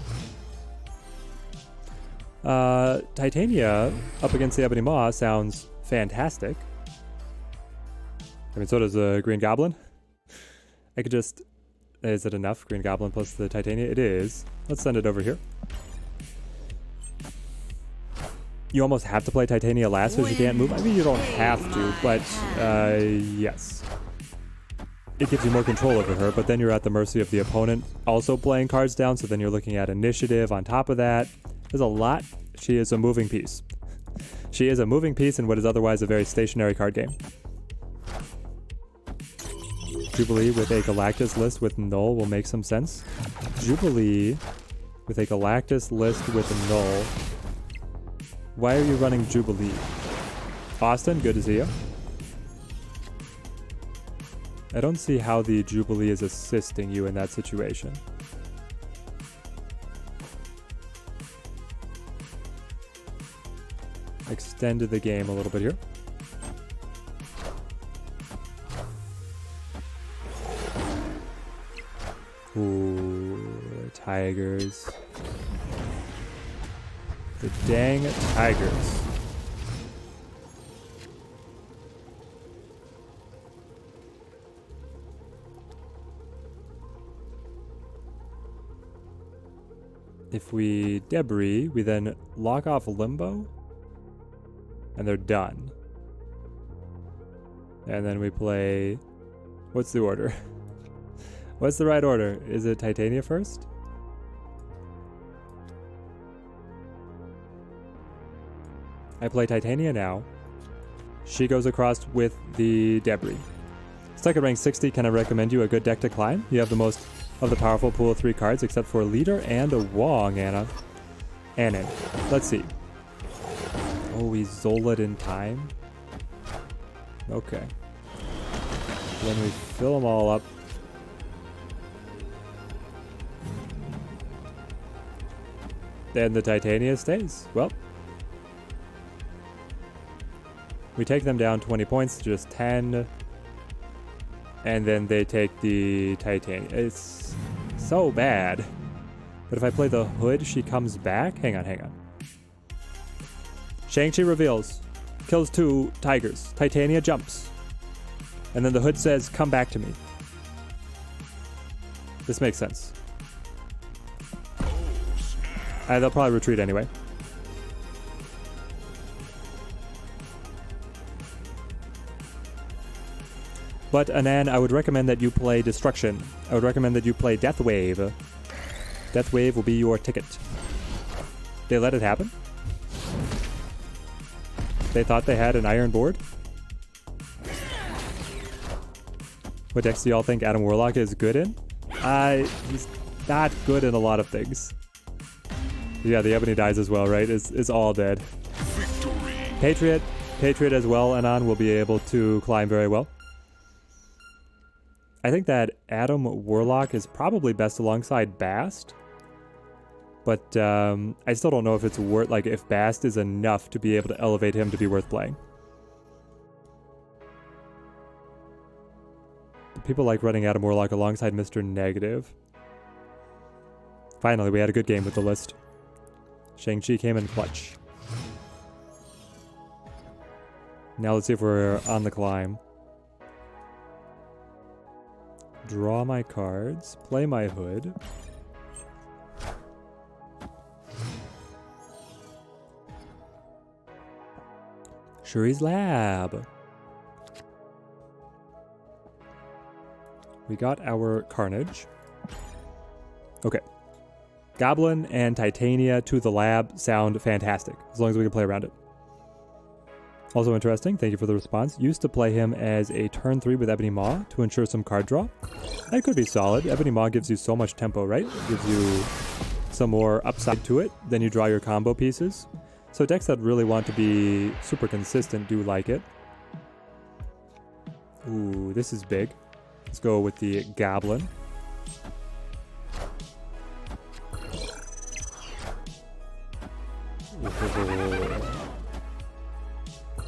Titania up against the Ebony Maw sounds fantastic. I mean, so does the Green Goblin. I could just... Is it enough? Green Goblin plus the Titania? It is. Let's send it over here. You almost have to play Titania last because you can't move. I mean, you don't have to, but yes. It gives you more control over her, but then you're at the mercy of the opponent also playing cards down, so then you're looking at initiative on top of that. There's a lot. She is a moving piece. She is a moving piece in what is otherwise a very stationary card game. Jubilee with a Galactus list with Null will make some sense. Jubilee with a Galactus list with Null. Why are you running Jubilee? Austin, good to see you. I don't see how the Jubilee is assisting you in that situation. Extended the game a little bit here. Ooh, Tigers. The dang Tigers. If we debris, we then lock off Limbo, and they're done. And then we play... What's the order? What's the right order? Is it Titania first? I play Titania now. She goes across with the debris. Stuck at rank 60, can I recommend you a good deck to climb? You have the most of the powerful pool of 3 cards, except for a leader and a Wong, Anna. Anna. Let's see. Oh, we Zola'd in time? Okay. Then we fill them all up. Then the Titania stays. Well. We take them down 20 points to just 10. And then they take the Titania. It's so bad. But if I play the Hood, she comes back. Hang on. Shang-Chi reveals. Kills 2 Tigers. Titania jumps. And then the Hood says, come back to me. This makes sense. They'll probably retreat anyway. But Anan, I would recommend that you play Destruction. I would recommend that you play Death Wave. Death Wave will be your ticket. They let it happen? They thought they had an iron board? What decks do y'all think Adam Warlock is good in? He's not good in a lot of things. Yeah, the Ebony dies as well, right? Is all dead. Victory. Patriot as well, Anan, will be able to climb very well. I think that Adam Warlock is probably best alongside Bast. But I still don't know if it's worth, like, if Bast is enough to be able to elevate him to be worth playing. People like running Adam Warlock alongside Mr. Negative. Finally, we had a good game with the list. Shang-Chi came in clutch. Now let's see if we're on the climb. Draw my cards. Play my Hood. Shuri's Lab. We got our Carnage. Okay. Goblin and Titania to the lab sound fantastic, as long as we can play around it. Also interesting, thank you for the response. Used to play him as a turn 3 with Ebony Maw to ensure some card draw. That could be solid. Ebony Maw gives you so much tempo, right? Gives you some more upside to it. Then you draw your combo pieces. So decks that really want to be super consistent do like it. Ooh, this is big. Let's go with the Goblin.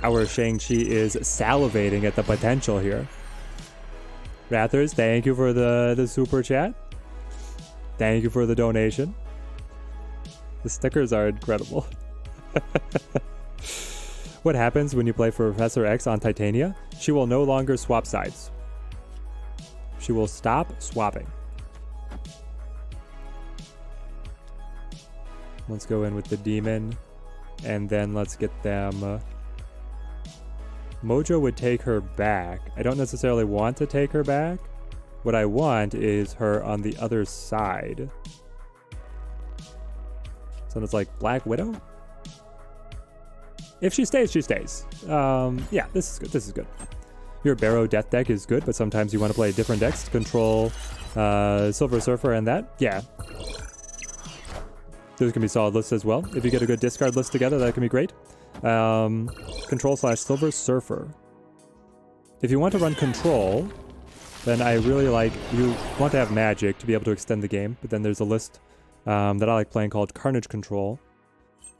Our Shang-Chi is salivating at the potential here. Rathers, thank you for the super chat. Thank you for the donation. The stickers are incredible. What happens when you play for Professor X on Titania? She will no longer swap sides. She will stop swapping. Let's go in with the demon. And then let's get them... Mojo would take her back. I don't necessarily want to take her back. What I want is her on the other side. So it's like Black Widow? If she stays, she stays. Yeah, this is good. This is good. Your Barrow Death deck is good, but sometimes you want to play different decks to control Silver Surfer and that. Yeah. Those can be solid lists as well. If you get a good discard list together, that can be great. Control/Silver Surfer. If you want to run Control, then I really like... You want to have Magic to be able to extend the game, but then there's a list that I like playing called Carnage Control,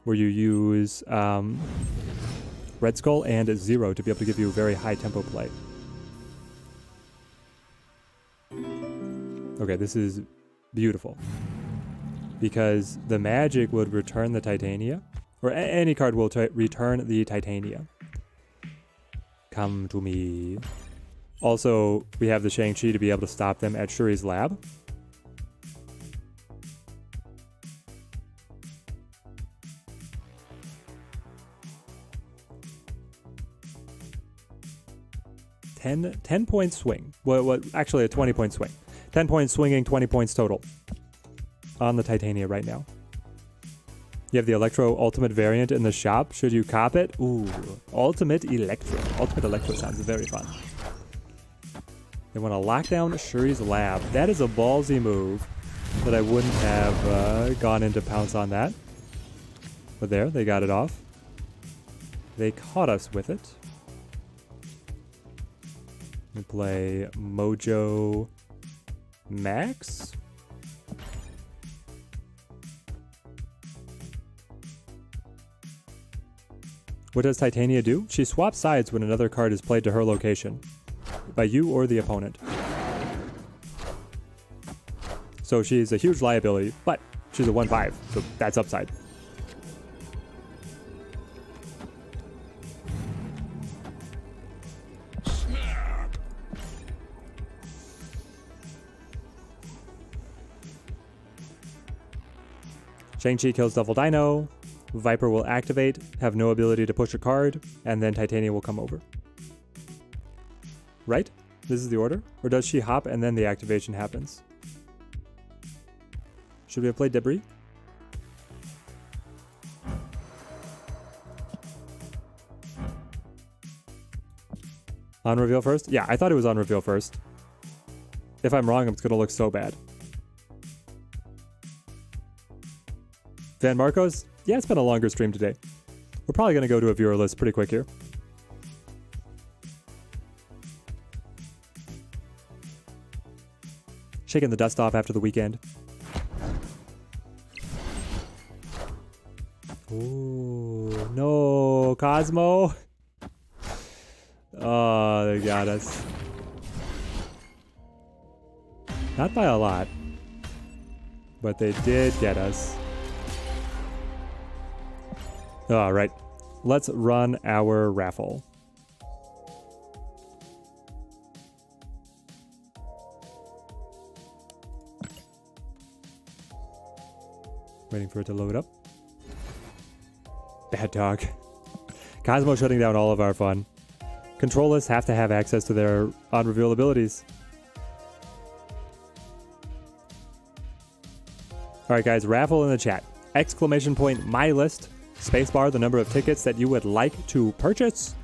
where you use Red Skull and Zero to be able to give you very high tempo play. Okay, this is beautiful. Because the Magic would return the Titania, or any card will return the Titania. Come to me. Also, we have the Shang-Chi to be able to stop them at Shuri's lab. Ten point swing. What? Actually, a 20-point swing. 10 points swinging, 20 points total on the Titania right now. You have the Electro Ultimate variant in the shop. Should you cop it? Ooh, Ultimate Electro. Ultimate Electro sounds very fun. They want to lock down Shuri's lab. That is a ballsy move that I wouldn't have gone in to pounce on that. But there, they got it off. They caught us with it. We play Mojo Max. What does Titania do? She swaps sides when another card is played to her location, by you or the opponent. So she's a huge liability, but she's a 1/5, so that's upside. Shang-Chi kills Double Dino. Viper will activate, have no ability to push a card, and then Titania will come over. Right? This is the order? Or does she hop and then the activation happens? Should we have played Debris? On reveal first? Yeah, I thought it was on reveal first. If I'm wrong, it's going to look so bad. Van Marcos? Yeah, it's been a longer stream today. We're probably going to go to a viewer list pretty quick here. Shaking the dust off after the weekend. Ooh, no, Cosmo. Oh, they got us. Not by a lot, but they did get us. All right, let's run our raffle. Waiting for it to load up. Bad dog. Cosmo shutting down all of our fun. Control lists have to have access to their on-reveal abilities. All right, guys, raffle in the chat. Exclamation point, my list. Spacebar, the number of tickets that you would like to purchase.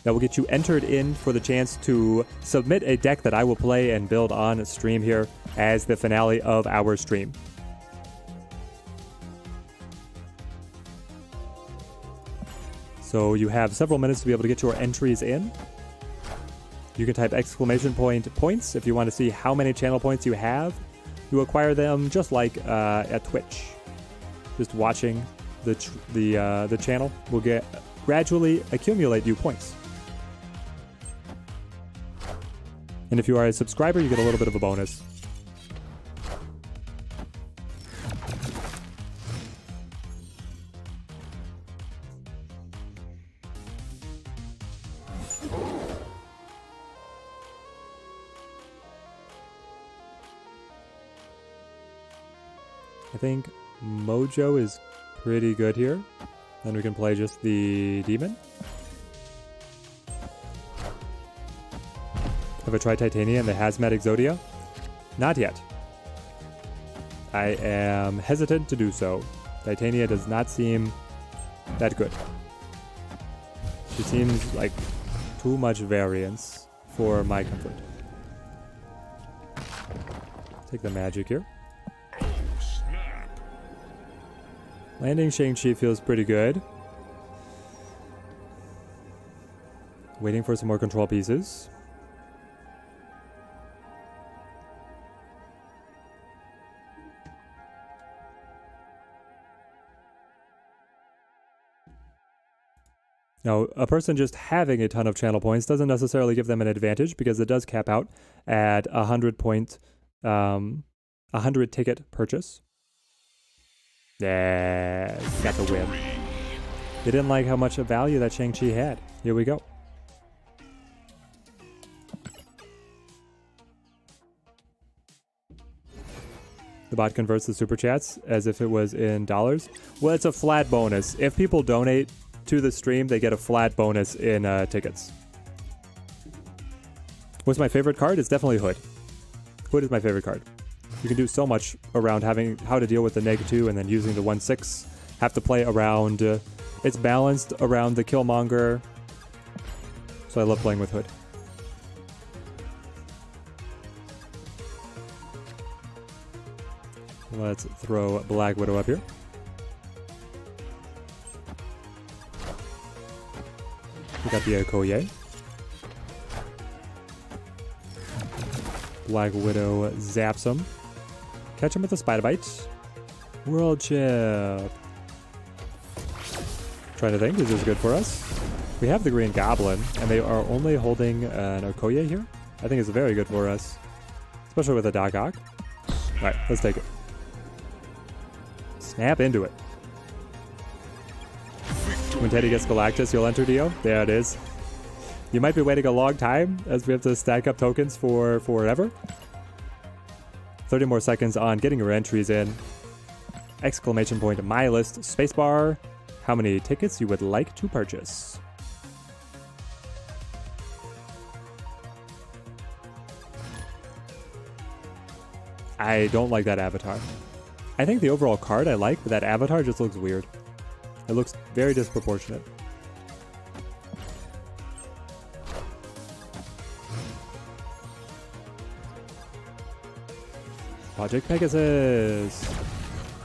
That will get you entered in for the chance to submit a deck that I will play and build on stream here as the finale of our stream. So you have several minutes to be able to get your entries in. You can type exclamation point points if you want to see how many channel points you have. You acquire them just like at Twitch. Just watching the channel will gradually accumulate you points. And if you are a subscriber, you get a little bit of a bonus. I think Mojo is pretty good here. Then we can play just the demon. Have I tried Titania and the Hazmat Exodia? Not yet. I am hesitant to do so. Titania does not seem that good. She seems like too much variance for my comfort. Take the magic here. Landing Shang-Chi feels pretty good. Waiting for some more control pieces. Now, a person just having a ton of channel points doesn't necessarily give them an advantage because it does cap out at 100 ticket purchase. Yeah, got the win. They didn't like how much value that Shang-Chi had. Here we go. The bot converts the super chats as if it was in dollars. Well, it's a flat bonus. If people donate to the stream, they get a flat bonus in tickets. What's my favorite card? It's definitely Hood. Hood is my favorite card. You can do so much around having how to deal with the -2 and then using the 1/6. Have to play around. It's balanced around the Killmonger. So I love playing with Hood. Let's throw Black Widow up here. We got the Okoye. Black Widow zaps him. Catch him with a Spider Bite. World Chip. Trying to think, is this good for us? We have the Green Goblin, and they are only holding an Okoye here. I think it's very good for us. Especially with a Doc Ock. Alright, let's take it. Snap into it. When Teddy gets Galactus, you'll enter Dio. There it is. You might be waiting a long time as we have to stack up tokens for forever. 30 more seconds on getting your entries in. Exclamation point my list, spacebar. How many tickets you would like to purchase. I don't like that avatar. I think the overall card I like, but that avatar just looks weird. It looks very disproportionate. Project Pegasus.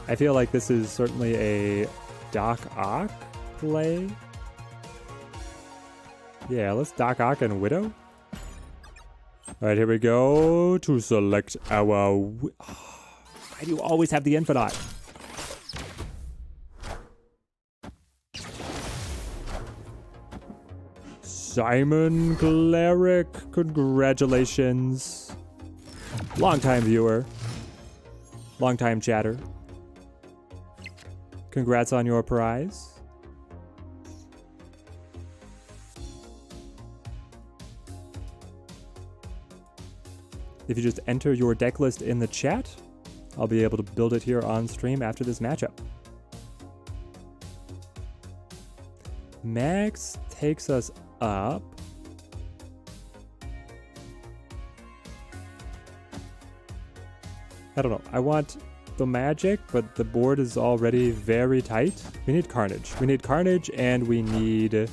I feel like this is certainly a Doc Ock play. Yeah, let's Doc Ock and Widow. Alright, here we go to select our... Why do you always have the Infinite? Simon Cleric, congratulations. Long-time viewer. Long-time chatter. Congrats on your prize. If you just enter your deck list in the chat, I'll be able to build it here on stream after this matchup. Max takes us up. I don't know. I want the magic, but the board is already very tight. We need Carnage. We need Carnage, and we need...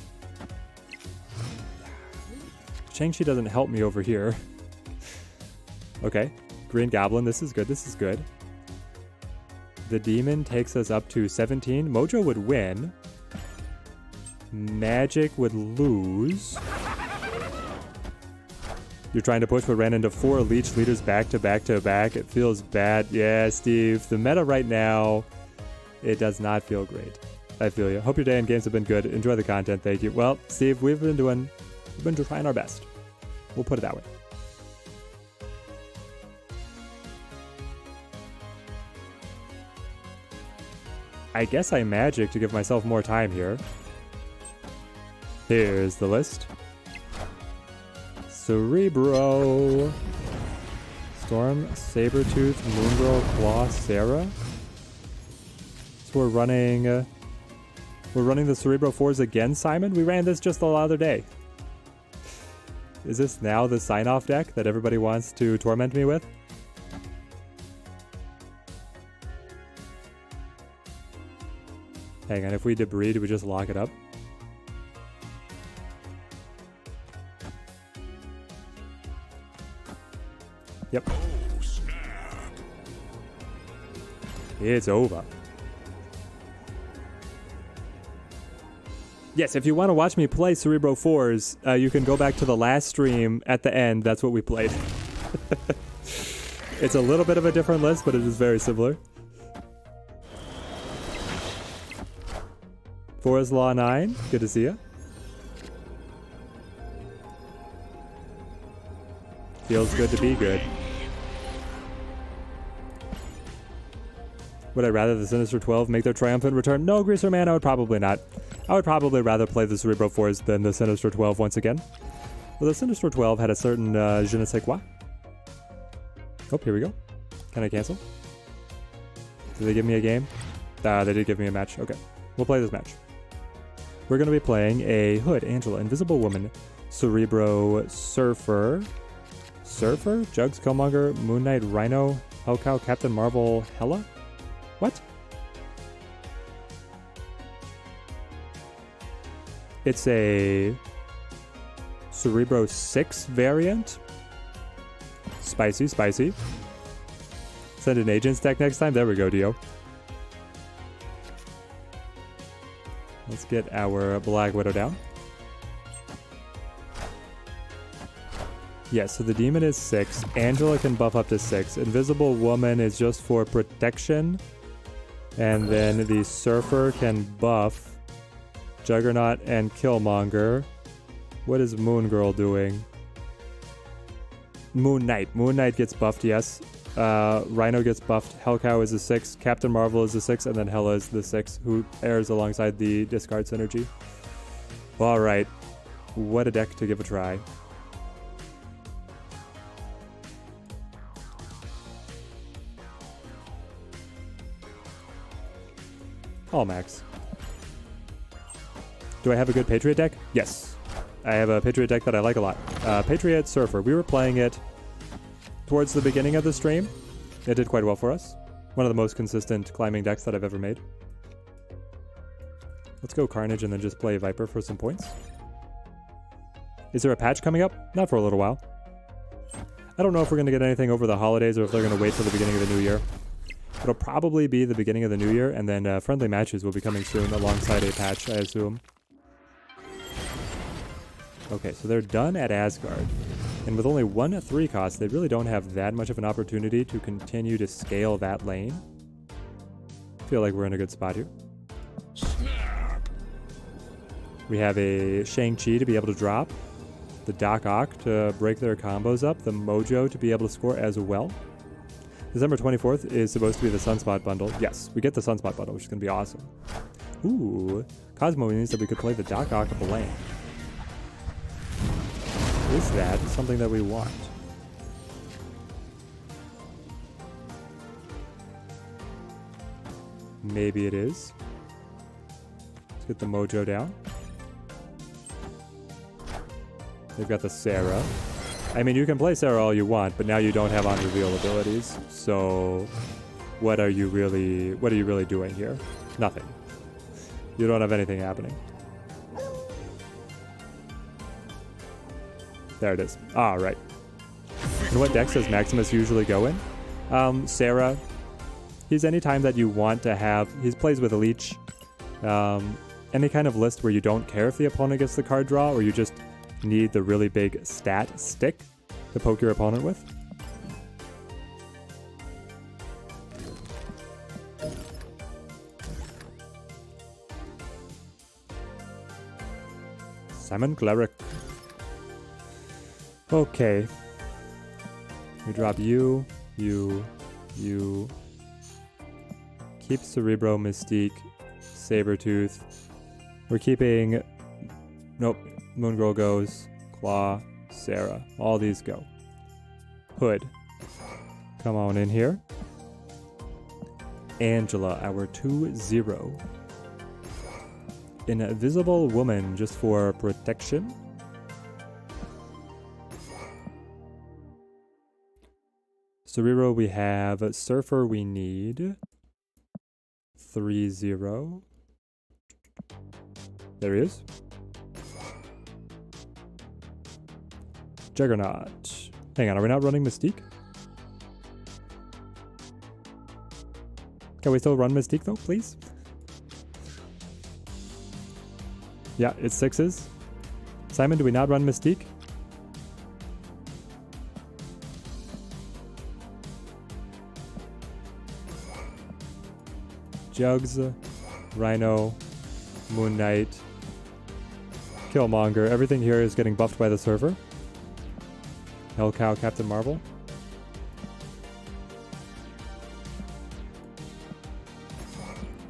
Shang-Chi doesn't help me over here. Okay. Green Goblin. This is good. This is good. The Demon takes us up to 17. Mojo would win. Magic would lose. You're trying to push what ran into 4 Leech leaders back to back to back. It feels bad. Yeah, Steve. The meta right now, it does not feel great. I feel you. Hope your day and games have been good. Enjoy the content. Thank you. Well, Steve, we've been trying our best. We'll put it that way. I guess I magic to give myself more time here. Here's the list. Cerebro, Storm, Sabretooth, Moongirl, Claw, Sarah. So we're running the Cerebro 4s again, Simon? We ran this just the other day. Is this now the sign-off deck that everybody wants to torment me with? Hang on, if we debris, do we just lock it up? Yep. Oh, snap. It's over. Yes, if you want to watch me play Cerebro 4s, you can go back to the last stream at the end. That's what we played. It's a little bit of a different list, but it is very similar. Forest Law 9, good to see you. Feels good to be good. Would I rather the Sinister 12 make their triumphant return? No, Greaser Man, I would probably not. I would probably rather play the Cerebro 4s than the Sinister 12 once again. Well, the Sinister 12 had a certain je ne sais quoi. Oh, here we go. Can I cancel? Did they give me a game? They did give me a match. Okay, we'll play this match. We're going to be playing a Hood, Angela, Invisible Woman, Cerebro, Surfer, Jugs, Killmonger, Moon Knight, Rhino, Hellcow, Captain Marvel, Hela? What? It's a Cerebro 6 variant. Spicy, spicy. Send an Agents deck next time. There we go, Dio. Let's get our Black Widow down. Yeah, so the Demon is 6. Angela can buff up to 6. Invisible Woman is just for protection. And then the Surfer can buff Juggernaut and Killmonger. What is Moon Girl doing? Moon Knight. Moon Knight gets buffed, yes. Rhino gets buffed. Hellcow is a 6. Captain Marvel is a 6. And then Hela is the 6, who airs alongside the discard synergy. Alright. What a deck to give a try. Call Max. Do I have a good Patriot deck? Yes. I have a Patriot deck that I like a lot. Patriot Surfer. We were playing it towards the beginning of the stream. It did quite well for us. One of the most consistent climbing decks that I've ever made. Let's go Carnage and then just play Viper for some points. Is there a patch coming up? Not for a little while. I don't know if we're going to get anything over the holidays or if they're going to wait till the beginning of the new year. It'll probably be the beginning of the new year, and then friendly matches will be coming soon alongside a patch, I assume. Okay, so they're done at Asgard. And with only 1 3 cost, they really don't have that much of an opportunity to continue to scale that lane. I feel like we're in a good spot here. Snap. We have a Shang-Chi to be able to drop, the Doc Ock to break their combos up, the Mojo to be able to score as well. December 24th is supposed to be the Sunspot bundle. Yes, we get the Sunspot bundle, which is going to be awesome. Ooh, Cosmo means that we could play the Doc Ock Blank. Is that something that we want? Maybe it is. Let's get the Mojo down. They've got the Sarah. I mean, you can play Sarah all you want, but now you don't have on-reveal abilities. So, what are you really doing here? Nothing. You don't have anything happening. There it is. Ah, right. And what decks does Maximus usually go in? Sarah. He's any time that you want to have. He plays with a Leech. any kind of list where you don't care if the opponent gets the card draw, or you just need the really big stat stick to poke your opponent with. Simon Cleric. Okay. We drop you. Keep Cerebro, Mystique, Sabretooth. We're keeping... Nope. Moon Girl goes. Claw, Sarah. All these go. Hood. Come on in here. Angela, our 2-0. Invisible Woman, just for protection. Cerebro, we have. Surfer, we need. 3-0. There he is. Juggernaut. Hang on, are we not running Mystique? Can we still run Mystique though, please? Yeah, it's 6s. Simon, do we not run Mystique? Jugs, Rhino, Moon Knight, Killmonger. Everything here is getting buffed by the server. Hellcow, Captain Marvel.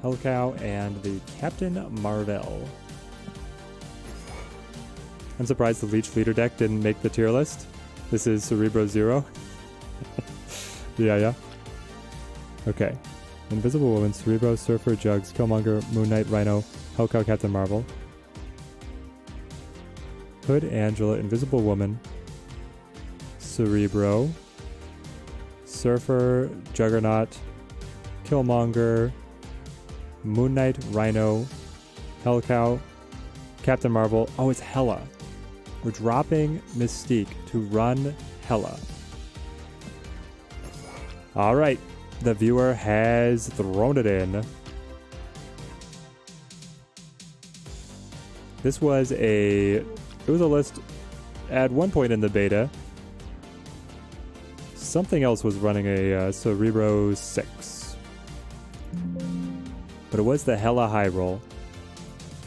Hellcow and the Captain Marvel. I'm surprised the Leech Leader deck didn't make the tier list. This is Cerebro 0. Yeah. Okay. Invisible Woman, Cerebro, Surfer, Jugs, Killmonger, Moon Knight, Rhino, Hellcow, Captain Marvel. Hood, Angela, Invisible Woman, Cerebro, Surfer, Juggernaut, Killmonger, Moon Knight, Rhino, Hellcow, Captain Marvel. Oh, it's Hela. We're dropping Mystique to run Hela. All right. The viewer has thrown it in. This was a list at one point in the beta. Something else was running a Cerebro 6. But it was the Hela high roll.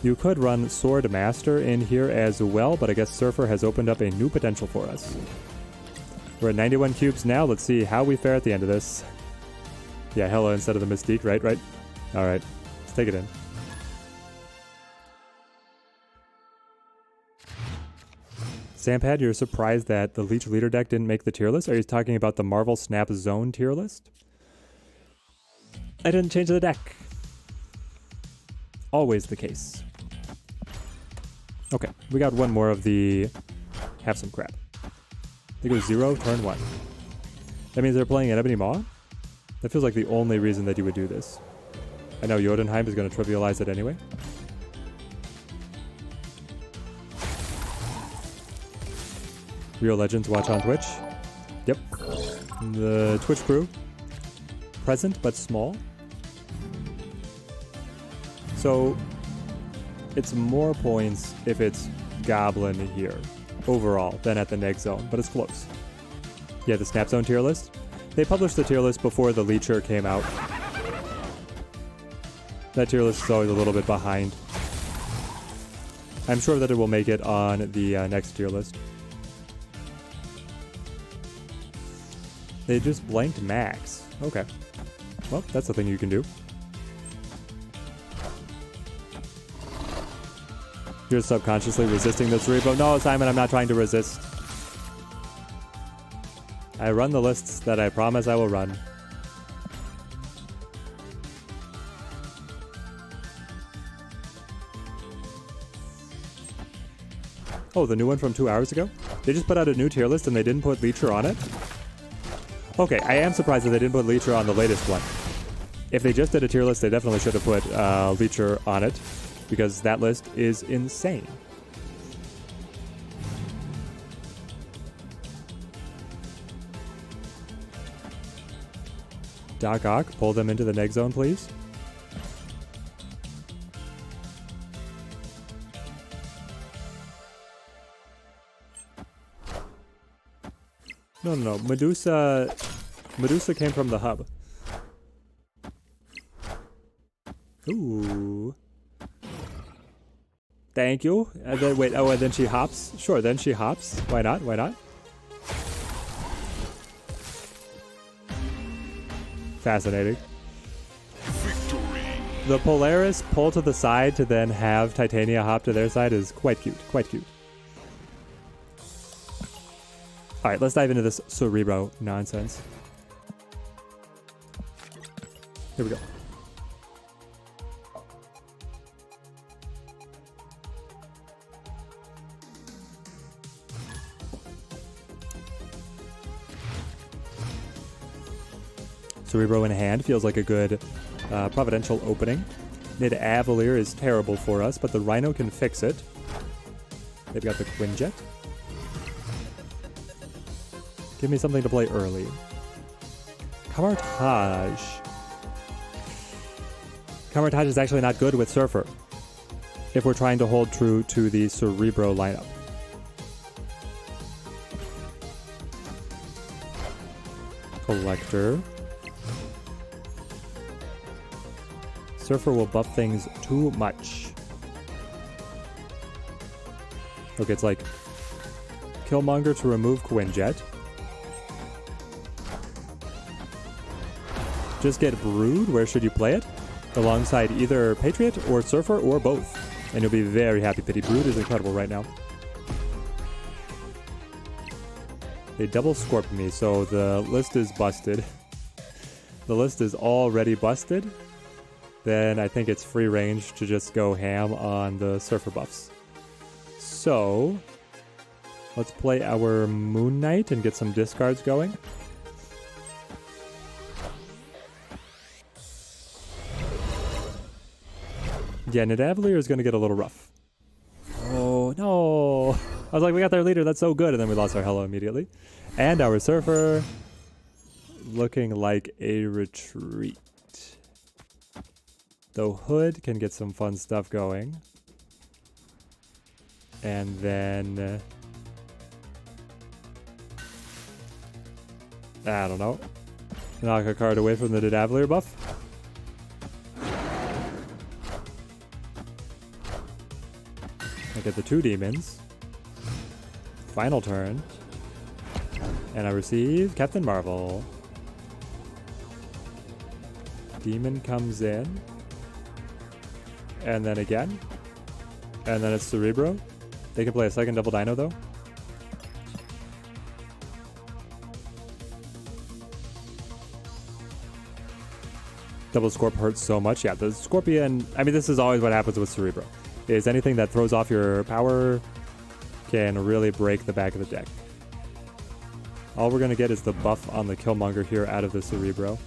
You could run Sword Master in here as well, but I guess Surfer has opened up a new potential for us. We're at 91 cubes now. Let's see how we fare at the end of this. Yeah, Hela instead of the Mystique, right? All right, let's take it in. Sampad, you're surprised that the Leech Leader deck didn't make the tier list? Are you talking about the Marvel Snap Zone tier list? I didn't change the deck. Always the case. Okay, we got one more of the have some crap. They go 0, turn 1. That means they're playing an Ebony Maw? That feels like the only reason that you would do this. I know Jotunheim is going to trivialize it anyway. Real Legends watch on Twitch. Yep. The Twitch crew. Present but small. So it's more points if it's Goblin here overall than at the Neg Zone, but it's close. Yeah, the Snap Zone tier list. They published the tier list before the Leecher came out. That tier list is always a little bit behind. I'm sure that it will make it on the next tier list. They just blanked Max. Okay. Well, that's a thing you can do. You're subconsciously resisting the Cerebro. No, Simon, I'm not trying to resist. I run the lists that I promise I will run. Oh, the new one from 2 hours ago? They just put out a new tier list and they didn't put Leecher on it? Okay, I am surprised that they didn't put Leecher on the latest one. If they just did a tier list, they definitely should have put Leecher on it, because that list is insane. Doc Ock, pull them into the Neg Zone, please. No, no, no. Medusa came from the hub. Ooh. Thank you. And then wait, oh, and then she hops. Sure, then she hops. Why not? Why not? Fascinating. Victory. The Polaris pull to the side to then have Titania hop to their side is quite cute. Quite cute. Alright, let's dive into this Cerebro nonsense. Here we go. Cerebro in hand feels like a good providential opening. Nidavellir is terrible for us, but the Rhino can fix it. They've got the Quinjet. Give me something to play early. Camartage. Camartage is actually not good with Surfer if we're trying to hold true to the Cerebro lineup. Collector. Surfer will buff things too much. Okay, it's like Killmonger to remove Quinjet. Just get Brood. Where should you play it? Alongside either Patriot or Surfer or both. And you'll be very happy. Pity Brood is incredible right now. They double scorped me, so the list is busted. The list is already busted. Then I think it's free range to just go ham on the Surfer buffs. So, let's play our Moon Knight and get some discards going. Yeah, Nidavellir is going to get a little rough. Oh, no. I was like, we got their leader. That's so good. And then we lost our Hela immediately. And our Surfer looking like a retreat. Though Hood can get some fun stuff going. And then... I don't know. Knock a card away from the Nidavellir buff. I get the 2 demons. Final turn. And I receive Captain Marvel. Demon comes in. And then again. And then it's Cerebro. They can play a second double dino though. Double Scorp hurts so much. Yeah, the Scorpion... I mean, this is always what happens with Cerebro. Is anything that throws off your power can really break the back of the deck. All we're going to get is the buff on the Killmonger here out of the Cerebro.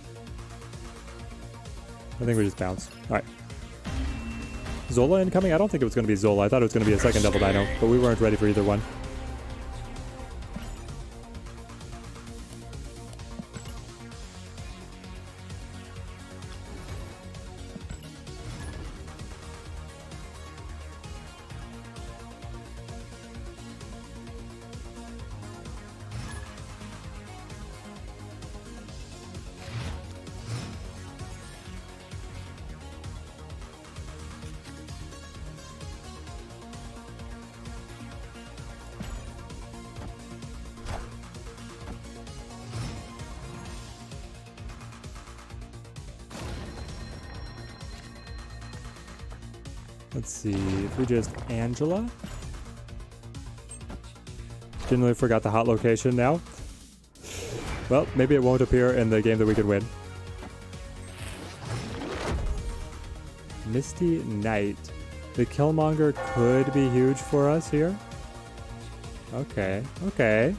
I think we just bounce. Alright. Zola incoming? I don't think it was going to be Zola. I thought it was going to be a second double dino, but we weren't ready for either one. Let's see, if we just Angela. Generally forgot the hot location now. Well, maybe it won't appear in the game that we could win. Misty Knight. The Killmonger could be huge for us here. Okay, okay.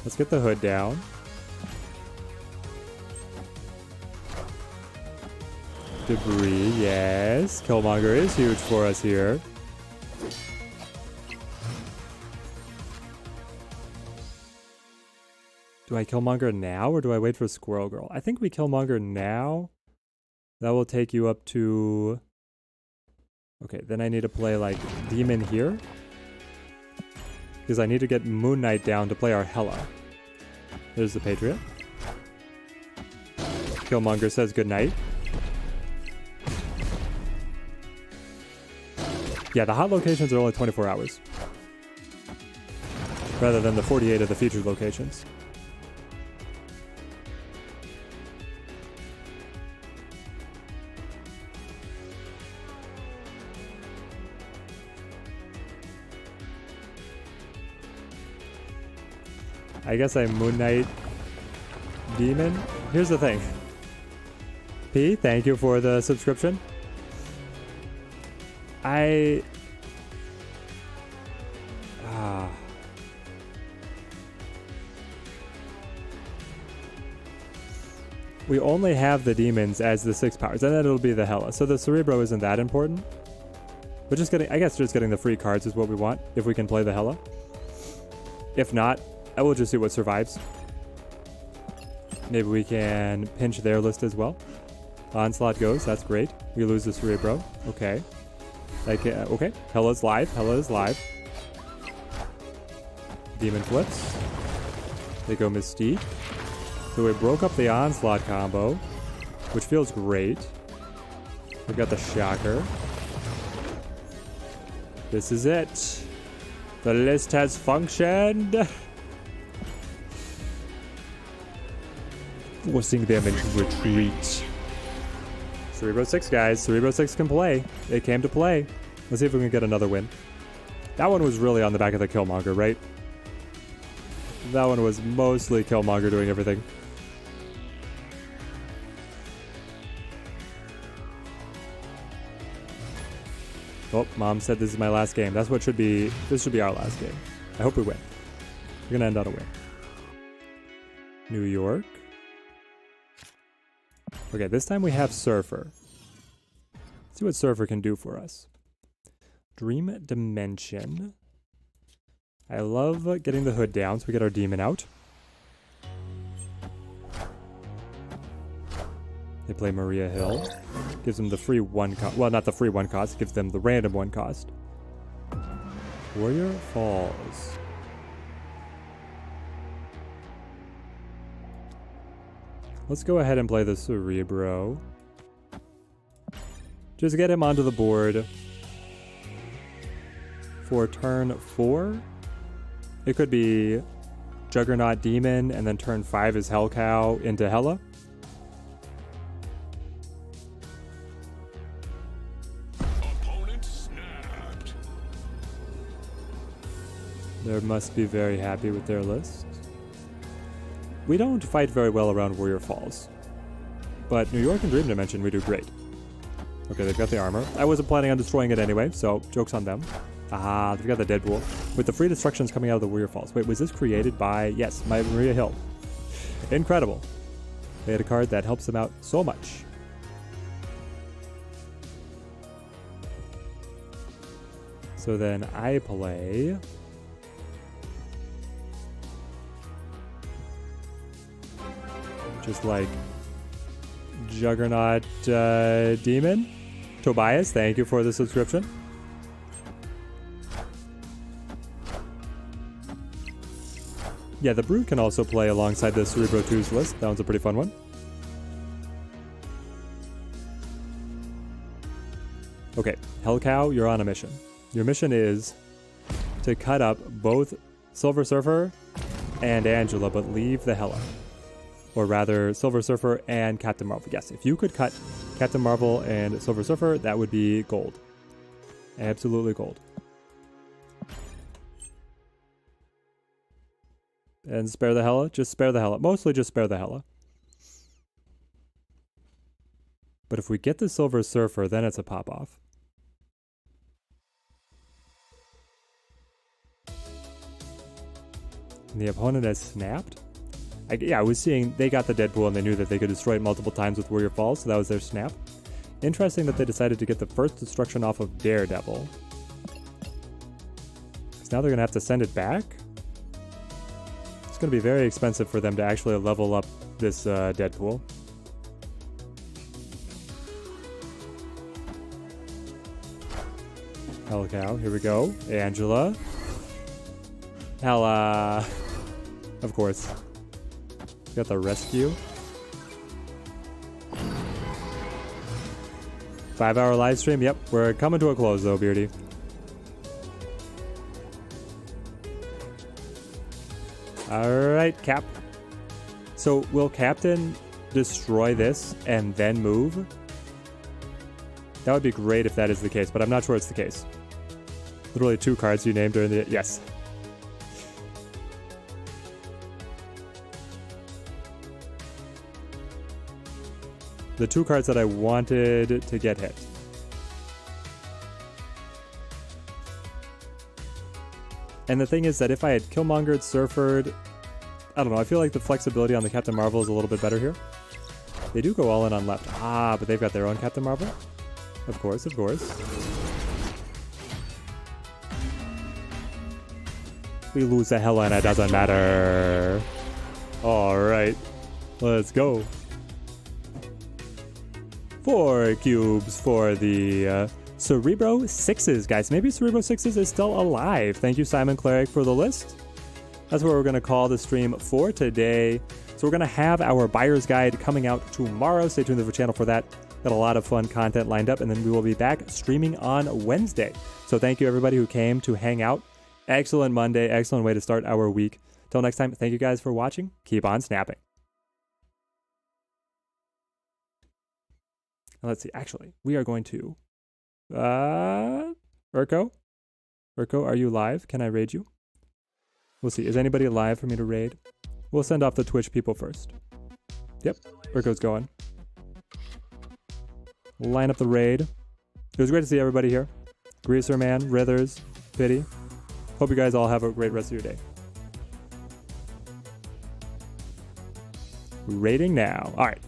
Let's get the hood down. Debris, yes. Killmonger is huge for us here. Do I Killmonger now or do I wait for Squirrel Girl? I think we Killmonger now. That will take you up to... Okay, then I need to play like Demon here. Because I need to get Moon Knight down to play our Hela. There's the Patriot. Killmonger says goodnight. Yeah, the hot locations are only 24 hours. Rather than the 48 of the featured locations. I guess I'm Moon Knight Demon. Here's the thing. P, thank you for the subscription. We only have the demons as the 6 powers, and then it'll be the Hela. So the Cerebro isn't that important. But just getting, I guess just getting the free cards is what we want, if we can play the Hela. If not, I will just see what survives. Maybe we can pinch their list as well. Onslaught goes, that's great. We lose the Cerebro, okay. Okay, Hela's live, Hela is live. Demon flips. They go Mystique. So we broke up the Onslaught combo, which feels great. We've got the Shocker. This is it. The list has functioned. Forcing them into retreat. Cerebro 6, guys. Cerebro 6 can play. It came to play. Let's see if we can get another win. That one was really on the back of the Killmonger, right? That one was mostly Killmonger doing everything. Oh, Mom said this is my last game. That's what should be. This should be our last game. I hope we win. We're gonna end on a win. New York. Okay, this time we have Surfer. Let's see what Surfer can do for us. Dream Dimension. I love getting the hood down so we get our demon out. They play Maria Hill. Gives them the free 1 cost. Well, not the free 1 cost. Gives them the random 1 cost. Warrior Falls. Let's go ahead and play the Cerebro. Just get him onto the board for turn 4. It could be Juggernaut Demon, and then turn 5 is Hellcow into Hela. Opponent snapped. They must be very happy with their list. We don't fight very well around Warrior Falls, but New York and Dream Dimension we do great. Okay, they've got the armor. I wasn't planning on destroying it anyway, so joke's on them. Ah, they've got the Deadpool. With the free destructions coming out of the Warrior Falls. Wait, was this created by... Yes, my Maria Hill. Incredible. They had a card that helps them out so much. So then I play... just like... Juggernaut Demon. Tobias, thank you for the subscription. Yeah, the Brute can also play alongside the Cerebro 2's list. That one's a pretty fun one. Okay, Hellcow, you're on a mission. Your mission is to cut up both Silver Surfer and Angela, but leave the Hela. Or rather, Silver Surfer and Captain Marvel. Yes, if you could cut Captain Marvel and Silver Surfer, that would be gold. Absolutely gold. And spare the Hela? Just spare the Hela. Mostly just spare the Hela. But if we get the Silver Surfer, then it's a pop-off. And the opponent has snapped? I was seeing they got the Deadpool and they knew that they could destroy it multiple times with Warrior Falls, so that was their snap. Interesting that they decided to get the first destruction off of Daredevil. Because now they're going to have to send it back? It's going to be very expensive for them to actually level up this Deadpool. Hellcow, here we go. Angela. Hella. Of course. Got the rescue. 5-hour live stream. Yep, we're coming to a close though, Beardy. Alright, Cap. So will Captain destroy this and then move? That would be great if that is the case, but I'm not sure it's the case. Literally 2 cards you named during the... Yes. The 2 cards that I wanted to get hit. And the thing is that if I had Killmongered, Surfered... I don't know, I feel like the flexibility on the Captain Marvel is a little bit better here. They do go all in on left. Ah, but they've got their own Captain Marvel? Of course, of course. We lose to Helena, it doesn't matter. Alright, let's go. 4 cubes for the Cerebro 6s, guys. Maybe Cerebro 6s is still alive. Thank you, Simon Cleric, for the list. That's what we're going to call the stream for today. So we're going to have our buyer's guide coming out tomorrow. Stay tuned to the channel for that. Got a lot of fun content lined up, and then we will be back streaming on Wednesday. So thank you, everybody who came to hang out. Excellent Monday. Excellent way to start our week. Till next time, thank you guys for watching. Keep on snapping. Let's see. Actually, we are going to... Urko? Urko, are you live? Can I raid you? We'll see. Is anybody live for me to raid? We'll send off the Twitch people first. Yep. Urko's going. Line up the raid. It was great to see everybody here. Greaser Man, Rithers, Pity. Hope you guys all have a great rest of your day. Raiding now. All right.